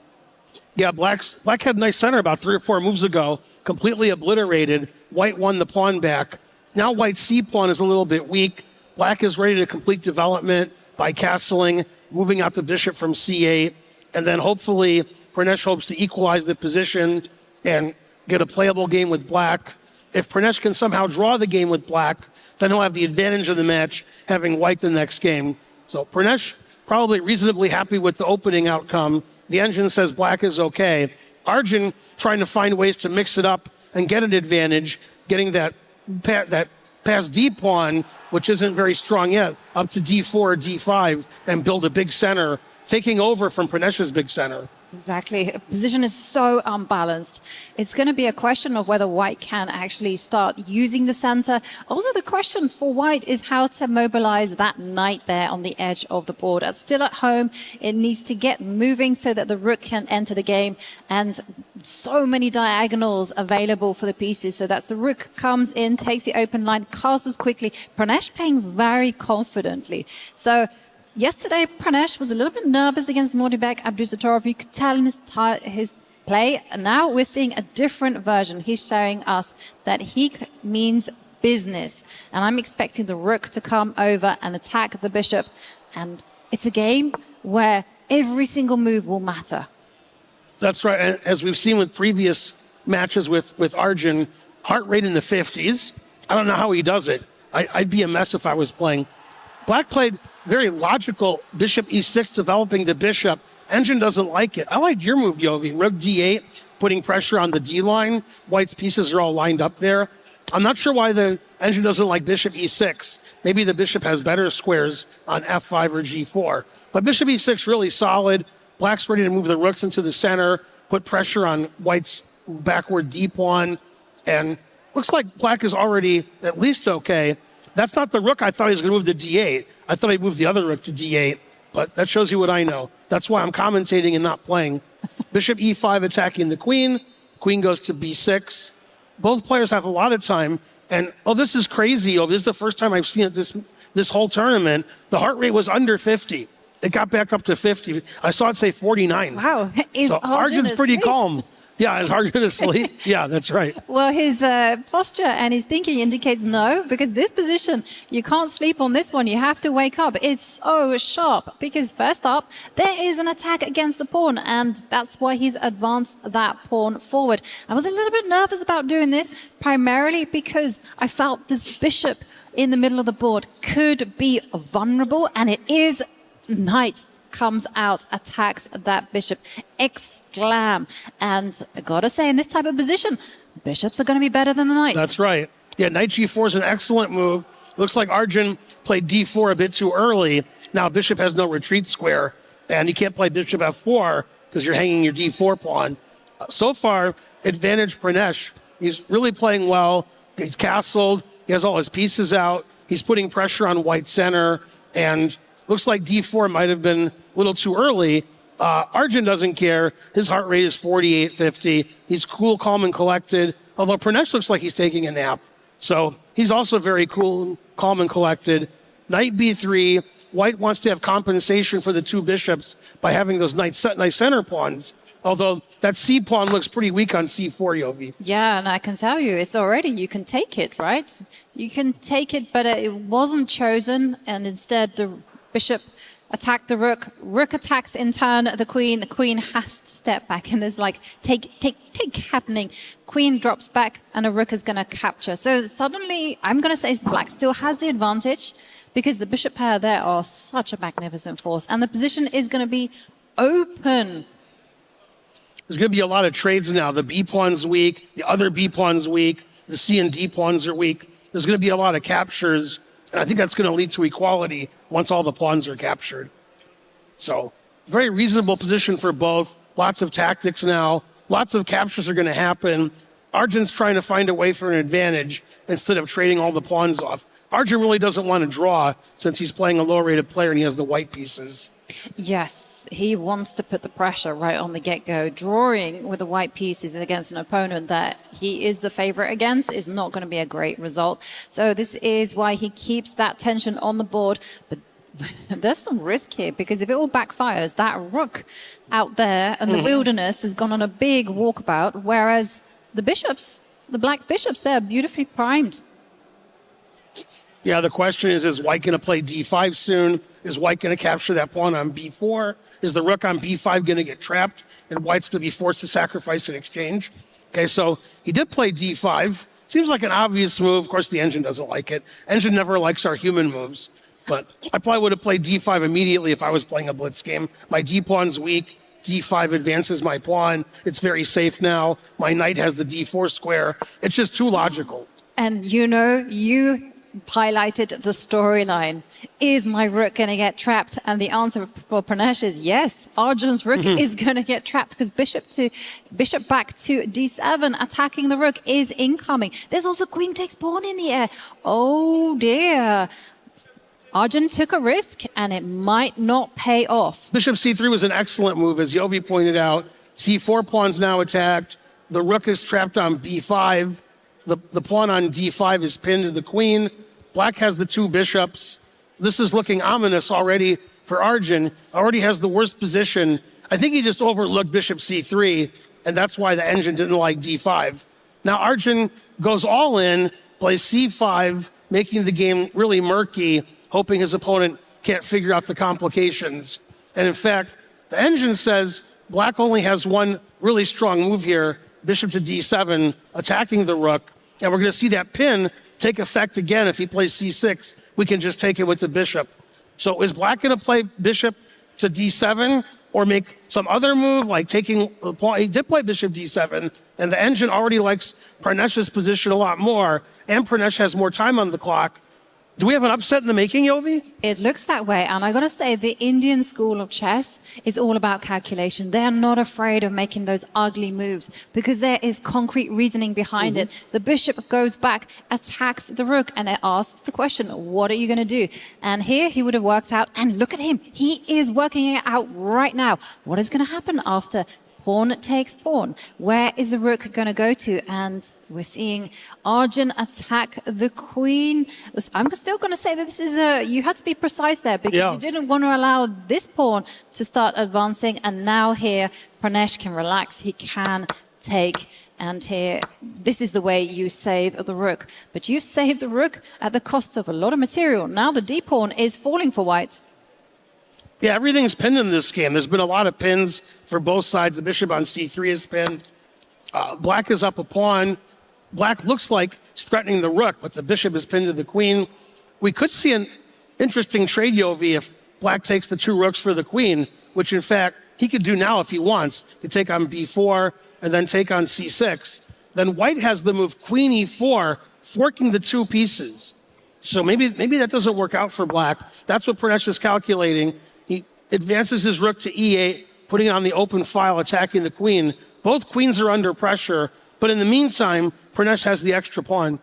Speaker 6: Yeah, Black had a nice center about 3 or 4 moves ago, completely obliterated. White won the pawn back. Now White's c-pawn is a little bit weak. Black is ready to complete development by castling, moving out the bishop from c8, and then hopefully Pranesh hopes to equalize the position and get a playable game with Black. If Pranesh can somehow draw the game with Black, then he'll have the advantage of the match, having White the next game. So Pranesh probably reasonably happy with the opening outcome. The engine says Black is okay. Arjun trying to find ways to mix it up and get an advantage, getting that past d pawn, which isn't very strong yet, up to d4 or d5 and build a big center, taking over from Pranesh's big center.
Speaker 9: Exactly. Position is so unbalanced. It's going to be a question of whether White can actually start using the center. Also, the question for White is how to mobilize that knight there on the edge of the board. It's still at home. It needs to get moving so that the rook can enter the game. And so many diagonals available for the pieces. So that's the rook comes in, takes the open line, castles quickly. Pranesh playing very confidently. So yesterday, Pranesh was a little bit nervous against Nordibek Abdusattorov. You could tell in his play. And now we're seeing a different version. He's showing us that he means business. And I'm expecting the rook to come over and attack the bishop. And it's a game where every single move will matter.
Speaker 6: That's right. And as we've seen with previous matches with Arjun, heart rate in the 50s. I don't know how he does it. I'd be a mess if I was playing. Black played very logical bishop e6, developing the bishop. Engine doesn't like it. I like your move, Yovi. Rook d8, putting pressure on the d line. White's pieces are all lined up there. I'm not sure why the engine doesn't like bishop e6. Maybe the bishop has better squares on f5 or g4. But bishop e6 really solid. Black's ready to move the rooks into the center, put pressure on White's backward d pawn, and looks like Black is already at least okay. That's not the rook I thought he was going to move to d8. I thought he'd move the other rook to d8, but that shows you what I know. That's why I'm commentating and not playing. Bishop e5 attacking the queen. Queen goes to b6. Both players have a lot of time. And, oh, this is crazy. Oh, this is the first time I've seen it this whole tournament. The heart rate was under 50. It got back up to 50. I saw it say 49.
Speaker 9: Wow.
Speaker 6: So Arjun's pretty calm. Yeah, it's harder to sleep. Yeah, that's right.
Speaker 9: Well, his posture and his thinking indicates no, because this position, you can't sleep on this one. You have to wake up. It's so sharp because first up, there is an attack against the pawn, and that's why he's advanced that pawn forward. I was a little bit nervous about doing this, primarily because I felt this bishop in the middle of the board could be vulnerable, and it is. Knight comes out, attacks that bishop, exclam. And I gotta say, in this type of position, bishops are going to be better than the knights.
Speaker 6: That's right. Yeah, knight g4 is an excellent move. Looks like Arjun played d4 a bit too early. Now bishop has no retreat square, and you can't play bishop f4 because you're hanging your d4 pawn. So far, advantage Pranesh. He's really playing well. He's castled. He has all his pieces out. He's putting pressure on white center, and looks like d4 might have been a little too early. Arjun doesn't care. His heart rate is 48-50. He's cool, calm, and collected, although Pranesh looks like he's taking a nap. So he's also very cool, calm, and collected. Knight b3. White wants to have compensation for the two bishops by having those knight center pawns, although that c pawn looks pretty weak on c4, Yovi.
Speaker 9: Yeah, and I can tell you, it's already, you can take it, right? You can take it, but it wasn't chosen, and instead the bishop attacked the rook. Rook attacks in turn the queen. The queen has to step back, and there's like take happening. Queen drops back, and a rook is going to capture. So suddenly, I'm going to say black still has the advantage because the bishop pair there are such a magnificent force, and the position is going to be open.
Speaker 6: There's going to be a lot of trades now. The b pawn's weak. The other b pawn's weak. The c and d pawns are weak. There's going to be a lot of captures. And I think that's going to lead to equality once all the pawns are captured. So, very reasonable position for both. Lots of tactics now. Lots of captures are going to happen. Arjun's trying to find a way for an advantage instead of trading all the pawns off. Arjun really doesn't want to draw since he's playing a low-rated player and he has the white pieces.
Speaker 9: Yes, he wants to put the pressure right on the get-go. Drawing with the white pieces against an opponent that he is the favorite against is not going to be a great result. So this is why he keeps that tension on the board. But there's some risk here, because if it all backfires, that rook out there in the wilderness has gone on a big walkabout, whereas the bishops, the black bishops, they're beautifully primed.
Speaker 6: Yeah, the question is White going to play d5 soon? Is White going to capture that pawn on b4? Is the rook on b5 going to get trapped and White's going to be forced to sacrifice in exchange? Okay, so he did play d5. Seems like an obvious move. Of course, the engine doesn't like it. Engine never likes our human moves. But I probably would have played d5 immediately if I was playing a blitz game. My d-pawn's weak. d5 advances my pawn. It's very safe now. My knight has the d4 square. It's just too logical.
Speaker 9: And you know, you highlighted the storyline. Is my rook going to get trapped? And the answer for Pranesh is yes. Arjun's rook is going to get trapped because bishop back to d7, attacking the rook is incoming. There's also queen takes pawn in the air. Oh dear. Arjun took a risk and it might not pay off.
Speaker 6: Bishop c3 was an excellent move, as Yovi pointed out. c4 pawn's now attacked. The rook is trapped on b5. The pawn on d5 is pinned to the queen. Black has the two bishops. This is looking ominous already for Arjun. Already has the worst position. I think he just overlooked bishop c3, and that's why the engine didn't like d5. Now Arjun goes all in, plays c5, making the game really murky, hoping his opponent can't figure out the complications. And in fact, the engine says Black only has one really strong move here, bishop to d7, attacking the rook. And we're going to see that pin take effect again if he plays c6. We can just take it with the bishop. So is Black going to play bishop to d7 or make some other move like taking the pawn? He did play bishop d7, and the engine already likes Pranesh's position a lot more, and Pranesh has more time on the clock. Do we have an upset in the making, Yovi?
Speaker 9: It looks that way. And I got to say, the Indian school of chess is all about calculation. They're not afraid of making those ugly moves because there is concrete reasoning behind it. The bishop goes back, attacks the rook, and it asks the question, what are you going to do? And here he would have worked out, and look at him. He is working it out right now. What is going to happen after pawn takes pawn? Where is the rook going to go to? And we're seeing Arjun attack the queen. I'm still going to say that this is you had to be precise there because you didn't want to allow this pawn to start advancing. And now here, Pranesh can relax. He can take. And here, this is the way you save the rook. But you save the rook at the cost of a lot of material. Now the d-pawn is falling for white.
Speaker 6: Yeah, everything's pinned in this game. There's been a lot of pins for both sides. The bishop on c3 is pinned. Black is up a pawn. Black looks like he's threatening the rook, but the bishop is pinned to the queen. We could see an interesting trade, Yovi, if Black takes the 2 rooks for the queen, which in fact he could do now if he wants. He could take on b4 and then take on c6. Then White has the move queen e4, forking the 2 pieces. So maybe that doesn't work out for Black. That's what Pranesh is calculating. He advances his rook to e8, putting it on the open file, attacking the queen. Both queens are under pressure, but in the meantime, Pranesh has the extra pawn.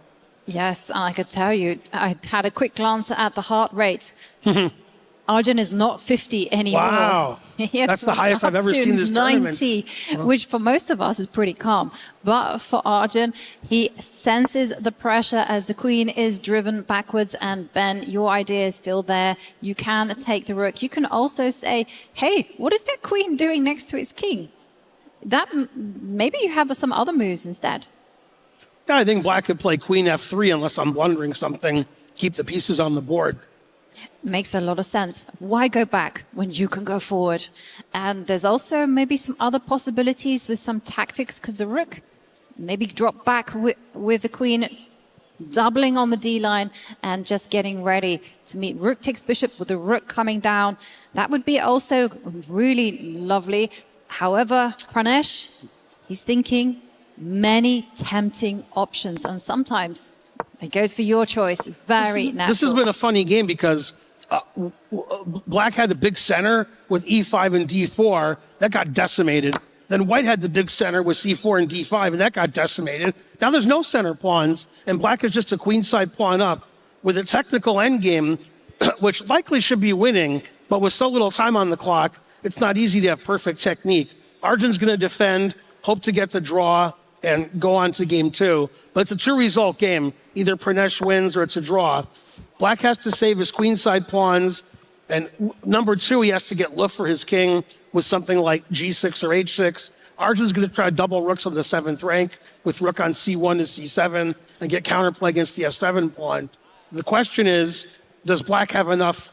Speaker 9: Yes, and I could tell you, I had a quick glance at the heart rate. Arjun is not 50 anymore.
Speaker 6: Wow. That's the highest I've ever seen this
Speaker 9: 90,
Speaker 6: tournament.
Speaker 9: which for most of us is pretty calm. But for Arjun, he senses the pressure as the queen is driven backwards. And Ben, your idea is still there. You can take the rook. You can also say, hey, what is that queen doing next to its king? That maybe you have some other moves instead.
Speaker 6: Yeah, I think Black could play queen f3 unless I'm blundering something, keep the pieces on the board.
Speaker 9: Makes a lot of sense. Why go back when you can go forward? And there's also maybe some other possibilities with some tactics, because the rook maybe drop back with the queen, doubling on the D line and just getting ready to meet rook takes bishop with the rook coming down. That would be also really lovely. However, Pranesh, he's thinking many tempting options, and sometimes it goes for your choice. Very natural.
Speaker 6: This has been a funny game because Black had the big center with e5 and d4. That got decimated. Then White had the big center with c4 and d5, and that got decimated. Now there's no center pawns, and Black is just a queenside pawn up with a technical endgame, which likely should be winning, but with so little time on the clock, it's not easy to have perfect technique. Arjun's going to defend, hope to get the draw, and go on to game 2. But it's a 2-result game. Either Pranesh wins or it's a draw. Black has to save his queenside pawns. And number 2, he has to get loof for his king with something like g6 or h6. Arjun's going to try double rooks on the 7th rank with rook on c1 to c7 and get counterplay against the f7 pawn. The question is, does Black have enough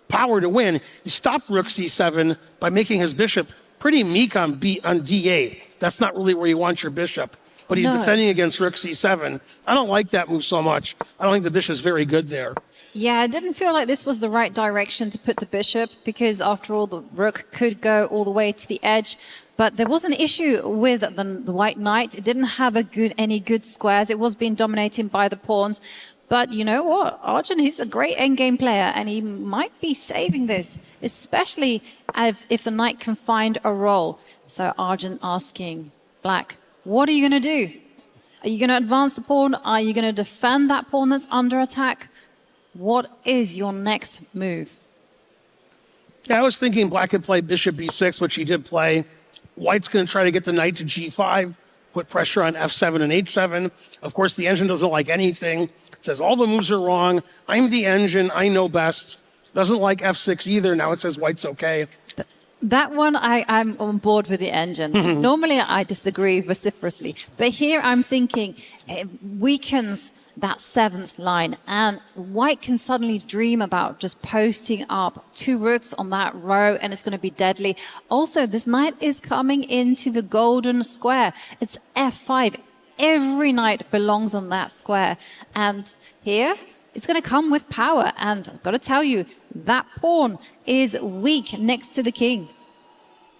Speaker 6: power to win? He stopped rook c7 by making his bishop pretty meek on d8. That's not really where you want your bishop. But he's defending against rook c7. I don't like that move so much. I don't think the bishop's very good there.
Speaker 9: Yeah, I didn't feel like this was the right direction to put the bishop, because after all, the rook could go all the way to the edge. But there was an issue with the white knight. It didn't have any good squares. It was being dominated by the pawns. But you know what? Arjun, he's a great endgame player, and he might be saving this, especially if the knight can find a role. So Arjun asking Black, what are you going to do? Are you going to advance the pawn? Are you going to defend that pawn that's under attack? What is your next move?
Speaker 6: Yeah, I was thinking Black could play bishop b6, which he did play. White's going to try to get the knight to g5, put pressure on f7 and h7. Of course, the engine doesn't like anything. It says all the moves are wrong. I'm the engine. I know best. Doesn't like f6 either. Now it says White's okay.
Speaker 9: That one, I'm on board with the engine. Normally, I disagree vociferously. But here I'm thinking it weakens that 7th line. And White can suddenly dream about just posting up 2 rooks on that row, and it's going to be deadly. Also, this knight is coming into the golden square. It's f5. Every knight belongs on that square. And here, it's going to come with power. And I've got to tell you, that pawn is weak next to the king.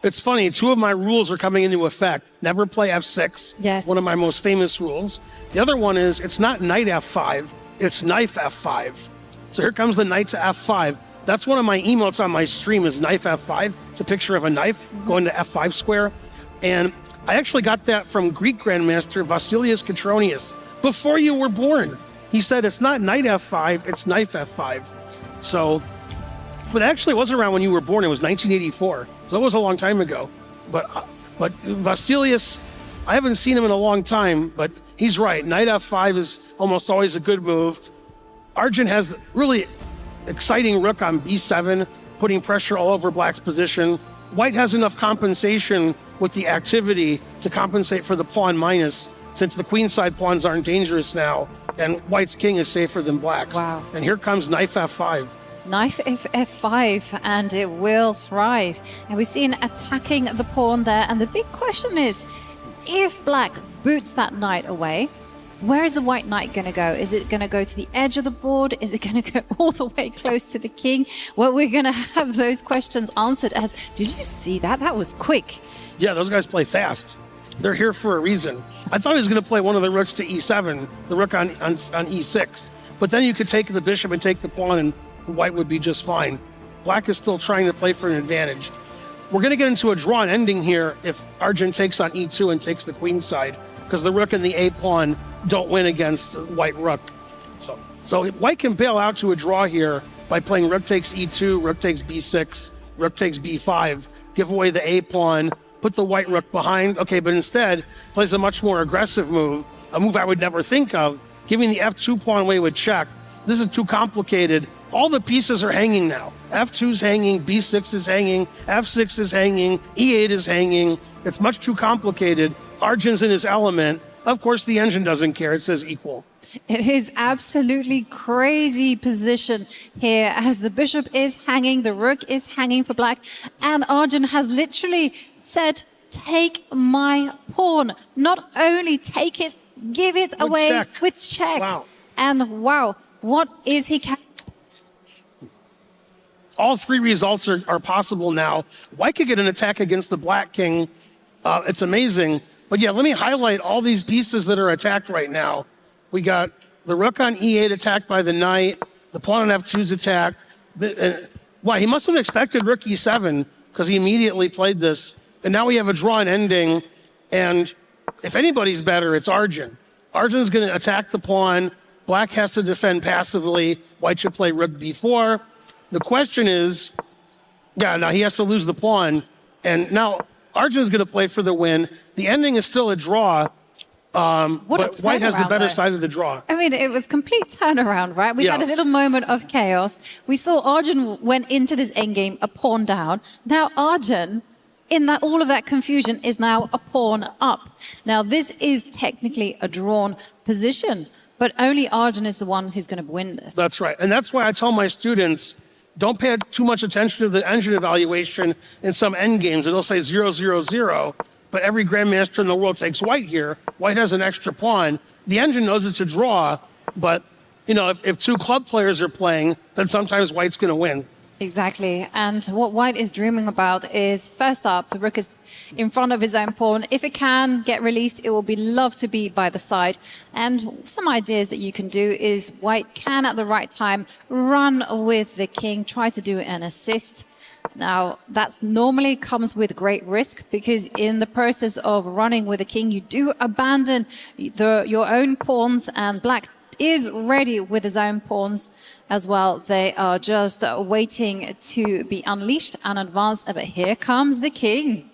Speaker 6: It's funny, 2 of my rules are coming into effect. Never play f6.
Speaker 9: Yes.
Speaker 6: One of my most famous rules. The other one is, it's not knight f5, it's knife f5. So here comes the knight to f5. That's one of my emotes on my stream, is knife f5. It's a picture of a knife going to f5 square. And I actually got that from Greek Grandmaster Vasilios Katronius before you were born. He said it's not knight f5, it's knife f5. So, but actually it wasn't around when you were born. It was 1984. So that was a long time ago. But Vasilios, I haven't seen him in a long time, but he's right. Knight f5 is almost always a good move. Arjun has really exciting rook on b7, putting pressure all over Black's position. White has enough compensation with the activity to compensate for the pawn minus, since the queenside pawns aren't dangerous now, and white's king is safer than black's.
Speaker 9: Wow.
Speaker 6: And here comes knife f5.
Speaker 9: Knife f5, and it will thrive. And we've seen attacking the pawn there. And the big question is, if black boots that knight away, where is the white knight going to go? Is it going to go to the edge of the board? Is it going to go all the way close to the king? Well, we're going to have those questions answered as, did you see that? That was quick.
Speaker 6: Yeah, those guys play fast. They're here for a reason. I thought he was going to play one of the rooks to e7, the rook on e6. But then you could take the bishop and take the pawn, and white would be just fine. Black is still trying to play for an advantage. We're going to get into a drawn ending here if Argent takes on e2 and takes the queen side, because the rook and the a pawn don't win against white rook. So white can bail out to a draw here by playing rook takes e2, rook takes b6, rook takes b5, give away the a pawn, put the white rook behind. Okay, but instead plays a much more aggressive move, a move I would never think of, giving the f2 pawn away with check. This is too complicated. All the pieces are hanging now. f2's hanging, b6 is hanging, f6 is hanging, e8 is hanging. It's much too complicated. Argent's in his element. Of course, the engine doesn't care. It says equal.
Speaker 9: It is absolutely crazy position here as the bishop is hanging, the rook is hanging for black, and Argent has literally said, take my pawn. Not only take it, give it away with check.
Speaker 6: Wow.
Speaker 9: And wow, what is he?
Speaker 6: All three results are possible now. White could get an attack against the black king. It's amazing. But yeah, let me highlight all these pieces that are attacked right now. We got the rook on e8 attacked by the knight. The pawn on f2 is attacked. Wow, he must have expected rook e7 because he immediately played this. And now we have a drawn ending. And if anybody's better, it's Argent. Argent's going to attack the pawn. Black has to defend passively. White should play rook b4. The question is, yeah, now he has to lose the pawn. And now Argent's going to play for the win. The ending is still a draw. But white has the better side of the draw.
Speaker 9: I mean, it was complete turnaround, right? We had a little moment of chaos. We saw Argent went into this endgame a pawn down. Now Argent, in that all of that confusion, is now a pawn up. Now this is technically a drawn position, but only Argent is the one who's going to win this.
Speaker 6: That's right. And that's why I tell my students, don't pay too much attention to the engine evaluation in some endgames. It'll say 0-0-0. But every grandmaster in the world takes white here. White has an extra pawn. The engine knows it's a draw, but you know, if two club players are playing, then sometimes white's going to win.
Speaker 9: Exactly. And what white is dreaming about is, first up, the rook is in front of his own pawn. If it can get released, it will be loved to be by the side. And some ideas that you can do is white can, at the right time, run with the king, try to do an assist. Now, that normally comes with great risk because in the process of running with the king, you do abandon your own pawns, and black is ready with his own pawns as well. They are just waiting to be unleashed and advanced. But here comes the king.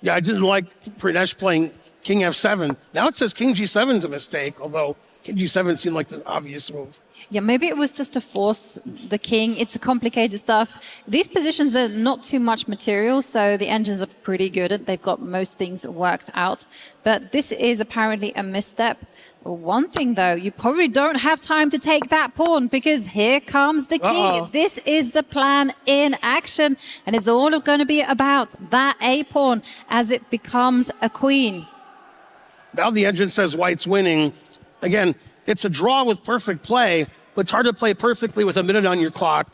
Speaker 6: Yeah, I didn't like Pradesh playing king f7. Now it says king g7 is a mistake, although king g7 seemed like the obvious move.
Speaker 9: Yeah, maybe it was just to force the king. It's a complicated stuff. These positions, they're not too much material, so the engines are pretty good. They've got most things worked out. But this is apparently a misstep. One thing, though, you probably don't have time to take that pawn because here comes the king. This is the plan in action, and it's all going to be about that a-pawn as it becomes a queen.
Speaker 6: Now the engine says white's winning. Again, it's a draw with perfect play, but it's hard to play perfectly with a minute on your clock.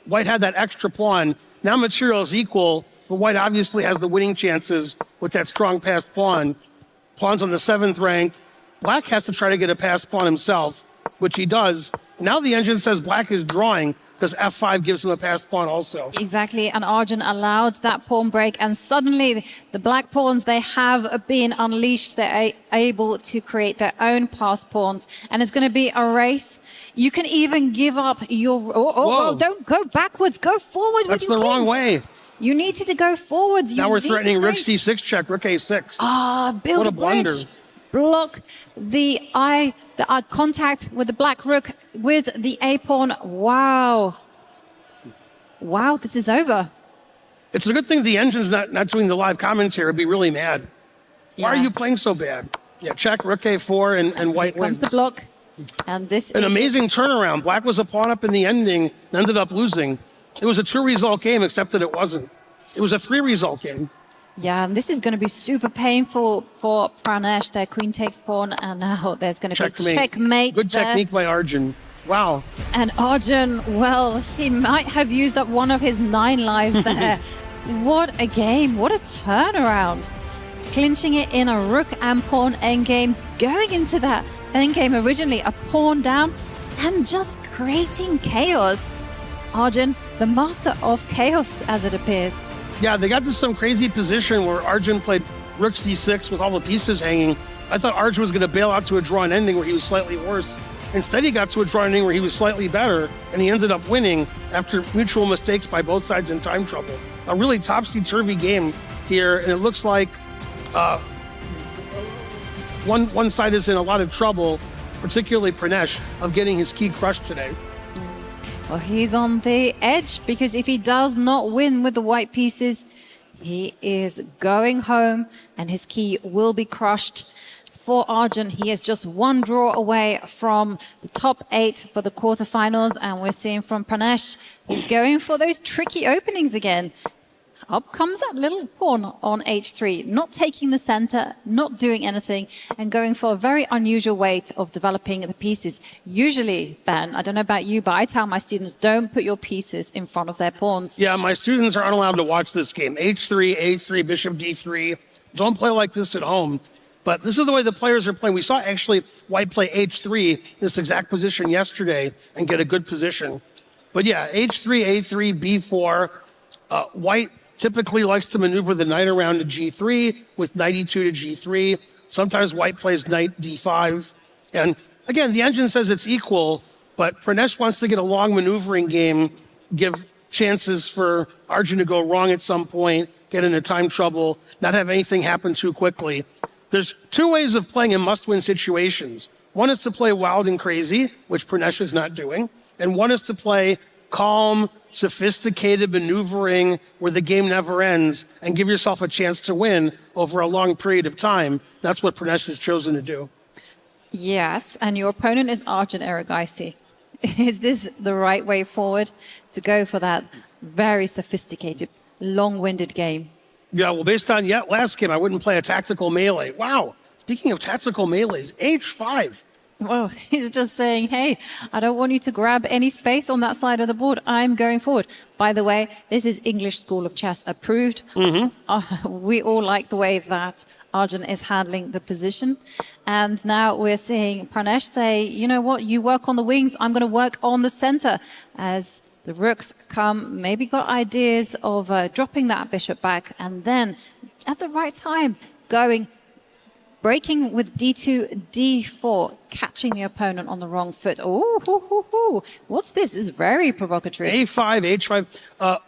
Speaker 6: White had that extra pawn. Now material is equal, but white obviously has the winning chances with that strong passed pawn. Pawn's on the 7th rank. Black has to try to get a passed pawn himself, which he does. Now the engine says black is drawing because f5 gives him a passed pawn also.
Speaker 9: Exactly, and Argent allowed that pawn break, and suddenly the black pawns, they have been unleashed. They're able to create their own passed pawns, and it's going to be a race. You can even give up your... Oh, don't go backwards, go forward.
Speaker 6: That's the wrong way.
Speaker 9: You need to go forwards.
Speaker 6: Now we're threatening rook c6 check, rook a6.
Speaker 9: Build
Speaker 6: what
Speaker 9: a
Speaker 6: a blunder.
Speaker 9: bridge. Block the eye contact with the black rook with the a pawn. Wow, this is over.
Speaker 6: It's a good thing the engine's not doing the live commentary. I'd be really mad. Why are you playing so bad? Yeah, check, rook a4, and white
Speaker 9: Comes
Speaker 6: wins.
Speaker 9: the block. And this
Speaker 6: An
Speaker 9: is
Speaker 6: amazing turnaround. Black was a pawn up in the ending and ended up losing. It was a 2-result game, except that it wasn't. It was a 3-result game.
Speaker 9: Yeah, and this is going to be super painful for Pranesh. Their queen takes pawn, and now there's going to be checkmate.
Speaker 6: Good
Speaker 9: there.
Speaker 6: technique by Arjun. Wow.
Speaker 9: And Arjun, well, he might have used up one of his 9 lives there. What a game. What a turnaround. Clinching it in a rook and pawn endgame, going into that endgame originally a pawn down, and just creating chaos. Arjun, the master of chaos, as it appears.
Speaker 6: Yeah, they got to some crazy position where Arjun played rook c6 with all the pieces hanging. I thought Arjun was going to bail out to a drawn ending where he was slightly worse. Instead, he got to a drawn ending where he was slightly better, and he ended up winning after mutual mistakes by both sides in time trouble. A really topsy-turvy game here, and it looks like one side is in a lot of trouble, particularly Pranesh, of getting his key crushed today.
Speaker 9: Well, he's on the edge because if he does not win with the white pieces, he is going home and his key will be crushed. For Arjun, he is just 1 draw away from the top 8 for the quarterfinals, and we're seeing from Pranesh, he's going for those tricky openings again. Up comes that little pawn on h3, not taking the center, not doing anything, and going for a very unusual way of developing the pieces. Usually, Ben, I don't know about you, but I tell my students, don't put your pieces in front of their pawns.
Speaker 6: Yeah, my students aren't allowed to watch this game. h3, a3, bishop d3. Don't play like this at home. But this is the way the players are playing. We saw actually white play h3, this exact position yesterday, and get a good position. But yeah, h3, a3, b4. White typically likes to maneuver the knight around to g3 with knight e2 to g3. Sometimes white plays knight d5. And again, the engine says it's equal, but Pranesh wants to get a long maneuvering game, give chances for Arjun to go wrong at some point, get into time trouble, not have anything happen too quickly. There's 2 ways of playing in must-win situations. One is to play wild and crazy, which Pranesh is not doing, and one is to play calm, sophisticated maneuvering where the game never ends and give yourself a chance to win over a long period of time. That's what Pranesh has chosen to do.
Speaker 9: Yes, and your opponent is Arjun Erigaisi. Is this the right way forward to go for that very sophisticated, long-winded game?
Speaker 6: Yeah, well, based on last game, I wouldn't play a tactical melee. Wow. Speaking of tactical melees, h5.
Speaker 9: Well, he's just saying, hey, I don't want you to grab any space on that side of the board. I'm going forward. By the way, this is English School of Chess approved. We all like the way that Arjun is handling the position. And now we're seeing Pranesh say, you know what, you work on the wings, I'm going to work on the center. As the rooks come, maybe got ideas of dropping that bishop back, and then at the right time, breaking with d2, d4, catching the opponent on the wrong foot. Oh, what's this? This is very provocative.
Speaker 6: a5, h5.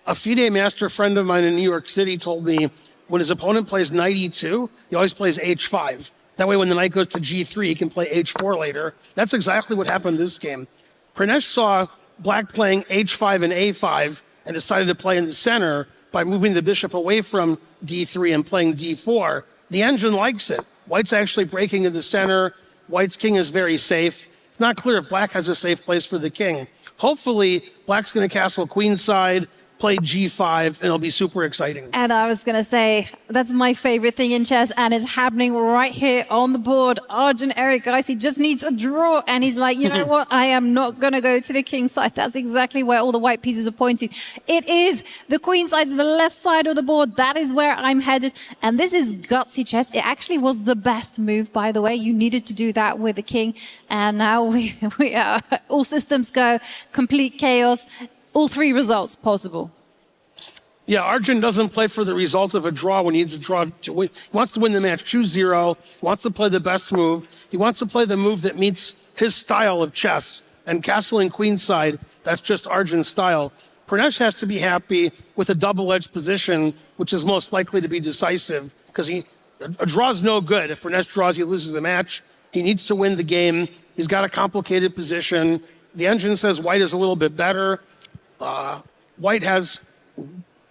Speaker 6: A FIDE master friend of mine in New York City told me when his opponent plays knight e2, he always plays h5. That way when the knight goes to g3, he can play h4 later. That's exactly what happened this game. Pranesh saw black playing h5 and a5 and decided to play in the center by moving the bishop away from d3 and playing d4. The engine likes it. White's actually breaking in the center. White's king is very safe. It's not clear if black has a safe place for the king. Hopefully, black's going to castle queenside, play g5, and it'll be super exciting.
Speaker 9: And I was going to say, that's my favorite thing in chess, and it's happening right here on the board. Arjun Erigaisi just needs a draw, and he's like, you know what? I am not going to go to the king side. That's exactly where all the white pieces are pointing. It is the queen side, the left side of the board. That is where I'm headed. And this is gutsy chess. It actually was the best move, by the way. You needed to do that with the king. And now we are all systems go, complete chaos. All 3 results possible.
Speaker 6: Yeah, Arjun doesn't play for the result of a draw when he needs a draw to win. He wants to win the match 2-0. He wants to play the best move. He wants to play the move that meets his style of chess. And castling queenside, that's just Arjun's style. Pranesh has to be happy with a double-edged position, which is most likely to be decisive, because a draw is no good. If Pranesh draws, he loses the match. He needs to win the game. He's got a complicated position. The engine says white is a little bit better. White has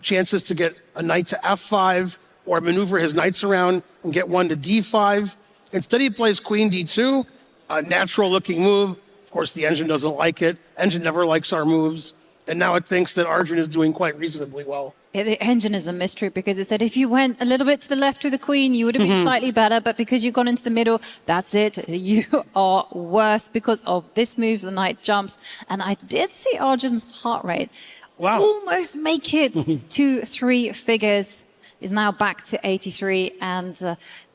Speaker 6: chances to get a knight to f5 or maneuver his knights around and get one to d5. Instead, he plays queen d2, a natural-looking move. Of course, the engine doesn't like it. Engine never likes our moves. And now it thinks that Arjun is doing quite reasonably well.
Speaker 9: Yeah, the engine is a mystery because it said if you went a little bit to the left with the queen, you would have been slightly better. But because you've gone into the middle, that's it. You are worse because of this move, the knight jumps. And I did see Arjun's heart rate almost make it to 3 figures. Is now back to 83, and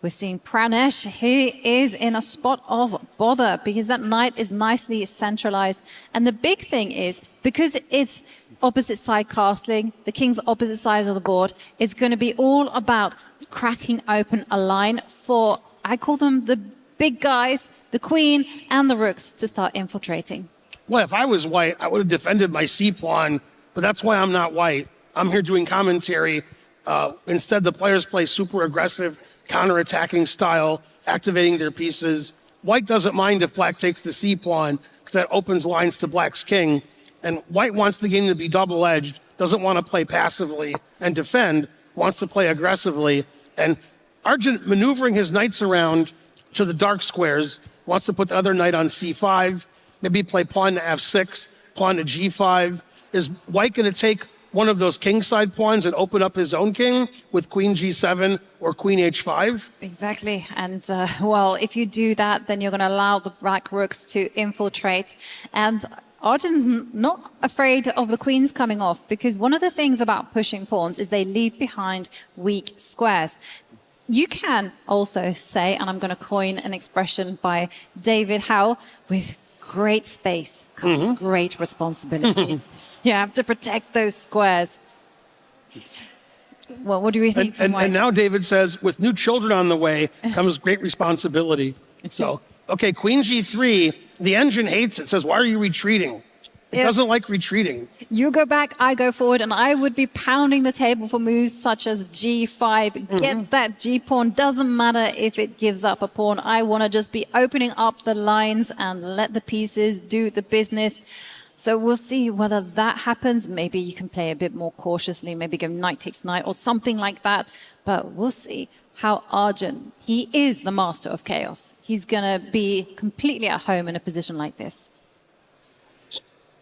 Speaker 9: we're seeing Pranesh. He is in a spot of bother because that knight is nicely centralized. And the big thing is, because it's opposite side castling, the king's opposite side of the board, it's going to be all about cracking open a line for, I call them the big guys, the queen and the rooks, to start infiltrating.
Speaker 6: Well, if I was white, I would have defended my c-pawn, but that's why I'm not white. I'm here doing commentary. Instead, the players play super aggressive, counter-attacking style, activating their pieces. White doesn't mind if black takes the c-pawn because that opens lines to black's king. And white wants the game to be double-edged, doesn't want to play passively and defend, wants to play aggressively. And Arjun maneuvering his knights around to the dark squares, wants to put the other knight on c5, maybe play pawn to f6, pawn to g5. Is white going to take one of those kingside pawns and open up his own king with queen g7 or queen h5?
Speaker 9: Exactly. And, well, if you do that, then you're going to allow the black rooks to infiltrate. And Arjun's not afraid of the queens coming off, because one of the things about pushing pawns is they leave behind weak squares. You can also say, and I'm going to coin an expression by David Howe, with great space comes great responsibility. You have to protect those squares. Well, what do we think?
Speaker 6: And now David says, with new children on the way comes great responsibility. So, okay, queen g3, the engine hates it, says, why are you retreating? It doesn't like retreating.
Speaker 9: You go back, I go forward, and I would be pounding the table for moves such as g5. Get that g-pawn. Doesn't matter if it gives up a pawn. I want to just be opening up the lines and let the pieces do the business. So we'll see whether that happens. Maybe you can play a bit more cautiously, maybe go knight takes knight or something like that. But we'll see how Arjun, he is the master of chaos. He's going to be completely at home in a position like this.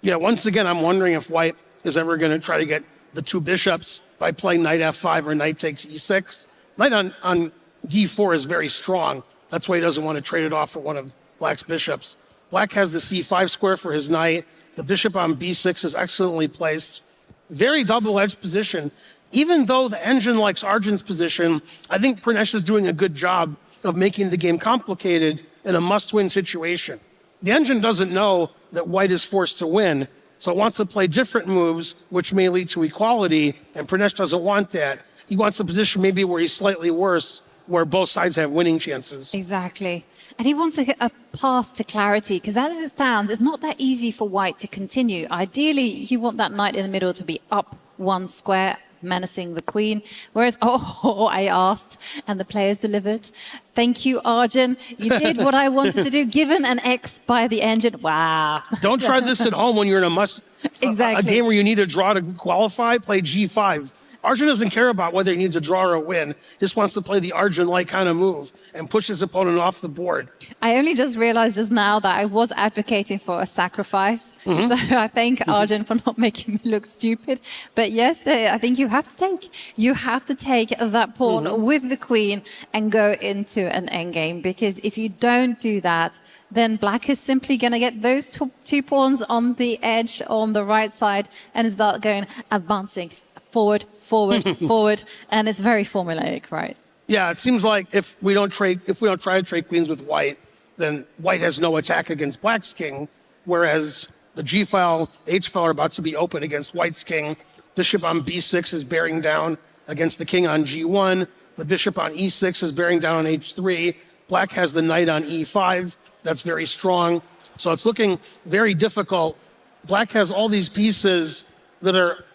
Speaker 6: Yeah, once again, I'm wondering if white is ever going to try to get the 2 bishops by playing knight f5 or knight takes e6. Knight on d4 is very strong. That's why he doesn't want to trade it off for one of black's bishops. Black has the c5 square for his knight. The bishop on b6 is excellently placed. Very double-edged position. Even though the engine likes Arjun's position, I think Pranesh is doing a good job of making the game complicated in a must-win situation. The engine doesn't know that white is forced to win, so it wants to play different moves, which may lead to equality, and Pranesh doesn't want that. He wants a position maybe where he's slightly worse, where both sides have winning chances.
Speaker 9: Exactly. And he wants a path to clarity, because as it stands, it's not that easy for white to continue. Ideally, you want that knight in the middle to be up 1 square, menacing the queen. Whereas, I asked, and the players delivered. Thank you, Arjun. You did what I wanted to do, given an X by the engine. Wow.
Speaker 6: Don't try this at home when you're in a game where you need a draw to qualify. Play g5. Arjun doesn't care about whether he needs a draw or a win. He just wants to play the Arjun-like kind of move and push his opponent off the board.
Speaker 9: I only just realized just now that I was advocating for a sacrifice. So I thank Arjun for not making me look stupid. But yes, I think you have to take that pawn with the queen and go into an endgame. Because if you don't do that, then black is simply going to get those 2 pawns on the edge on the right side and start advancing. Forward, forward, and it's very formulaic, right?
Speaker 6: Yeah, it seems like if we don't try to trade queens with white, then white has no attack against black's king, whereas the g file, h file are about to be open against white's king. Bishop on b6 is bearing down against the king on g1. The bishop on e6 is bearing down on h3. Black has the knight on e5. That's very strong. So it's looking very difficult. Black has all these pieces that are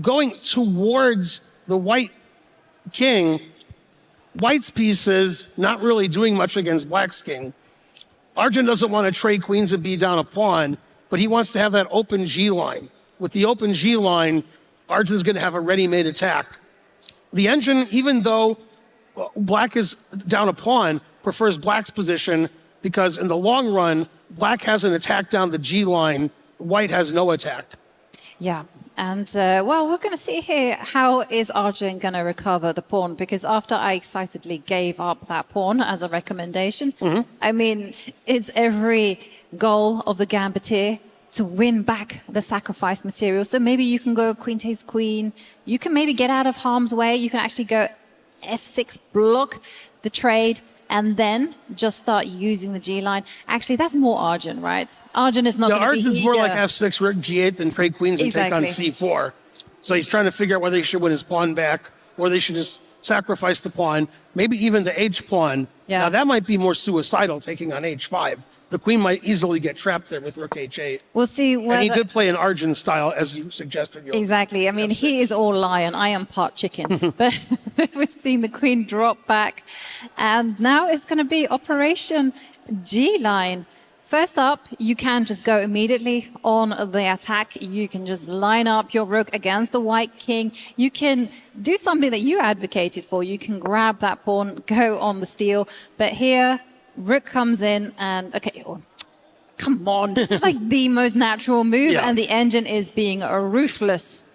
Speaker 6: going towards the white king. White's pieces not really doing much against black's king. Arjun doesn't want to trade queens and be down a pawn, but he wants to have that open G line. With the open G line, Arjun's going to have a ready-made attack. The engine, even though black is down a pawn, prefers black's position because in the long run, black has an attack down the G line, white has no attack.
Speaker 9: Yeah. And, well, we're going to see here how is Arjun going to recover the pawn, because after I excitedly gave up that pawn as a recommendation, I mean, it's every goal of the gambiteer to win back the sacrifice material. So maybe you can go queen takes queen. You can maybe get out of harm's way. You can actually go f6, block the trade, and then just start using the G line. Actually, that's more Arjun, right? Arjun is not going to be
Speaker 6: Arjun's more like f6, rook g8 than trade queens and take on c4. So he's trying to figure out whether he should win his pawn back or they should just sacrifice the pawn, maybe even the h pawn.
Speaker 9: Yeah.
Speaker 6: Now, that might be more suicidal, taking on h5. The queen might easily get trapped there with rook h8.
Speaker 9: We'll see whether...
Speaker 6: And he did play an Arjun style, as you suggested.
Speaker 9: Exactly. I mean, he is all lion. I am part chicken. But we've seen the queen drop back. And now it's going to be Operation G-line. First up, you can just go immediately on the attack. You can just line up your rook against the white king. You can do something that you advocated for. You can grab that pawn, go on the steal. But here... rook comes in and, okay, come on, this is like the most natural move, and the engine is being ruthless.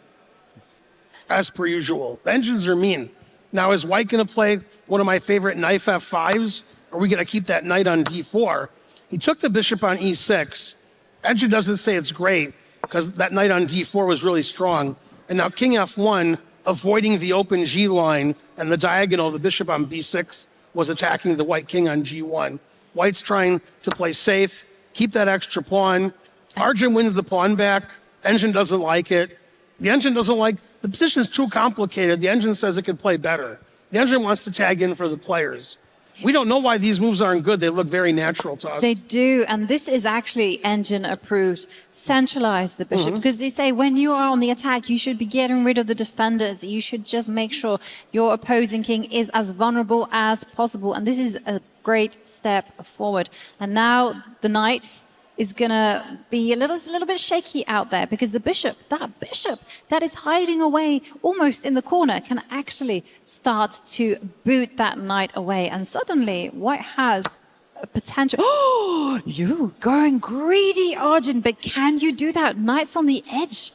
Speaker 6: As per usual. The engines are mean. Now, is white going to play one of my favorite knife f5s? Or are we going to keep that knight on d4? He took the bishop on e6. Engine doesn't say it's great, because that knight on d4 was really strong. And now king f1, avoiding the open g line, and the diagonal, the bishop on b6, was attacking the white king on g1. White's trying to play safe, keep that extra pawn. Arjun wins the pawn back. Engine doesn't like it. The engine doesn't like, the position is too complicated. The engine says it could play better. The engine wants to tag in for the players. We don't know why these moves aren't good. They look very natural to us.
Speaker 9: They do, and this is actually engine approved. Centralize the bishop, because they say when you are on the attack, you should be getting rid of the defenders. You should just make sure your opposing king is as vulnerable as possible, and this is a great step forward. And now the knight is going to be a little bit shaky out there, because the bishop that is hiding away almost in the corner can actually start to boot that knight away. And suddenly white has a potential. Oh, you going greedy, Arjun, but can you do that? Knight's on the edge.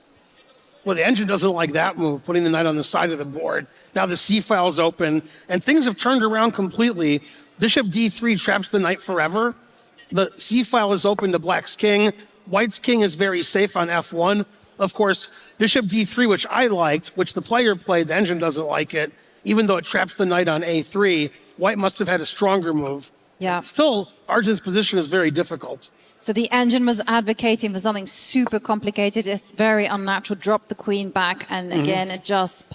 Speaker 6: Well, the engine doesn't like that move, putting the knight on the side of the board. Now the c-file is open, and things have turned around completely. Bishop d3 traps the knight forever. The c-file is open to black's king. White's king is very safe on f1. Of course, bishop d3, which I liked, which the player played, the engine doesn't like it, even though it traps the knight on a3. White must have had a stronger move.
Speaker 9: Yeah.
Speaker 6: Still, Arjun's position is very difficult.
Speaker 9: So the engine was advocating for something super complicated. It's very unnatural. Drop the queen back, and again, it just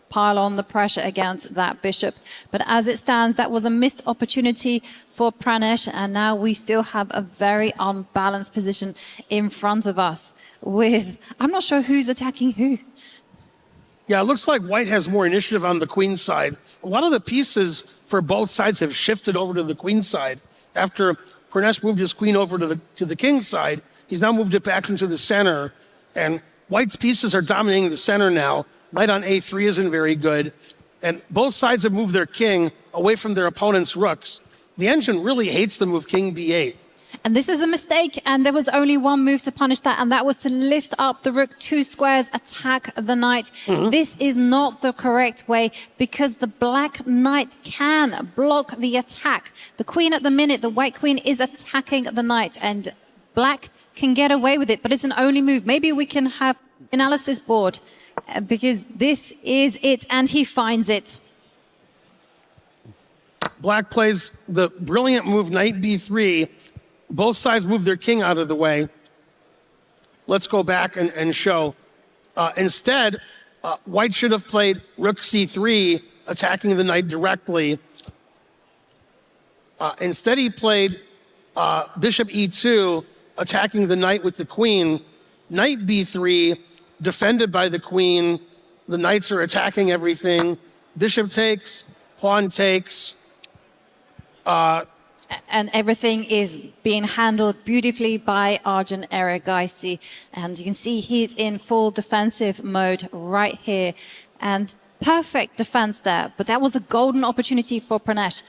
Speaker 9: pile on the pressure against that bishop. But as it stands, that was a missed opportunity for Pranesh, and now we still have a very unbalanced position in front of us with, I'm not sure who's attacking who.
Speaker 6: Yeah, it looks like white has more initiative on the queen side. A lot of the pieces for both sides have shifted over to the queen side. After Pranesh moved his queen over to the king side, he's now moved it back into the center, and white's pieces are dominating the center now. Knight on a3 isn't very good. And both sides have moved their king away from their opponent's rooks. The engine really hates the move king b8.
Speaker 9: And this was a mistake, and there was only one move to punish that, and that was to lift up the rook 2 squares, attack the knight. This is not the correct way, because the black knight can block the attack. The queen at the minute, the white queen, is attacking the knight, and black can get away with it, but it's an only move. Maybe we can have analysis board, because this is it, and he finds it.
Speaker 6: Black plays the brilliant move knight b3. Both sides move their king out of the way. Let's go back and show. Instead, white should have played rook c3, attacking the knight directly. Instead, he played bishop e2, attacking the knight with the queen. Knight b3, defended by the queen. The knights are attacking everything. Bishop takes, pawn takes.
Speaker 9: And everything is being handled beautifully by Arjun Erigaisi. And you can see he's in full defensive mode right here. And perfect defense there. But that was a golden opportunity for Pranesh.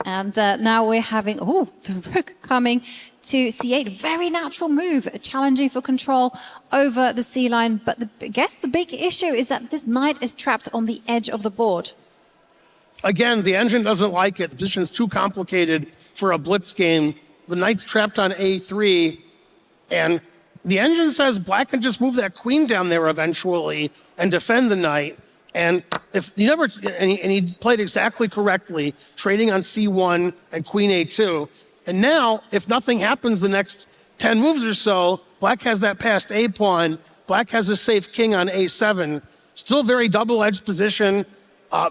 Speaker 9: And now we're having, the rook coming to c8. Very natural move, challenging for control over the c-line. But I guess the big issue is that this knight is trapped on the edge of the board.
Speaker 6: Again, the engine doesn't like it. The position is too complicated for a blitz game. The knight's trapped on a3, and the engine says black can just move that queen down there eventually and defend the knight. And if you never, and he played exactly correctly, trading on c1 and queen a2. And now, if nothing happens the next 10 moves or so, black has that passed a pawn. Black has a safe king on a7. Still very double-edged position.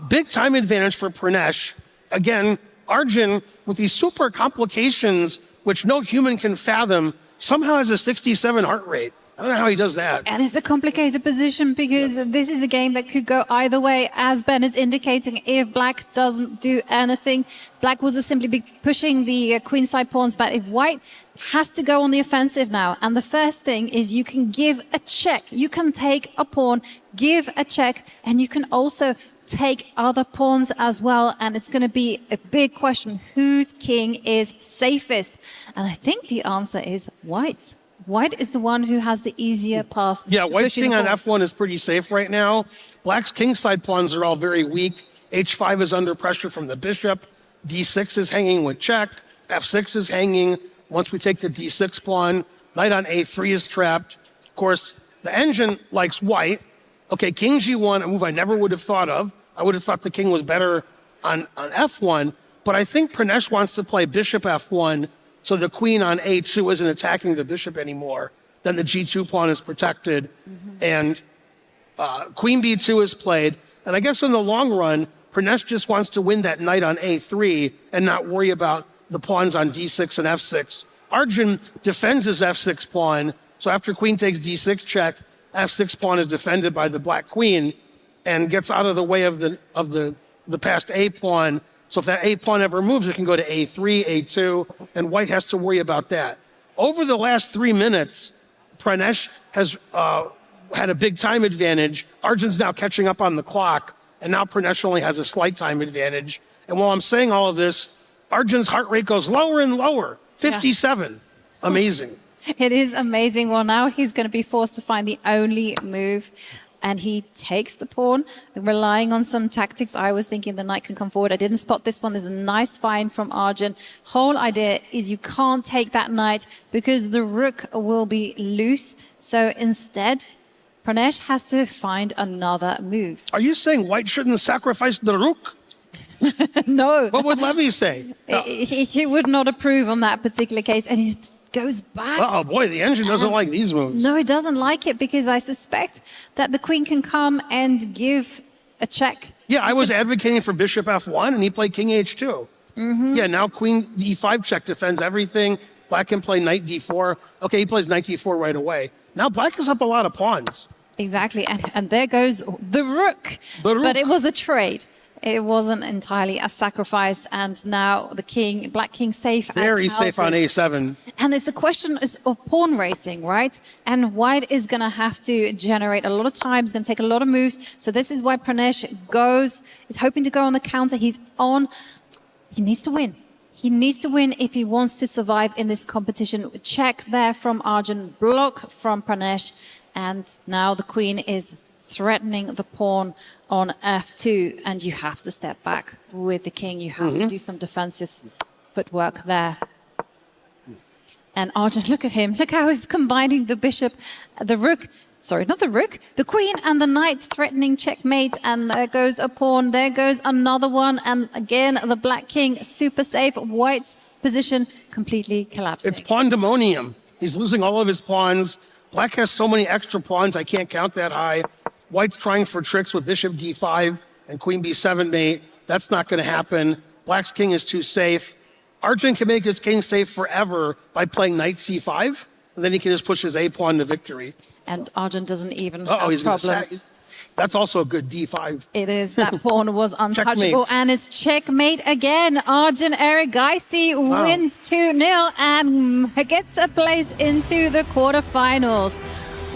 Speaker 6: Big time advantage for Pranesh. Again, Arjun, with these super complications, which no human can fathom, somehow has a 67 heart rate. I don't know how he does that.
Speaker 9: And it's a complicated position because this is a game that could go either way, as Ben is indicating. If black doesn't do anything, black will just simply be pushing the queenside pawns. But if white has to go on the offensive now, and the first thing is you can give a check. You can take a pawn, give a check, and you can also take other pawns as well. And it's going to be a big question. Whose king is safest? And I think the answer is white's. White is the one who has the easier path.
Speaker 6: Yeah, white's king on
Speaker 9: pawns.
Speaker 6: f1 is pretty safe right now. Black's kingside pawns are all very weak. h5 is under pressure from the bishop. d6 is hanging with check. f6 is hanging. Once we take the d6 pawn, knight on a3 is trapped. Of course, the engine likes white. Okay, king g1, a move I never would have thought of. I would have thought the king was better on f1. But I think Pranesh wants to play bishop f1, so the queen on a2 isn't attacking the bishop anymore. Then the g2 pawn is protected, and queen b2 is played. And I guess in the long run, Pranesh just wants to win that knight on a3 and not worry about the pawns on d6 and f6. Arjun defends his f6 pawn, so after queen takes d6 check, f6 pawn is defended by the black queen and gets out of the way of the passed a pawn. So if that a pawn ever moves, it can go to a3, a2, and white has to worry about that. Over the last 3 minutes, Pranesh has had a big time advantage. Arjun's now catching up on the clock, and now Pranesh only has a slight time advantage. And while I'm saying all of this, Arjun's heart rate goes lower and lower, 57. Yeah. Amazing.
Speaker 9: It is amazing. Well, now he's going to be forced to find the only move. And he takes the pawn, relying on some tactics. I was thinking the knight can come forward. I didn't spot this one. There's a nice find from Arjun. Whole idea is you can't take that knight because the rook will be loose. So instead, Pranesh has to find another move.
Speaker 6: Are you saying white shouldn't sacrifice the rook?
Speaker 9: No.
Speaker 6: What would Levy say?
Speaker 9: He would not approve on that particular case. And he's goes back.
Speaker 6: Oh boy, the engine doesn't like these moves.
Speaker 9: No, it doesn't like it because I suspect that the queen can come and give a check.
Speaker 6: Yeah, I was advocating for bishop f1 and he played king h2. Yeah, now queen d5 check defends everything. Black can play knight d4. Okay, he plays knight d4 right away. Now black is up a lot of pawns.
Speaker 9: Exactly, and there goes the rook. But it was a trade. It wasn't entirely a sacrifice, and now the king, black king, safe.
Speaker 6: Very safe on a7.
Speaker 9: And it's a question of pawn racing, right? And white is going to have to generate a lot of time. It's going to take a lot of moves. So this is why Pranesh is hoping to go on the counter. He needs to win. He needs to win if he wants to survive in this competition. Check there from Arjun, block from Pranesh, and now the queen is threatening the pawn on f2, and you have to step back with the king. You have to do some defensive footwork there. And Arjun, look at him. Look how he's combining the bishop, the rook, sorry, not the rook, the queen and the knight, threatening checkmate. And there goes a pawn. There goes another one. And again, the black king, super safe. White's position completely collapsing.
Speaker 6: It's pandemonium. He's losing all of his pawns. Black has so many extra pawns, I can't count that high. White's trying for tricks with bishop d5 and queen b7 mate. That's not going to happen. Black's king is too safe. Arjun can make his king safe forever by playing knight c5, and then he can just push his a pawn to victory.
Speaker 9: And Arjun doesn't even have
Speaker 6: he's
Speaker 9: problems
Speaker 6: That's also a good D5.
Speaker 9: It is. That pawn was untouchable.
Speaker 6: Checkmate.
Speaker 9: And it's checkmate again. Arjun Erigaisi wins 2-0 and gets a place into the quarterfinals.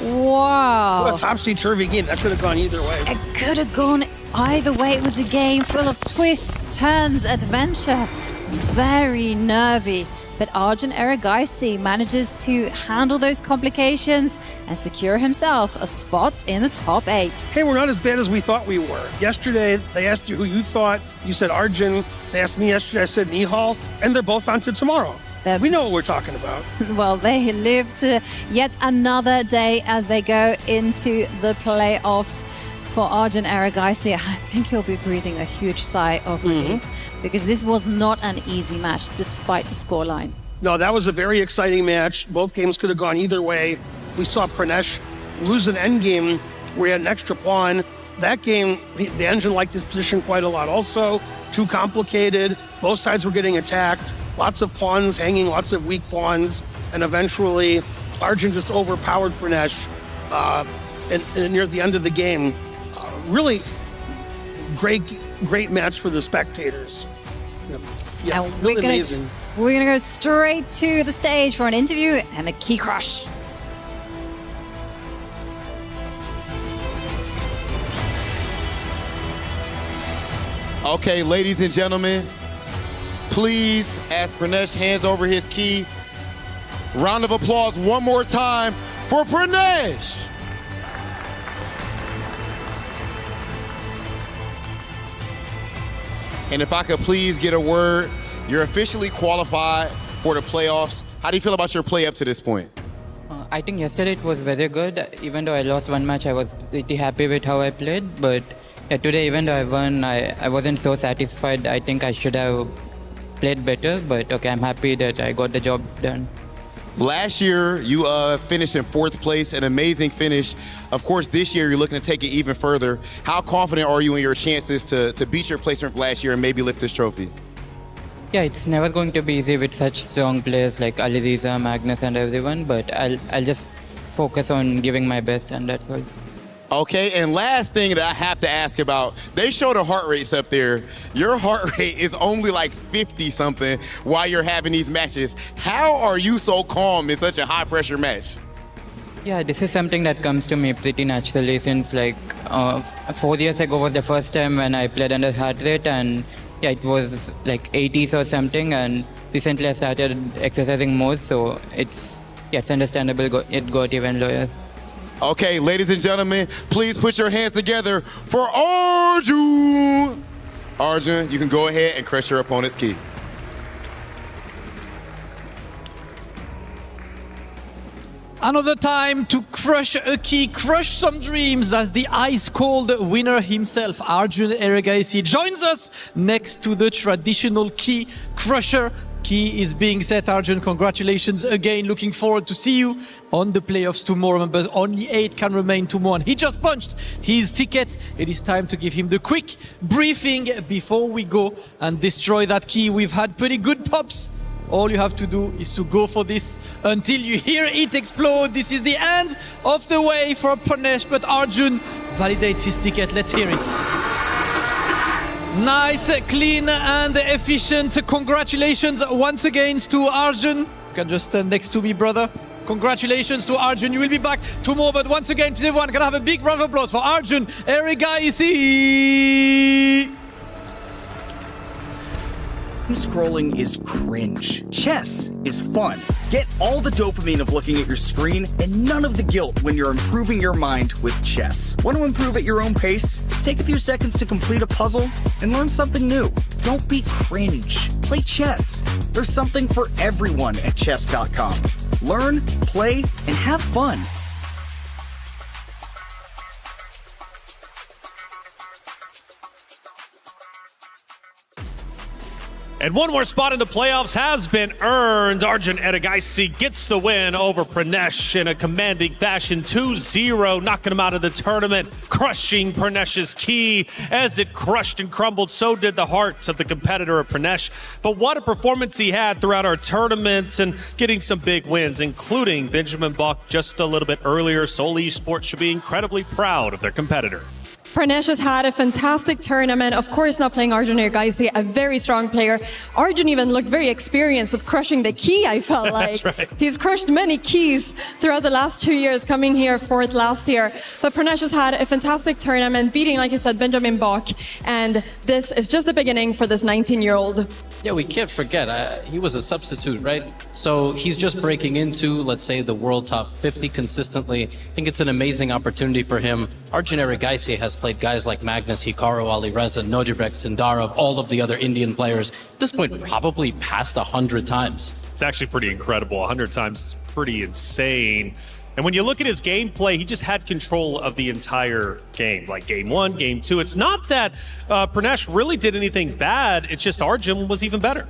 Speaker 9: Wow.
Speaker 6: What a topsy-turvy game. That could have gone either way.
Speaker 9: It could have gone either way. It was a game full of twists, turns, adventure. Very nervy. But Arjun Erigaisi manages to handle those complications and secure himself a spot in the top 8.
Speaker 6: Hey, we're not as bad as we thought we were. Yesterday, they asked you who you thought. You said Arjun. They asked me yesterday. I said Nihal. And they're both on to tomorrow. We know what we're talking about.
Speaker 9: Well, they lived yet another day as they go into the playoffs. For Arjun Erigaisi, I think he'll be breathing a huge sigh of relief because this was not an easy match despite the scoreline.
Speaker 6: No, that was a very exciting match. Both games could have gone either way. We saw Pranesh lose an endgame where he had an extra pawn. That game, the engine liked his position quite a lot also. Too complicated. Both sides were getting attacked. Lots of pawns hanging, lots of weak pawns. And eventually, Arjun just overpowered Pranesh and near the end of the game. Really great match for the spectators. Yeah,
Speaker 9: And
Speaker 6: really amazing.
Speaker 9: We're going to go straight to the stage for an interview and a key crush.
Speaker 3: Okay, ladies and gentlemen, please, as Pranesh hands over his key, round of applause one more time for Pranesh. And if I could please get a word, you're officially qualified for the playoffs. How do you feel about your play up to this point?
Speaker 1: I think yesterday it was very good. Even though I lost one match, I was pretty happy with how I played. But today, even though I won, I wasn't so satisfied. I think I should have played better. But okay, I'm happy that I got the job done.
Speaker 3: Last year, you finished in 4th place, an amazing finish. Of course, this year, you're looking to take it even further. How confident are you in your chances to beat your placement from last year and maybe lift this trophy?
Speaker 1: Yeah, it's never going to be easy with such strong players like Alireza, Magnus, and everyone. But I'll just focus on giving my best, and that's all.
Speaker 3: Okay, and last thing that I have to ask about, they show the heart rates up there. Your heart rate is only like 50 something while you're having these matches. How are you so calm in such a high pressure match?
Speaker 1: Yeah, this is something that comes to me pretty naturally since 4 years ago was the first time when I played under heart rate, and yeah, it was like 80s or something, and recently I started exercising more, so it's understandable it got even lower.
Speaker 3: Okay, ladies and gentlemen, please put your hands together for Arjun. Arjun, you can go ahead and crush your opponent's key.
Speaker 20: Another time to crush a key, crush some dreams as the ice-cold winner himself, Arjun Erigaisi, joins us next to the traditional key crusher. Key is being set, Arjun. Congratulations again. Looking forward to see you on the playoffs tomorrow. Remember, only 8 can remain tomorrow. And he just punched his ticket. It is time to give him the quick briefing before we go and destroy that key. We've had pretty good pops. All you have to do is to go for this until you hear it explode. This is the end of the way for Pranesh, but Arjun validates his ticket. Let's hear it. Nice, clean and efficient. Congratulations once again to Arjun. You can just stand next to me, brother. Congratulations to Arjun. You will be back tomorrow, but once again, please everyone can have a big round of applause for Arjun Erigaisi.
Speaker 12: Scrolling is cringe. Chess is fun. Get all the dopamine of looking at your screen and none of the guilt when you're improving your mind with chess. Want to improve at your own pace? Take a few seconds to complete a puzzle and learn something new. Don't be cringe. Play chess. There's something for everyone at Chess.com. Learn, play, and have fun.
Speaker 7: And one more spot in the playoffs has been earned. Arjun Erigaisi gets the win over Pranesh in a commanding fashion, 2-0, knocking him out of the tournament, crushing Pranesh's key. As it crushed and crumbled, so did the hearts of the competitor of Pranesh. But what a performance he had throughout our tournaments and getting some big wins, including Benjamin Buck just a little bit earlier. Seoul Esports should be incredibly proud of their competitor.
Speaker 14: Pranesh has had a fantastic tournament. Of course, not playing Arjun Erigaisi, a very strong player. Arjun even looked very experienced with crushing the key, I felt like.
Speaker 7: That's right.
Speaker 14: He's crushed many keys throughout the last 2 years, coming here fourth last year. But Pranesh has had a fantastic tournament, beating, like you said, Benjamin Bach. And this is just the beginning for this 19-year-old.
Speaker 15: Yeah, we can't forget, he was a substitute, right? So he's just breaking into, let's say, the world top 50 consistently. I think it's an amazing opportunity for him. Arjun Erigaisi has played guys like Magnus, Hikaru, Alireza, Nojibek, Sindarov, all of the other Indian players. At this point, probably past 100 times.
Speaker 7: It's actually pretty incredible. 100 times is pretty insane. And when you look at his gameplay, he just had control of the entire game, like game 1, game 2. It's not that Pranesh really did anything bad. It's just Arjun was even better.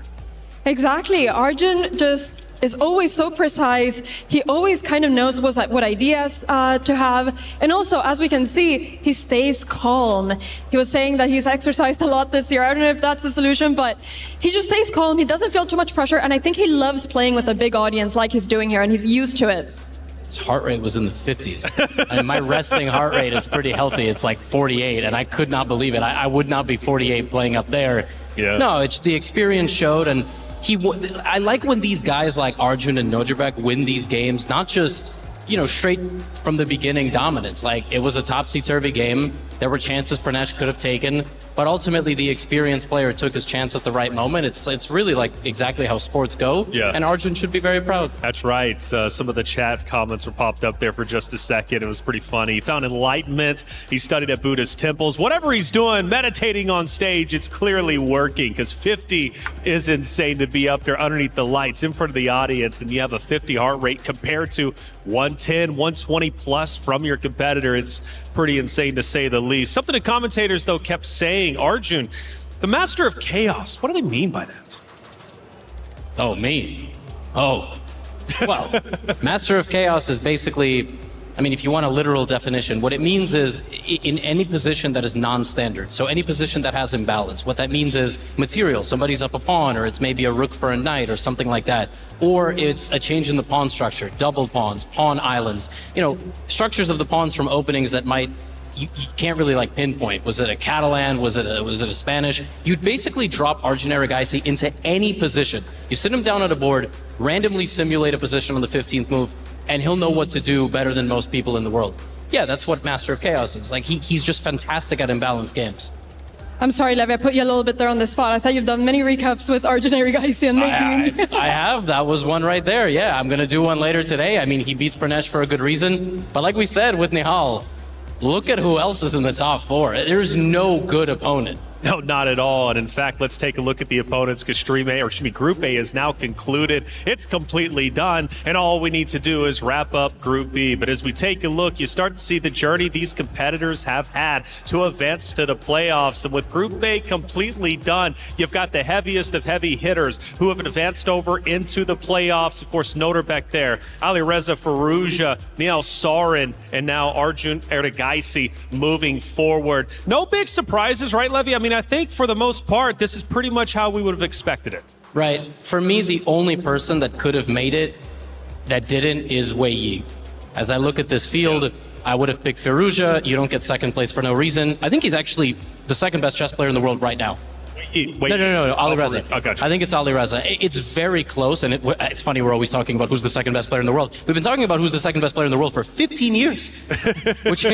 Speaker 14: Exactly. Arjun just is always so precise. He always kind of knows what ideas to have. And also, as we can see, he stays calm. He was saying that he's exercised a lot this year. I don't know if that's the solution, but he just stays calm. He doesn't feel too much pressure. And I think he loves playing with a big audience like he's doing here, and he's used to it.
Speaker 15: His heart rate was in the 50s. I mean, my resting heart rate is pretty healthy. It's like 48, and I could not believe it. I would not be 48 playing up there.
Speaker 7: Yeah.
Speaker 15: No, the experience showed, and I like when these guys like Arjun and Nojibek win these games, not just, straight from the beginning dominance. Like, it was a topsy-turvy game. There were chances Pranesh could have taken, but ultimately the experienced player took his chance at the right moment. It's really like exactly how sports go.
Speaker 7: Yeah.
Speaker 15: And Arjun should be very proud.
Speaker 7: That's right. Some of the chat comments were popped up there for just a second. It was pretty funny. He found enlightenment. He studied at Buddhist temples. Whatever he's doing, meditating on stage, it's clearly working, because 50 is insane to be up there underneath the lights in front of the audience, and you have a 50 heart rate compared to 110, 120 plus from your competitor. It's pretty insane to say the least. Something the commentators, though, kept saying, Arjun, the master of chaos. What do they mean by that?
Speaker 15: Oh, me? Oh. Well, master of chaos is basically, if you want a literal definition, what it means is in any position that is non-standard. So any position that has imbalance. What that means is material. Somebody's up a pawn, or it's maybe a rook for a knight or something like that. Or it's a change in the pawn structure, double pawns, pawn islands. Structures of the pawns from openings that you can't really pinpoint. Was it a Catalan? Was it a Spanish? You'd basically drop Arjun Erigaisi into any position. You sit him down at a board, randomly simulate a position on the 15th move, and he'll know what to do better than most people in the world. Yeah, that's what Master of Chaos is. He's just fantastic at imbalanced games.
Speaker 14: I'm sorry, Levi, I put you a little bit there on the spot. I thought you've done many recaps with Arjun Erigaisi and
Speaker 15: I have. That was one right there. Yeah, I'm going to do one later today. He beats Pranesh for a good reason. But like we said with Nihal, look at who else is in the top 4. There's no good opponent.
Speaker 7: No, not at all. And in fact, let's take a look at the opponents, because Group A is now concluded. It's completely done, and all we need to do is wrap up Group B. But as we take a look, you start to see the journey these competitors have had to advance to the playoffs. And with Group A completely done, you've got the heaviest of heavy hitters who have advanced over into the playoffs. Of course, Nojibek there, Alireza Firouzja, Nihal Sarin, and now Arjun Erigaisi moving forward. No big surprises, right, Levy? I think for the most part, this is pretty much how we would have expected it.
Speaker 15: Right. For me, the only person that could have made it that didn't is Wei Yi. As I look at this field, I would have picked Firouzja. You don't get second place for no reason. I think he's actually the second best chess player in the world right now. No, Alireza.
Speaker 7: Oh, gotcha.
Speaker 15: I think it's Alireza. It's very close, and it's funny we're always talking about who's the second best player in the world. We've been talking about who's the second best player in the world for 15 years, which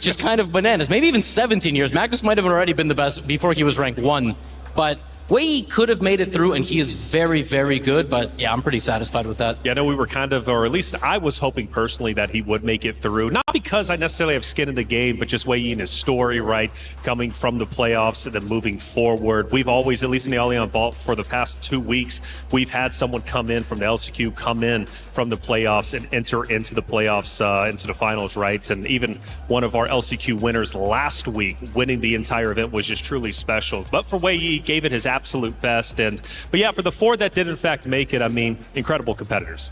Speaker 15: is kind of bananas. Maybe even 17 years. Magnus might have already been the best before he was ranked 1, but Wei could have made it through, and he is very, very good, but yeah, I'm pretty satisfied with that.
Speaker 7: Yeah, no, we were or at least I was hoping personally that he would make it through. Not because I necessarily have skin in the game, but just Wei in his story, right? Coming from the playoffs and then moving forward. We've always, at least in the Allianz Vault for the past 2 weeks, we've had someone come in from the LCQ, come in from the playoffs and enter into the playoffs, into the finals, right? And even one of our LCQ winners last week, winning the entire event was just truly special. But for Wei, he gave it his absolute absolute best. But yeah, for the 4 that did in fact make it, I mean, incredible competitors.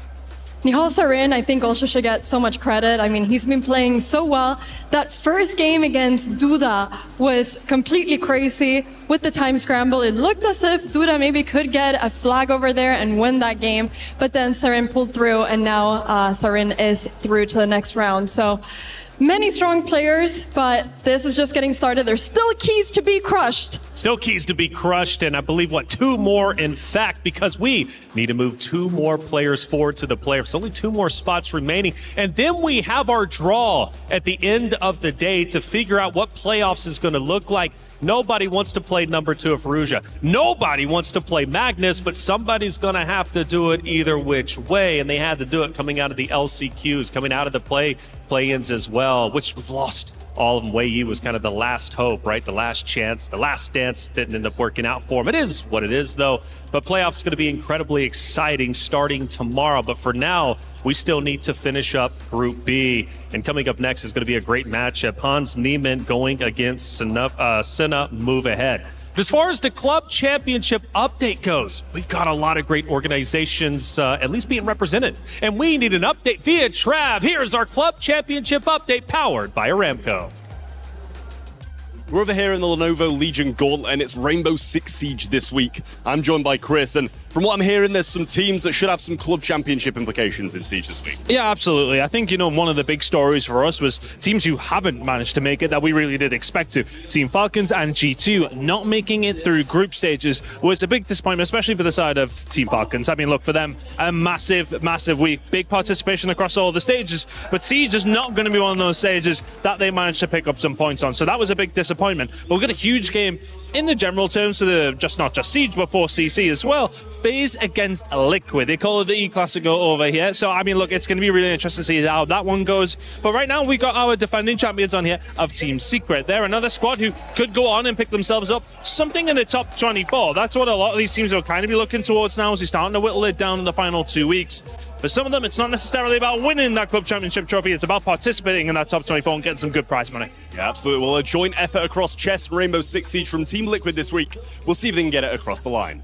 Speaker 14: Nihal Sarin, I think, also should get so much credit. I mean, he's been playing so well. That first game against Duda was completely crazy with the time scramble. It looked as if Duda maybe could get a flag over there and win that game, but then Sarin pulled through, and now Sarin is through to the next round. So many strong players, but this is just getting started. There's still keys to be crushed.
Speaker 7: Still keys to be crushed, and I believe, 2 more, in fact, because we need to move 2 more players forward to the playoffs. Only 2 more spots remaining, and then we have our draw at the end of the day to figure out what playoffs is going to look like. Nobody wants to play number 2 of Firouzja. Nobody wants to play Magnus, but somebody's going to have to do it either which way, and they had to do it coming out of the LCQs, coming out of the play-ins as well, which we've lost all of them. Wei Yi was kind of the last hope, right? The last chance, the last dance didn't end up working out for him. It is what it is, though. But playoffs going to be incredibly exciting starting tomorrow. But for now, we still need to finish up Group B. And coming up next is going to be a great matchup. Hans Niemann going against Senna Move Ahead. But as far as the club championship update goes, we've got a lot of great organizations at least being represented. And we need an update via Trav. Here's our club championship update powered by Aramco.
Speaker 18: We're over here in the Lenovo Legion Gauntlet, and it's Rainbow Six Siege this week. I'm joined by Chris, and from what I'm hearing, there's some teams that should have some club championship implications in Siege this week.
Speaker 19: Yeah, absolutely. I think, one of the big stories for us was teams who haven't managed to make it that we really did expect to. Team Falcons and G2 not making it through group stages was a big disappointment, especially for the side of Team Falcons. I mean, look, for them, a massive week. Big participation across all the stages, but Siege is not going to be one of those stages that they managed to pick up some points on. So that was a big disappointment. But we've got a huge game in the general terms for not just Siege, but for CC as well. FaZe against Liquid. They call it the E-Classico over here. So, I mean, look, it's going to be really interesting to see how that one goes. But right now, we've got our defending champions on here of Team Secret. They're another squad who could go on and pick themselves up something in the top 24. That's what a lot of these teams will kind of be looking towards now as they're starting to whittle it down in the final 2 weeks. For some of them, it's not necessarily about winning that club championship trophy. It's about participating in that top 24 and getting some good prize money.
Speaker 18: Yeah, absolutely. Well, a joint effort across Chess and Rainbow Six Siege from Team Liquid this week. We'll see if they can get it across the line.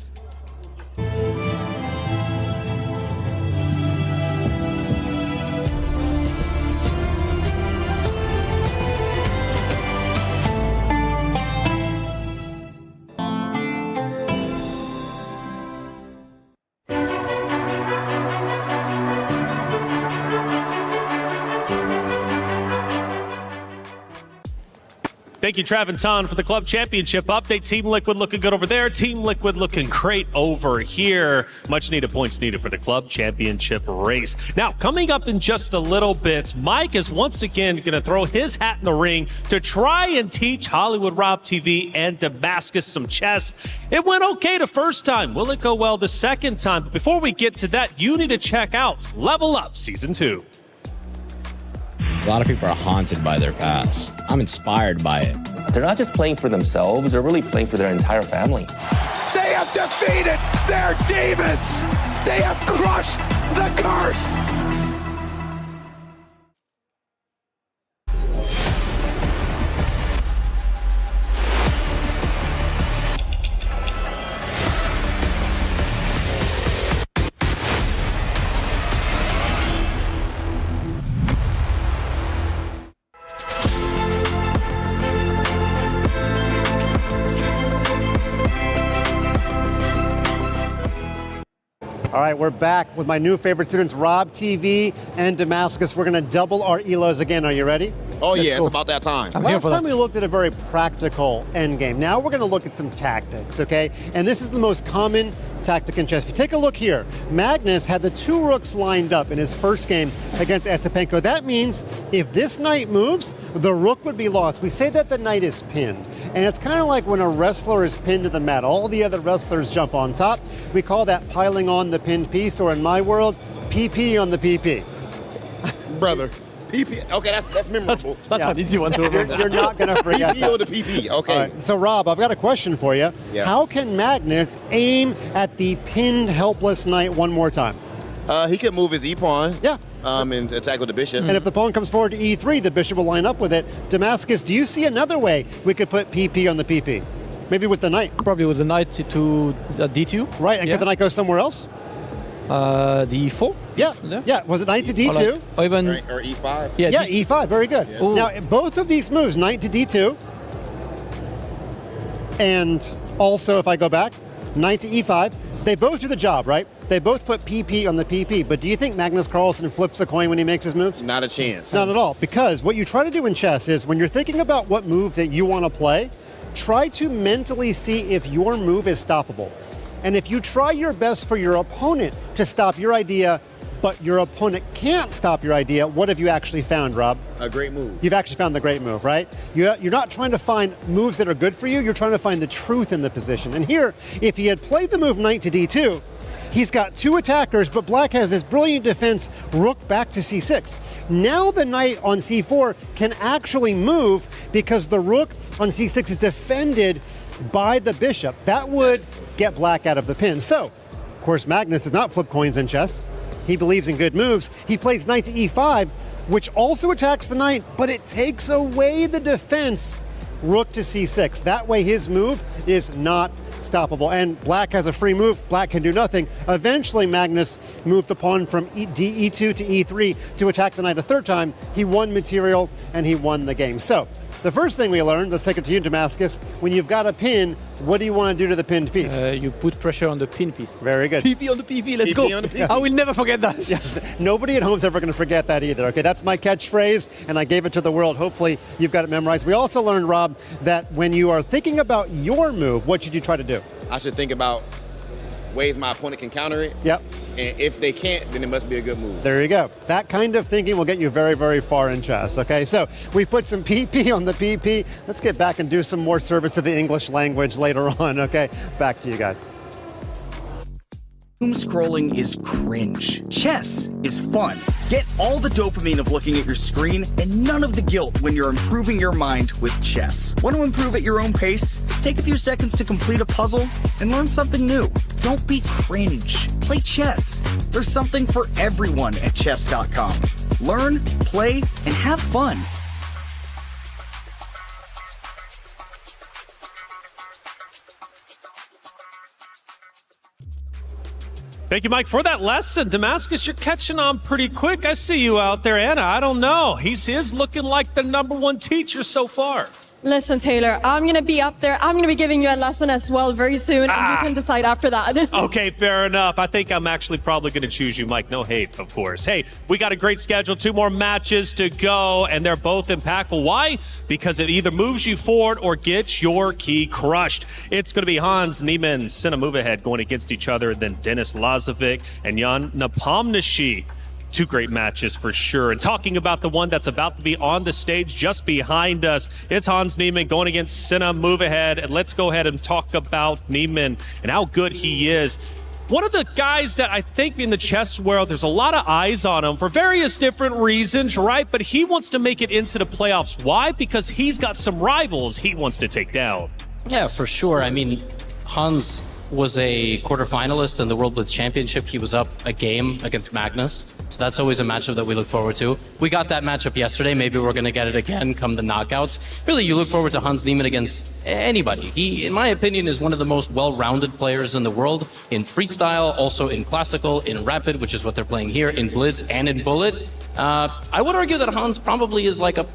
Speaker 7: Thank you, Trav and Ton, for the club championship update. Team Liquid looking good over there. Team Liquid looking great over here. Much needed points needed for the club championship race. Now, coming up in just a little bit, Mike is once again going to throw his hat in the ring to try and teach Hollywood Rob TV and Damascus some chess. It went okay the first time. Will it go well the second time? But before we get to that, you need to check out Level Up Season 2.
Speaker 22: A lot of people are haunted by their past. I'm inspired by it.
Speaker 23: They're not just playing for themselves, they're really playing for their entire family.
Speaker 25: They have defeated their demons! They have crushed the curse!
Speaker 11: All right, we're back with my new favorite students, Rob TV and Damascus. We're going to double our ELOs again. Are you ready?
Speaker 3: Oh, yeah, it's about that time.
Speaker 11: Last time we looked at a very practical endgame. Now we're going to look at some tactics, okay? And this is the most common tactic in chess. If you take a look here, Magnus had the 2 rooks lined up in his first game against Esipenko. That means if this knight moves, the rook would be lost. We say that the knight is pinned. And it's kind of like when a wrestler is pinned to the mat. All the other wrestlers jump on top. We call that piling on the pinned piece, or in my world, PP on the PP.
Speaker 3: Brother. PP. Okay, that's memorable.
Speaker 11: That's an easy one to remember. You're not going to forget
Speaker 3: PP
Speaker 11: that.
Speaker 3: or the PP. Okay.
Speaker 11: Right, so, Rob, I've got a question for you.
Speaker 3: Yeah.
Speaker 11: How can Magnus aim at the pinned, helpless knight one more time?
Speaker 3: He could move his e-pawn.
Speaker 11: Yeah.
Speaker 3: And attack with the bishop.
Speaker 11: And if the pawn comes forward to e3, the bishop will line up with it. Damascus, do you see another way we could put PP on the PP? Maybe with the knight.
Speaker 20: Probably with the knight to d2.
Speaker 11: Right, and could the knight go somewhere else?
Speaker 20: d4.
Speaker 11: Yeah. Was it knight to d2?
Speaker 20: Or even
Speaker 3: Or E5.
Speaker 11: Yeah, e5. Very good. Now, both of these moves, knight to d2, and also, if I go back, knight to e5, they both do the job, right? They both put PP on the PP, but do you think Magnus Carlsen flips a coin when he makes his moves?
Speaker 3: Not a chance.
Speaker 11: Not at all, because what you try to do in chess is when you're thinking about what move that you want to play, try to mentally see if your move is stoppable. And if you try your best for your opponent to stop your idea, but your opponent can't stop your idea, what have you actually found, Rob?
Speaker 3: A great move.
Speaker 11: You've actually found the great move, right? You're not trying to find moves that are good for you, you're trying to find the truth in the position. And here, if he had played the move knight to d2, he's got two attackers, but black has this brilliant defense, rook back to c6. Now the knight on c4 can actually move because the rook on c6 is defended by the bishop. That would get black out of the pin. So, of course, Magnus does not flip coins in chess. He believes in good moves. He plays knight to e5, which also attacks the knight, but it takes away the defense, rook to c6. That way his move is not stoppable. And black has a free move. Black can do nothing. Eventually, Magnus moved the pawn from e2 to e3 to attack the knight a third time. He won material, and he won the game. So, the first thing we learned, let's take it to you, Damascus, when you've got a pin, what do you want to do to the pinned piece?
Speaker 20: You put pressure on the pin piece.
Speaker 11: Very good.
Speaker 20: PP on the PP, let's go.
Speaker 3: On the PP.
Speaker 20: I will never forget that.
Speaker 11: Yes, nobody at home's ever going to forget that either. Okay, that's my catchphrase, and I gave it to the world. Hopefully, you've got it memorized. We also learned, Rob, that when you are thinking about your move, what should you try to do?
Speaker 3: I should think about ways my opponent can counter it.
Speaker 11: Yep.
Speaker 3: And if they can't, then it must be a good move.
Speaker 11: There you go. That kind of thinking will get you very, very far in chess. Okay, so we put some PP on the PP. Let's get back and do some more service to the English language later on. Okay, back to you guys.
Speaker 12: Doom scrolling is cringe. Chess is fun. Get all the dopamine of looking at your screen and none of the guilt when you're improving your mind with chess. Want to improve at your own pace? Take a few seconds to complete a puzzle and learn something new. Don't be cringe. Play chess. There's something for everyone at Chess.com. Learn, play, and have fun.
Speaker 7: Thank you, Mike, for that lesson. Damascus, you're catching on pretty quick. I see you out there. Anna, I don't know. He is looking like the #1 teacher so far.
Speaker 14: Listen, Taylor, I'm going to be up there. I'm going to be giving you a lesson as well very soon, and you can decide after that.
Speaker 7: Okay, fair enough. I think I'm actually probably going to choose you, Mike. No hate, of course. Hey, we got a great schedule. 2 more matches to go, and they're both impactful. Why? Because it either moves you forward or gets your key crushed. It's going to be Hans Niemann, Senna move ahead going against each other, then Denis Lazovic and Jan Nepomniachtchi. 2 great matches for sure. And talking about the one that's about to be on the stage just behind us, it's Hans Niemann going against Senna move ahead. And let's go ahead and talk about Niemann and how good he is. One of the guys that I think in the chess world, there's a lot of eyes on him for various different reasons, right? But he wants to make it into the playoffs. Why? Because he's got some rivals he wants to take down.
Speaker 15: Yeah, for sure. I mean, Hans was a quarterfinalist in the World Blitz Championship. He was up a game against Magnus. So that's always a matchup that we look forward to. We got that matchup yesterday. Maybe we're going to get it again come the knockouts. Really, you look forward to Hans Niemann against anybody. He, in my opinion, is one of the most well-rounded players in the world in freestyle, also in classical, in rapid, which is what they're playing here, in blitz and in bullet. I would argue that Hans probably is like a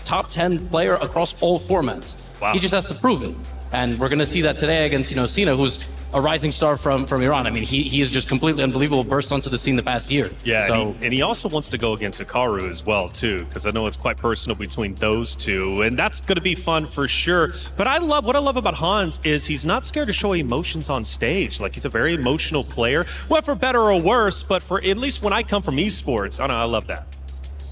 Speaker 15: top 10 player across all formats. Wow. He just has to prove it. And we're going to see that today against, Sina, who's a rising star from Iran. I mean, he is just completely unbelievable, burst onto the scene the past year.
Speaker 7: Yeah,
Speaker 15: so,
Speaker 7: and he also wants to go against Hikaru as well, too, because I know it's quite personal between those two, and that's going to be fun for sure. But what I love about Hans is he's not scared to show emotions on stage. Like, he's a very emotional player, well, for better or worse, but for at least when I come from esports, I love that.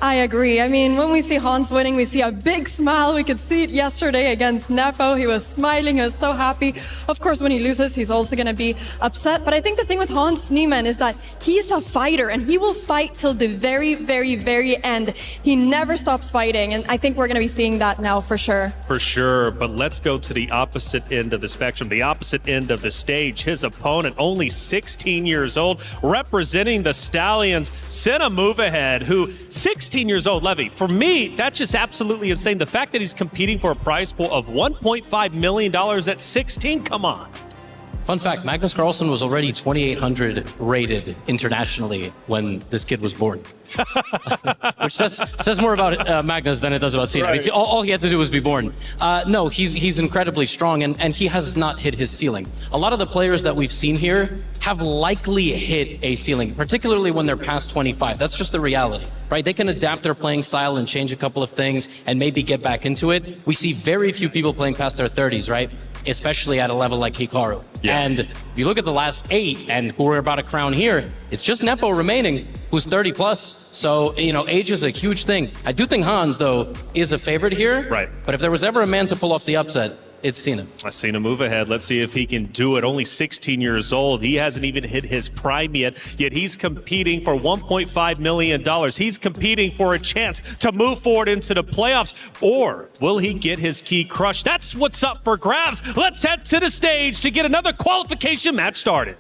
Speaker 14: I agree. I mean, when we see Hans winning, we see a big smile. We could see it yesterday against Nepo. He was smiling. He was so happy. Of course, when he loses, he's also going to be upset. But I think the thing with Hans Niemann is that he's a fighter, and he will fight till the very, very, very end. He never stops fighting, and I think we're going to be seeing that now for sure.
Speaker 7: For sure, but let's go to the opposite end of the spectrum, the opposite end of the stage. His opponent, only 16 years old, representing the Stallions, Senna move ahead, who 16 16 years old, Levy. For me, that's just absolutely insane. The fact that he's competing for a prize pool of $1.5 million at 16, come on.
Speaker 15: Fun fact, Magnus Carlsen was already 2,800 rated internationally when this kid was born. Which says more about Magnus than it does about Sina.
Speaker 7: Right.
Speaker 15: All he had to do was be born. No, he's incredibly strong, and he has not hit his ceiling. A lot of the players that we've seen here have likely hit a ceiling, particularly when they're past 25. That's just the reality, right? They can adapt their playing style and change a couple of things and maybe get back into it. We see very few people playing past their 30s, right? Especially at a level like Hikaru.
Speaker 7: Yeah.
Speaker 15: And if you look at the last 8 and who we're about to crown here, it's just Nepo remaining, who's 30 plus. So, age is a huge thing. I do think Hans, though, is a favorite here.
Speaker 7: Right.
Speaker 15: But if there was ever a man to pull off the upset, it's Sina.
Speaker 7: I seen him move ahead. Let's see if he can do it. Only 16 years old. He hasn't even hit his prime yet he's competing for $1.5 million. He's competing for a chance to move forward into the playoffs. Or will he get his key crushed? That's what's up for grabs. Let's head to the stage to get another qualification match started.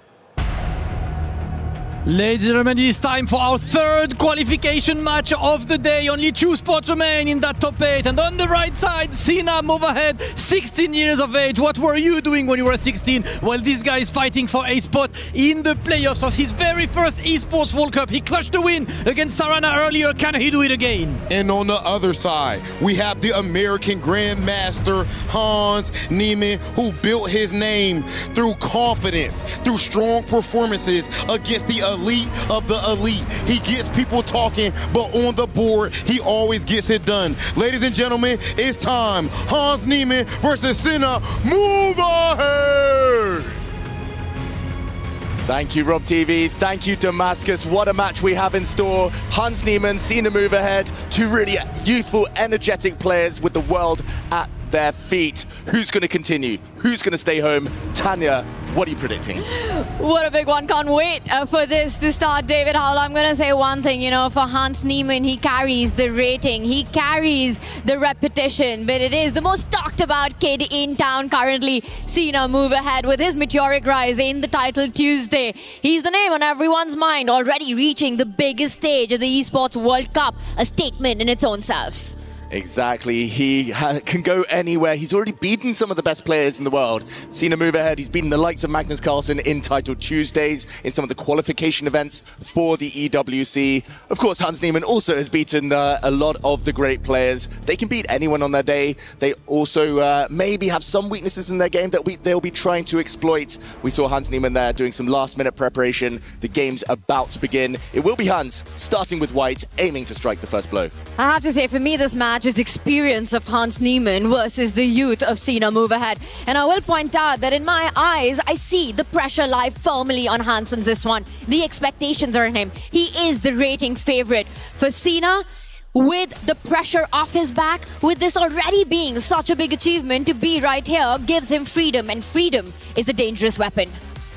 Speaker 20: Ladies and gentlemen, it is time for our third qualification match of the day. Only 2 spots remain in that top 8. And on the right side, Sina move ahead, 16 years of age. What were you doing when you were 16? Well, this guy is fighting for a spot in the playoffs of his very first esports World Cup. He clutched the win against Sarana earlier. Can he do it again?
Speaker 3: And on the other side, we have the American Grandmaster Hans Niemann, who built his name through confidence, through strong performances against the elite of the elite. He gets people talking, but on the board, he always gets it done. Ladies and gentlemen, it's time. Hans Niemann versus Sina. Move ahead!
Speaker 2: Thank you, Rob TV. Thank you, Damascus. What a match we have in store. Hans Niemann, Sina move ahead. 2 really youthful, energetic players with the world at their feet. Who's going to continue? Who's going to stay home? Tanya, what are you predicting?
Speaker 4: What a big one. Can't wait for this to start, David Howell. I'm going to say one thing, for Hans Niemann, he carries the rating. He carries the repetition, but it is the most talked about kid in town currently. Sina move ahead with his meteoric rise in the title Tuesday. He's the name on everyone's mind, already reaching the biggest stage of the Esports World Cup, a statement in its own self.
Speaker 2: Exactly. He can go anywhere. He's already beaten some of the best players in the world. Sina move ahead. He's beaten the likes of Magnus Carlsen in Title Tuesdays, in some of the qualification events for the EWC. Of course, Hans Niemann also has beaten a lot of the great players. They can beat anyone on their day. They also maybe have some weaknesses in their game that they'll be trying to exploit. We saw Hans Niemann there doing some last-minute preparation. The game's about to begin. It will be Hans, starting with white, aiming to strike the first blow.
Speaker 4: I have to say, for me, this match is experience of Hans Niemann versus the youth of Sina move ahead. And I will point out that in my eyes, I see the pressure lie firmly on Hans in this one. The expectations are on him. He is the rating favorite. For Sina, with the pressure off his back, with this already being such a big achievement, to be right here gives him freedom, and freedom is a dangerous weapon.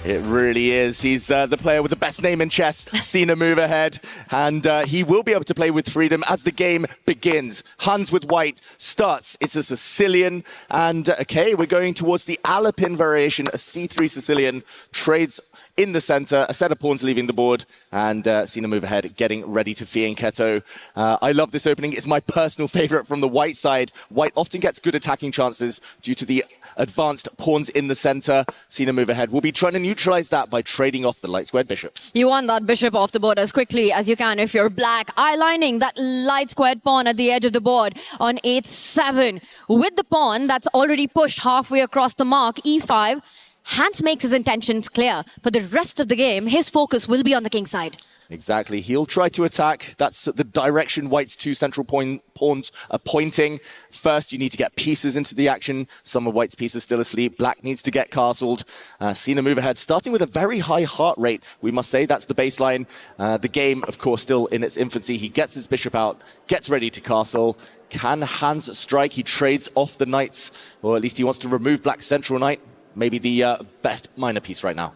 Speaker 2: It really is. He's the player with the best name in chess, Sina move ahead, and he will be able to play with freedom as the game begins. Hans with white starts. It's a Sicilian, and okay, we're going towards the Alapin variation, a C3 Sicilian, trades in the center, a set of pawns leaving the board, and Sina move ahead, getting ready to Fianchetto. I love this opening. It's my personal favorite from the white side. White often gets good attacking chances due to the advanced pawns in the center. Sina move ahead will be trying to neutralize that by trading off the light squared bishops.
Speaker 4: You want that bishop off the board as quickly as you can if you're black. Eyelining that light squared pawn at the edge of the board on h7. With the pawn that's already pushed halfway across the mark, e5, Hans makes his intentions clear. For the rest of the game, his focus will be on the king side.
Speaker 2: Exactly. He'll try to attack. That's the direction White's 2 central pawns are pointing. First, you need to get pieces into the action. Some of White's pieces still asleep. Black needs to get castled. Sina move ahead, starting with a very high heart rate. We must say that's the baseline. The game, of course, still in its infancy. He gets his bishop out, gets ready to castle. Can Hans strike? He trades off the knights, or at least he wants to remove Black's central knight. Maybe the best minor piece right now.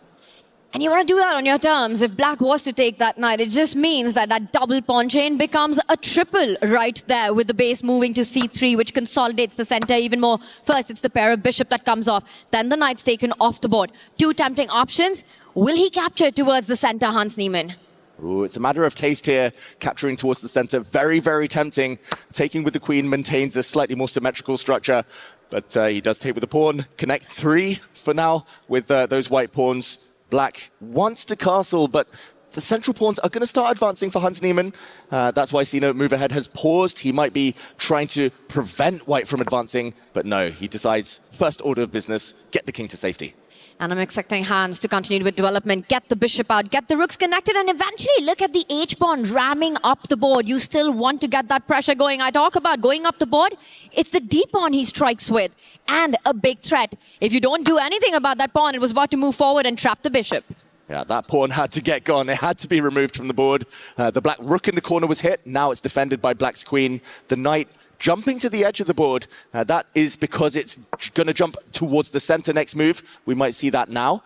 Speaker 4: And you want to do that on your terms. If black was to take that knight, it just means that that double pawn chain becomes a triple right there, with the base moving to c3, which consolidates the center even more. First, it's the pair of bishop that comes off. Then the knight's taken off the board. 2 tempting options. Will he capture towards the center, Hans Niemann?
Speaker 2: Ooh, it's a matter of taste here, capturing towards the center. Very, very tempting. Taking with the queen maintains a slightly more symmetrical structure, but he does take with the pawn. Connect 3 for now with those white pawns. Black wants to castle, but the central pawns are going to start advancing for Hans Niemann. That's why Sina Move Ahead has paused. He might be trying to prevent white from advancing, but no, he decides first order of business, get the king to safety.
Speaker 4: And I'm expecting Hans to continue with development, get the bishop out, get the rooks connected, and eventually look at the H-pawn ramming up the board. You still want to get that pressure going. I talk about going up the board. It's the D-pawn he strikes with, and a big threat. If you don't do anything about that pawn, it was about to move forward and trap the bishop.
Speaker 2: Yeah, that pawn had to get gone. It had to be removed from the board. The black rook in the corner was hit. Now it's defended by black's queen. The knight jumping to the edge of the board. That is because it's going to jump towards the center next move. We might see that now.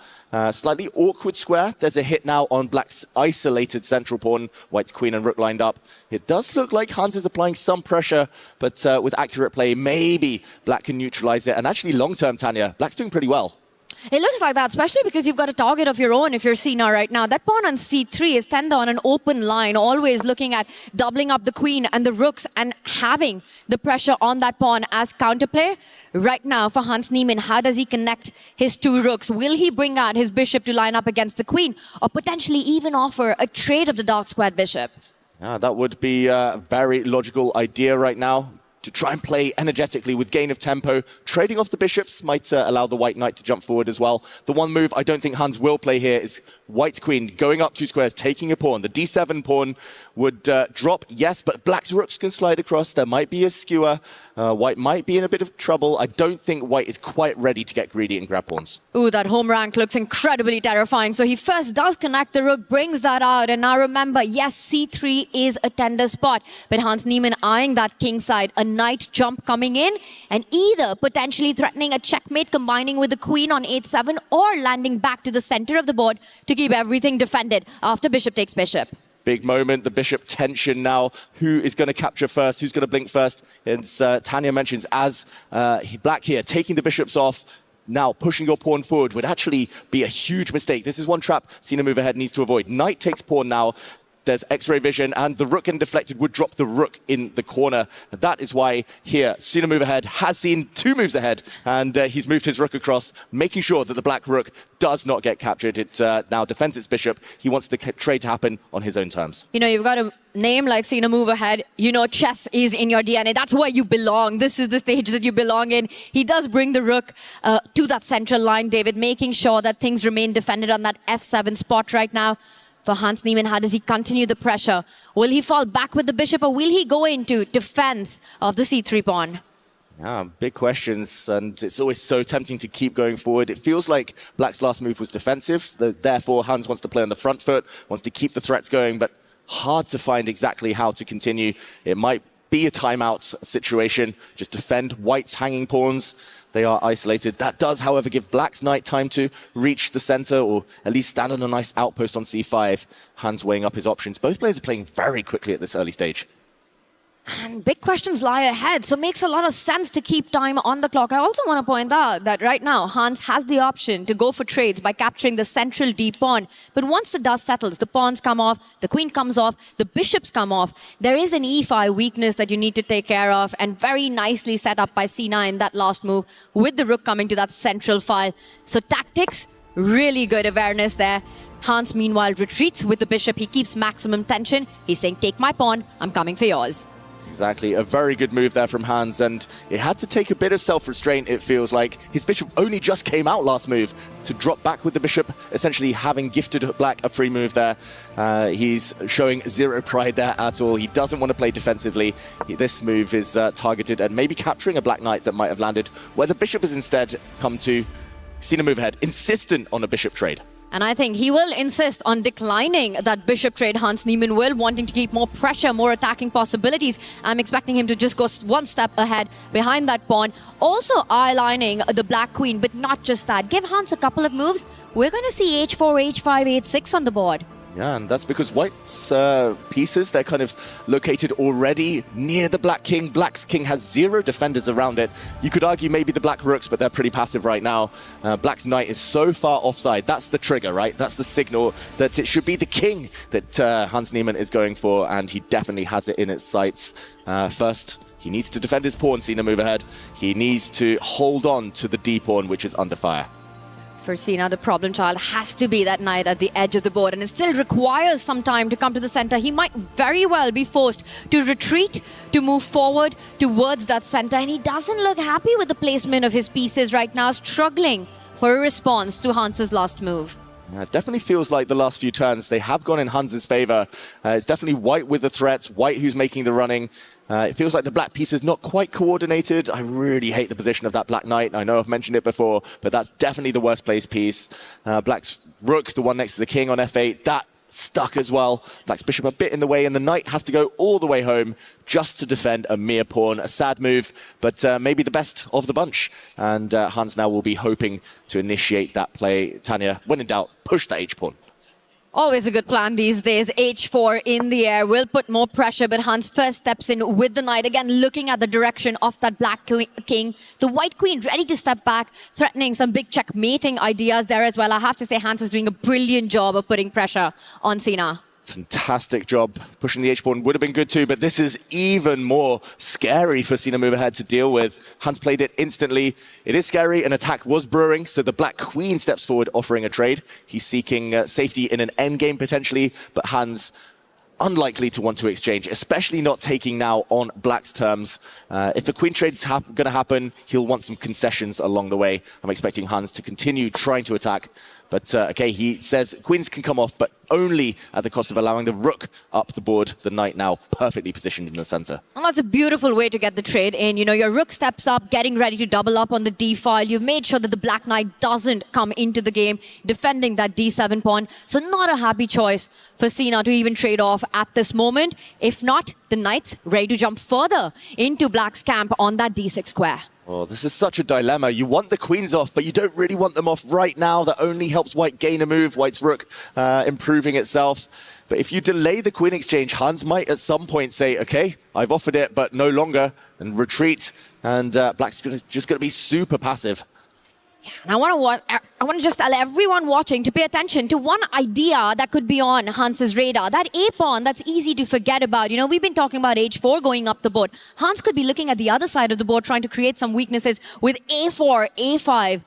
Speaker 2: Slightly awkward square. There's a hit now on black's isolated central pawn. White's queen and rook lined up. It does look like Hans is applying some pressure, but with accurate play, maybe black can neutralize it. And actually, long-term, Tanya, black's doing pretty well.
Speaker 4: It looks like that, especially because you've got a target of your own if you're Sina right now. That pawn on c3 is tender on an open line, always looking at doubling up the queen and the rooks and having the pressure on that pawn as counterplay. Right now for Hans Niemann, how does he connect his 2 rooks? Will he bring out his bishop to line up against the queen, or potentially even offer a trade of the dark squared bishop?
Speaker 2: That would be a very logical idea right now, to try and play energetically with gain of tempo. Trading off the bishops might allow the white knight to jump forward as well. The one move I don't think Hans will play here is white's queen going up 2 squares, taking a pawn. The d7 pawn would drop, yes, but black's rooks can slide across. There might be a skewer. White might be in a bit of trouble. I don't think white is quite ready to get greedy and grab pawns.
Speaker 4: Ooh, that home rank looks incredibly terrifying. So he first does connect the rook, brings that out. And now remember, yes, c3 is a tender spot. But Hans Niemann eyeing that king side, a knight jump coming in, and either potentially threatening a checkmate, combining with the queen on h7, or landing back to the center of the board to keep everything defended after bishop takes bishop.
Speaker 2: Big moment, the bishop tension now. Who is going to capture first? Who's going to blink first? As Tanya mentions, as black here, taking the bishops off, now pushing your pawn forward would actually be a huge mistake. This is one trap Sina Move Ahead needs to avoid. Knight takes pawn now. There's X-ray vision, and the rook and deflected would drop the rook in the corner. That is why here, Sina Move Ahead has seen 2 moves ahead, and he's moved his rook across, making sure that the black rook does not get captured. It now defends its bishop. He wants the trade to happen on his own terms.
Speaker 4: You know, you've got a name like Sina Move Ahead. You know, chess is in your DNA. That's where you belong. This is the stage that you belong in. He does bring the rook to that central line, David, making sure that things remain defended on that f7 spot right now. For Hans Niemann, how does he continue the pressure? Will he fall back with the bishop, or will he go into defense of the c3 pawn?
Speaker 2: Yeah, big questions, and it's always so tempting to keep going forward. It feels like black's last move was defensive, therefore Hans wants to play on the front foot, wants to keep the threats going, but hard to find exactly how to continue. It might be a timeout situation, just defend white's hanging pawns. They are isolated. That does, however, give black's knight time to reach the center, or at least stand on a nice outpost on c5. Hans weighing up his options. Both players are playing very quickly at this early stage.
Speaker 4: And big questions lie ahead, so it makes a lot of sense to keep time on the clock. I also want to point out that right now, Hans has the option to go for trades by capturing the central d pawn. But once the dust settles, the pawns come off, the queen comes off, the bishops come off. There is an e5 weakness that you need to take care of, and very nicely set up by Sina in that last move, with the rook coming to that central file. So tactics, really good awareness there. Hans, meanwhile, retreats with the bishop. He keeps maximum tension. He's saying, take my pawn, I'm coming for yours.
Speaker 2: Exactly, a very good move there from Hans, and it had to take a bit of self-restraint, it feels like. His bishop only just came out last move to drop back with the bishop, essentially having gifted black a free move there. He's showing zero pride there at all. He doesn't want to play defensively. This move is targeted at maybe capturing a black knight that might have landed, where the bishop has instead come to Sina Move Ahead, insistent on a bishop trade.
Speaker 4: And I think he will insist on declining that bishop trade. Hans Niemann will, wanting to keep more pressure, more attacking possibilities. I'm expecting him to just go one step ahead behind that pawn. Also eye-lining the black queen, but not just that. Give Hans a couple of moves. We're going to see h4, h5, h6 on the board.
Speaker 2: Yeah, and that's because White's pieces, they're kind of located already near the Black King. Black's King has 0 defenders around it. You could argue maybe the Black Rooks, but they're pretty passive right now. Black's Knight is so far offside. That's the trigger, right? That's the signal that it should be the King that Hans Niemann is going for, and he definitely has it in its sights. First, he needs to defend his pawn, Sina move ahead. He needs to hold on to the D pawn, which is under fire.
Speaker 4: For Sina, the problem child has to be that knight at the edge of the board, and it still requires some time to come to the center. He might very well be forced to retreat, to move forward towards that center, and he doesn't look happy with the placement of his pieces right now, struggling for a response to Hans's last move.
Speaker 2: It definitely feels like the last few turns, they have gone in Hans's favor. It's definitely White with the threats, White who's making the running. It feels like the black piece is not quite coordinated. I really hate the position of that Black Knight. I know I've mentioned it before, but that's definitely the worst placed piece. Black's Rook, the one next to the King on F8, that stuck as well. Black's Bishop a bit in the way, and the Knight has to go all the way home just to defend a mere pawn. A sad move, but maybe the best of the bunch. And Hans now will be hoping to initiate that play. Tanya, when in doubt, push the H-pawn.
Speaker 4: Always a good plan these days. H4 in the air will put more pressure, but Hans first steps in with the knight. Again, looking at the direction of that Black King. The White Queen ready to step back, threatening some big checkmating ideas there as well. I have to say, Hans is doing a brilliant job of putting pressure on Sina.
Speaker 2: Fantastic job. Pushing the H-pawn would have been good too, but this is even more scary for Sina move ahead to deal with. Hans played it instantly. It is scary. An attack was brewing, so the Black Queen steps forward, offering a trade. He's seeking safety in an endgame potentially, but Hans unlikely to want to exchange, especially not taking now on Black's terms. If the Queen trade's going to happen, he'll want some concessions along the way. I'm expecting Hans to continue trying to attack. But okay, he says Queens can come off, but only at the cost of allowing the Rook up the board. The Knight now perfectly positioned in the center.
Speaker 4: Well, that's a beautiful way to get the trade in. You know, your Rook steps up, getting ready to double up on the D file. You've made sure that the Black Knight doesn't come into the game, defending that D7 pawn. So not a happy choice for Sina to even trade off at this moment. If not, the Knight's ready to jump further into Black's camp on that D6 square.
Speaker 2: Oh, this is such a dilemma. You want the queens off, but you don't really want them off right now. That only helps White gain a move. White's Rook improving itself. But if you delay the queen exchange, Hans might at some point say, okay, I've offered it, but no longer, and retreat. And Black's just going to be super passive.
Speaker 4: And I want to just tell everyone watching to pay attention to one idea that could be on Hans's radar. That A-pawn that's easy to forget about. You know, we've been talking about H4 going up the board. Hans could be looking at the other side of the board, trying to create some weaknesses with A4, A5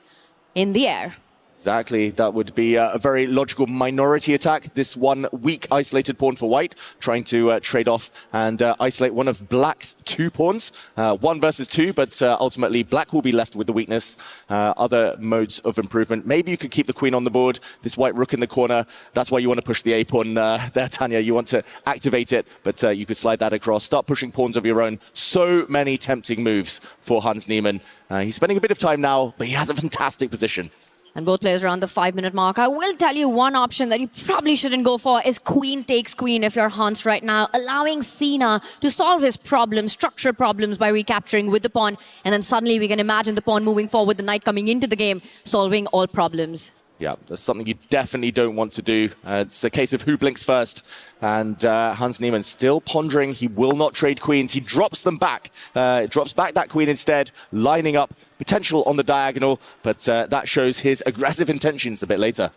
Speaker 4: in the air.
Speaker 2: Exactly. That would be a very logical minority attack. This one weak isolated pawn for White, trying to trade off and isolate one of Black's two pawns. 1 versus 2, but ultimately Black will be left with the weakness. Other modes of improvement. Maybe you could keep the queen on the board. This White Rook in the corner. That's why you want to push the A-pawn there, Tanya. You want to activate it, but you could slide that across. Start pushing pawns of your own. So many tempting moves for Hans Niemann. He's spending a bit of time now, but he has a fantastic position.
Speaker 4: And both players are on the 5-minute mark. I will tell you one option that you probably shouldn't go for is queen takes queen if you're Hans right now, allowing Sina to solve his problems, structural problems by recapturing with the pawn. And then suddenly we can imagine the pawn moving forward, the knight coming into the game, solving all problems.
Speaker 2: Yeah, that's something you definitely don't want to do. It's a case of who blinks first. And Hans Niemann still pondering. He will not trade queens. He drops them back. Drops back that queen instead, lining up potential on the diagonal. But that shows his aggressive intentions a bit later.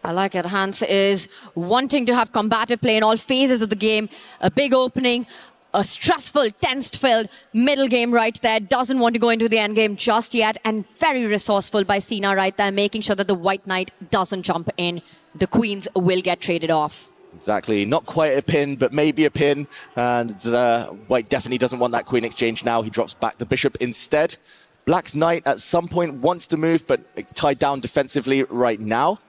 Speaker 4: I like it. Hans is wanting to have combative play in all phases of the game. A big opening. A stressful, tense-filled middle game right there. Doesn't want to go into the end game just yet. And very resourceful by Sina right there, making sure that the White Knight doesn't jump in. The queens will get traded off.
Speaker 2: Exactly. Not quite a pin, but maybe a pin. And White definitely doesn't want that queen exchange now. He drops back the bishop instead. Black's knight at some point wants to move, but tied down defensively right now.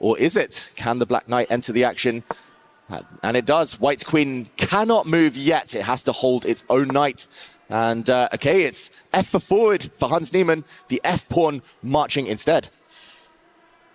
Speaker 2: Or is it? Can the Black Knight enter the action? And it does. White's queen cannot move yet. It has to hold its own knight. And okay, it's F for forward for Hans Niemann. The F pawn marching instead.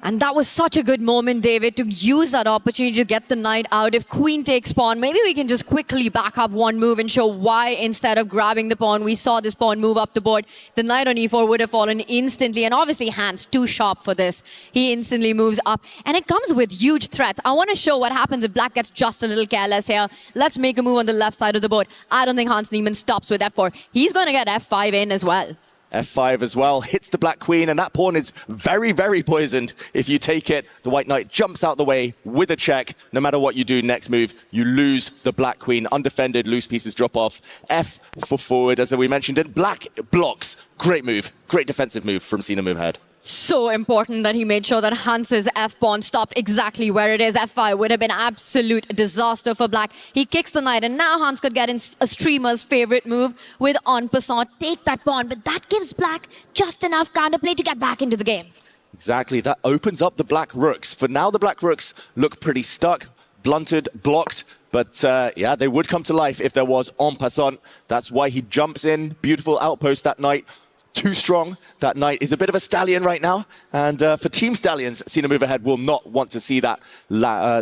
Speaker 4: And that was such a good moment, David, to use that opportunity to get the knight out. If queen takes pawn, maybe we can just quickly back up one move and show why instead of grabbing the pawn, we saw this pawn move up the board. The knight on e4 would have fallen instantly. And obviously, Hans, too sharp for this. He instantly moves up. And it comes with huge threats. I want to show what happens if black gets just a little careless here. Let's make a move on the left side of the board. I don't think Hans Niemann stops with f4. He's going to get f5 in as well.
Speaker 2: F5 as well, hits the black queen, and that pawn is very, very poisoned. If you take it, the white knight jumps out the way with a check. No matter what you do next move, you lose the black queen. Undefended, loose pieces drop off. F for forward, as we mentioned, and black blocks. Great move, great defensive move from Sina Movehead.
Speaker 4: So important that he made sure that Hans's f-pawn stopped exactly where it is. f5 would have been absolute disaster for black. He kicks the knight, and now Hans could get in a streamer's favorite move with en passant, take that pawn, but that gives black just enough counterplay to get back into the game.
Speaker 2: Exactly, that opens up the black rooks. For now, the black rooks look pretty stuck, blunted, blocked, but yeah, they would come to life if there was en passant. That's why he jumps in, beautiful outpost that knight. Too strong. That knight is a bit of a stallion right now. And for Team Stallions, Sina Movehead will not want to see that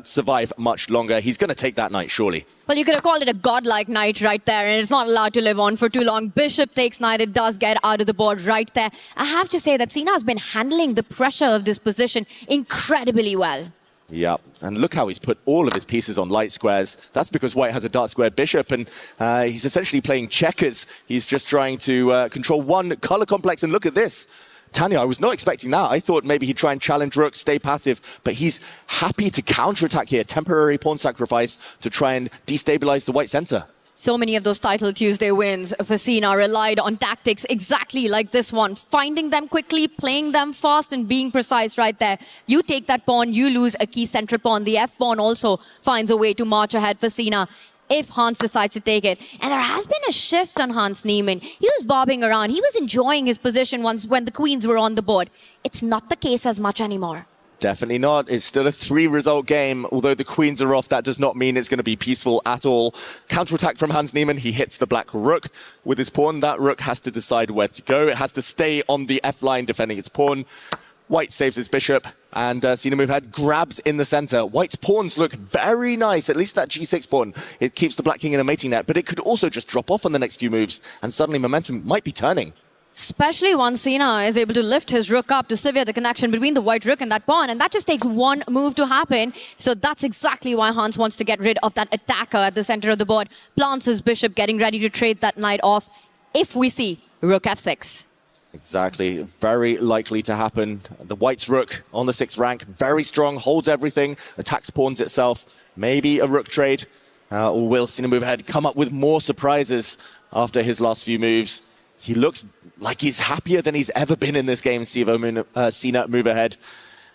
Speaker 2: survive much longer. He's going to take that knight, surely.
Speaker 4: Well, you could have called it a godlike knight right there, and it's not allowed to live on for too long. Bishop takes knight. It does get out of the board right there. I have to say that Sina has been handling the pressure of this position incredibly well.
Speaker 2: Yeah, and look how he's put all of his pieces on light squares. That's because white has a dark square bishop, and he's essentially playing checkers. He's just trying to control one color complex, and look at this. Tanya, I was not expecting that. I thought maybe he'd try and challenge rook, stay passive, but he's happy to counterattack here. Temporary pawn sacrifice to try and destabilize the white center.
Speaker 4: So many of those Title Tuesday wins for Sina relied on tactics exactly like this one. Finding them quickly, playing them fast, and being precise right there. You take that pawn, you lose a key central pawn. The F-pawn also finds a way to march ahead for Sina if Hans decides to take it. And there has been a shift on Hans Niemann. He was bobbing around. He was enjoying his position once when the queens were on the board. It's not the case as much anymore.
Speaker 2: Definitely not. It's still a 3-result game. Although the queens are off, that does not mean it's going to be peaceful at all. Counterattack from Hans Niemann. He hits the black rook with his pawn. That rook has to decide where to go. It has to stay on the F line defending its pawn. White saves his bishop, and Sina Movehead grabs in the center. White's pawns look very nice, at least that G6 pawn. It keeps the black king in a mating net, but it could also just drop off on the next few moves, and suddenly momentum might be turning.
Speaker 4: Especially once Sina is able to lift his rook up to sever the connection between the white rook and that pawn. And that just takes one move to happen. So that's exactly why Hans wants to get rid of that attacker at the center of the board. Plants his bishop, getting ready to trade that knight off if we see rook f6.
Speaker 2: Exactly. Very likely to happen. The white's rook on the 6th rank. Very strong, holds everything, attacks pawns itself. Maybe a rook trade. Or will Sina Movehead come up with more surprises after his last few moves? He looks like he's happier than he's ever been in this game, Sina Movehead.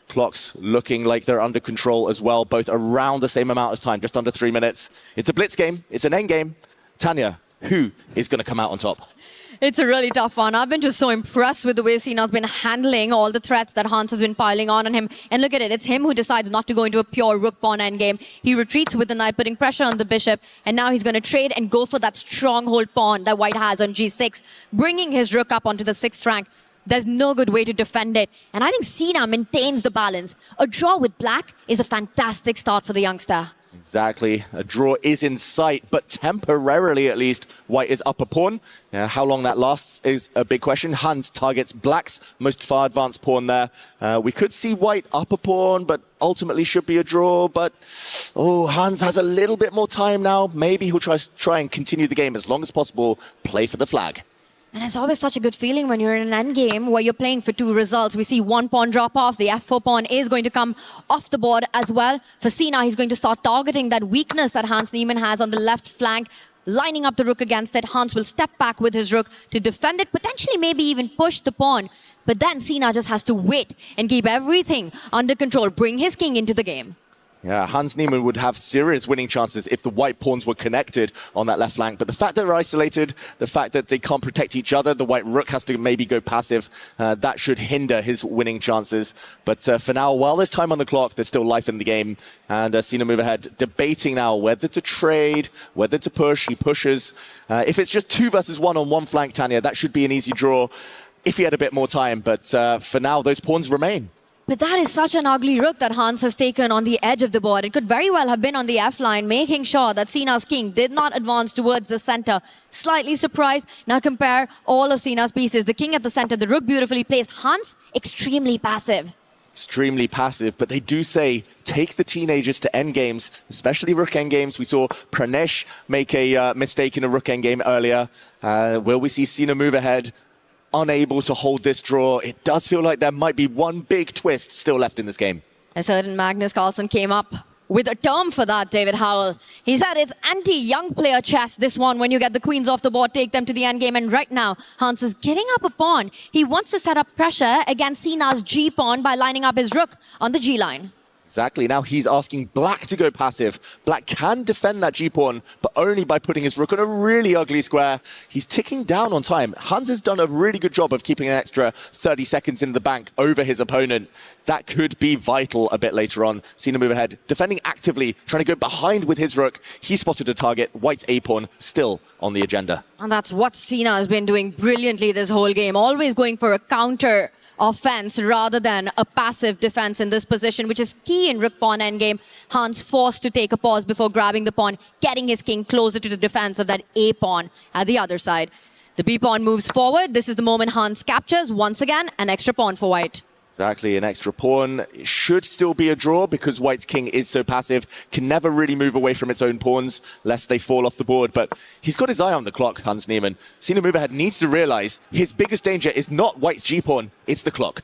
Speaker 2: Clocks looking like they're under control as well, both around the same amount of time, just under 3 minutes. It's a blitz game. It's an end game. Tanya, who is going to come out on top?
Speaker 4: It's a really tough one. I've been just so impressed with the way Sina's been handling all the threats that Hans has been piling on him. And look at it. It's him who decides not to go into a pure rook-pawn endgame. He retreats with the knight, putting pressure on the bishop. And now he's going to trade and go for that stronghold pawn that white has on g6, bringing his rook up onto the 6th rank. There's no good way to defend it. And I think Sina maintains the balance. A draw with black is a fantastic start for the youngster.
Speaker 2: Exactly. A draw is in sight, but temporarily at least, white is up a pawn. How long that lasts is a big question. Hans targets black's most far advanced pawn there. We could see white up a pawn, but ultimately should be a draw. But Hans has a little bit more time now. Maybe he'll try and continue the game as long as possible. Play for the flag.
Speaker 4: And it's always such a good feeling when you're in an endgame where you're playing for 2 results. We see one pawn drop off. The f4 pawn is going to come off the board as well. For Sina, he's going to start targeting that weakness that Hans Niemann has on the left flank, lining up the rook against it. Hans will step back with his rook to defend it, potentially maybe even push the pawn. But then Sina just has to wait and keep everything under control, bring his king into the game.
Speaker 2: Yeah, Hans Niemann would have serious winning chances if the white pawns were connected on that left flank. But the fact that they're isolated, the fact that they can't protect each other, the white rook has to maybe go passive, that should hinder his winning chances. But for now, while there's time on the clock, there's still life in the game. And Sina Movehead debating now whether to trade, whether to push. He pushes. If it's just 2 versus 1 on one flank, Tanya, that should be an easy draw if he had a bit more time. But for now, those pawns remain.
Speaker 4: But that is such an ugly rook that Hans has taken on the edge of the board. It could very well have been on the F line, making sure that Sina's king did not advance towards the center. Slightly surprised. Now compare all of Sina's pieces. The king at the center, the rook beautifully placed. Hans, extremely passive.
Speaker 2: Extremely passive, but they do say take the teenagers to endgames, especially rook endgames. We saw Pranesh make a mistake in a rook endgame earlier. Will we see Sina move ahead? Unable to hold this draw. It does feel like there might be one big twist still left in this game.
Speaker 4: A certain Magnus Carlsen came up with a term for that, David Howell. He said it's anti-young player chess, this one. When you get the queens off the board, take them to the endgame. And right now, Hans is giving up a pawn. He wants to set up pressure against Sina's G pawn by lining up his rook on the G line.
Speaker 2: Exactly. Now he's asking Black to go passive. Black can defend that G-pawn, but only by putting his rook on a really ugly square. He's ticking down on time. Hans has done a really good job of keeping an extra 30 seconds in the bank over his opponent. That could be vital a bit later on. Sina move ahead, defending actively, trying to go behind with his rook. He spotted a target. White's A-pawn still on the agenda.
Speaker 4: And that's what Sina has been doing brilliantly this whole game. Always going for a counter offense rather than a passive defense in this position, which is key in rook pawn endgame. Hans forced to take a pause before grabbing the pawn, getting his king closer to the defense of that A pawn at the other side. The B pawn moves forward. This is the moment Hans captures once again an extra pawn for White.
Speaker 2: Exactly, an extra pawn should still be a draw because White's king is so passive, can never really move away from its own pawns lest they fall off the board. But he's got his eye on the clock, Hans Niemann. Sina move ahead needs to realize his biggest danger is not White's G-pawn, it's the clock.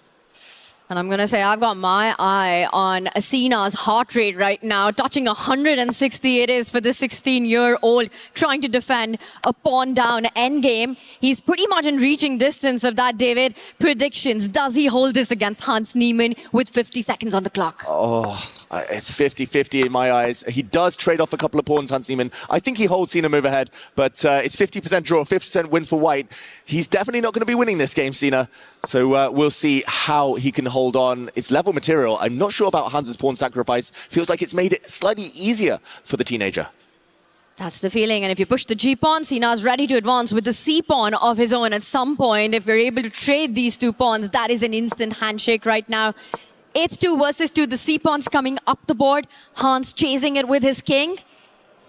Speaker 4: And I'm going to say I've got my eye on Sina's heart rate right now. Touching 160 it is for the 16-year-old trying to defend a pawn down endgame. He's pretty much in reaching distance of that, David. Predictions. Does he hold this against Hans Niemann with 50 seconds on the clock?
Speaker 2: Oh, it's 50-50 in my eyes. He does trade off a couple of pawns, Hans Niemann. I think he holds Sina move ahead, but it's 50% draw, 50% win for White. He's definitely not going to be winning this game, Sina. So we'll see how he can hold on. It's level material. I'm not sure about Hans's pawn sacrifice. Feels like it's made it slightly easier for the teenager.
Speaker 4: That's the feeling. And if you push the G-pawn, Sina's ready to advance with the C-pawn of his own. At some point, if we're able to trade these two pawns, that is an instant handshake right now. It's 2 versus 2. The C-pawn's coming up the board. Hans chasing it with his king.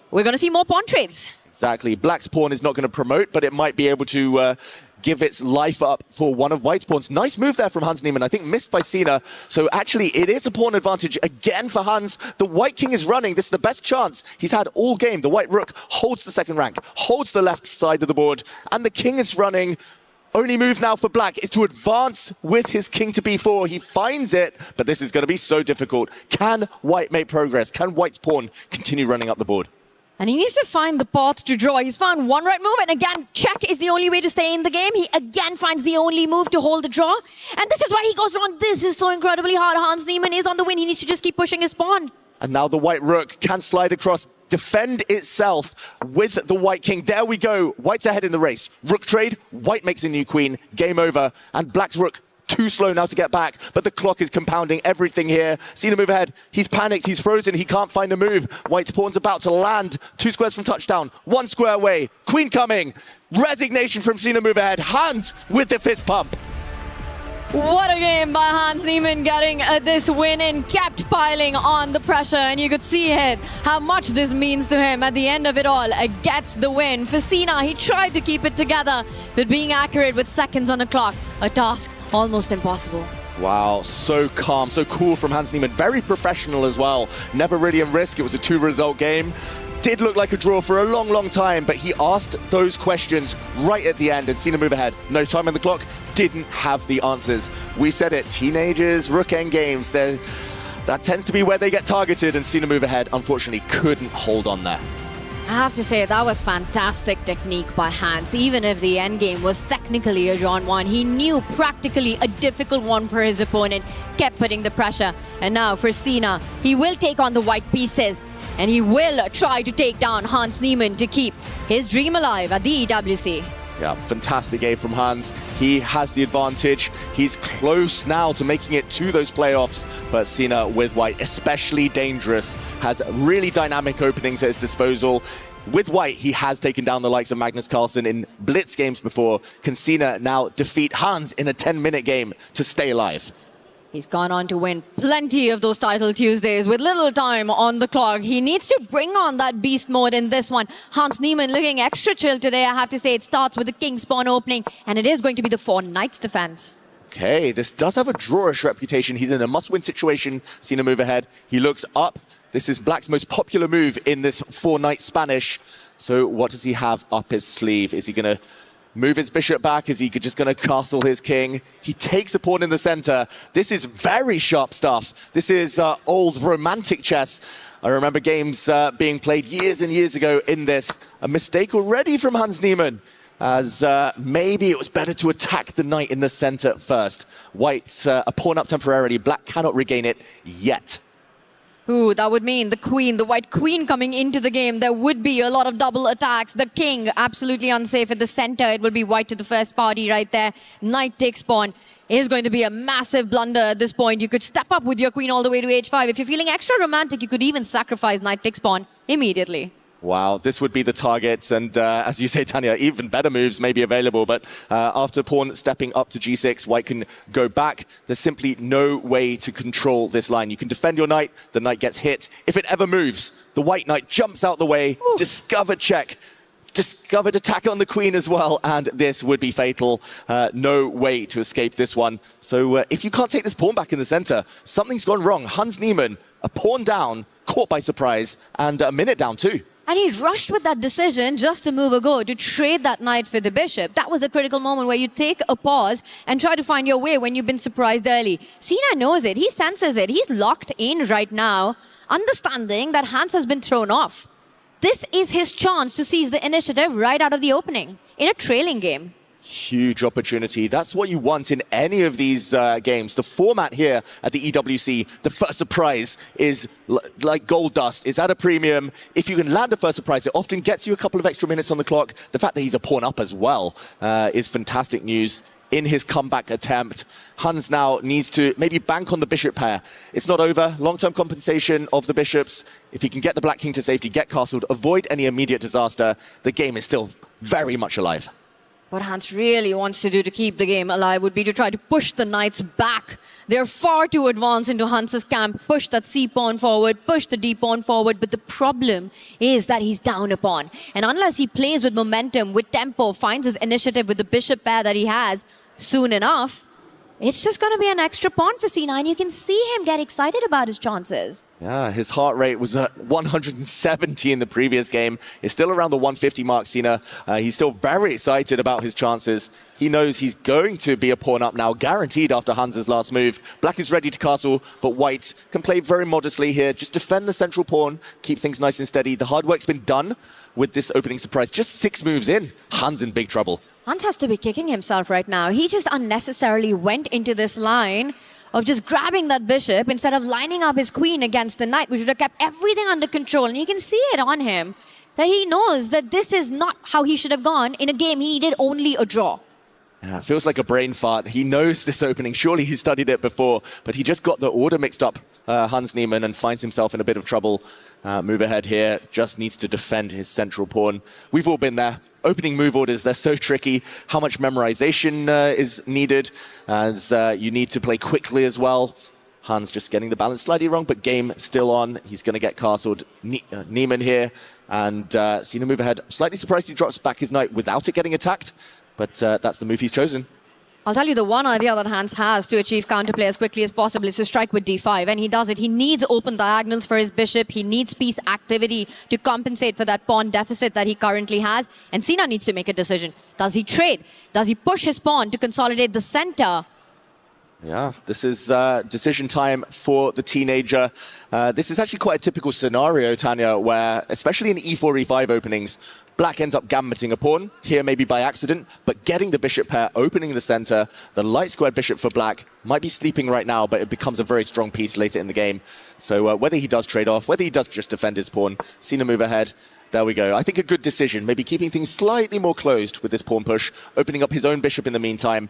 Speaker 4: We're going to see more pawn trades.
Speaker 2: Exactly. Black's pawn is not going to promote, but it might be able to give its life up for one of White's pawns. Nice move there from Hans Niemann. I think missed by Sina. So actually, it is a pawn advantage again for Hans. The White king is running. This is the best chance he's had all game. The White rook holds the second rank, holds the left side of the board, and the king is running. Only move now for Black is to advance with his king to b4. He finds it, but this is going to be so difficult. Can White make progress? Can White's pawn continue running up the board?
Speaker 4: And he needs to find the path to draw. He's found one right move, and again, check is the only way to stay in the game. He again finds the only move to hold the draw. And this is why he goes wrong. This is so incredibly hard. Hans Niemann is on the win. He needs to just keep pushing his pawn.
Speaker 2: And now the White rook can slide across, defend itself with the White king. There we go. White's ahead in the race. Rook trade. White makes a new queen. Game over. And Black's rook too slow now to get back, but the clock is compounding everything here. Sina move ahead. He's panicked. He's frozen. He can't find a move. White's pawn's about to land. 2 squares from touchdown. 1 square away. Queen coming. Resignation from Sina move ahead. Hans with the fist pump.
Speaker 4: What a game by Hans Niemann, getting this win and kept piling on the pressure. And you could see it, how much this means to him at the end of it all. Gets the win. For Sina, he tried to keep it together, but being accurate with seconds on the clock, a task almost impossible.
Speaker 2: Wow, so calm, so cool from Hans Niemann. Very professional as well. Never really in risk. It was a 2-result game. Did look like a draw for a long, long time, but he asked those questions right at the end, and Sina move ahead. No time on the clock, didn't have the answers. We said it, teenagers, rook end games, that tends to be where they get targeted, and Sina move ahead, unfortunately, couldn't hold on there.
Speaker 4: I have to say, that was fantastic technique by Hans. Even if the endgame was technically a drawn one, he knew practically a difficult one for his opponent, kept putting the pressure. And now for Sina, he will take on the white pieces, and he will try to take down Hans Niemann to keep his dream alive at the EWC.
Speaker 2: Yeah, fantastic game from Hans. He has the advantage. He's close now to making it to those playoffs, but Sina with White, especially dangerous, has really dynamic openings at his disposal. With White, he has taken down the likes of Magnus Carlsen in blitz games before. Can Sina now defeat Hans in a 10-minute game to stay alive?
Speaker 4: He's gone on to win plenty of those title Tuesdays with little time on the clock. He needs to bring on that beast mode in this one. Hans Niemann looking extra chill today. I have to say it starts with the King's Pawn opening, and it is going to be the 4 Knights defense.
Speaker 2: Okay, this does have a drawish reputation. He's in a must-win situation. Seen a move ahead. He looks up. This is Black's most popular move in this 4-Knight Spanish. So what does he have up his sleeve? Is he going to move his bishop back? Is he just going to castle his king? He takes a pawn in the center. This is very sharp stuff. This is old romantic chess. I remember games being played years and years ago in this. A mistake already from Hans Niemann, as maybe it was better to attack the knight in the center first. White a pawn up temporarily. Black cannot regain it yet.
Speaker 4: Ooh, that would mean the queen, the white queen coming into the game. There would be a lot of double attacks. The king, absolutely unsafe at the center. It would be white to the first party right there. Knight takes pawn. It is going to be a massive blunder at this point. You could step up with your queen all the way to h5. If you're feeling extra romantic, you could even sacrifice knight takes pawn immediately.
Speaker 2: Wow, this would be the target, and as you say, Tanya, even better moves may be available, but after pawn stepping up to g6, white can go back. There's simply no way to control this line. You can defend your knight, the knight gets hit. If it ever moves, the white knight jumps out the way, discovered check, discovered attack on the queen as well, and this would be fatal. No way to escape this one. So if you can't take this pawn back in the center, something's gone wrong. Hans Niemann, a pawn down, caught by surprise, and a minute down too.
Speaker 4: And he rushed with that decision just a move ago to trade that knight for the bishop. That was a critical moment where you take a pause and try to find your way when you've been surprised early. Sina knows it. He senses it. He's locked in right now, understanding that Hans has been thrown off. This is his chance to seize the initiative right out of the opening in a trailing game.
Speaker 2: Huge opportunity. That's what you want in any of these games. The format here at the EWC, the first surprise is like gold dust. It's at a premium. If you can land a first surprise, it often gets you a couple of extra minutes on the clock. The fact that he's a pawn up as well is fantastic news in his comeback attempt. Hans now needs to maybe bank on the bishop pair. It's not over. Long-term compensation of the bishops. If he can get the black king to safety, get castled, avoid any immediate disaster, the game is still very much alive.
Speaker 4: What Hans really wants to do to keep the game alive would be to try to push the knights back. They're far too advanced into Hans's camp. Push that c-pawn forward, push the d-pawn forward. But the problem is that he's down a pawn. And unless he plays with momentum, with tempo, finds his initiative with the bishop pair that he has soon enough, it's just going to be an extra pawn for c9. You can see him get excited about his chances.
Speaker 2: Yeah, his heart rate was at 170 in the previous game. It's still around the 150 mark, Sina. He's still very excited about his chances. He knows he's going to be a pawn up now, guaranteed after Hans's last move. Black is ready to castle, but white can play very modestly here. Just defend the central pawn, keep things nice and steady. The hard work's been done with this opening surprise. Just 6 moves in, Hans in big trouble.
Speaker 4: Hans has to be kicking himself right now. He just unnecessarily went into this line of just grabbing that bishop instead of lining up his queen against the knight, which would have kept everything under control. And you can see it on him that he knows that this is not how he should have gone. In a game, he needed only a draw.
Speaker 2: Yeah, it feels like a brain fart. He knows this opening. Surely he studied it before, but he just got the order mixed up, Hans Niemann, and finds himself in a bit of trouble. Move ahead here, just needs to defend his central pawn. We've all been there. Opening move orders, they're so tricky. How much memorization is needed, as you need to play quickly as well. Hans just getting the balance slightly wrong, but game still on. He's going to get castled. Niemann here, and Sina move ahead. Slightly surprised he drops back his knight without it getting attacked, but that's the move he's chosen.
Speaker 4: I'll tell you the one idea that Hans has to achieve counterplay as quickly as possible is to strike with d5, and he does it. He needs open diagonals for his bishop. He needs piece activity to compensate for that pawn deficit that he currently has. And Sina needs to make a decision. Does he trade? Does he push his pawn to consolidate the center?
Speaker 2: Yeah, this is decision time for the teenager. This is actually quite a typical scenario, Tanya, where, especially in e4, e5 openings, Black ends up gambiting a pawn, here maybe by accident, but getting the bishop pair, opening the center. The light squared bishop for Black might be sleeping right now, but it becomes a very strong piece later in the game. So whether he does trade off, whether he does just defend his pawn, Sina move ahead. There we go. I think a good decision, maybe keeping things slightly more closed with this pawn push, opening up his own bishop in the meantime.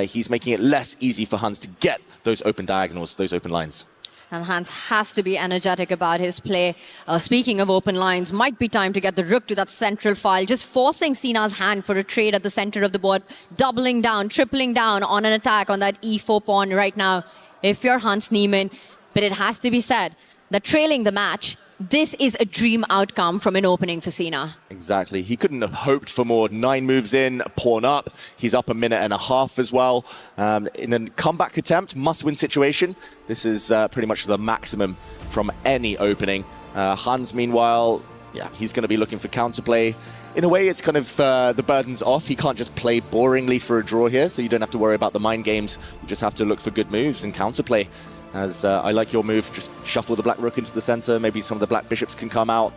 Speaker 2: He's making it less easy for Hans to get those open diagonals, those open lines.
Speaker 4: And Hans has to be energetic about his play. Speaking of open lines, might be time to get the rook to that central file, just forcing Sina's hand for a trade at the center of the board, doubling down, tripling down on an attack on that e4 pawn right now. if you're Hans Niemann. But it has to be said that trailing the match, this is a dream outcome from an opening for Sina.
Speaker 2: Exactly. He couldn't have hoped for more. 9 moves in, pawn up. He's up a minute and a half as well. In a comeback attempt, must-win situation, this is pretty much the maximum from any opening. Hans, meanwhile, yeah, he's going to be looking for counterplay. In a way, it's kind of the burden's off. He can't just play boringly for a draw here, so you don't have to worry about the mind games. You just have to look for good moves and counterplay. As I like your move, just shuffle the black rook into the center. Maybe some of the black bishops can come out.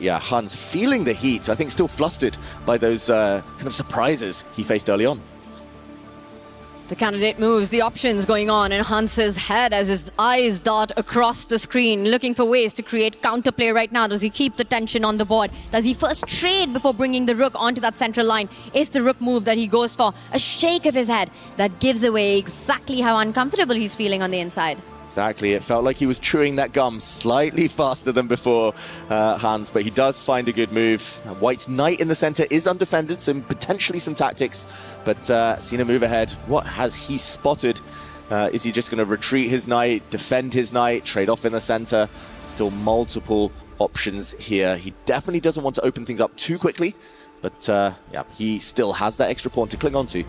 Speaker 2: Yeah, Hans feeling the heat. I think still flustered by those kind of surprises he faced early on.
Speaker 4: The candidate moves, the options going on in Hans's head as his eyes dart across the screen, looking for ways to create counterplay right now. Does he keep the tension on the board? Does he first trade before bringing the rook onto that central line? Is the rook move that he goes for a shake of his head that gives away exactly how uncomfortable he's feeling on the inside?
Speaker 2: Exactly. It felt like he was chewing that gum slightly faster than before, Hans, but he does find a good move. White's knight in the center is undefended, so potentially some tactics, but Sina move ahead. What has he spotted? Is he just going to retreat his knight, defend his knight, trade off in the center? Still multiple options here. He definitely doesn't want to open things up too quickly, but yeah, he still has that extra pawn to cling on to.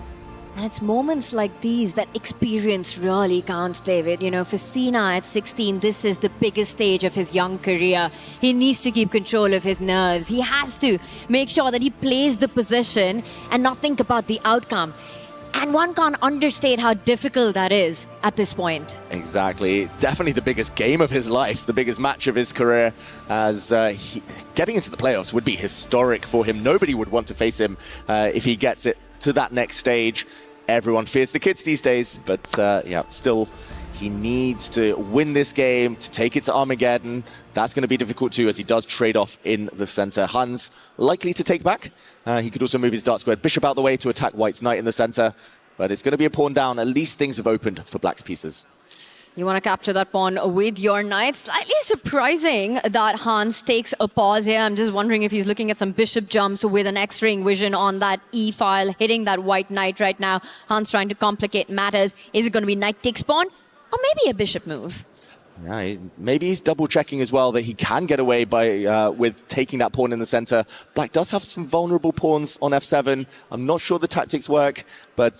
Speaker 4: And it's moments like these that experience really counts, David. You know, for Sina at 16, this is the biggest stage of his young career. He needs to keep control of his nerves. He has to make sure that he plays the position and not think about the outcome. And one can't understate how difficult that is at this point.
Speaker 2: Exactly. Definitely the biggest game of his life, the biggest match of his career, as getting into the playoffs would be historic for him. Nobody would want to face him if he gets it to that next stage. Everyone fears the kids these days, but yeah, still, he needs to win this game to take it to Armageddon. That's going to be difficult too, as he does trade off in the center. Hans likely to take back. He could also move his dark squared bishop out the way to attack White's knight in the center, but it's going to be a pawn down. At least things have opened for Black's pieces.
Speaker 4: You want to capture that pawn with your knight. Slightly surprising that Hans takes a pause here. I'm just wondering if he's looking at some bishop jumps with an X-ring vision on that E-file, hitting that white knight right now. Hans trying to complicate matters. Is it going to be knight takes pawn? Or maybe a bishop move?
Speaker 2: Yeah, maybe he's double checking as well that he can get away by with taking that pawn in the center. Black does have some vulnerable pawns on f7. I'm not sure the tactics work, but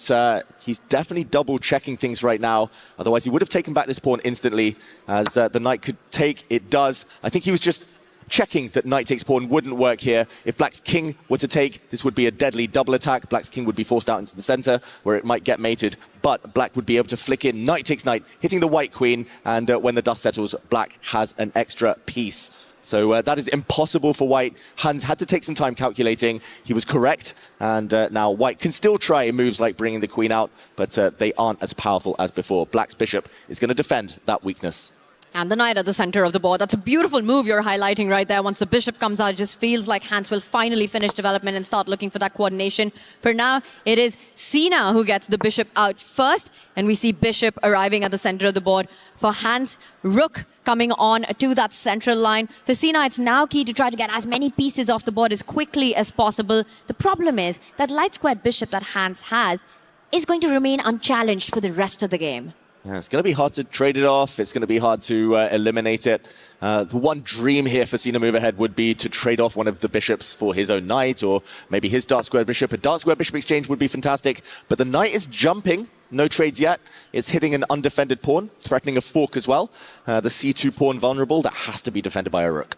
Speaker 2: he's definitely double checking things right now. Otherwise, he would have taken back this pawn instantly, as the knight could take. It does. I think he was just checking that knight takes pawn wouldn't work here. If Black's king were to take, this would be a deadly double attack. Black's king would be forced out into the center, where it might get mated, but Black would be able to flick in knight takes knight, hitting the white queen, and when the dust settles, Black has an extra piece. So that is impossible for White. Hans had to take some time calculating. He was correct, and now White can still try moves like bringing the queen out, but they aren't as powerful as before. Black's bishop is going to defend that weakness.
Speaker 4: And the knight at the center of the board. That's a beautiful move you're highlighting right there. Once the bishop comes out, it just feels like Hans will finally finish development and start looking for that coordination. For now, it is Sina who gets the bishop out first. And we see bishop arriving at the center of the board. For Hans, rook coming on to that central line. For Sina, it's now key to try to get as many pieces off the board as quickly as possible. The problem is that light squared bishop that Hans has is going to remain unchallenged for the rest of the game.
Speaker 2: Yeah, it's going to be hard to trade it off. It's going to be hard to eliminate it. The one dream here for Sina move ahead would be to trade off one of the bishops for his own knight, or maybe his dark square bishop. A dark square bishop exchange would be fantastic, but the knight is jumping. No trades yet. It's hitting an undefended pawn, threatening a fork as well. The c2 pawn vulnerable, that has to be defended by a rook.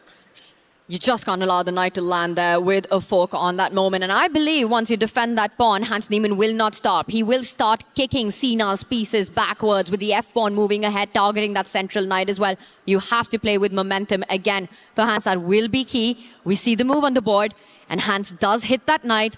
Speaker 4: You just can't allow the knight to land there with a fork on that moment. And I believe once you defend that pawn, Hans Niemann will not stop. He will start kicking Sina's pieces backwards with the f-pawn moving ahead, targeting that central knight as well. You have to play with momentum again. For Hans, that will be key. We see the move on the board, and Hans does hit that knight.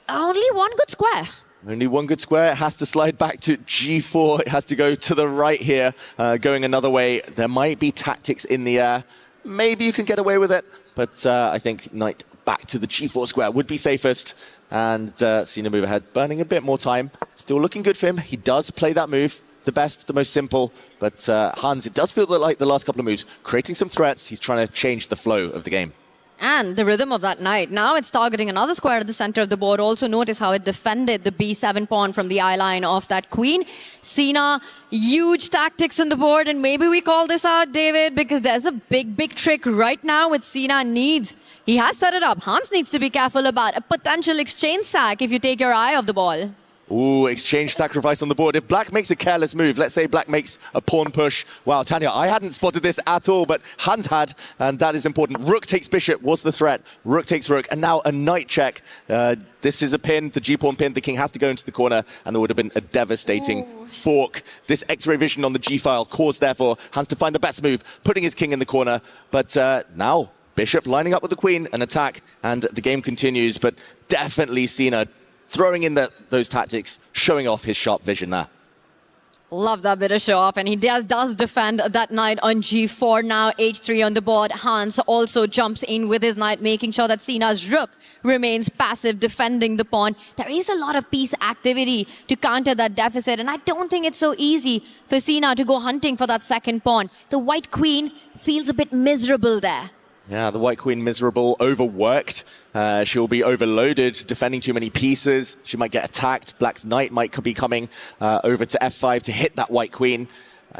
Speaker 4: Only one good square.
Speaker 2: Only one good square. It has to slide back to g4. It has to go to the right here, going another way. There might be tactics in the air. Maybe you can get away with it. But I think knight back to the g4 square would be safest. And Sina move ahead, burning a bit more time. Still looking good for him. He does play that move. The best, the most simple. But Hans, it does feel like the last couple of moves, creating some threats. He's trying to change the flow of the game.
Speaker 4: And the rhythm of that knight. Now it's targeting another square at the center of the board. Also notice how it defended the b7 pawn from the eye line of that queen. Sina, huge tactics on the board. And maybe we call this out, David, because there's a big trick right now with Sina needs. He has set it up. Hans needs to be careful about a potential exchange sack if you take your eye off the ball.
Speaker 2: Ooh, exchange sacrifice on the board. If black makes a careless move, let's say black makes a pawn push. Wow, Tanya, I hadn't spotted this at all, but Hans had, and that is important. Rook takes bishop was the threat. Rook takes rook, and now a knight check. This is a pin, the g-pawn pin. The king has to go into the corner, and there would have been a devastating fork. This X-ray vision on the g-file caused, therefore, Hans to find the best move, putting his king in the corner. But now, bishop lining up with the queen, an attack, and the game continues. But definitely Sina throwing in those tactics, showing off his sharp vision there.
Speaker 4: Love that bit of show off, and he does defend that knight on g4. Now h3 on the board. Hans also jumps in with his knight, making sure that Sina's rook remains passive, defending the pawn. There is a lot of piece activity to counter that deficit, and I don't think it's so easy for Sina to go hunting for that second pawn. The white queen feels a bit miserable there.
Speaker 2: Yeah, the white queen miserable, overworked. She'll be overloaded, defending too many pieces. She might get attacked. Black's knight might be coming over to f5 to hit that white queen.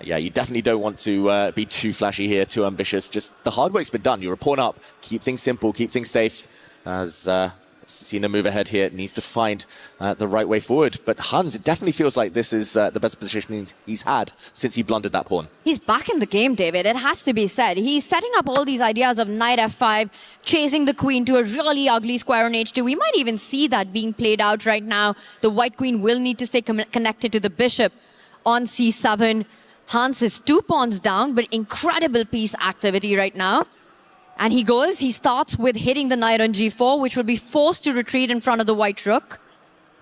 Speaker 2: Yeah, you definitely don't want to be too flashy here, too ambitious. Just the hard work's been done. You're a pawn up. Keep things simple, keep things safe. As Sina move ahead here, needs to find the right way forward. But Hans, it definitely feels like this is the best positioning he's had since he blundered that pawn.
Speaker 4: He's back in the game, David. It has to be said. He's setting up all these ideas of knight f5, chasing the queen to a really ugly square on h2. We might even see that being played out right now. The white queen will need to stay connected to the bishop on c7. Hans is 2 pawns down, but incredible piece activity right now. And he starts with hitting the knight on g4, which will be forced to retreat in front of the white rook.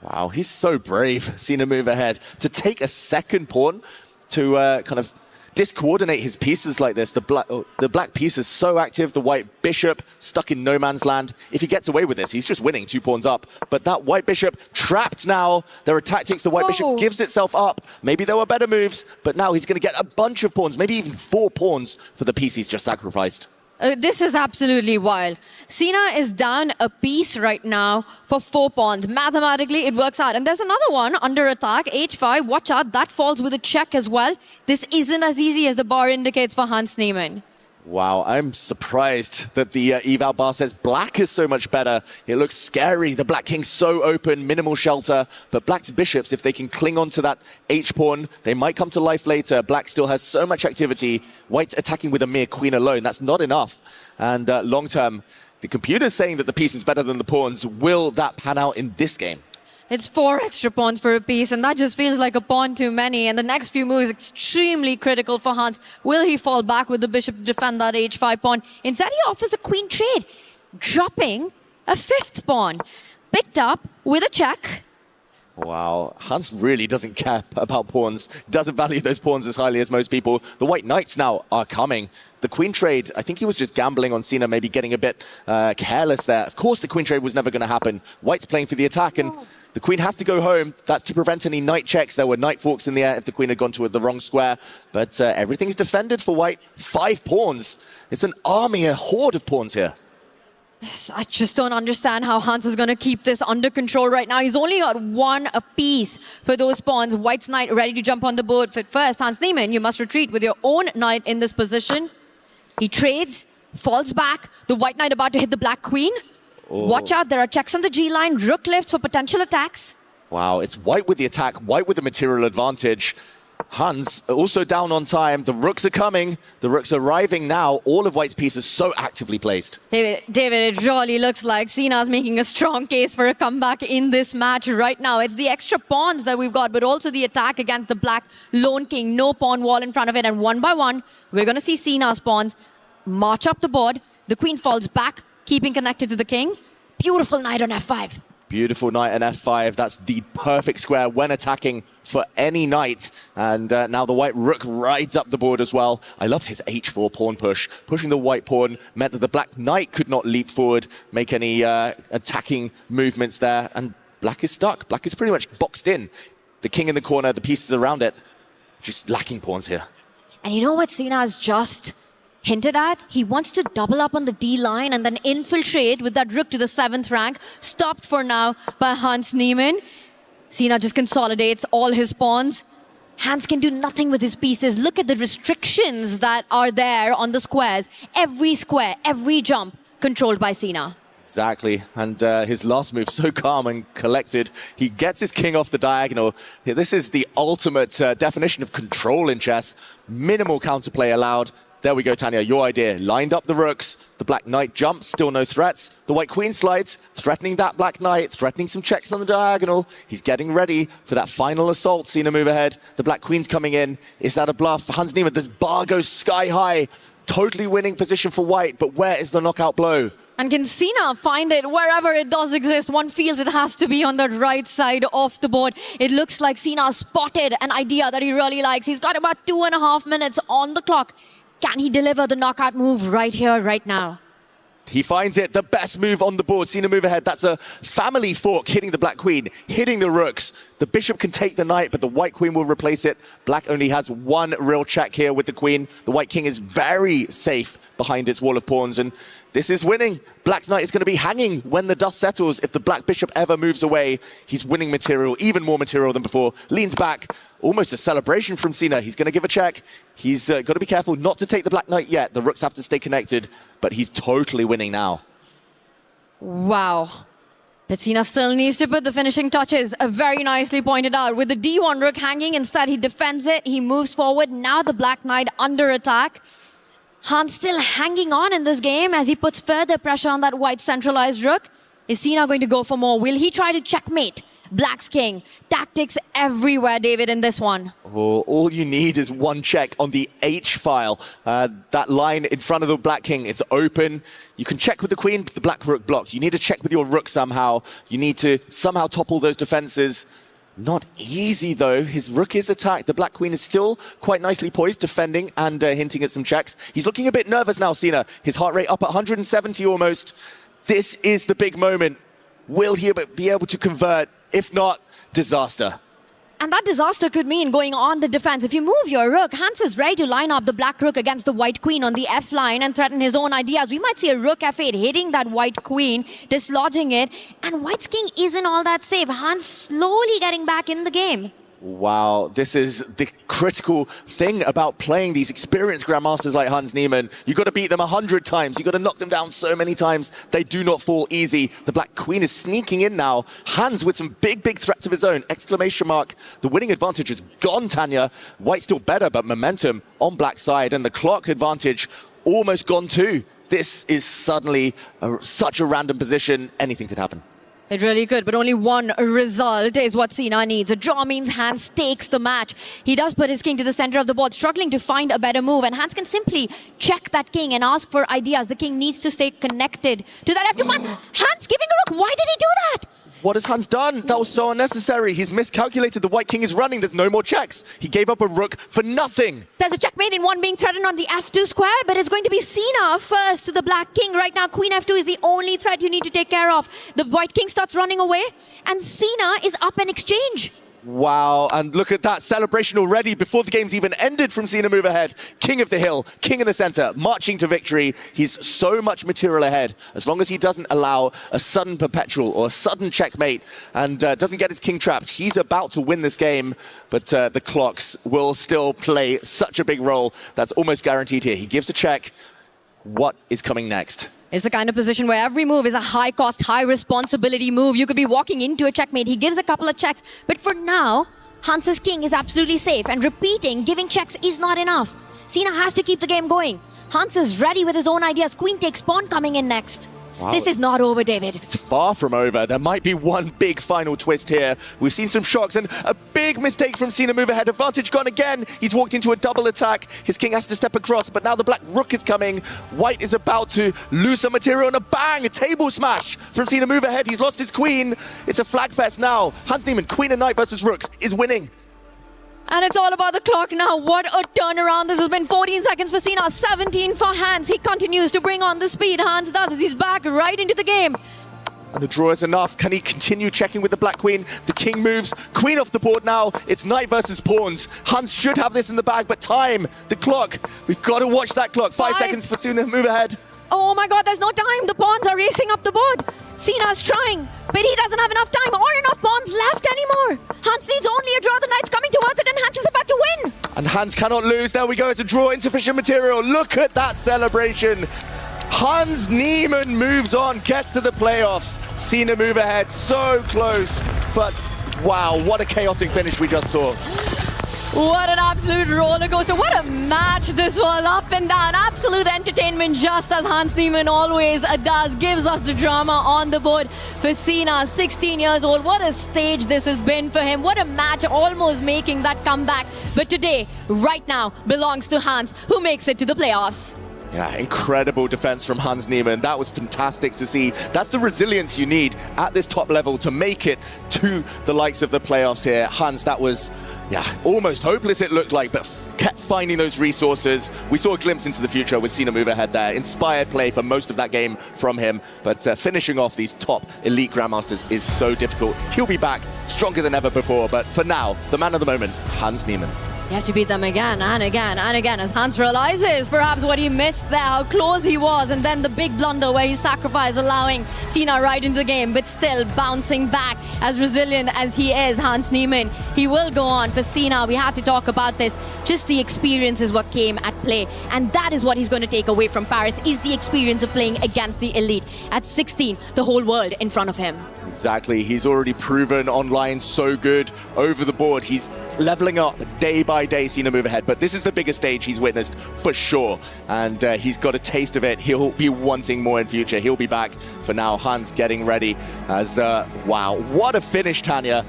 Speaker 2: Wow, he's so brave. Sina move ahead to take a second pawn to kind of discoordinate his pieces like this. The black piece is so active. The white bishop stuck in no man's land. If he gets away with this, he's just winning 2 pawns up. But that white bishop trapped now. There are tactics. The white bishop gives itself up. Maybe there were better moves, but now he's going to get a bunch of pawns, maybe even 4 pawns for the piece he's just sacrificed.
Speaker 4: This is absolutely wild. Sina is down a piece right now for 4 pawns. Mathematically, it works out. And there's another one under attack, h5. Watch out, that falls with a check as well. This isn't as easy as the bar indicates for Hans Niemann.
Speaker 2: Wow, I'm surprised that the eval bar says black is so much better. It looks scary. The black king's so open, minimal shelter. But black's bishops, if they can cling on to that h-pawn, they might come to life later. Black still has so much activity. White's attacking with a mere queen alone. That's not enough. And long term, the computer's saying that the piece is better than the pawns. Will that pan out in this game?
Speaker 4: It's 4 extra pawns for a piece, and that just feels like a pawn too many. And the next few moves extremely critical for Hans. Will he fall back with the bishop to defend that h5 pawn? Instead, he offers a queen trade, dropping a 5th pawn. Picked up with a check.
Speaker 2: Wow, Hans really doesn't care about pawns. Doesn't value those pawns as highly as most people. The white knights now are coming. The queen trade, I think he was just gambling on Sina, maybe getting a bit careless there. Of course, the queen trade was never going to happen. White's playing for the attack, and the queen has to go home. That's to prevent any knight checks. There were knight forks in the air if the queen had gone to the wrong square. But everything's defended for white. 5 pawns. It's an army, a horde of pawns here.
Speaker 4: I just don't understand how Hans is going to keep this under control right now. He's only got 1 apiece for those pawns. White's knight ready to jump on the board. But first, Hans Niemann, you must retreat with your own knight in this position. He trades, falls back. The white knight about to hit the black queen. Watch out, there are checks on the G line. Rook lifts for potential attacks.
Speaker 2: Wow, it's white with the attack, white with the material advantage. Hans also down on time. The rooks are coming. The rooks are arriving now. All of white's pieces so actively placed.
Speaker 4: David, it really looks like Sina's making a strong case for a comeback in this match right now. It's the extra pawns that we've got, but also the attack against the black lone king. No pawn wall in front of it. And one by one, we're going to see Sina's pawns march up the board. The queen falls back, keeping connected to the king. Beautiful knight on f5.
Speaker 2: Beautiful knight on f5. That's the perfect square when attacking for any knight. And now the white rook rides up the board as well. I loved his h4 pawn push. Pushing the white pawn meant that the black knight could not leap forward, make any attacking movements there. And black is stuck. Black is pretty much boxed in. The king in the corner, the pieces around it, just lacking pawns here.
Speaker 4: And you know what Sina's just hinted at. He wants to double up on the D line and then infiltrate with that rook to the 7th rank. Stopped for now by Hans Niemann. Sina just consolidates all his pawns. Hans can do nothing with his pieces. Look at the restrictions that are there on the squares. Every square, every jump controlled by Sina.
Speaker 2: Exactly, and his last move, so calm and collected. He gets his king off the diagonal. This is the ultimate definition of control in chess. Minimal counterplay allowed. There we go, Tanya, your idea. Lined up the rooks, the black knight jumps, still no threats. The white queen slides, threatening that black knight, threatening some checks on the diagonal. He's getting ready for that final assault. Sina move ahead. The black queen's coming in. Is that a bluff? Hans Niemann, this bar goes sky high. Totally winning position for white, but where is the knockout blow?
Speaker 4: And can Sina find it wherever it does exist? One feels it has to be on the right side of the board. It looks like Sina spotted an idea that he really likes. He's got about 2.5 minutes on the clock. Can he deliver the knockout move right here, right now?
Speaker 2: He finds it, the best move on the board. Sina move ahead. That's a family fork hitting the black queen, hitting the rooks. The bishop can take the knight, but the white queen will replace it. Black only has one real check here with the queen. The white king is very safe behind its wall of pawns, and this is winning. Black's knight is going to be hanging when the dust settles. If the black bishop ever moves away, he's winning material, even more material than before. Leans back, almost a celebration from Sina. He's going to give a check. He's got to be careful not to take the black knight yet. The rooks have to stay connected, but he's totally winning now.
Speaker 4: Wow. But Sina still needs to put the finishing touches. Very nicely pointed out. With the D1 rook hanging, instead he defends it. He moves forward. Now the black knight under attack. Hans still hanging on in this game as he puts further pressure on that white centralized rook. Is Sina going to go for more? Will he try to checkmate Black's king? Tactics everywhere, David, in this one.
Speaker 2: Oh, all you need is one check on the H file. That line in front of the black king, it's open. You can check with the queen, but the black rook blocks. You need to check with your rook somehow. You need to somehow topple those defenses. Not easy, though. His rook is attacked. The black queen is still quite nicely poised, defending and hinting at some checks. He's looking a bit nervous now, Sina. His heart rate up at 170 almost. This is the big moment. Will he be able to convert? If not, disaster.
Speaker 4: And that disaster could mean going on the defense. If you move your rook, Hans is ready to line up the black rook against the white queen on the F line and threaten his own ideas. We might see a rook F8 hitting that white queen, dislodging it. And white's king isn't all that safe. Hans slowly getting back in the game.
Speaker 2: Wow, this is the critical thing about playing these experienced grandmasters like Hans Niemann. You've got to beat them 100 times. You've got to knock them down so many times. They do not fall easy. The black queen is sneaking in now. Hans with some big, big threats of his own. Exclamation mark. The winning advantage is gone, Tanya. White's still better, but momentum on black's side. And the clock advantage almost gone too. This is suddenly such a random position. Anything could happen.
Speaker 4: It really could, but only one result is what Sina needs. A draw means Hans takes the match. He does put his king to the center of the board, struggling to find a better move, and Hans can simply check that king and ask for ideas. The king needs to stay connected to that F2. Hans giving a rook. Why did he do that?
Speaker 2: What has Hans done? That was so unnecessary. He's miscalculated. The white king is running. There's no more checks. He gave up a rook for nothing.
Speaker 4: There's a checkmate in one being threatened on the F2 square, but it's going to be Sina first to the black king. Right now, queen F2 is the only threat you need to take care of. The white king starts running away, and Sina is up in exchange.
Speaker 2: Wow, and look at that celebration already before the game's even ended from Sina move ahead. King of the hill, king in the center, marching to victory. He's so much material ahead. As long as he doesn't allow a sudden perpetual or a sudden checkmate and doesn't get his king trapped, he's about to win this game. But the clocks will still play such a big role. That's almost guaranteed here. He gives a check. What is coming next?
Speaker 4: It's the kind of position where every move is a high-cost, high-responsibility move. You could be walking into a checkmate. He gives a couple of checks. But for now, Hans's king is absolutely safe. And repeating, giving checks is not enough. Sina has to keep the game going. Hans is ready with his own ideas. Queen takes pawn coming in next.
Speaker 2: Wow.
Speaker 4: This is not over, David.
Speaker 2: It's far from over. There might be one big final twist here. We've seen some shocks and a big mistake from Sina move ahead. Advantage gone again. He's walked into a double attack. His king has to step across, but now the black rook is coming. White is about to lose some material and a bang, a table smash from Sina move ahead. He's lost his queen. It's a flag fest now. Hans Niemann, queen and knight versus rooks, is winning.
Speaker 4: And it's all about the clock now. What a turnaround. This has been 14 seconds for Sina, 17 for Hans. He continues to bring on the speed. Hans does as he's back right into the game.
Speaker 2: And the draw is enough. Can he continue checking with the black queen? The king moves. Queen off the board now. It's knight versus pawns. Hans should have this in the bag, but time, the clock. We've got to watch that clock. 5 seconds for Sina move ahead.
Speaker 4: Oh my god, there's no time. The pawns are racing up the board. Sina's trying, but he doesn't have enough time or enough pawns left anymore. Hans needs only a draw. The knight's coming towards it, and Hans is about to win.
Speaker 2: And Hans cannot lose. There we go. It's a draw. Insufficient material. Look at that celebration. Hans Niemann moves on, gets to the playoffs. Sina move ahead, so close. But wow, what a chaotic finish we just saw.
Speaker 4: What an absolute roller coaster. What a match this was. Up and down. Absolute entertainment, just as Hans Niemann always does. Gives us the drama on the board for Sina, 16 years old. What a stage this has been for him. What a match, almost making that comeback. But today, right now, belongs to Hans, who makes it to the playoffs.
Speaker 2: Yeah, incredible defense from Hans Niemann. That was fantastic to see. That's the resilience you need at this top level to make it to the likes of the playoffs here. Hans, that was, yeah, almost hopeless it looked like, but kept finding those resources. We saw a glimpse into the future with Sina move ahead there. Inspired play for most of that game from him, but finishing off these top elite grandmasters is so difficult. He'll be back stronger than ever before, but for now, the man of the moment, Hans Niemann.
Speaker 4: You have to beat them again and again and again as Hans realizes perhaps what he missed there, how close he was, and then the big blunder where he sacrificed, allowing Sina right into the game, but still bouncing back as resilient as he is, Hans Niemann. He will go on. For Sina, we have to talk about this. Just the experience is what came at play, and that is what he's going to take away from Paris, is the experience of playing against the elite. At 16, the whole world in front of him.
Speaker 2: Exactly. He's already proven online so good over the board. He's leveling up day by day, Sina move ahead, but this is the biggest stage he's witnessed for sure, and he's got a taste of it. He'll be wanting more in future. He'll be back. For now, Hans getting ready as wow, what a finish, Tanya.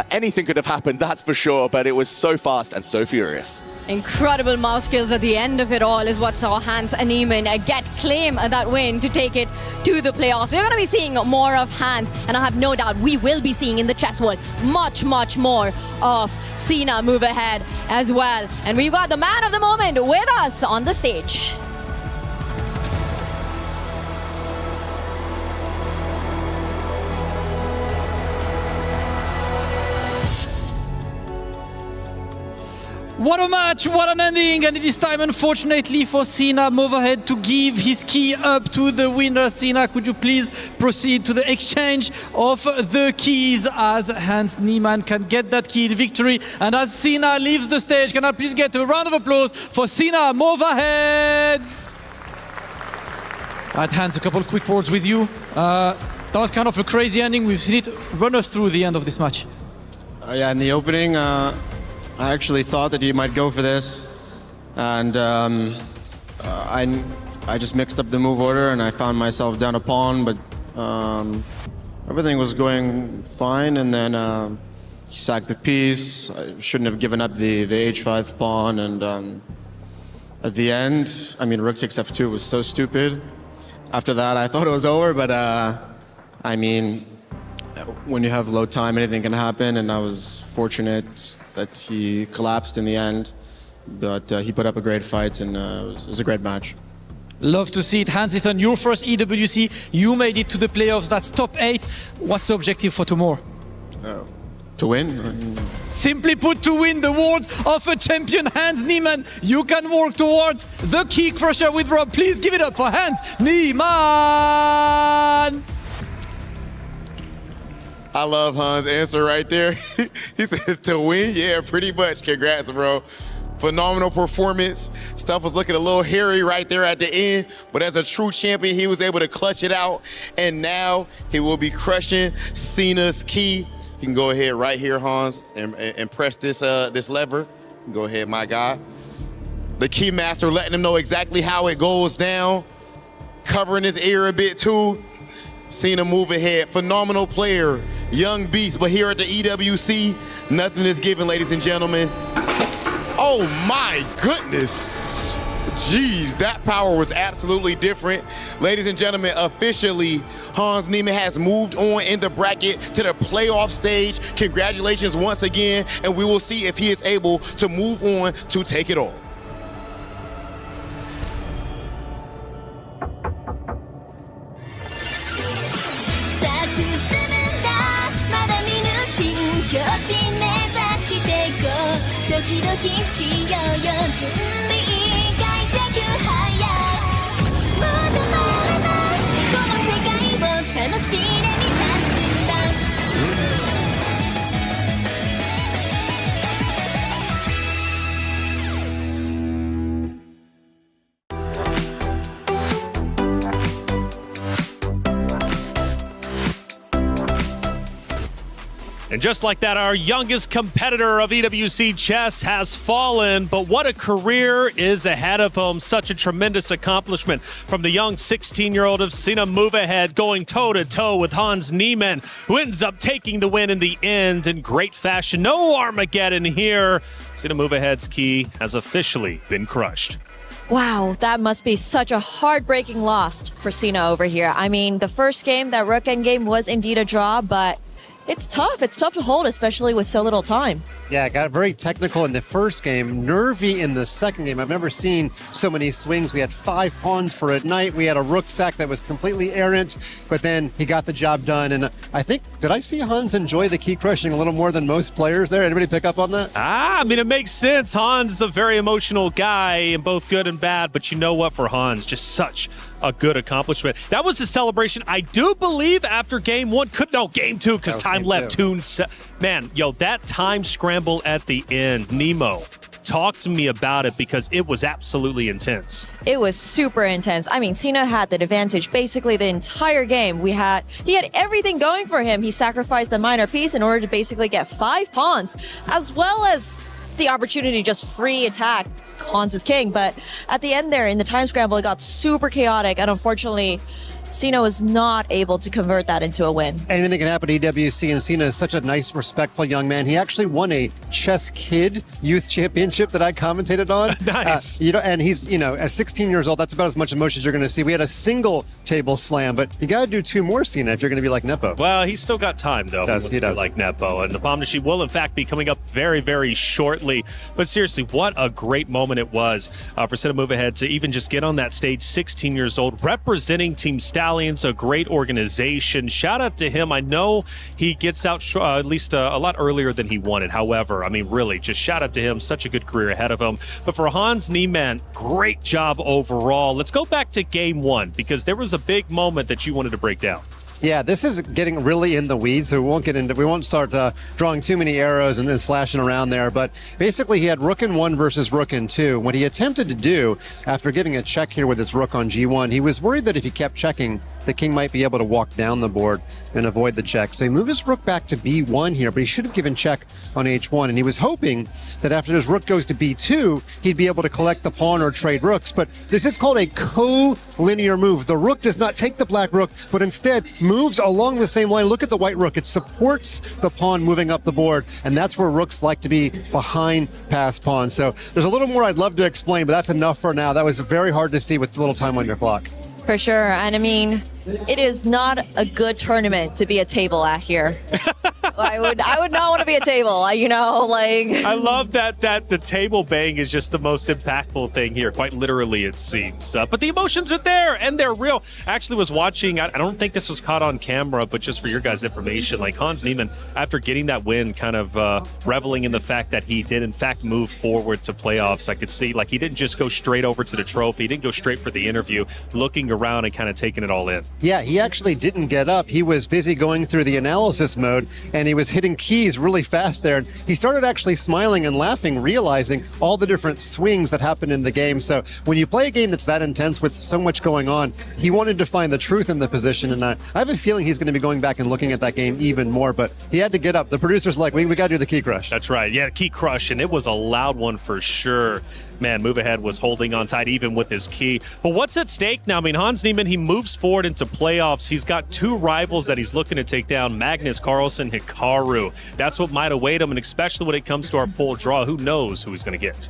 Speaker 2: Anything could have happened, that's for sure, but it was so fast and so furious.
Speaker 4: Incredible mouse skills at the end of it all is what saw Hans Niemann claim that win to take it to the playoffs. We're going to be seeing more of Hans, and I have no doubt we will be seeing in the chess world much more of Sina move ahead as well. And we've got the man of the moment with us on the stage.
Speaker 20: What a match, what an ending, and it is time, unfortunately, for Sina move ahead to give his key up to the winner. Sina, could you please proceed to the exchange of the keys as Hans Niemann can get that key to victory, and as Sina leaves the stage, can I please get a round of applause for Sina move ahead? Right, Hans, a couple of quick words with you. That was kind of a crazy ending. We've seen it. Run us through the end of this match.
Speaker 5: Yeah, in the opening, I actually thought that he might go for this, and I just mixed up the move order and I found myself down a pawn, but everything was going fine, and then he sacked the piece. I shouldn't have given up the h5 pawn, and at the end, I mean, rook takes f2 was so stupid. After that, I thought it was over, but I mean, when you have low time, anything can happen, and I was fortunate that he collapsed in the end, but he put up a great fight, and it was a great match.
Speaker 20: Love to see it. Hans, it's on your first EWC. You made it to the playoffs. That's top 8. What's the objective for tomorrow?
Speaker 5: To win?
Speaker 20: Simply put, to win the world of a champion, Hans Niemann. You can work towards the key crusher with Rob. Please give it up for Hans Niemann.
Speaker 3: I love Hans' answer right there. He said, to win? Yeah, pretty much. Congrats, bro. Phenomenal performance. Stuff was looking a little hairy right there at the end, but as a true champion, he was able to clutch it out, and now he will be crushing Sina's key. You can go ahead right here, Hans, and press this this lever. Go ahead, my guy. The key master letting him know exactly how it goes down, covering his ear a bit too. Sina move ahead. Phenomenal player. Young beast, but here at the EWC, nothing is given, ladies and gentlemen. Oh my goodness. Jeez, that power was absolutely different. Ladies and gentlemen, officially, Hans Niemann has moved on in the bracket to the playoff stage. Congratulations once again, and we will see if he is able to move on to take it all.
Speaker 10: That's
Speaker 7: And just like that, our youngest competitor of EWC chess has fallen, but what a career is ahead of him. Such a tremendous accomplishment from the young 16-year-old of Sina Move Ahead, going toe-to-toe with Hans Niemann, who ends up taking the win in the end in great fashion. No Armageddon here. Sina Move Ahead's key has officially been crushed.
Speaker 8: Wow, that must be such a heartbreaking loss for Sina over here. I mean, the first game, that rook endgame, was indeed a draw, but it's tough. It's tough to hold, especially with so little time.
Speaker 11: Yeah, it got very technical in the first game, nervy in the second game. I've never seen so many swings. We had 5 pawns for a knight. We had a rook sack that was completely errant, but then he got the job done. And I think, did I see Hans enjoy the key crushing a little more than most players there? Anybody pick up on that?
Speaker 7: I mean, it makes sense. Hans is a very emotional guy, in both good and bad, but you know what, for Hans, just such a good accomplishment. That was his celebration, I do believe, after game 1. Game 2, because time left. Man, yo, that time scramble at the end, Nemo, talk to me about it, because it was absolutely intense.
Speaker 8: It was super intense. I mean, Sina had the advantage basically the entire game. He had everything going for him. He sacrificed the minor piece in order to basically get 5 pawns, as well as the opportunity to just free attack Hans's king. But at the end there, in the time scramble, it got super chaotic, and unfortunately, Sina was not able to convert that into a win.
Speaker 11: Anything can happen to EWC, and Sina is such a nice, respectful young man. He actually won a Chess Kid Youth Championship that I commentated on.
Speaker 7: Nice.
Speaker 11: And he's, at 16 years old, that's about as much emotion as you're going to see. We had a single table slam, but you got to do 2 more, Sina, if you're going to be like Nepo.
Speaker 7: Well, he's still got time, though.
Speaker 11: He does.
Speaker 7: Like Nepo. And the Pomnishi will, in fact, be coming up very, very shortly. But seriously, what a great moment it was for Sina Move Ahead to even just get on that stage, 16 years old, representing Team Stallions, a great organization. Shout out to him. I know he gets out at least a lot earlier than he wanted. However, I mean, really, just shout out to him. Such a good career ahead of him. But for Hans Niemann, great job overall. Let's go back to game 1, because there was a big moment that you wanted to break down.
Speaker 11: Yeah, this is getting really in the weeds, so we won't start drawing too many arrows and then slashing around there. But basically, he had rook in 1 versus rook in 2. What he attempted to do, after giving a check here with his rook on g1, he was worried that if he kept checking, the king might be able to walk down the board and avoid the check. So he moved his rook back to b1 here, but he should have given check on h1. And he was hoping that after his rook goes to b2, he'd be able to collect the pawn or trade rooks. But this is called a co-linear move. The rook does not take the black rook, but instead moves along the same line. Look at the white rook. It supports the pawn moving up the board, and that's where rooks like to be, behind passed pawns. So there's a little more I'd love to explain, but that's enough for now. That was very hard to see with little time on your clock.
Speaker 8: For sure. And I mean, it is not a good tournament to be a table at here. I would not want to be a table,
Speaker 7: I love that the table bang is just the most impactful thing here, quite literally, it seems. But the emotions are there, and they're real. Actually was watching, I don't think this was caught on camera, but just for your guys' information, like Hans Niemann, after getting that win, kind of reveling in the fact that he did in fact move forward to playoffs. I could see, like, he didn't just go straight over to the trophy, he didn't go straight for the interview, looking around and kind of taking it all in.
Speaker 11: Yeah, he actually didn't get up. He was busy going through the analysis mode, and he was hitting keys really fast there. And he started actually smiling and laughing, realizing all the different swings that happened in the game. So when you play a game that's that intense with so much going on, he wanted to find the truth in the position. And I have a feeling he's going to be going back and looking at that game even more, but he had to get up. The producer's like, we got to do the key crush.
Speaker 7: That's right. Yeah, key crush, and it was a loud one for sure. Man, Move Ahead was holding on tight even with his key. But what's at stake now? I mean, Hans Niemann, he moves forward into playoffs. He's got 2 rivals that he's looking to take down, Magnus Carlsen, Hikaru. That's what might await him, and especially when it comes to our full draw, who knows who he's going to get.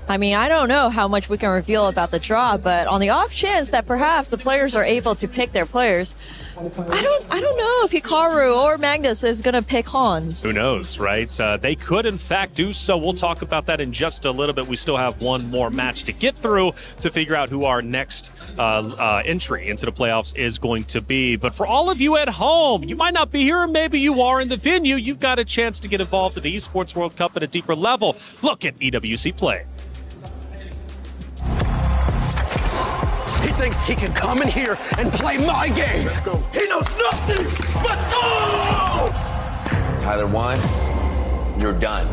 Speaker 8: I mean, I don't know how much we can reveal about the draw, but on the off chance that perhaps the players are able to pick their players, I don't know if Hikaru or Magnus is going to pick Hans.
Speaker 7: Who knows, right? They could, in fact, do so. We'll talk about that in just a little bit. We still have one more match to get through to figure out who our next entry into the playoffs is going to be. But for all of you at home, you might not be here, or maybe you are in the venue. You've got a chance to get involved in the Esports World Cup at a deeper level. Look at EWC Play.
Speaker 25: He thinks he can come in here and play my game. Let's go. He knows nothing. Let's go!
Speaker 10: Tyler 1, you're done.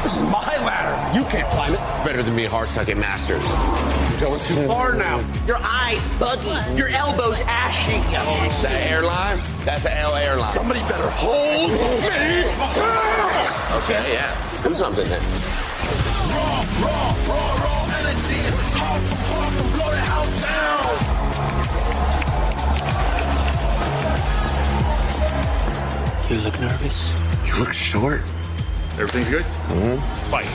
Speaker 25: This is my ladder. You can't climb it.
Speaker 10: It's better than being hard stuck at Masters.
Speaker 25: You're going too far now.
Speaker 13: Your eyes buggy. Your elbows ashy.
Speaker 10: That airline? That's an L airline.
Speaker 25: Somebody better hold me.
Speaker 10: Okay, yeah. Do something then.
Speaker 25: Raw energy. Half from blow the house down.
Speaker 10: You look nervous. You look short.
Speaker 18: Everything's good?
Speaker 10: Mm-hmm.
Speaker 7: Fight.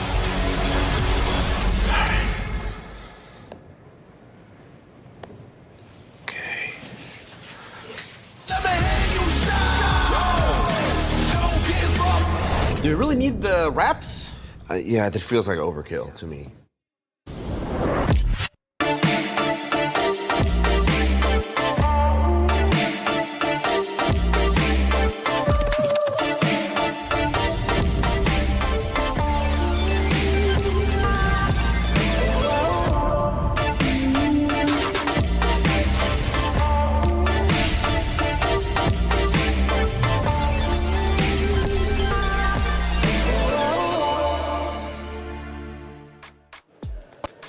Speaker 10: Okay.
Speaker 13: Do you really need the wraps?
Speaker 10: Yeah, that feels like overkill to me.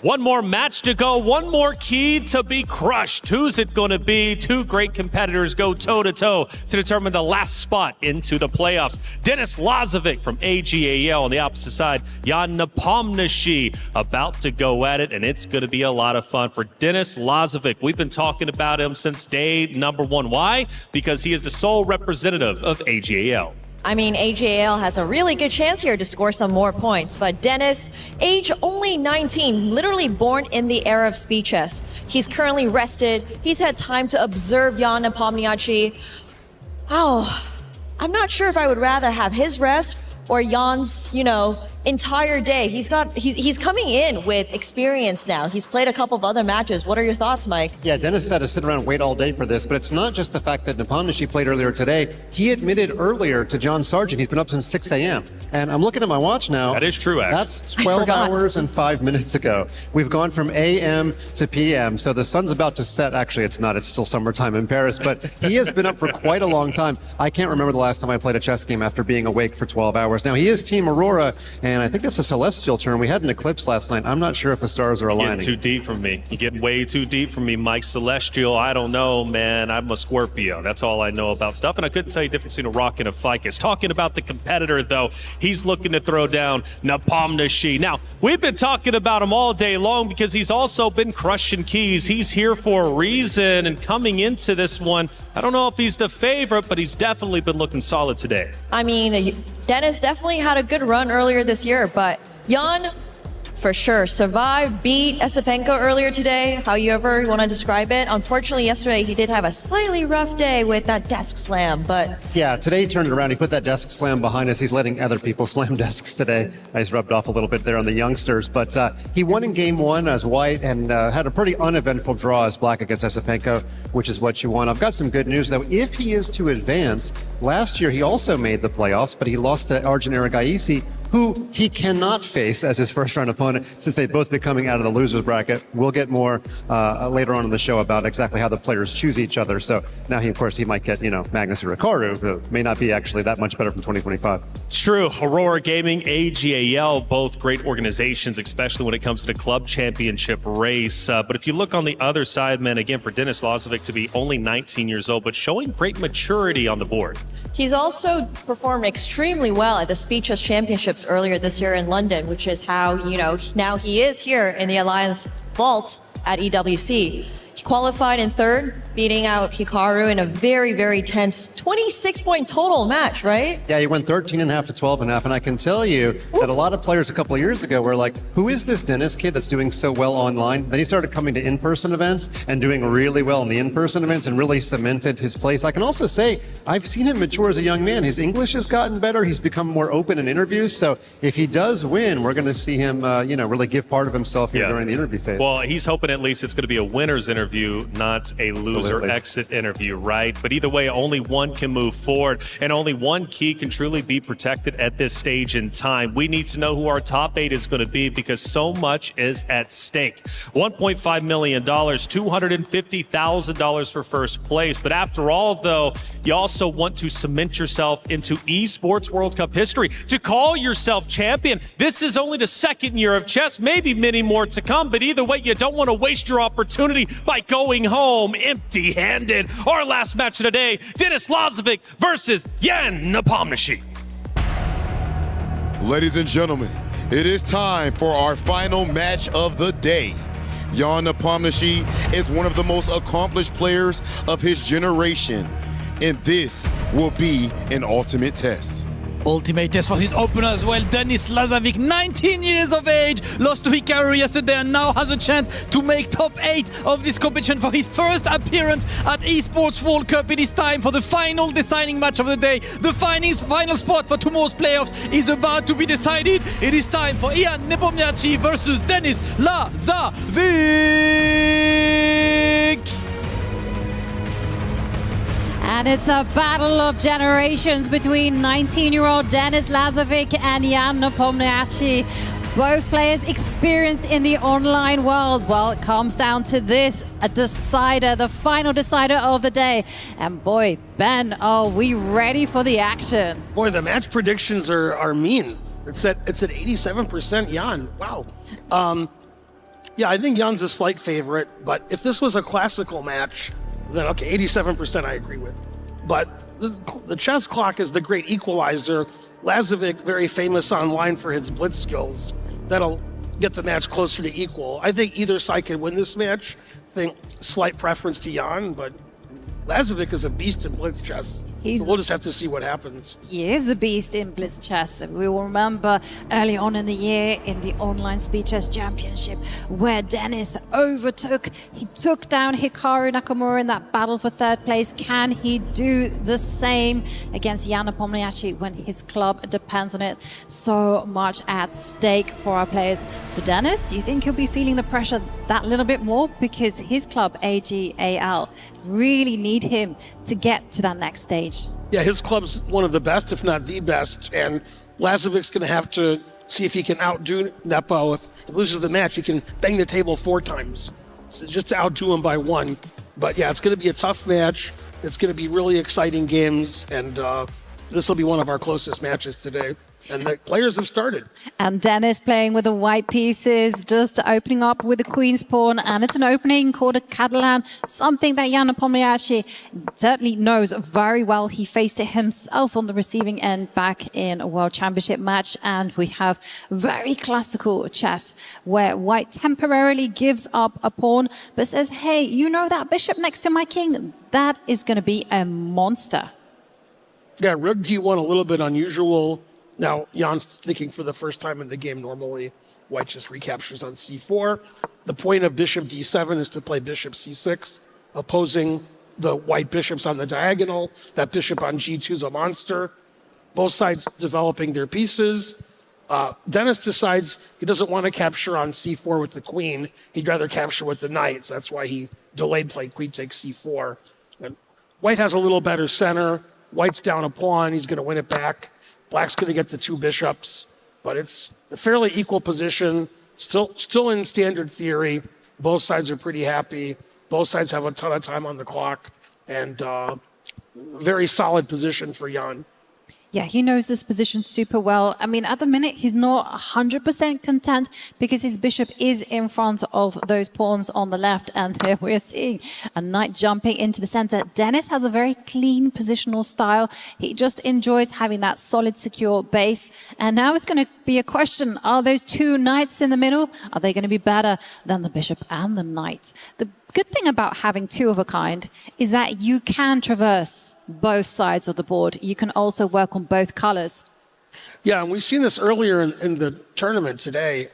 Speaker 7: One more match to go, one more key to be crushed. Who's it going to be? Two great competitors go toe-to-toe to determine the last spot into the playoffs. Denis Lazovic from AGAL on the opposite side. Jan Nepomniachtchi about to go at it, and it's going to be a lot of fun for Denis Lazovic. We've been talking about him since day number one. Why? Because he is the sole representative of AGAL.
Speaker 8: I mean, AJL has a really good chance here to score some more points, but Denis, age only 19, literally born in the era of speed chess. He's currently rested. He's had time to observe Jan Nepomniachtchi. Oh, I'm not sure if I would rather have his rest or Jan's, entire day. He's coming in with experience now. He's played a couple of other matches. What are your thoughts, Mike?
Speaker 11: Yeah, Denis had to sit around and wait all day for this, but it's not just the fact that Nepomniachtchi played earlier today. He admitted earlier to John Sargent he's been up since 6 a.m. And I'm looking at my watch now.
Speaker 7: That is true, actually.
Speaker 11: That's 12 hours and 5 minutes ago. We've gone from AM to PM, so the sun's about to set. Actually, it's not. It's still summertime in Paris, but he has been up for quite a long time. I can't remember the last time I played a chess game after being awake for 12 hours. Now, he is Team Aurora, and I think that's a celestial term. We had an eclipse last night. I'm not sure if the stars are aligning.
Speaker 7: You're getting too deep for me. You're getting way too deep for me, Mike. Celestial, I don't know, man. I'm a Scorpio. That's all I know about stuff, and I couldn't tell you the difference between a rock and a ficus. Talking about the competitor, though, he's looking to throw down Nepomniachtchi. Now, we've been talking about him all day long because he's also been crushing keys. He's here for a reason, and coming into this one, I don't know if he's the favorite, but he's definitely been looking solid today.
Speaker 8: I mean, Denis definitely had a good run earlier this year, but Jan, for sure, survived, beat Esipenko earlier today, however you want to describe it. Unfortunately, yesterday he did have a slightly rough day with that desk slam, but...
Speaker 11: Yeah, today he turned it around. He put that desk slam behind us. He's letting other people slam desks today. He's rubbed off a little bit there on the youngsters, but he won in game one as white and had a pretty uneventful draw as black against Esipenko, which is what you want. I've got some good news, though. If he is to advance, last year he also made the playoffs, but he lost to Arjun Erigaisi, who he cannot face as his first-round opponent since they've both been coming out of the losers bracket. We'll get more later on in the show about exactly how the players choose each other. So now he might get, Magnus or Hikaru, who may not be actually that much better from 2025.
Speaker 7: True. Aurora Gaming, AGAL, both great organizations, especially when it comes to the club championship race. But if you look on the other side, man, again, for Denis Lazovic to be only 19 years old, but showing great maturity on the board.
Speaker 8: He's also performed extremely well at the Speed Chess Championships earlier this year in London, which is how, now he is here in the Alliance Vault at EWC. He qualified in third, beating out Hikaru in a very, very tense 26-point total match, right?
Speaker 11: Yeah, he went 13.5 to 12.5, and I can tell you that a lot of players a couple of years ago were like, who is this Dennis kid that's doing so well online? Then he started coming to in-person events and doing really well in the in-person events and really cemented his place. I can also say, I've seen him mature as a young man. His English has gotten better. He's become more open in interviews. So if he does win, we're going to see him, really give part of himself here during the interview phase.
Speaker 7: Well, he's hoping at least it's going to be a winner's interview, not a loser exit interview, right? But either way, only one can move forward, and only one key can truly be protected at this stage in time. We need to know who our top 8 is going to be because so much is at stake. $1.5 million, $250,000 for first place. But after all, though, you also want to cement yourself into esports World Cup history. To call yourself champion, this is only the second year of chess, maybe many more to come, but either way, you don't want to waste your opportunity by going home empty-handed. Our last match of the day, Denis Lazovic versus Jan Nepomniachtchi.
Speaker 3: Ladies and gentlemen, it is time for our final match of the day. Jan Nepomniachtchi is one of the most accomplished players of his generation, and this will be an ultimate test.
Speaker 20: Ultimate test for his opener as well. Denis Lazovic, 19 years of age, lost to Hikaru yesterday and now has a chance to make top 8 of this competition for his first appearance at Esports World Cup. It is time for the final deciding match of the day. The final spot for tomorrow's playoffs is about to be decided. It is time for Jan Nepomniachtchi versus Denis Lazovic.
Speaker 9: And it's a battle of generations between 19-year-old Denis Lazovic and Jan Nepomniachtchi. Both players experienced in the online world. Well, it comes down to this, a decider, the final decider of the day. And boy, Ben, are we ready for the action?
Speaker 6: Boy, the match predictions are mean. It's at 87% Jan. Wow. Yeah, I think Jan's a slight favorite, but if this was a classical match, then okay, 87% I agree with. But the chess clock is the great equalizer. Lazovic, very famous online for his blitz skills. That'll get the match closer to equal. I think either side can win this match. I think slight preference to Jan, but Lazovic is a beast in blitz chess. So we'll just have to see what happens.
Speaker 9: He is a beast in blitz chess. We will remember early on in the year in the online speed chess championship where Denis he took down Hikaru Nakamura in that battle for third place. Can he do the same against Jan Nepomniachtchi when his club depends on it? So much at stake for our players. For Denis, do you think he'll be feeling the pressure that little bit more? Because his club, AGAL, really need him to get to that next stage.
Speaker 6: Yeah, his club's one of the best, if not the best, and Lazovic's going to have to see if he can outdo Nepo. If he loses the match, he can bang the table 4 times, so just to outdo him by 1. But yeah, it's going to be a tough match. It's going to be really exciting games, and this will be one of our closest matches today. And the players have started.
Speaker 9: And Denis playing with the white pieces, just opening up with the queen's pawn. And it's an opening called a Catalan, something that Jan Nepomniachtchi certainly knows very well. He faced it himself on the receiving end back in a World Championship match. And we have very classical chess where white temporarily gives up a pawn, but says, hey, you know that bishop next to my king? That is going to be a monster.
Speaker 6: Yeah, Rook D1 a little bit unusual. Now, Jan's thinking for the first time in the game. Normally, white just recaptures on c4. The point of bishop d7 is to play bishop c6, opposing the white bishops on the diagonal. That bishop on g2 is a monster. Both sides developing their pieces. Denis decides he doesn't want to capture on c4 with the queen. He'd rather capture with the knight. So that's why he delayed play queen takes c4. And white has a little better center. White's down a pawn. He's going to win it back. Black's going to get the 2 bishops, but it's a fairly equal position, still in standard theory. Both sides are pretty happy. Both sides have a ton of time on the clock, and very solid position for Jan.
Speaker 9: Yeah, he knows this position super well. I mean, at the minute, he's not 100% content because his bishop is in front of those pawns on the left. And there we're seeing a knight jumping into the center. Denis has a very clean positional style. He just enjoys having that solid, secure base. And now it's going to be a question. Are those 2 knights in the middle, are they going to be better than the bishop and the knight? The good thing about having two of a kind is that you can traverse both sides of the board. You can also work on both colors.
Speaker 6: Yeah, and we've seen this earlier in the tournament today.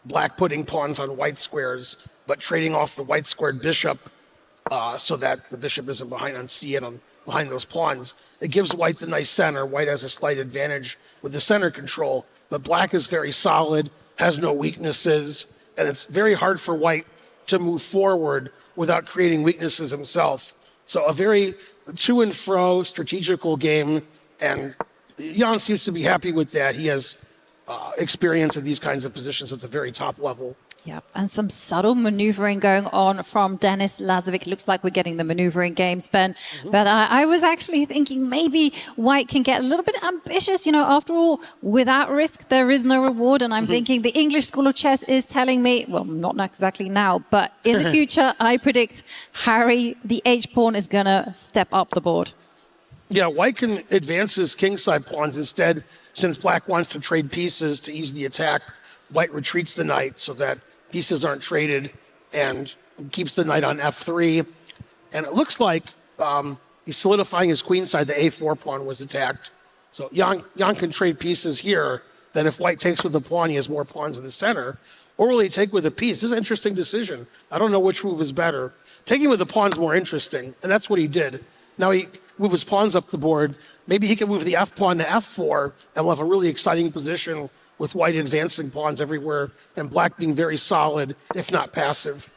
Speaker 6: Black putting pawns on white squares, but trading off the white squared bishop so that the bishop isn't behind on c8 behind those pawns. It gives white the nice center. White has a slight advantage with the center control, but black is very solid, has no weaknesses, and it's very hard for white to move forward without creating weaknesses himself. So a very to and fro strategical game, and Jan seems to be happy with that. He has experience in these kinds of positions at the very top level.
Speaker 9: Yeah, and some subtle maneuvering going on from Denis Lazovic. Looks like we're getting the maneuvering games, Ben. But I was actually thinking maybe white can get a little bit ambitious. You know, after all, without risk, there is no reward. And I'm thinking the English School of Chess is telling me, well, not exactly now, but in the future, I predict Harry, the H-pawn, is going to step up the board.
Speaker 6: Yeah, white can advance his kingside pawns instead. Since black wants to trade pieces to ease the attack, white retreats the knight so that pieces aren't traded and keeps the knight on f3. And it looks like he's solidifying his queenside. The a4 pawn was attacked. So Jan can trade pieces here. Then if white takes with the pawn, he has more pawns in the center. Or will he take with a piece? This is an interesting decision. I don't know which move is better. Taking with the pawn is more interesting, and that's what he did. Now he move his pawns up the board. Maybe he can move the f pawn to f4, and we'll have a really exciting position with white advancing pawns everywhere and black being very solid, if not passive.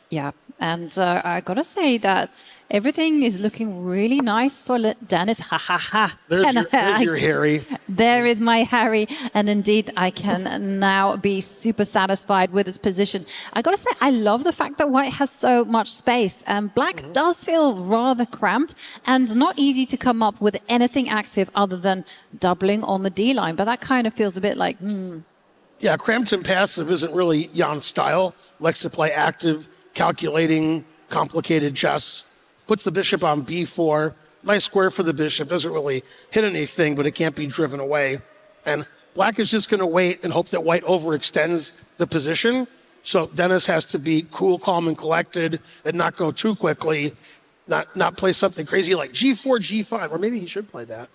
Speaker 9: Yeah, and I gotta say that everything is looking really nice for Denis. Ha ha ha.
Speaker 6: There's your Harry.
Speaker 9: There is my Harry, and indeed I can now be super satisfied with his position. I gotta say, I love the fact that white has so much space, and black does feel rather cramped and not easy to come up with anything active other than doubling on the D line. But that kind of feels a bit like,
Speaker 6: Yeah, cramped and passive isn't really Jan's style. Likes to play active, calculating, complicated chess. Puts the bishop on b4. Nice square for the bishop. Doesn't really hit anything, but it can't be driven away. And black is just going to wait and hope that white overextends the position. So Denis has to be cool, calm, and collected and not go too quickly. Not play something crazy like g4, g5, or maybe he should play that.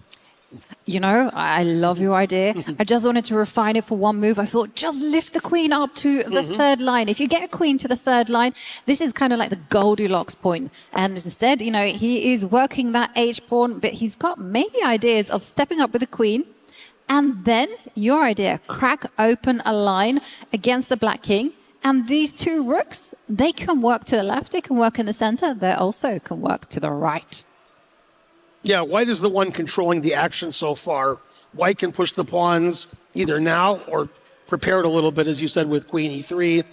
Speaker 9: You know, I love your idea. I just wanted to refine it for one move. I thought, just lift the queen up to the third line. If you get a queen to the third line, this is kind of like the Goldilocks point. And instead, you know, he is working that H-pawn, but he's got maybe ideas of stepping up with the queen. And then your idea, crack open a line against the black king. And these two rooks, they can work to the left, they can work in the center, they also can work to the right.
Speaker 6: Yeah, white is the one controlling the action so far. White can push the pawns either now or prepare it a little bit, as you said, with queen e3,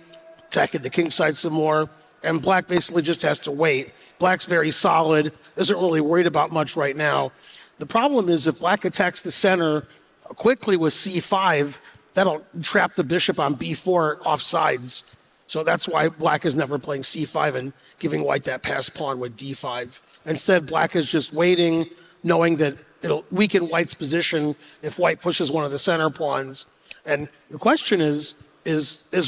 Speaker 6: attacking the king side some more, and black basically just has to wait. Black's very solid, isn't really worried about much right now. The problem is if black attacks the center quickly with c5, that'll trap the bishop on b4 off sides. So that's why black is never playing c5 and giving white that passed pawn with d5. Instead, black is just waiting, knowing that it'll weaken white's position if white pushes one of the center pawns. And the question is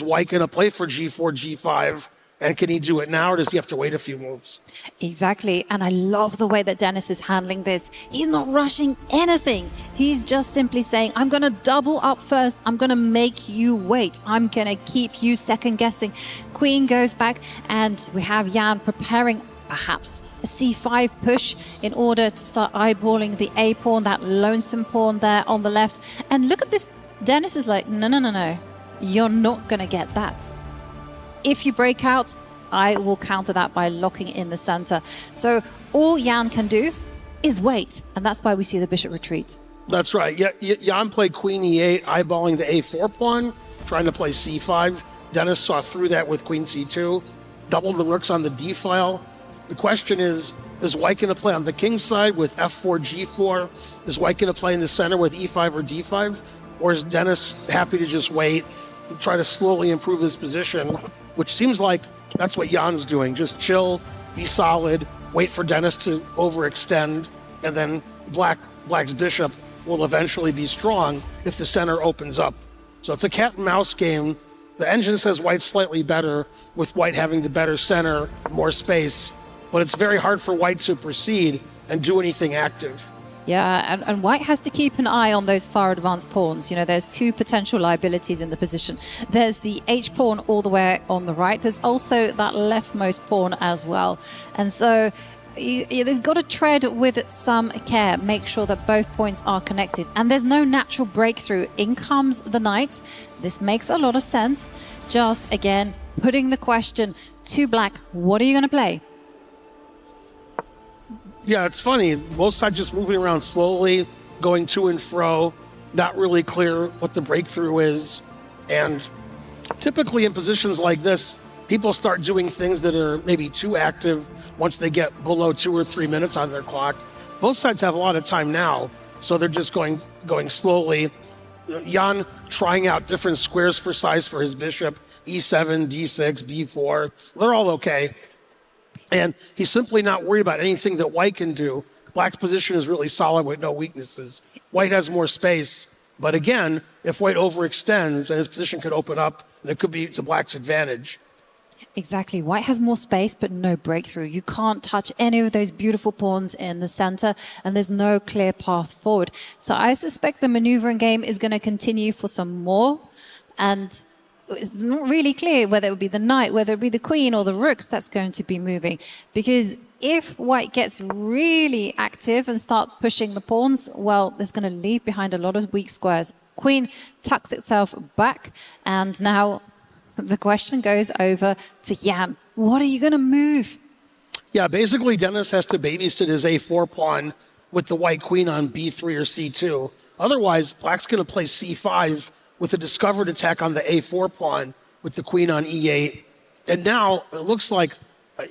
Speaker 6: white going to play for g4, g5? And can he do it now, or does he have to wait a few moves?
Speaker 9: Exactly. And I love the way that Denis is handling this. He's not rushing anything. He's just simply saying, I'm going to double up first. I'm going to make you wait. I'm going to keep you second guessing. Queen goes back, and we have Jan preparing perhaps a c5 push in order to start eyeballing the a pawn, that lonesome pawn there on the left. And look at this. Denis is like, no. You're not going to get that. If you break out, I will counter that by locking in the center. So all Jan can do is wait. And that's why we see the bishop retreat.
Speaker 6: That's right. Yeah, Jan played queen e8, eyeballing the a4 pawn, trying to play c5. Denis saw through that with queen c2, doubled the rooks on the d file. The question is white going to play on the king side with f4, g4? Is white going to play in the center with e5 or d5? Or is Denis happy to just wait and try to slowly improve his position, which seems like that's what Jan's doing. Just chill, be solid, wait for Denis to overextend, and then black's bishop will eventually be strong if the center opens up. So it's a cat and mouse game The engine says white's slightly better, with white having the better center, more space, but it's very hard for white to proceed and do anything active.
Speaker 9: Yeah, and white has to keep an eye on those far advanced pawns. You know, there's two potential liabilities in the position. There's the H pawn all the way on the right. There's also that leftmost pawn as well. And so they've got to tread with some care, make sure that both points are connected. And there's no natural breakthrough. In comes the knight. This makes a lot of sense. Just, again, putting the question to black, what are you going to play?
Speaker 6: Yeah, it's funny. Both sides just moving around slowly, going to and fro, not really clear what the breakthrough is. And typically in positions like this, people start doing things that are maybe too active once they get below 2 or 3 minutes on their clock. Both sides have a lot of time now, so they're just going slowly. Jan trying out different squares for size for his bishop, e7, d6, b4. They're all okay. And he's simply not worried about anything that white can do. Black's position is really solid with no weaknesses. White has more space, but again, if white overextends, then his position could open up, and it could be to black's advantage.
Speaker 9: Exactly. White has more space, but no breakthrough. You can't touch any of those beautiful pawns in the center, and there's no clear path forward. So I suspect the maneuvering game is going to continue for some more, and it's not really clear whether it would be the knight, whether it be the queen or the rooks that's going to be moving. Because if white gets really active and start pushing the pawns, well, there's going to leave behind a lot of weak squares. Queen tucks itself back, and now the question goes over to Jan. What are you going to move?
Speaker 6: Yeah, basically Dennis has to babysit his a4 pawn with the white queen on b3 or c2. Otherwise, black's going to play c5 with a discovered attack on the a4 pawn with the queen on e8. And now it looks like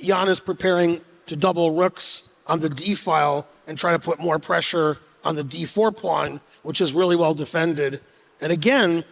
Speaker 6: Jan is preparing to double rooks on the d file and try to put more pressure on the d4 pawn, which is really well defended. And again,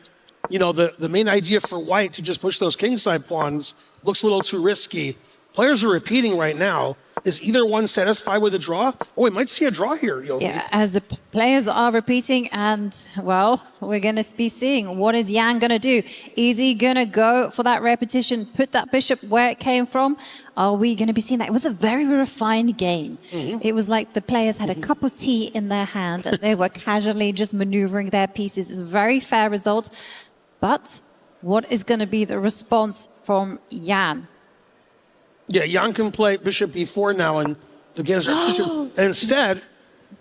Speaker 6: you know, the main idea for white to just push those kingside pawns looks a little too risky. Players are repeating right now. Is either one satisfied with a draw? Oh, we might see a draw here, Yogi.
Speaker 9: Yeah, as the players are repeating, and, well, we're going to be seeing what is Jan going to do. Is he going to go for that repetition, put that bishop where it came from? Are we going to be seeing that? It was a very refined game. It was like the players had a cup of tea in their hand, and they were casually just maneuvering their pieces. It's a very fair result. But what is going to be the response from Jan?
Speaker 6: Yeah, Jan can play bishop b4 now, and the game's and instead,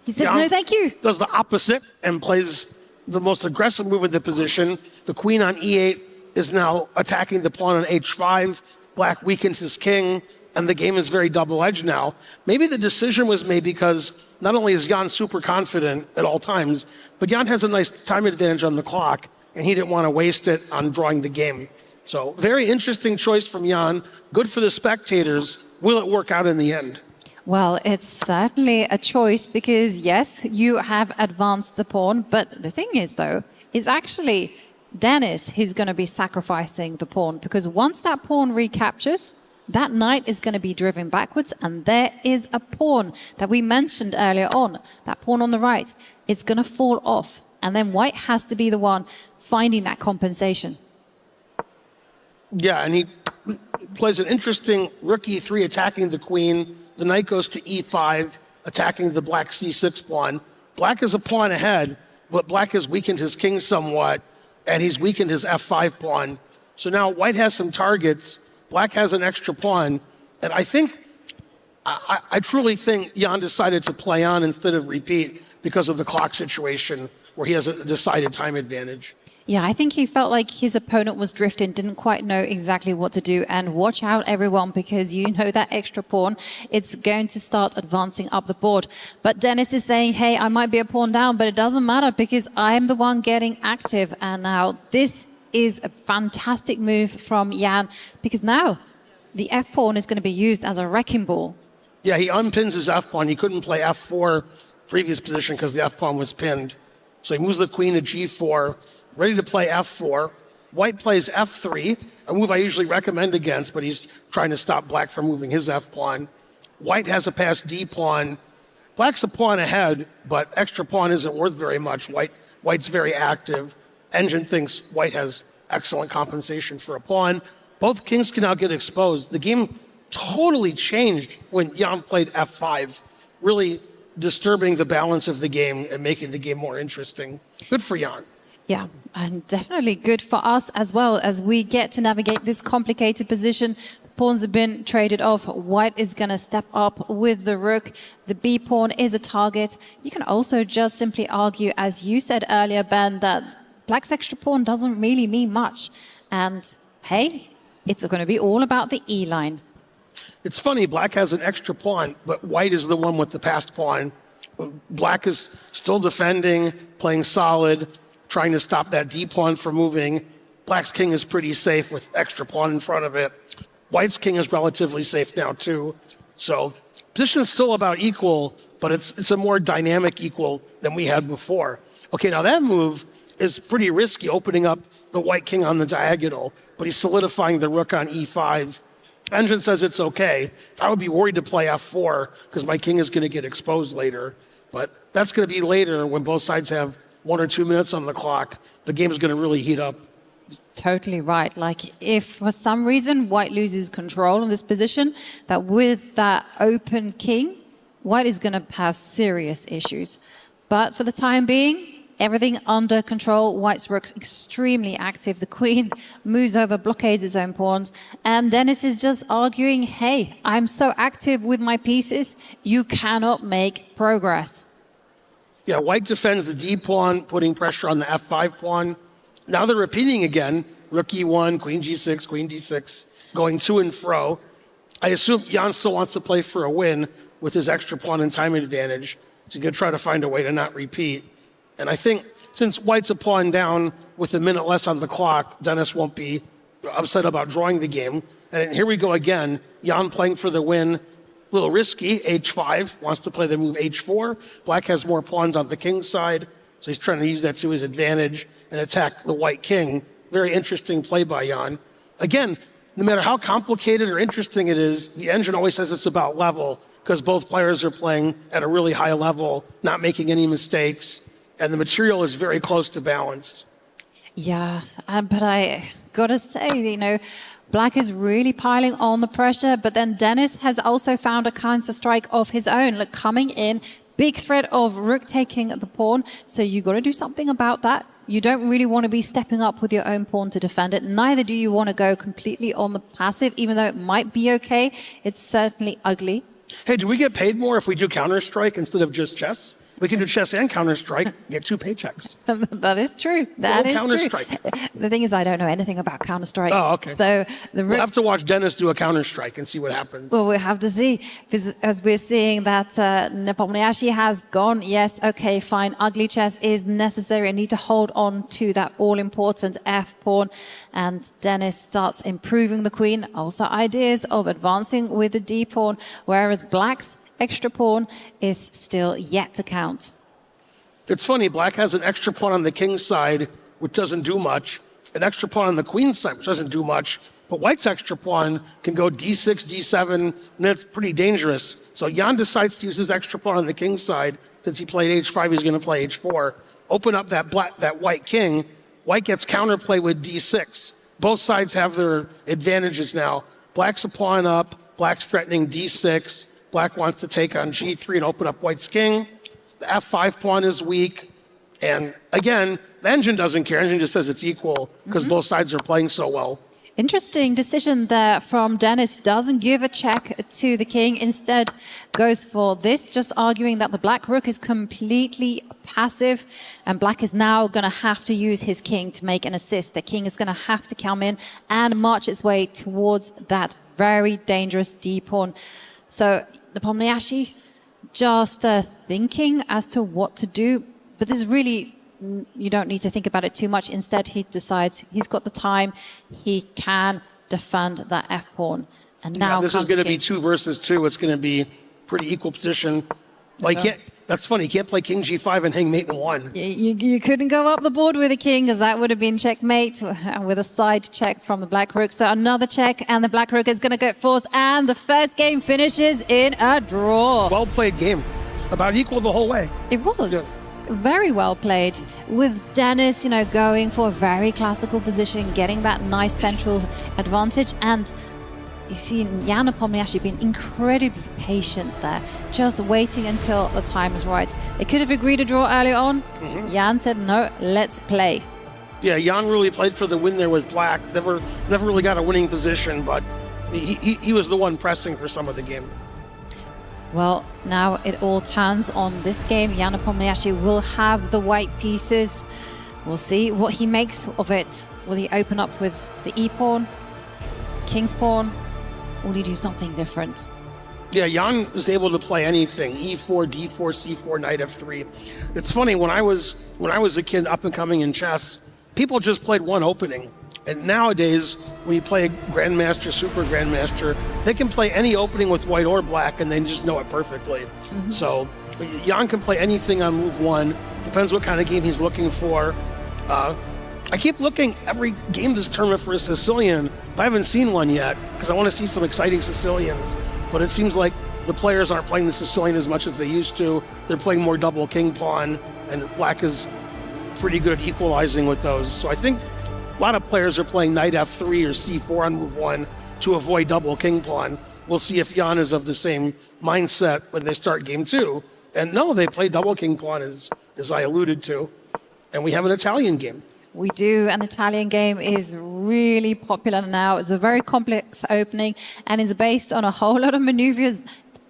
Speaker 9: he said,
Speaker 6: Jan
Speaker 9: no, thank you.
Speaker 6: Does the opposite and plays the most aggressive move in the position. The queen on e8 is now attacking the pawn on h5. Black weakens his king, and the game is very double-edged now. Maybe the decision was made because not only is Jan super confident at all times, but Jan has a nice time advantage on the clock, and he didn't want to waste it on drawing the game. So very interesting choice from Jan. Good for the spectators. Will it work out in the end?
Speaker 9: Well, it's certainly a choice because, yes, you have advanced the pawn. But the thing is, though, it's actually Dennis who's going to be sacrificing the pawn because once that pawn recaptures, that knight is going to be driven backwards. And there is a pawn that we mentioned earlier on, that pawn on the right. It's going to fall off. And then white has to be the one finding that compensation.
Speaker 6: Yeah, and he plays an interesting rook e3 attacking the queen. The knight goes to e5, attacking the black c6 pawn. Black is a pawn ahead, but black has weakened his king somewhat, and he's weakened his f5 pawn. So now white has some targets. Black has an extra pawn. And I truly think Jan decided to play on instead of repeat because of the clock situation where he has a decided time advantage.
Speaker 9: Yeah, I think he felt like his opponent was drifting, didn't quite know exactly what to do. And watch out, everyone, because you know that extra pawn, it's going to start advancing up the board. But Dennis is saying, hey, I might be a pawn down, but it doesn't matter because I'm the one getting active. And now this is a fantastic move from Jan because now the f-pawn is going to be used as a wrecking ball.
Speaker 6: Yeah, he unpins his f-pawn. He couldn't play f4 previous position because the f-pawn was pinned. So he moves the queen to g4. Ready to play f4. White plays f3, a move I usually recommend against, but he's trying to stop black from moving his f-pawn. White has a passed d-pawn. Black's a pawn ahead, but extra pawn isn't worth very much. White's very active. Engine thinks white has excellent compensation for a pawn. Both kings can now get exposed. The game totally changed when Jan played f5, really disturbing the balance of the game and making the game more interesting. Good for Jan.
Speaker 9: Yeah, and definitely good for us as well as we get to navigate this complicated position. Pawns have been traded off. White is going to step up with the rook. The B pawn is a target. You can also just simply argue, as you said earlier, Ben, that Black's extra pawn doesn't really mean much. And hey, it's going to be all about the E line.
Speaker 6: It's funny, Black has an extra pawn, but White is the one with the passed pawn. Black is still defending, playing solid, trying to stop that D pawn from moving. Black's king is pretty safe with extra pawn in front of it. White's king is relatively safe now too. So position is still about equal, but it's a more dynamic equal than we had before. Okay, now that move is pretty risky, opening up the white king on the diagonal, but he's solidifying the rook on e5. Engine says it's okay. I would be worried to play f4 because my king is going to get exposed later. But that's going to be later when both sides have 1 or 2 minutes on the clock. The game is going to really heat up.
Speaker 9: Totally right. Like if for some reason White loses control of this position, that with that open king, White is going to have serious issues. But for the time being, everything under control. White's rook's extremely active. The queen moves over, blockades its own pawns. And Dennis is just arguing, hey, I'm so active with my pieces, you cannot make progress.
Speaker 6: Yeah, White defends the D pawn, putting pressure on the F5 pawn. Now they're repeating again. Rook E1, Queen G6, Queen D6, going to and fro. I assume Jan still wants to play for a win with his extra pawn and time advantage. So he's going to try to find a way to not repeat. And I think since White's a pawn down with a minute less on the clock, Dennis won't be upset about drawing the game. And here we go again. Jan playing for the win. A little risky. H5 wants to play the move H4. Black has more pawns on the king's side, so he's trying to use that to his advantage and attack the white king. Very interesting play by Jan. Again, no matter how complicated or interesting it is, the engine always says it's about level because both players are playing at a really high level, not making any mistakes. And the material is very close to balanced.
Speaker 9: Yeah, but I gotta say, Black is really piling on the pressure, but then Dennis has also found a counter strike of his own, like coming in, big threat of rook taking the pawn. So you got to do something about that. You don't really want to be stepping up with your own pawn to defend it. Neither do you want to go completely on the passive, even though it might be okay. It's certainly ugly.
Speaker 6: Hey, do we get paid more if we do Counter-Strike instead of just chess? We can do chess and Counter-Strike, get 2 paychecks.
Speaker 9: That is true. That is
Speaker 6: Counter-Strike.
Speaker 9: true. The thing is, I don't know anything about Counter-Strike.
Speaker 6: Oh, okay.
Speaker 9: So
Speaker 6: we'll have to watch Dennis do a Counter-Strike and see what happens.
Speaker 9: Well, we'll have to see. Because as we're seeing that Nepomniachtchi has gone, yes, okay, fine, ugly chess is necessary. I need to hold on to that all-important F-pawn. And Dennis starts improving the queen. Also ideas of advancing with the D-pawn, whereas Black's extra pawn is still yet to count.
Speaker 6: It's funny, Black has an extra pawn on the king's side, which doesn't do much, an extra pawn on the queen's side, which doesn't do much, but White's extra pawn can go D6, D7, and that's pretty dangerous. So Jan decides to use his extra pawn on the king's side. Since he played H5, he's going to play H4. Open up that white king. White gets counterplay with D6. Both sides have their advantages now. Black's a pawn up, Black's threatening D6. Black wants to take on G3 and open up White's king. The F5 pawn is weak. And again, the engine doesn't care. The engine just says it's equal because both sides are playing so well.
Speaker 9: Interesting decision there from Dennis. Doesn't give a check to the king. Instead goes for this, just arguing that the black rook is completely passive. And Black is now going to have to use his king to make an assist. The king is going to have to come in and march its way towards that very dangerous D-pawn. So Nepomniachtchi just thinking as to what to do. But this is really, you don't need to think about it too much. Instead, he decides he's got the time. He can defend that F-pawn. And now
Speaker 6: this is going to be 2 versus 2. It's going to be pretty equal position. Like, that's funny. You can't play king G5 and hang mate in 1.
Speaker 9: You couldn't go up the board with a king because that would have been checkmate with a side check from the black rook. So another check and the black rook is going to get forced. And the first game finishes in a draw.
Speaker 6: Well played game. About equal the whole way.
Speaker 9: It was.
Speaker 6: Yeah.
Speaker 9: very well played. With Dennis, going for a very classical position, getting that nice central advantage. And you see Jan Nepomniachtchi being incredibly patient there, just waiting until the time is right. They could have agreed to draw earlier on. Jan said, no, let's play.
Speaker 6: Yeah, Jan really played for the win there with Black. Never really got a winning position, but he was the one pressing for some of the game.
Speaker 9: Well, now it all turns on this game. Jan Nepomniachtchi will have the white pieces. We'll see what he makes of it. Will he open up with the e-pawn, king's pawn? Will he do something different?
Speaker 6: Yeah, Jan was able to play anything: e4, d4, c4, knight f3. It's funny, when I was a kid up and coming in chess, people just played one opening. And nowadays, when you play a grandmaster, super grandmaster, they can play any opening with white or black, and they just know it perfectly. So Jan can play anything on move one. Depends what kind of game he's looking for. I keep looking every game this tournament for a Sicilian, but I haven't seen one yet because I want to see some exciting Sicilians. But it seems like the players aren't playing the Sicilian as much as they used to. They're playing more double king pawn, and Black is pretty good at equalizing with those. So I think a lot of players are playing knight f3 or c4 on move one to avoid double king pawn. We'll see if Jan is of the same mindset when they start game two. And no, they play double king pawn as I alluded to. And we have an Italian game.
Speaker 9: We do. An Italian game is really popular now. It's a very complex opening, and it's based on a whole lot of maneuvers.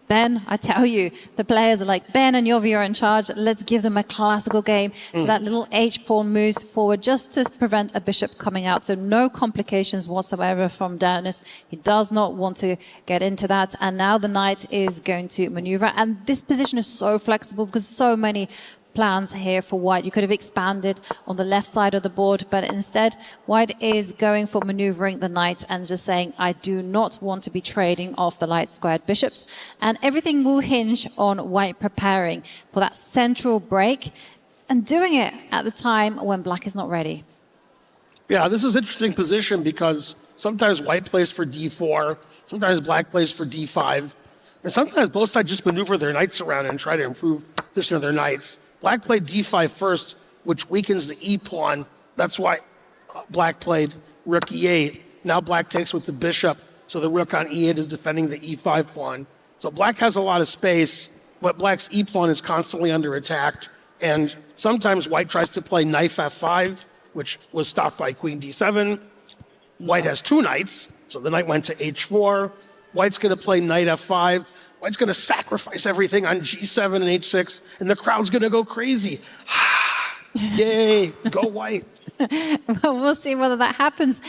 Speaker 9: Ben, I tell you, the players are like, Ben and Yovi are in charge. Let's give them a classical game. So that little h-pawn moves forward just to prevent a bishop coming out. So no complications whatsoever from Dennis. He does not want to get into that. And now the knight is going to maneuver. And this position is so flexible because so many plans here for white. You could have expanded on the left side of the board, but instead white is going for maneuvering the knight and just saying, I do not want to be trading off the light squared bishops. And everything will hinge on white preparing for that central break and doing it at the time when black is not ready.
Speaker 6: Yeah, this is an interesting position because sometimes white plays for d4, sometimes black plays for d5, and sometimes both sides just maneuver their knights around and try to improve the position of their knights. Black played d5 first, which weakens the e-pawn. That's why black played rook e8. Now black takes with the bishop, so the rook on e8 is defending the e5 pawn. So black has a lot of space, but black's e-pawn is constantly under attack. And sometimes white tries to play knight f5, which was stopped by queen d7. White has two knights, so the knight went to h4. White's going to play knight f5. White's going to sacrifice everything on g7 and h6, and the crowd's going to go crazy. Yay, go white.
Speaker 9: Well, we'll see whether that happens.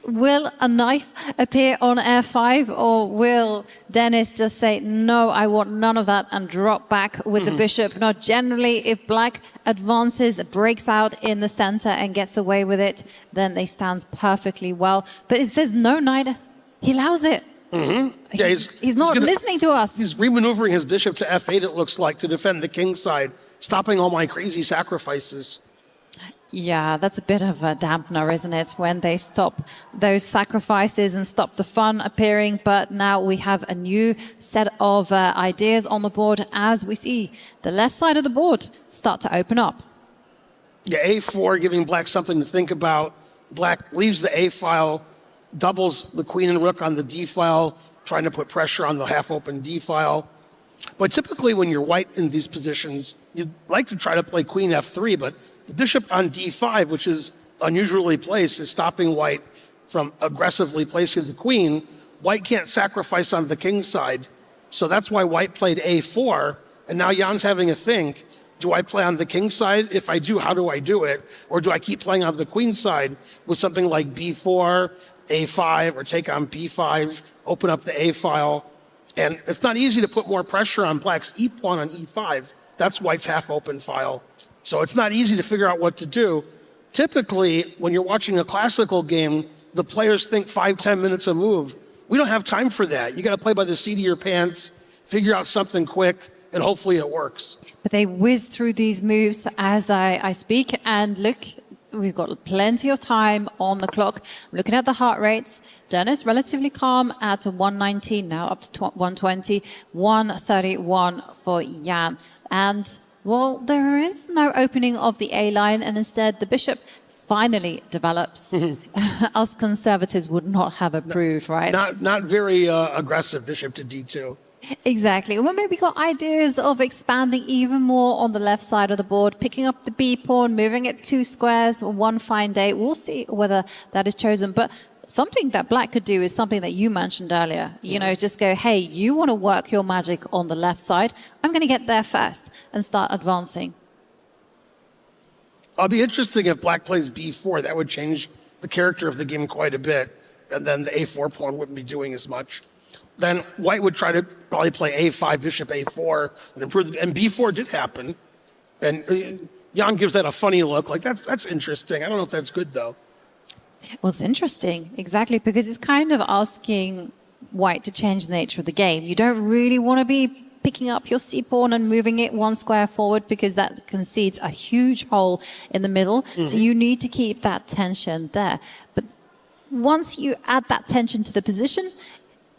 Speaker 9: Will a knife appear on f5, or will Dennis just say, no, I want none of that, and drop back with the bishop? Now, generally, if black advances, breaks out in the center and gets away with it, then they stand perfectly well. But it says no knight. He allows it.
Speaker 6: Yeah,
Speaker 9: he's not listening to us.
Speaker 6: He's remaneuvering his bishop to f8, it looks like, to defend the king side, stopping all my crazy sacrifices.
Speaker 9: Yeah, that's a bit of a dampener, isn't it, when they stop those sacrifices and stop the fun appearing. But now we have a new set of ideas on the board as we see the left side of the board start to open up.
Speaker 6: Yeah, a4, giving black something to think about. Black leaves the a file, doubles the queen and rook on the d file, trying to put pressure on the half-open d file. But typically when you're white in these positions, you'd like to try to play queen f3, but the bishop on d5, which is unusually placed, is stopping white from aggressively placing the queen. White can't sacrifice on the king side, so that's why white played a4, and now Jan's having a think. Do I play on the king side? If I do, how do I do it? Or do I keep playing on the queen side with something like b4, a5, or take on b5, open up the a file? And it's not easy to put more pressure on black's e-pawn on e5. That's white's half-open file. So it's not easy to figure out what to do. Typically, when you're watching a classical game, the players think 5-10 minutes a move. We don't have time for that. You got to play by the seat of your pants, figure out something quick, and hopefully it works.
Speaker 9: But they whiz through these moves as I speak, and look, we've got plenty of time on the clock. I'm looking at the heart rates. Dennis relatively calm at 119, now up to 120, 131 for Jan. And Well, there is no opening of the A line, and instead the bishop finally develops. Us conservatives would not have approved, right?
Speaker 6: Not very aggressive bishop to d2.
Speaker 9: Exactly. Well, maybe got ideas of expanding even more on the left side of the board, picking up the B pawn, moving it 2 squares one fine day. We'll see whether that is chosen. But something that black could do is something that you mentioned earlier. You know, just go, hey, you want to work your magic on the left side. I'm going to get there first and start advancing.
Speaker 6: It'll be interesting if black plays b4. That would change the character of the game quite a bit. And then the a4 pawn wouldn't be doing as much. Then white would try to probably play a5, bishop a4, and improve. And b4 did happen. And Jan gives that a funny look. Like, that's interesting. I don't know if that's good, though.
Speaker 9: Well, it's interesting, exactly, because it's kind of asking white to change the nature of the game. You don't really want to be picking up your c-pawn and moving it 1 square forward because that concedes a huge hole in the middle. So you need to keep that tension there. But once you add that tension to the position,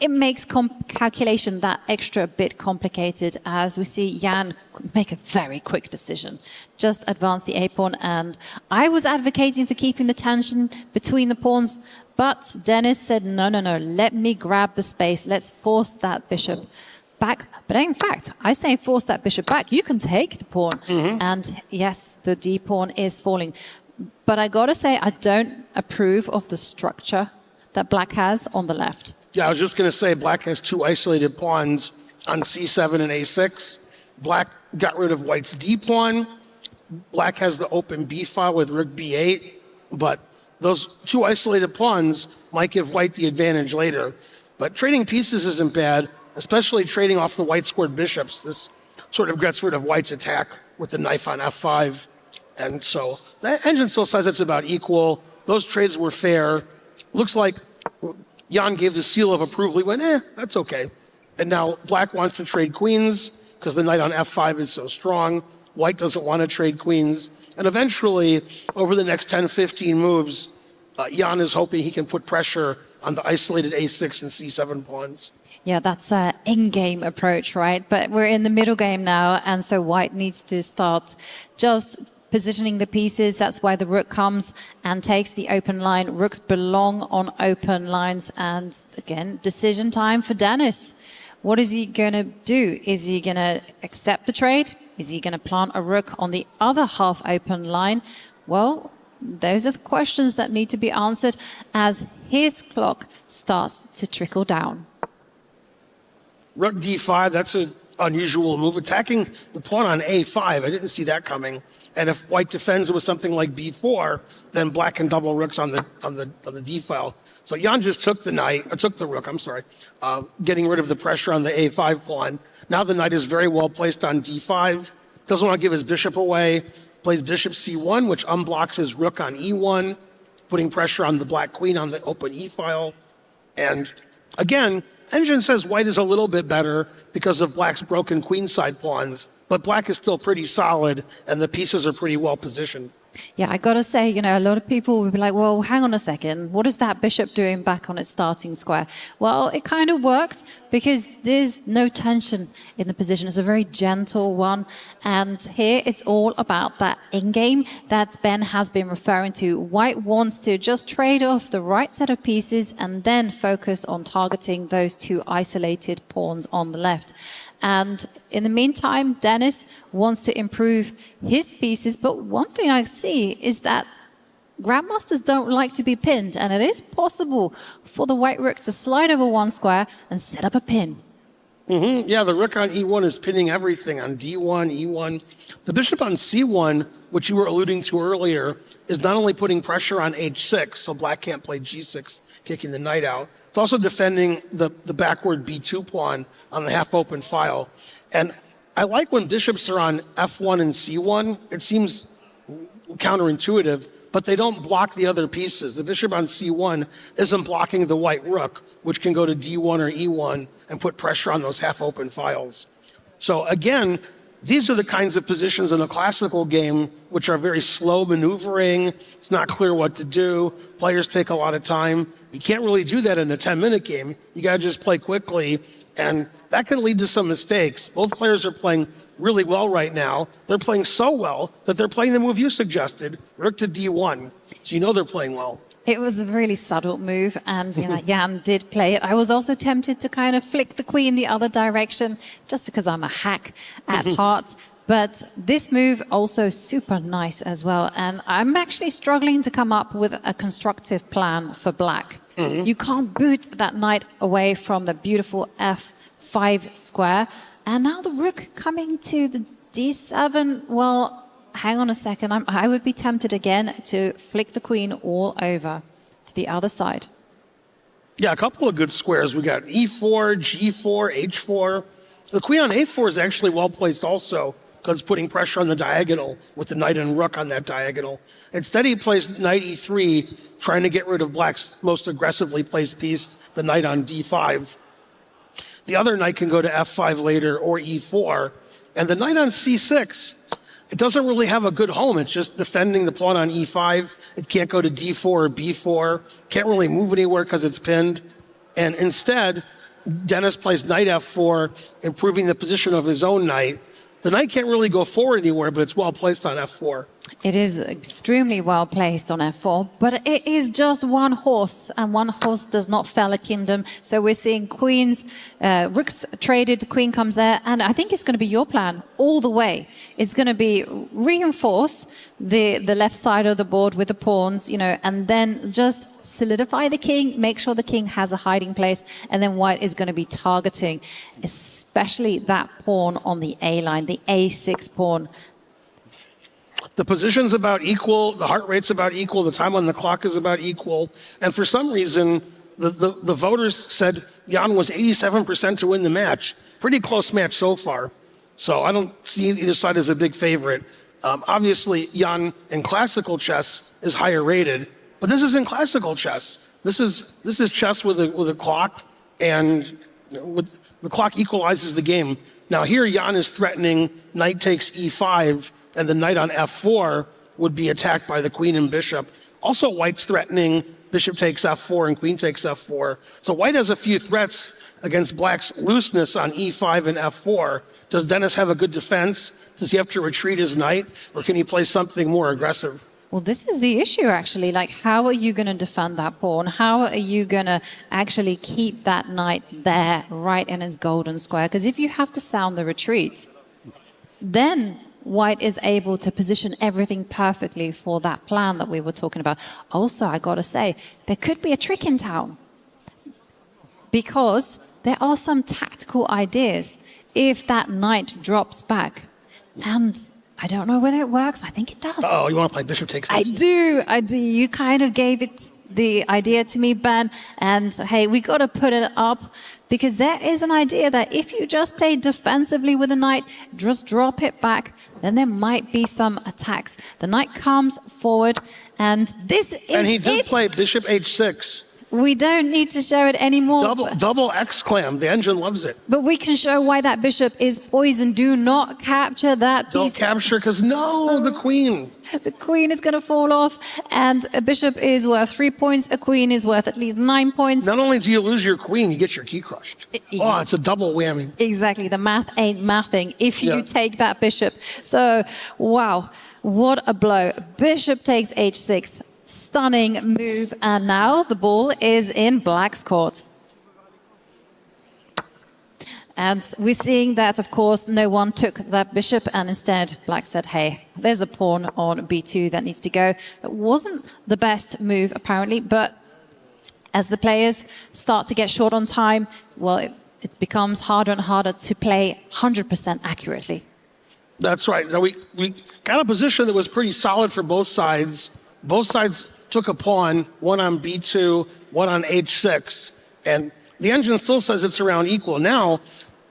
Speaker 9: it makes calculation that extra bit complicated, as we see Jan make a very quick decision. Just advance the a-pawn, and I was advocating for keeping the tension between the pawns, but Dennis said, no, let me grab the space. Let's force that bishop back. But in fact, I say force that bishop back. You can take the pawn. And yes, the d-pawn is falling. But I gotta say, I don't approve of the structure that black has on the left.
Speaker 6: Yeah, I was just going to say black has 2 isolated pawns on c7 and a6. Black got rid of white's d pawn. Black has the open b file with rook b8. But those 2 isolated pawns might give white the advantage later. But trading pieces isn't bad, especially trading off the white squared bishops. This sort of gets rid of white's attack with the knife on f5. And so the engine still says it's about equal. Those trades were fair. Looks like Jan gave the seal of approval. He went, that's okay. And now black wants to trade queens because the knight on f5 is so strong. White doesn't want to trade queens. And eventually, over the next 10, 15 moves, Jan is hoping he can put pressure on the isolated a6 and c7 pawns.
Speaker 9: Yeah, that's an in-game approach, right? But we're in the middle game now, and so white needs to start just positioning the pieces. That's why the rook comes and takes the open line. Rooks belong on open lines. And again, decision time for Dennis. What is he going to do? Is he going to accept the trade? Is he going to plant a rook on the other half open line? Well, those are the questions that need to be answered as his clock starts to trickle down.
Speaker 6: Rook d5, that's an unusual move. Attacking the pawn on a5, I didn't see that coming. And if white defends with something like b4, then black can double rooks on the d file. So Jan just took the rook, getting rid of the pressure on the a5 pawn. Now the knight is very well placed on d5. Doesn't want to give his bishop away. Plays bishop c1, which unblocks his rook on e1, putting pressure on the black queen on the open e file. And again, engine says white is a little bit better because of black's broken queenside pawns. But black is still pretty solid, and the pieces are pretty well positioned.
Speaker 9: Yeah, I got to say, a lot of people will be like, well, hang on a second. What is that bishop doing back on its starting square? Well, it kind of works because there's no tension in the position. It's a very gentle one. And here it's all about that in-game that Ben has been referring to. White wants to just trade off the right set of pieces and then focus on targeting those 2 isolated pawns on the left. And in the meantime, Dennis wants to improve his pieces. But one thing I see is that grandmasters don't like to be pinned. And it is possible for the white rook to slide over 1 square and set up a pin.
Speaker 6: Yeah, the rook on e1 is pinning everything on d1, e1. The bishop on c1, which you were alluding to earlier, is not only putting pressure on h6, so black can't play g6, kicking the knight out. It's also defending the backward b2 pawn on the half-open file. And I like when bishops are on f1 and c1. It seems counterintuitive, but they don't block the other pieces. The bishop on c1 isn't blocking the white rook, which can go to d1 or e1 and put pressure on those half-open files. So again, these are the kinds of positions in a classical game which are very slow maneuvering. It's not clear what to do. Players take a lot of time. You can't really do that in a 10-minute game. You got to just play quickly And that can lead to some mistakes. Both players are playing really well right now. They're playing so well that they're playing the move you suggested, rook to d1. So you know they're playing well.
Speaker 9: It was a really subtle move, and Jan did play it. I was also tempted to kind of flick the queen the other direction, just because I'm a hack at heart. But this move also super nice as well. And I'm actually struggling to come up with a constructive plan for black. You can't boot that knight away from the beautiful f5 square. And now the rook coming to the d7. Well, hang on a second. I would be tempted again to flick the queen all over to the other side.
Speaker 6: Yeah, a couple of good squares. We got e4, g4, h4. The queen on a4 is actually well placed also, because putting pressure on the diagonal with the knight and rook on that diagonal. Instead, he plays knight e3, trying to get rid of black's most aggressively placed piece, the knight on d5. The other knight can go to f5 later or e4. And the knight on c6, it doesn't really have a good home. It's just defending the pawn on e5. It can't go to d4 or b4. Can't really move anywhere because it's pinned. And instead, Dennis plays knight f4, improving the position of his own knight. The knight can't really go forward anywhere, but it's well placed on f4.
Speaker 9: It is extremely well placed on f4, but it is just one horse, and one horse does not fell a kingdom. So we're seeing queens, rooks traded, the queen comes there, and I think it's going to be your plan all the way. It's going to be reinforce the left side of the board with the pawns, and then just solidify the king, make sure the king has a hiding place, and then white is going to be targeting, especially that pawn on the A line, the A6 pawn.
Speaker 6: The position's about equal, the heart rate's about equal, the time on the clock is about equal. And for some reason, the voters said Jan was 87% to win the match. Pretty close match so far. So I don't see either side as a big favorite. Obviously, Jan in classical chess is higher rated, but this isn't classical chess. This is chess with a clock, and the clock equalizes the game. Now here, Jan is threatening knight takes e5, and the knight on f4 would be attacked by the queen and bishop. Also, white's threatening bishop takes f4 and queen takes f4. So white has a few threats against black's looseness on e5 and f4. Does Dennis have a good defense? Does he have to retreat his knight, or can he play something more aggressive?
Speaker 9: Well, this is the issue, actually. Like, how are you going to defend that pawn? How are you going to actually keep that knight there, right in his golden square? Because if you have to sound the retreat, then white is able to position everything perfectly for that plan that we were talking about. Also, I got to say, there could be a trick in town, because there are some tactical ideas if that knight drops back. And I don't know whether it works. I think it does.
Speaker 6: Oh, you want to play bishop takes?
Speaker 9: I do. You kind of gave it the idea to me, Ben. And hey, we got to put it up, because there is an idea that if you just play defensively with the knight, just drop it back, then there might be some attacks. The knight comes forward, and this is
Speaker 6: And he did play bishop h6.
Speaker 9: We don't need to show it anymore.
Speaker 6: Double exclam. The engine loves it.
Speaker 9: But we can show why that bishop is poisoned. Do not capture that piece.
Speaker 6: Don't capture, because the queen.
Speaker 9: The queen is going to fall off, and a bishop is worth 3 points. A queen is worth at least 9 points.
Speaker 6: Not only do you lose your queen, you get your key crushed. Oh, it's a double whammy.
Speaker 9: Exactly. The math ain't mathing if you take that bishop. So, wow, what a blow. Bishop takes h6. Stunning move, and now the ball is in black's court. And we're seeing that, of course, no one took that bishop, and instead black said, hey, there's a pawn on b2 that needs to go. It wasn't the best move, apparently, but as the players start to get short on time, well, it becomes harder and harder to play 100% accurately.
Speaker 6: That's right. So we got a position that was pretty solid for both sides. Both sides took a pawn, one on b2, one on h6, and the engine still says it's around equal. Now,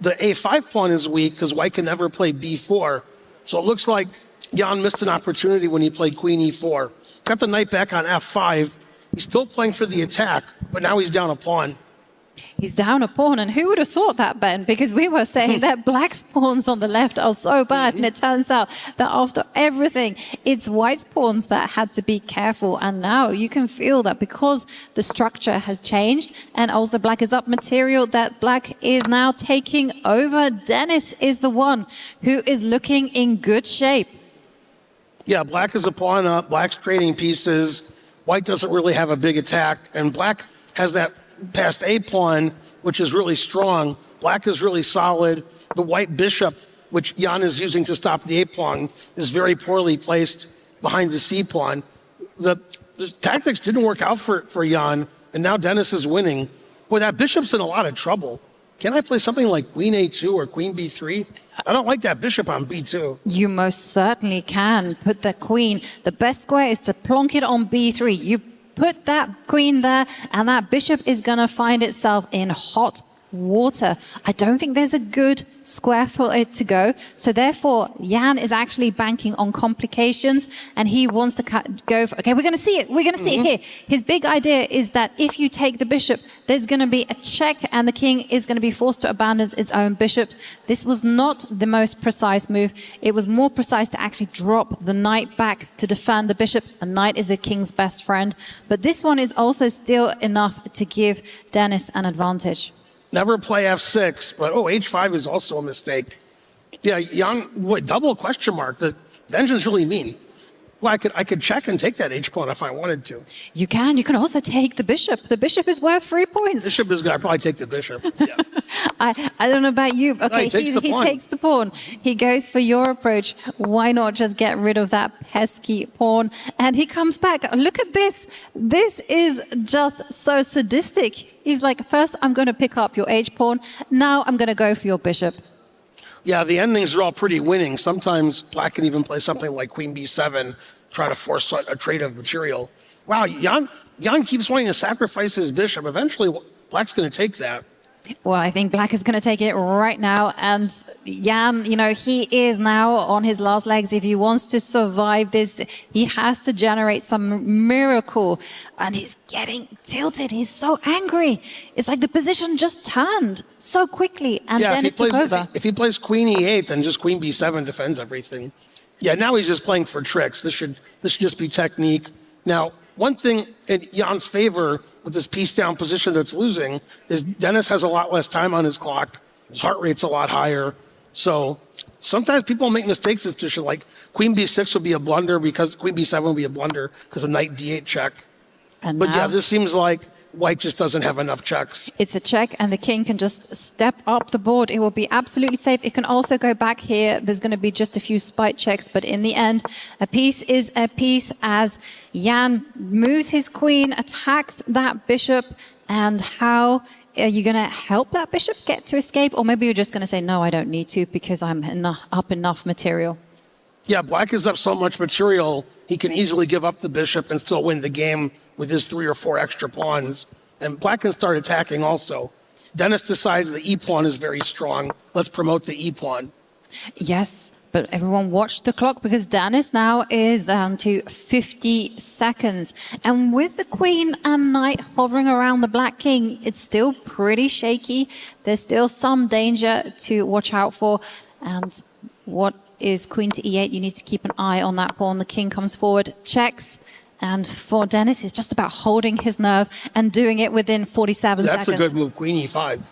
Speaker 6: the a5 pawn is weak because white can never play b4. So it looks like Jan missed an opportunity when he played queen e4. Got the knight back on f5. He's still playing for the attack, but now he's down a pawn.
Speaker 9: He's down a pawn, and who would have thought that, Ben? Because we were saying that black's pawns on the left are so bad, and it turns out that after everything, it's white's pawns that had to be careful. And now you can feel that because the structure has changed, and also black is up material, that black is now taking over. Dennis is the one who is looking in good shape.
Speaker 6: Yeah, black is a pawn up, black's trading pieces. White doesn't really have a big attack, and black has that past a pawn, which is really strong. Black is really solid. The white bishop, which Jan is using to stop the a pawn, is very poorly placed behind the c pawn. The tactics didn't work out for Jan, and now Dennis is winning. Boy, that bishop's in a lot of trouble. Can I play something like queen a2 or queen b3? I don't like that bishop on b2.
Speaker 9: You most certainly can put the queen. The best square is to plonk it on b3. You put that queen there, and that bishop is going to find itself in hot water. I don't think there's a good square for it to go. So therefore, Jan is actually banking on complications, and he wants to go for, okay, we're going to see it. We're going to see it here. His big idea is that if you take the bishop, there's going to be a check, and the king is going to be forced to abandon its own bishop. This was not the most precise move. It was more precise to actually drop the knight back to defend the bishop. A knight is a king's best friend. But this one is also still enough to give Dennis an advantage.
Speaker 6: Never play f6, but h5 is also a mistake. Yeah, Jan, double question mark. The engine's really mean. Well, I could check and take that h pawn if I wanted to.
Speaker 9: You can. You can also take the bishop. The bishop is worth 3 points.
Speaker 6: Bishop is good. I'd probably take the bishop. Yeah.
Speaker 9: I don't know about you. Okay,
Speaker 6: no, he
Speaker 9: takes the pawn. He goes for your approach. Why not just get rid of that pesky pawn? And he comes back. Look at this. This is just so sadistic. He's like, first I'm going to pick up your h pawn. Now I'm going to go for your bishop.
Speaker 6: Yeah, the endings are all pretty winning. Sometimes black can even play something like queen b7, try to force a trade of material. Wow, Jan keeps wanting to sacrifice his bishop. Eventually, black's going to take that.
Speaker 9: Well, I think black is going to take it right now. And Jan, he is now on his last legs. If he wants to survive this, he has to generate some miracle. And he's getting tilted. He's so angry. It's like the position just turned so quickly, and Dennis took over.
Speaker 6: If he plays queen e8, then just queen b7 defends everything. Yeah, now he's just playing for tricks. This should just be technique. Now, one thing in Jan's favor with this piece down position that's losing is Dennis has a lot less time on his clock. His heart rate's a lot higher. So sometimes people make mistakes in this position, like queen b6 would be a blunder because queen b7 would be a blunder because of knight d8 check. But yeah, this seems like white just doesn't have enough checks.
Speaker 9: It's a check, and the king can just step up the board. It will be absolutely safe. It can also go back here. There's going to be just a few spite checks, but in the end, a piece is a piece as Jan moves his queen, attacks that bishop. And how are you going to help that bishop get to escape? Or maybe you're just going to say, no, I don't need to because I'm up enough material.
Speaker 6: Yeah, black is up so much material, he can easily give up the bishop and still win the game with his 3 or 4 extra pawns. And black can start attacking also. Dennis decides the e-pawn is very strong. Let's promote the e-pawn.
Speaker 9: Yes, but everyone watch the clock because Dennis now is down to 50 seconds. And with the queen and knight hovering around the black king, it's still pretty shaky. There's still some danger to watch out for. And what is queen to e8? You need to keep an eye on that pawn. The king comes forward, checks. And for Dennis, it's just about holding his nerve and doing it within 47 seconds.
Speaker 6: That's a good move, queen e5.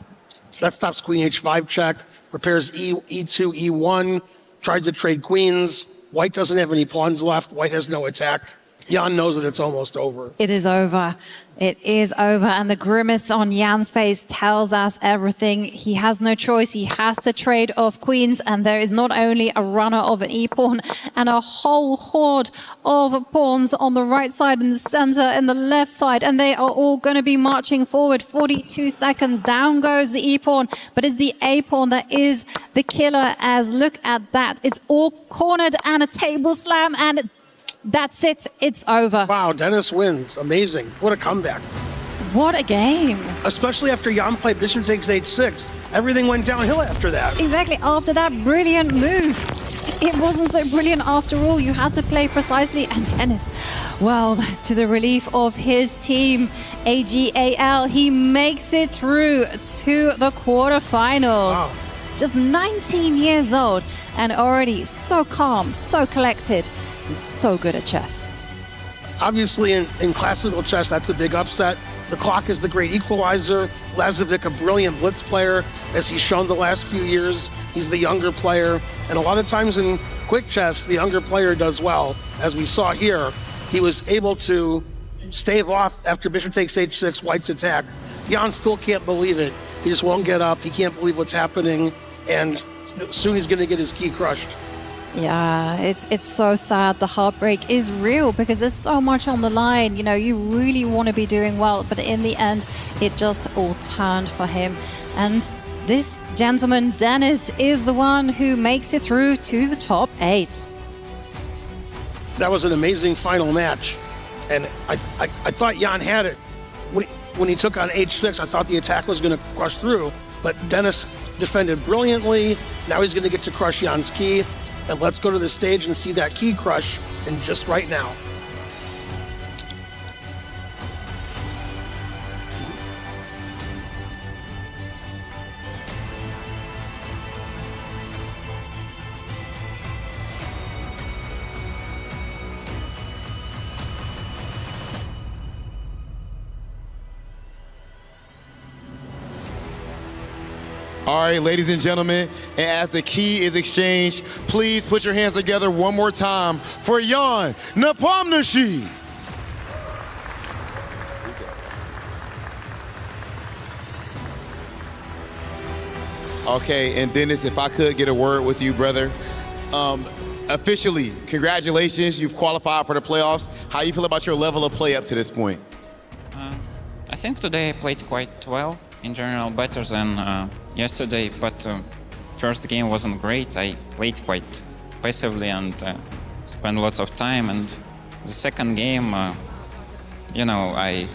Speaker 6: That stops queen h5 check, prepares e2, e1, tries to trade queens. White doesn't have any pawns left. White has no attack. Jan knows that it's almost over.
Speaker 9: It is over. It is over. And the grimace on Jan's face tells us everything. He has no choice. He has to trade off queens. And there is not only a runner of an e-pawn and a whole horde of pawns on the right side and the center and the left side. And they are all going to be marching forward. 42 seconds. Down goes the e-pawn. But it's the a-pawn that is the killer, as look at that. It's all cornered and a table slam, and that's it. It's over.
Speaker 6: Wow, Dennis wins. Amazing. What a comeback.
Speaker 9: What a game.
Speaker 6: Especially after Jan played bishop takes h6. Everything went downhill after that.
Speaker 9: Exactly, after that brilliant move. It wasn't so brilliant after all. You had to play precisely. And Dennis, well, to the relief of his team, AGAL, he makes it through to the quarterfinals.
Speaker 6: Wow.
Speaker 9: Just 19 years old and already so calm, so collected, and so good at chess.
Speaker 6: Obviously, in classical chess, that's a big upset. The clock is the great equalizer. Lazovic, a brilliant blitz player, as he's shown the last few years. He's the younger player. And a lot of times in quick chess, the younger player does well. As we saw here, he was able to stave off after bishop takes h6, white's attack. Jan still can't believe it. He just won't get up. He can't believe what's happening. And soon he's going to get his key crushed.
Speaker 9: Yeah, it's so sad. The heartbreak is real because there's so much on the line. You know, you really want to be doing well, but in the end, it just all turned for him. And this gentleman, Dennis, is the one who makes it through to the top 8.
Speaker 6: That was an amazing final match. And I thought Jan had it. When he took on h6, I thought the attack was going to crush through, but Dennis defended brilliantly. Now he's going to get to crush Jan's key. And let's go to the stage and see that key crush in just right now.
Speaker 3: All right, ladies and gentlemen, and as the key is exchanged, please put your hands together one more time for Jan Nepomniachtchi. Okay, and Dennis, if I could get a word with you, brother. Officially, congratulations, you've qualified for the playoffs. How do you feel about your level of play up to this point?
Speaker 1: I think today I played quite well. In general, better than yesterday, but first game wasn't great. I played quite passively and spent lots of time. And the second game, you know, I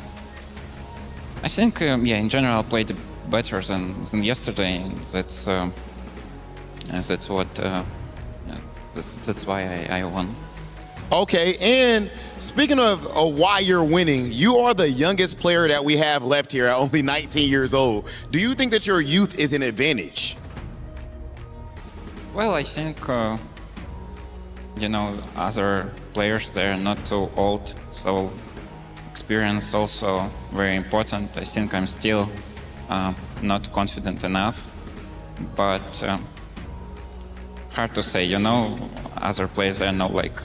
Speaker 1: think, yeah, in general, played better than yesterday. That's what. That's why I won.
Speaker 3: Okay, and speaking of why you're winning, you are the youngest player that we have left here at only 19 years old. Do you think that your youth is an advantage?
Speaker 1: Well, I think, you know, other players, they're not too old, so experience also very important. I think I'm still not confident enough, but hard to say, you know, other players are now like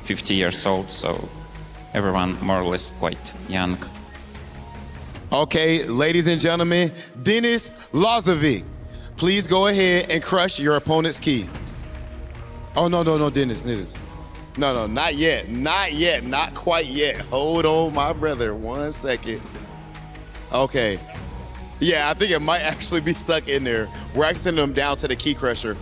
Speaker 1: 50 years old, so everyone more or less quite young.
Speaker 3: Okay, ladies and gentlemen, Dennis Lazovic, please go ahead and crush your opponent's key. Oh, no, Dennis. No, not yet, not quite yet. Hold on, my brother, 1 second. Okay, yeah, I think it might actually be stuck in there. We're actually sending them down to the key crusher.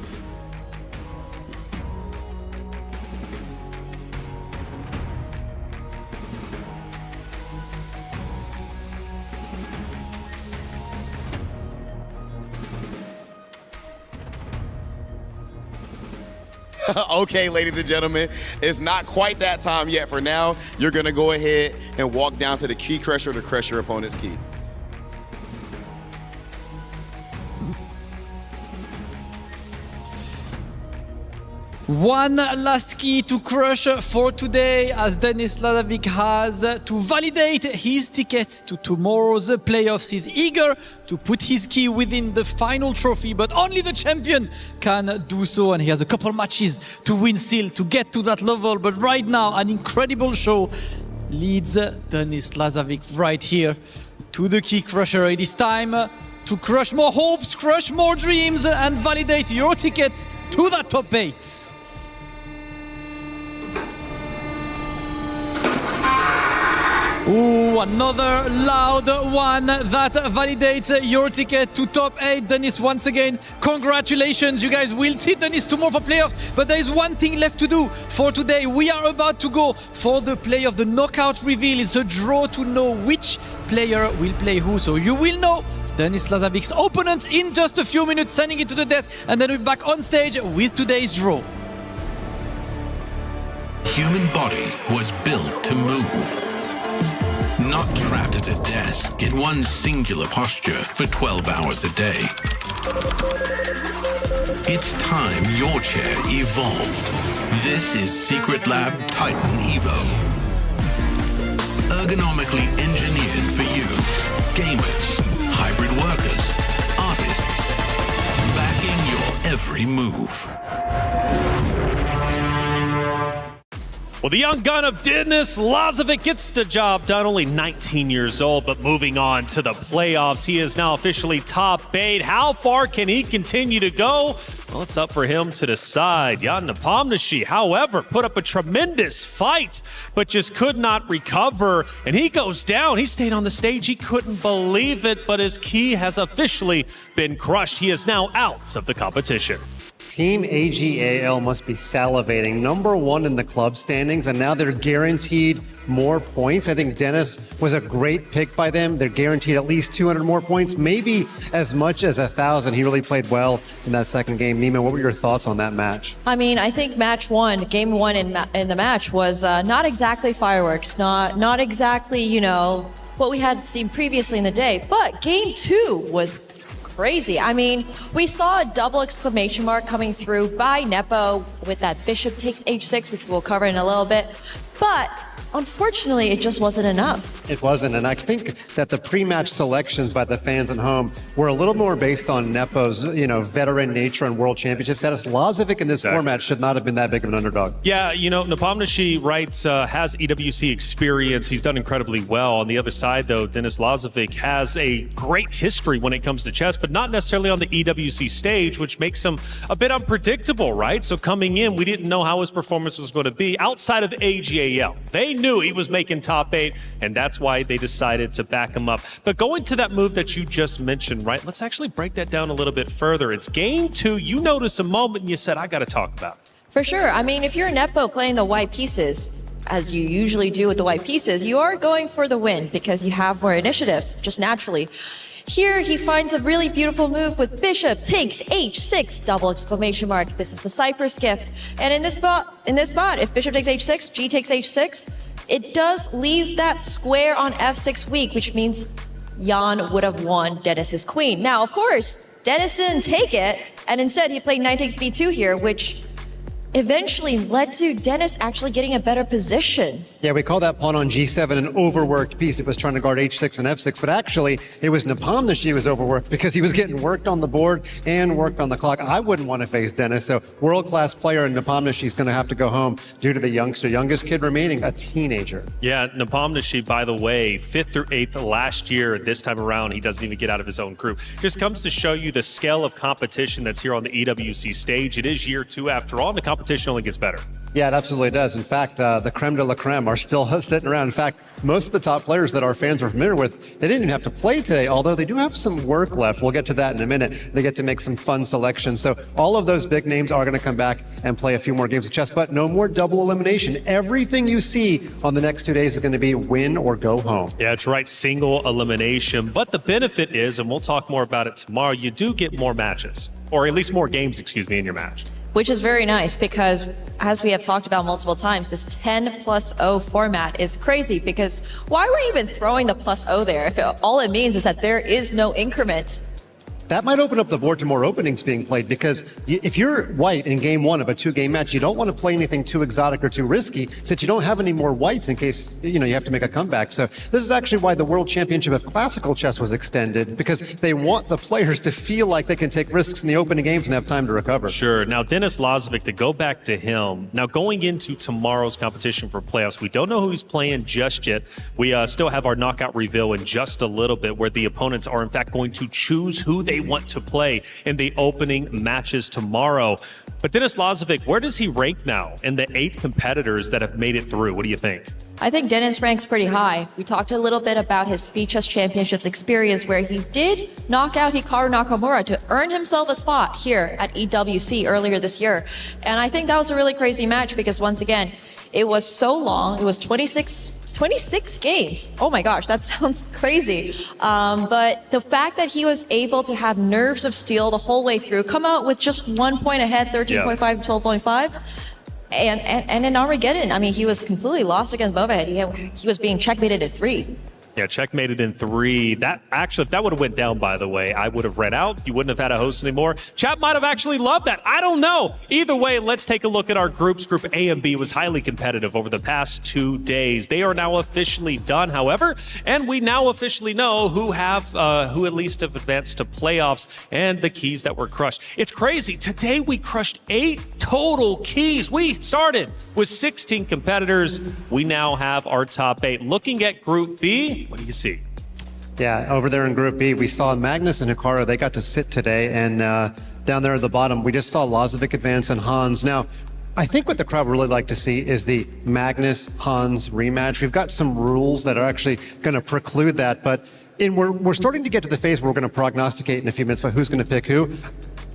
Speaker 3: Okay, ladies and gentlemen, it's not quite that time yet. For now, you're gonna go ahead and walk down to the key crusher to crush your opponent's key.
Speaker 20: One last key to crush for today, as Dennis Lazovic has to validate his ticket to tomorrow's playoffs. He's eager to put his key within the final trophy, but only the champion can do so, and he has a couple matches to win still to get to that level. But right now, an incredible show leads Dennis Lazovic right here to the key crusher. It is time to crush more hopes, crush more dreams, and validate your ticket to that top 8. Ooh, another loud one that validates your ticket to top 8. Dennis, once again, congratulations. You guys will see Dennis tomorrow for playoffs, but there is one thing left to do for today. We are about to go for the play of the knockout reveal. It's a draw to know which player will play who. So you will know Denis Lazavic's opponent in just a few minutes, sending it to the desk, and then we'll be back on stage with today's draw.
Speaker 16: Human body was built to move. Not trapped at a desk in one singular posture for 12 hours a day. It's time your chair evolved. This is Secret Lab Titan Evo. Ergonomically engineered for you, gamers, hybrid workers, artists, backing your every move.
Speaker 7: Well, the young gun of Denis Lazovic gets the job done, only 19 years old, but moving on to the playoffs. He is now officially top 8. How far can he continue to go? Well, it's up for him to decide. Jan Nepomniachtchi, however, put up a tremendous fight, but just could not recover, and he goes down. He stayed on the stage. He couldn't believe it, but his key has officially been crushed. He is now out of the competition.
Speaker 11: Team AGAL must be salivating. #1 in the club standings, and now they're guaranteed more points. I think Denis was a great pick by them. They're guaranteed at least 200 more points, maybe as much as 1,000. He really played well in that second game. Neiman, what were your thoughts on that match?
Speaker 8: I mean, I think game one in the match was not exactly fireworks, not exactly, you know, what we had seen previously in the day, but game 2 was crazy. I mean, we saw a double exclamation mark coming through by Nepo with that bishop takes h6, which we'll cover in a little bit. But unfortunately, it just wasn't enough.
Speaker 11: It wasn't, and I think that the pre-match selections by the fans at home were a little more based on Nepo's, you know, veteran nature and world championship status. Lazovic in this format should not have been that big of an underdog.
Speaker 7: Yeah, you know, Nepomniachtchi writes, has EWC experience. He's done incredibly well. On the other side, though, Denis Lazovic has a great history when it comes to chess, but not necessarily on the EWC stage, which makes him a bit unpredictable, right? So coming in, we didn't know how his performance was going to be outside of AGAL. They knew he was making top 8, and that's why they decided to back him up. But going to that move that you just mentioned, right, let's actually break that down a little bit further. It's game 2. You notice a moment and you said, I got to talk about it.
Speaker 8: For sure. I mean, if you're Nepo playing the white pieces, as you usually do with the white pieces, you are going for the win because you have more initiative, just naturally. Here, he finds a really beautiful move with bishop takes h6, double exclamation mark. This is the Cypress gift. And in this spot, if bishop takes h6, g takes h6, it does leave that square on f6 weak, which means Jan would have won Denis's queen. Now, of course, Denis didn't take it, and instead he played knight takes b2 here, which eventually led to Denis actually getting a better position.
Speaker 11: Yeah, we call that pawn on g7 an overworked piece. It was trying to guard h6 and f6, but actually it was Nepomniachtchi who was overworked because he was getting worked on the board and worked on the clock. I wouldn't want to face Denis, so world-class player, and Nepomniachtchi is going to have to go home due to the youngest kid remaining, a teenager.
Speaker 7: Yeah, Nepomniachtchi, by the way, 5th through 8th last year. This time around, he doesn't even get out of his own group. Just comes to show you the scale of competition that's here on the EWC stage. It is year 2 after all, and the competition only gets better.
Speaker 11: Yeah, it absolutely does. In fact, the creme de la creme are still sitting around. In fact, most of the top players that our fans are familiar with, they didn't even have to play today, although they do have some work left. We'll get to that in a minute. They get to make some fun selections. So all of those big names are going to come back and play a few more games of chess, but no more double elimination. Everything you see on the next 2 days is going to be win or go home.
Speaker 7: Yeah, that's right, single elimination. But the benefit is, and we'll talk more about it tomorrow, you do get more matches, or at least more games, in your match.
Speaker 8: Which is very nice because, as we have talked about multiple times, this 10+0 format is crazy because why were you even throwing the +0 there if all it means is that there is no increment?
Speaker 11: That might open up the board to more openings being played because if you're white in game 1 of a 2-game match, you don't want to play anything too exotic or too risky since you don't have any more whites in case, you have to make a comeback. So this is actually why the World Championship of Classical Chess was extended, because they want the players to feel like they can take risks in the opening games and have time to recover.
Speaker 7: Sure. Now, Denis Lazovic, to go back to him, now going into tomorrow's competition for playoffs, we don't know who he's playing just yet. We still have our knockout reveal in just a little bit where the opponents are in fact going to choose who they want to play in the opening matches tomorrow. But Denis Lazovic, where does he rank now in the 8 competitors that have made it through? What do you think?
Speaker 8: I think Denis ranks pretty high. We talked a little bit about his Speed Chess Championships experience where he did knock out Hikaru Nakamura to earn himself a spot here at EWC earlier this year. And I think that was a really crazy match because once again, it was so long. It was 26 26 games. Oh my gosh, that sounds crazy. But the fact that he was able to have nerves of steel the whole way through, come out with just 1 point ahead, 13.5, 12.5. And in Armageddon, I mean, he was completely lost against Movahead. He was being checkmated at 3.
Speaker 7: Yeah, checkmated in 3. That actually, if that would have went down, by the way, I would have read out. You wouldn't have had a host anymore. Chat might have actually loved that. I don't know. Either way, let's take a look at our groups. Group A and B was highly competitive over the past 2 days. They are now officially done, however, and we now officially know who at least have advanced to playoffs and the keys that were crushed. It's crazy. Today we crushed 8 total keys. We started with 16 competitors. We now have our top 8. Looking at Group B, what do you see?
Speaker 11: Yeah, over there in Group B, we saw Magnus and Hikaru. They got to sit today, and down there at the bottom, we just saw Lazovic advance and Hans. Now, I think what the crowd would really like to see is the Magnus-Hans rematch. We've got some rules that are actually going to preclude that, but we're starting to get to the phase where we're going to prognosticate in a few minutes about who's going to pick who.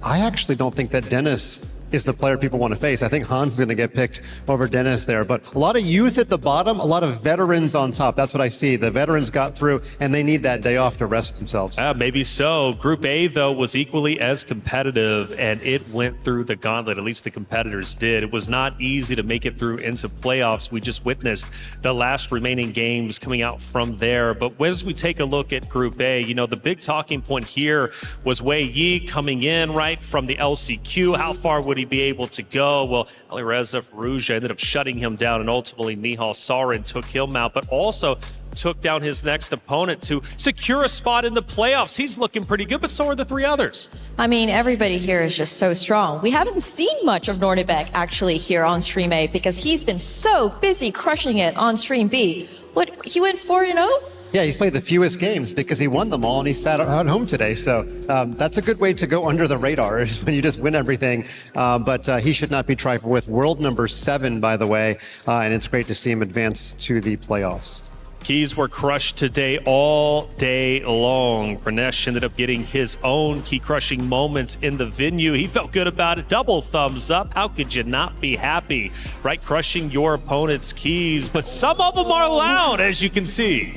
Speaker 11: I actually don't think that Dennis is the player people want to face. I think Hans is going to get picked over Dennis there. But a lot of youth at the bottom, a lot of veterans on top. That's what I see. The veterans got through, and they need that day off to rest themselves.
Speaker 7: Maybe so. Group A, though, was equally as competitive, and it went through the gauntlet. At least the competitors did. It was not easy to make it through into playoffs. We just witnessed the last remaining games coming out from there. But as we take a look at Group A, you know, the big talking point here was Wei Yi coming in, right, from the LCQ. How far would he be able to go? Well, Alireza Farouja ended up shutting him down, and ultimately Nihal Sarin took him out, but also took down his next opponent to secure a spot in the playoffs. He's looking pretty good, but so are the 3 others.
Speaker 8: I mean, everybody here is just so strong. We haven't seen much of Nordebek actually here on Stream A because he's been so busy crushing it on Stream B. He went 4-0?
Speaker 11: Yeah, he's played the fewest games because he won them all, and he sat at home today. So that's a good way to go under the radar, is when you just win everything. But he should not be trifled with. World number 7, by the way, and it's great to see him advance to the playoffs.
Speaker 7: Keys were crushed today all day long. Pranesh ended up getting his own key-crushing moment in the venue. He felt good about it. Double thumbs up. How could you not be happy, right? Crushing your opponent's keys. But some of them are loud, as you can see.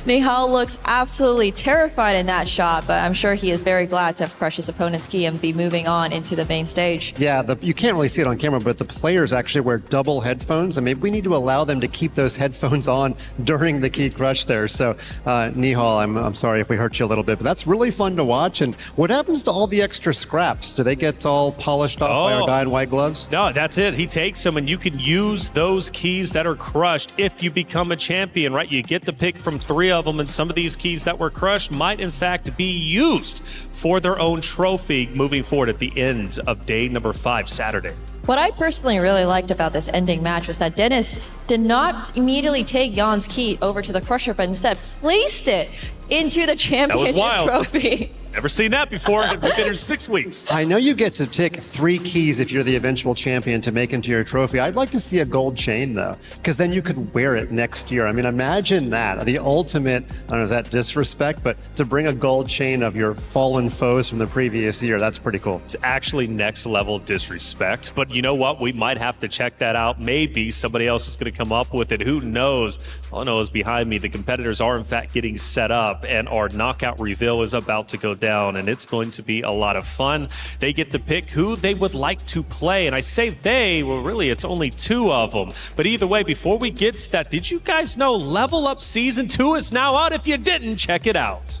Speaker 8: Nihal looks absolutely terrified in that shot, but I'm sure he is very glad to have crushed his opponent's key and be moving on into the main stage.
Speaker 11: Yeah, you can't really see it on camera, but the players actually wear double headphones, and maybe we need to allow them to keep those headphones on during the key crush there. So Nihal, I'm sorry if we hurt you a little bit, but that's really fun to watch. And what happens to all the extra scraps? Do they get all polished off by our guy in white gloves?
Speaker 7: No, that's it. He takes them, and you can use those keys that are crushed if you become a champion, right? You get to pick from 3 of them, and some of these keys that were crushed might in fact be used for their own trophy moving forward at the end of day number 5, Saturday.
Speaker 8: What I personally really liked about this ending match was that Dennis did not immediately take Jan's key over to the crusher, but instead placed it into the championship trophy.
Speaker 7: Never seen that before. We've been here 6 weeks.
Speaker 11: I know you get to pick 3 keys if you're the eventual champion to make into your trophy. I'd like to see a gold chain, though, because then you could wear it next year. I mean, imagine that. The ultimate, I don't know if that disrespect, but to bring a gold chain of your fallen foes from the previous year, that's pretty cool.
Speaker 7: It's actually next level disrespect, but you know what? We might have to check that out. Maybe somebody else is going to come up with it. Who knows? All I know is behind me, the competitors are in fact getting set up, and our knockout reveal is about to go down, and it's going to be a lot of fun. They get to pick who they would like to play, and I say they, well really it's only 2 of them. But either way, before we get to that, did you guys know Level Up Season 2 is now out? If you didn't, check it out.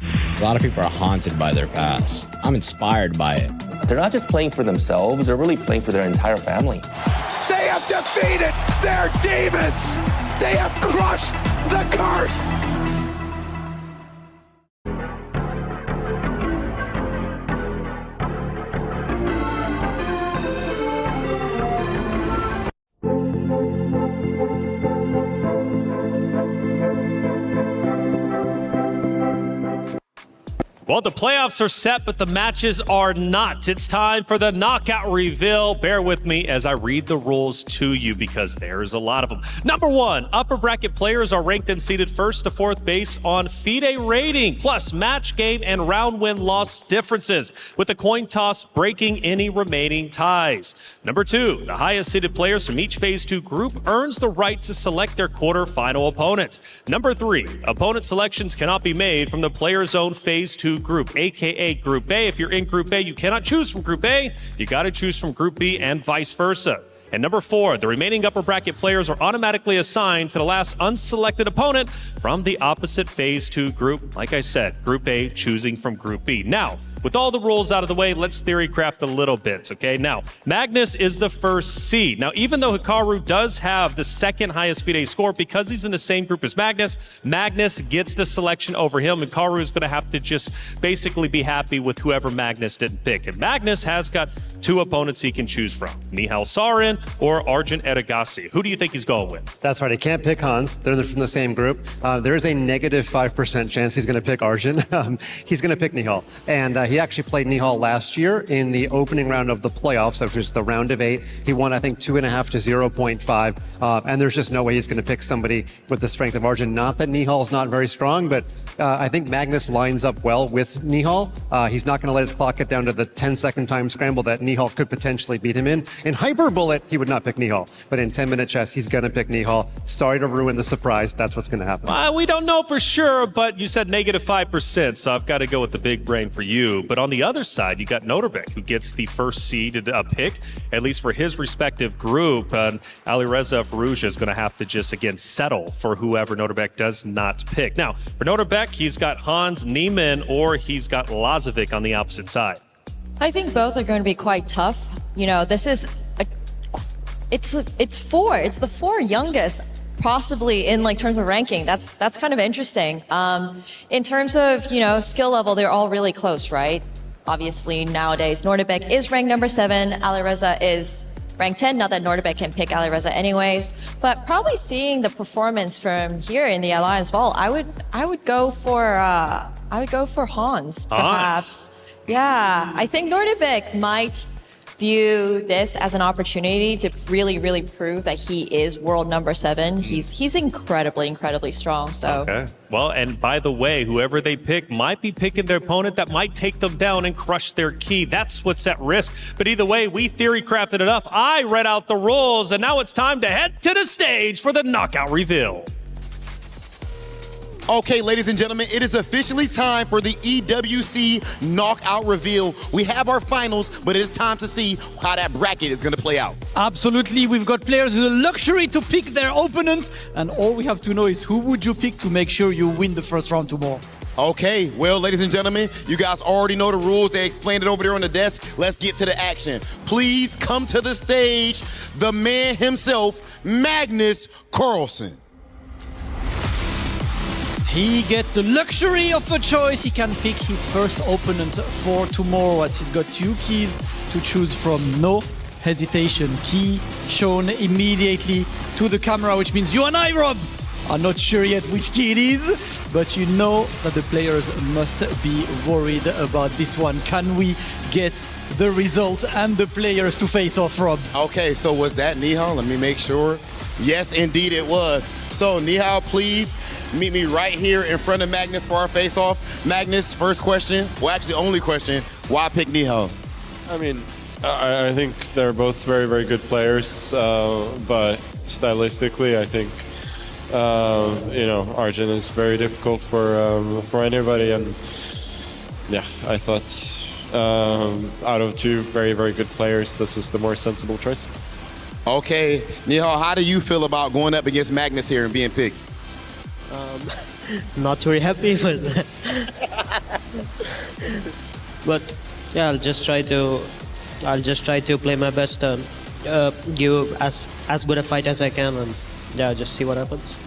Speaker 17: A lot of people are haunted by their past. I'm inspired by it.
Speaker 23: They're not just playing for themselves, they're really playing for their entire family.
Speaker 25: They have defeated their demons! They have crushed the curse!
Speaker 7: Well, Well, the playoffs are set, but the matches are not. It's time for the knockout reveal. Bear with me as I read the rules to you because there's a lot of them. Number 1, upper bracket players are ranked and seeded first to fourth based on FIDE rating, plus match game and round win-loss differences, with a coin toss breaking any remaining ties. Number 2, the highest seeded players from each Phase 2 group earns the right to select their quarterfinal opponent. Number 3, opponent selections cannot be made from the player's own Phase 2 group, aka Group A. If you're in Group A, you cannot choose from Group A. You got to choose from Group B and vice versa. And number 4, the remaining upper bracket players are automatically assigned to the last unselected opponent from the opposite Phase 2 group. Like I said, Group A choosing from Group B. Now, with all the rules out of the way, let's theory craft a little bit, okay? Now, Magnus is the first seed. Now, even though Hikaru does have the second highest FIDE score, because he's in the same group as Magnus, Magnus gets the selection over him. Hikaru is going to have to just basically be happy with whoever Magnus didn't pick. And Magnus has got 2 opponents he can choose from, Nihal Sarin or Arjun Edagasi. Who do you think he's going with?
Speaker 11: That's right. He can't pick Hans. They're from the same group. There is a negative 5% chance he's going to pick Arjun. He's going to pick Nihal. And he actually played Nihal last year in the opening round of the playoffs, which was the round of 8. He won, I think, 2.5 to 0.5. And there's just no way he's going to pick somebody with the strength of Arjun. Not that Nihal's not very strong, but I think Magnus lines up well with Nihal. He's not going to let his clock get down to the 10-second time scramble that Nihal could potentially beat him in. In Hyper Bullet, he would not pick Nihal. But in 10-minute chess, he's going to pick Nihal. Sorry to ruin the surprise. That's what's going to happen.
Speaker 7: We don't know for sure, but you said negative 5%, so I've got to go with the big brain for you. But on the other side, you got Noterbeck, who gets the first seeded pick, at least for his respective group. Alireza Farouja is going to have to just, again, settle for whoever Noterbeck does not pick. Now, for Noterbeck, he's got Hans Niemann or he's got Lazovic on the opposite side.
Speaker 8: I think both are going to be quite tough. You know, this is it's the 4 youngest possibly in like terms of ranking. That's kind of interesting. In terms of, you know, skill level, they're all really close, right? Obviously nowadays Noterbeck is ranked number 7, Alireza is ranked 10. Not that Noterbeck can pick Alireza anyways, but probably seeing the performance from here in the Alliance Vault, I would go for Hans, perhaps. Yeah, I think Noterbeck might view this as an opportunity to really, really prove that he is world number 7. He's incredibly strong. So.
Speaker 7: Okay. Well, and by the way, whoever they pick might be picking their opponent that might take them down and crush their key. That's what's at risk. But either way, we theory crafted enough. I read out the rules, and now it's time to head to the stage for the knockout reveal.
Speaker 3: Okay, ladies and gentlemen, it is officially time for the EWC knockout reveal. We have our finals, but it is time to see how that bracket is going to play out.
Speaker 20: Absolutely, we've got players with the luxury to pick their opponents, and all we have to know is who would you pick to make sure you win the first round tomorrow.
Speaker 3: Okay, well, ladies and gentlemen, you guys already know the rules. They explained it over there on the desk. Let's get to the action. Please come to the stage, the man himself, Magnus Carlsen.
Speaker 20: He gets the luxury of a choice. He can pick his first opponent for tomorrow, as he's got 2 keys to choose from. No hesitation. Key shown immediately to the camera, which means you and I, Rob, are not sure yet which key it is, but you know that the players must be worried about this one. Can we get the result and the players to face off, Rob?
Speaker 3: Okay, so was that Nihal? Let me make sure. Yes, indeed it was. So Nihal, please meet me right here in front of Magnus for our face-off. Magnus, first question, well actually only question, why pick Nihal?
Speaker 12: I mean, I think they're both very, very good players, but stylistically, I think, you know, Arjun is very difficult for anybody, and yeah, I thought out of 2 very, very good players, this was the more sensible choice.
Speaker 3: Okay, Nihal, how do you feel about going up against Magnus here and being picked?
Speaker 19: Not very happy, but yeah, I'll just try to play my best, give as good a fight as I can, and yeah, just see what happens.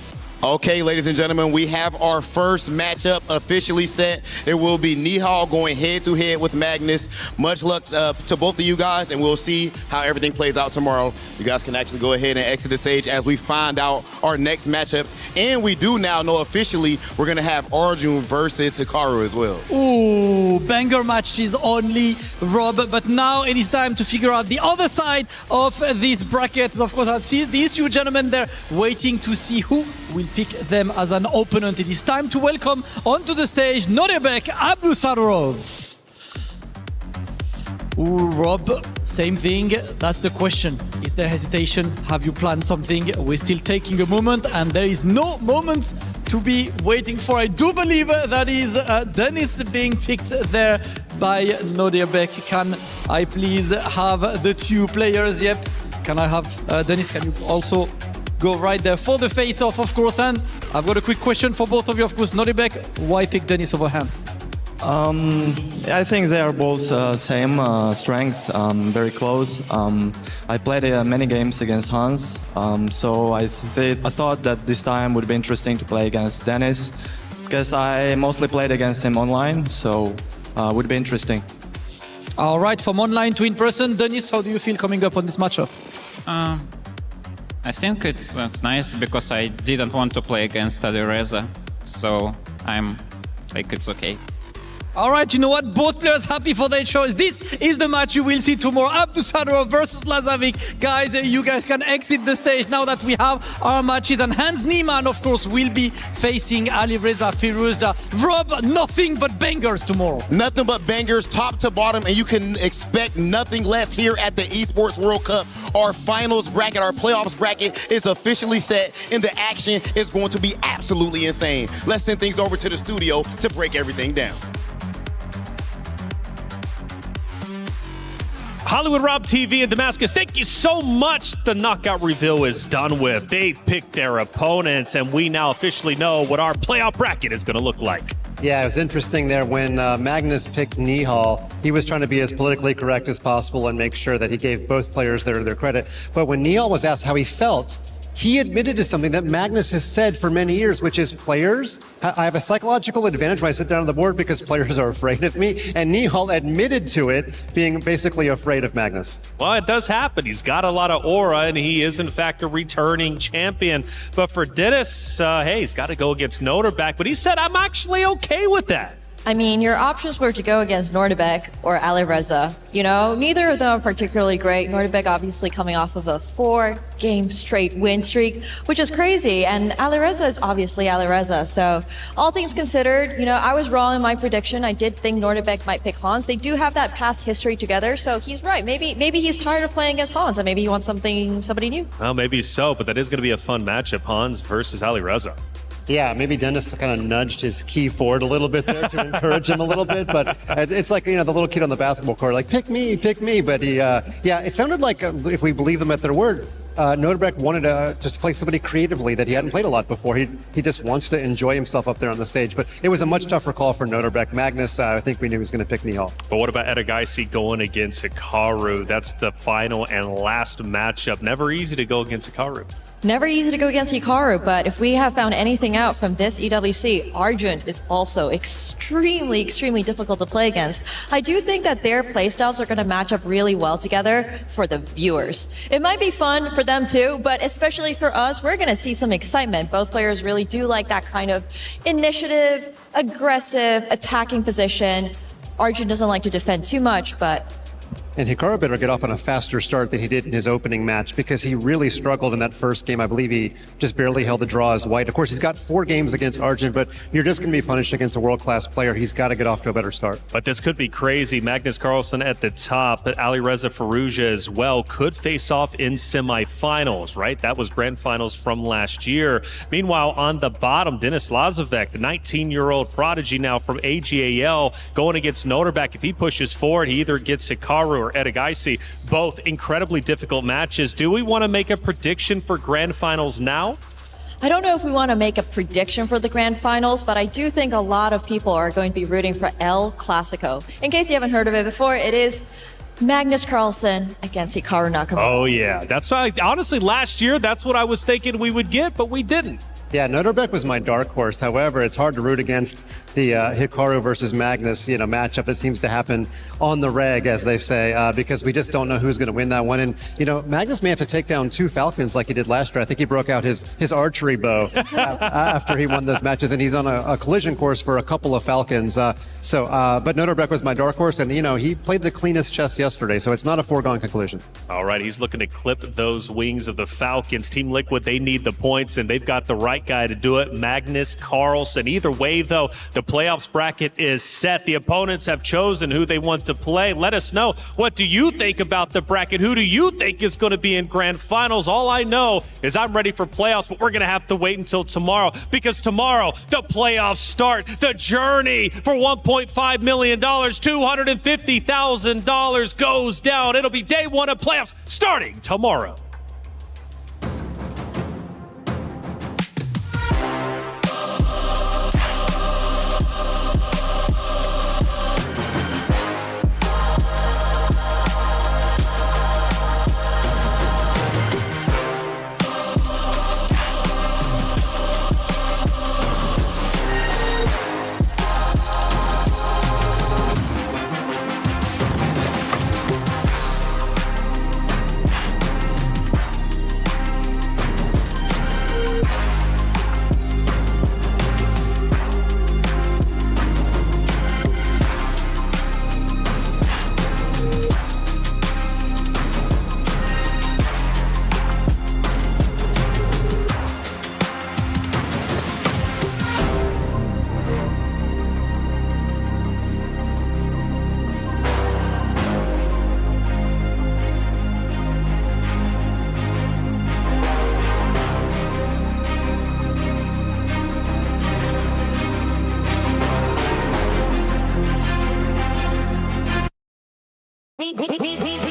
Speaker 3: Okay, ladies and gentlemen, we have our first matchup officially set. It will be Nihal going head-to-head with Magnus. Much luck to both of you guys, and we'll see how everything plays out tomorrow. You guys can actually go ahead and exit the stage as we find out our next matchups. And we do now know officially we're going to have Arjun versus Hikaru as well.
Speaker 20: Ooh, banger matches only, Rob. But now it is time to figure out the other side of these brackets. Of course, I'll see these two gentlemen there waiting to see who will pick them as an opponent. It is time to welcome onto the stage Nodebek Abdusarov. Ooh, Rob, same thing. That's the question. Is there hesitation? Have you planned something? We're still taking a moment, and there is no moment to be waiting for. I do believe that is Dennis being picked there by Nodebek. Can I please have the two players? Yep. Can I have Dennis? Can you also go right there for the face-off, of course? And I've got a quick question for both of you, of course. Nodebek, why pick Dennis over Hans?
Speaker 14: I think they are both same strengths, very close. I played many games against Hans, so I thought that this time would be interesting to play against Dennis, because I mostly played against him online, so would be interesting.
Speaker 20: All right, from online to in-person, Dennis, how do you feel coming up on this matchup?
Speaker 1: I think it's nice because I didn't want to play against Alireza, so I'm like, it's okay.
Speaker 20: All right, you know what? Both players happy for their choice. This is the match you will see tomorrow. Abdusarov versus Lazovic. Guys, you guys can exit the stage now that we have our matches. And Hans Niemann, of course, will be facing Alireza Firouzja. Rob, nothing but bangers tomorrow.
Speaker 3: Nothing but bangers, top to bottom, and you can expect nothing less here at the Esports World Cup. Our finals bracket, our playoffs bracket is officially set, and the action is going to be absolutely insane. Let's send things over to the studio to break everything down.
Speaker 7: Hollywood Rob TV in Damascus, thank you so much. The knockout reveal is done with. They picked their opponents, and we now officially know what our playoff bracket is going to look like.
Speaker 11: Yeah, it was interesting there when Magnus picked Nihal. He was trying to be as politically correct as possible and make sure that he gave both players their credit. But when Nihal was asked how he felt, he admitted to something that Magnus has said for many years, which is players, I have a psychological advantage when I sit down on the board because players are afraid of me. And Nihal admitted to it, being basically afraid of Magnus.
Speaker 7: Well, it does happen. He's got a lot of aura, and he is, in fact, a returning champion. But for Dennis, hey, he's got to go against Nodebek. But he said, I'm actually okay with that.
Speaker 8: I mean, your options were to go against Nordebek or Alireza. You know, neither of them are particularly great. Nordebek obviously coming off of a 4-game straight win streak, which is crazy. And Alireza is obviously Alireza. So all things considered, you know, I was wrong in my prediction. I did think Nordebek might pick Hans. They do have that past history together. So he's right. Maybe he's tired of playing against Hans and maybe he wants somebody new.
Speaker 7: Well, maybe so, but that is going to be a fun matchup, Hans versus Alireza.
Speaker 11: Yeah, maybe Dennis kind of nudged his key forward a little bit there to encourage him a little bit, but it's like, you know, the little kid on the basketball court, like, pick me, but he, yeah, it sounded like, if we believe them at their word, Nodebek wanted to just play somebody creatively that he hadn't played a lot before. He just wants to enjoy himself up there on the stage, but it was a much tougher call for Nodebek. Magnus, I think we knew he was going to pick Nihal.
Speaker 7: But what about Edagaisi going against Hikaru? That's the final and last matchup. Never easy to go against Hikaru.
Speaker 8: Never easy to go against Hikaru, but if we have found anything out from this EWC, Arjun is also extremely, extremely difficult to play against. I do think that their playstyles are going to match up really well together for the viewers. It might be fun for them too, but especially for us, we're going to see some excitement. Both players really do like that kind of initiative, aggressive, attacking position. Arjun doesn't like to defend too much, but
Speaker 11: And Hikaru better get off on a faster start than he did in his opening match because he really struggled in that first game. I believe he just barely held the draw as white. Of course, he's got 4 games against Arjun, but you're just going to be punished against a world-class player. He's got to get off to a better start.
Speaker 7: But this could be crazy. Magnus Carlsen at the top, but Alireza Firouzja as well could face off in semifinals, right? That was grand finals from last year. Meanwhile, on the bottom, Denis Lazovic, the 19-year-old prodigy now from AGAL, going against Nodebek. If he pushes forward, he either gets Hikaru or Edagaisi, both incredibly difficult matches. Do we want to make a prediction for grand finals now?
Speaker 8: I don't know if we want to make a prediction for the grand finals, but I do think a lot of people are going to be rooting for El Clasico. In case you haven't heard of it before, it is Magnus Carlsen against Hikaru Nakamura.
Speaker 7: Oh yeah, that's why, honestly, last year, that's what I was thinking we would get, but we didn't.
Speaker 11: Yeah, Noterbeck was my dark horse. However, it's hard to root against the Hikaru versus Magnus, matchup that seems to happen on the reg, as they say, because we just don't know who's going to win that one. And Magnus may have to take down 2 Falcons like he did last year. I think he broke out his archery bow after he won those matches, and he's on a collision course for a couple of Falcons. But Noterbeck was my dark horse, and he played the cleanest chess yesterday, so it's not a foregone conclusion.
Speaker 7: All right, he's looking to clip those wings of the Falcons. Team Liquid, they need the points, and they've got the right guy to do it, Magnus Carlsen. Either way, though, the playoffs bracket is set. The opponents have chosen who they want to play. Let us know, what do you think about the bracket? Who do you think is going to be in grand finals? All I know is I'm ready for playoffs, but we're going to have to wait until tomorrow, because tomorrow the playoffs start. The journey for $1.5 million, $250,000 goes down. It'll be day 1 of playoffs starting tomorrow.
Speaker 2: Beep, beep, beep, beep.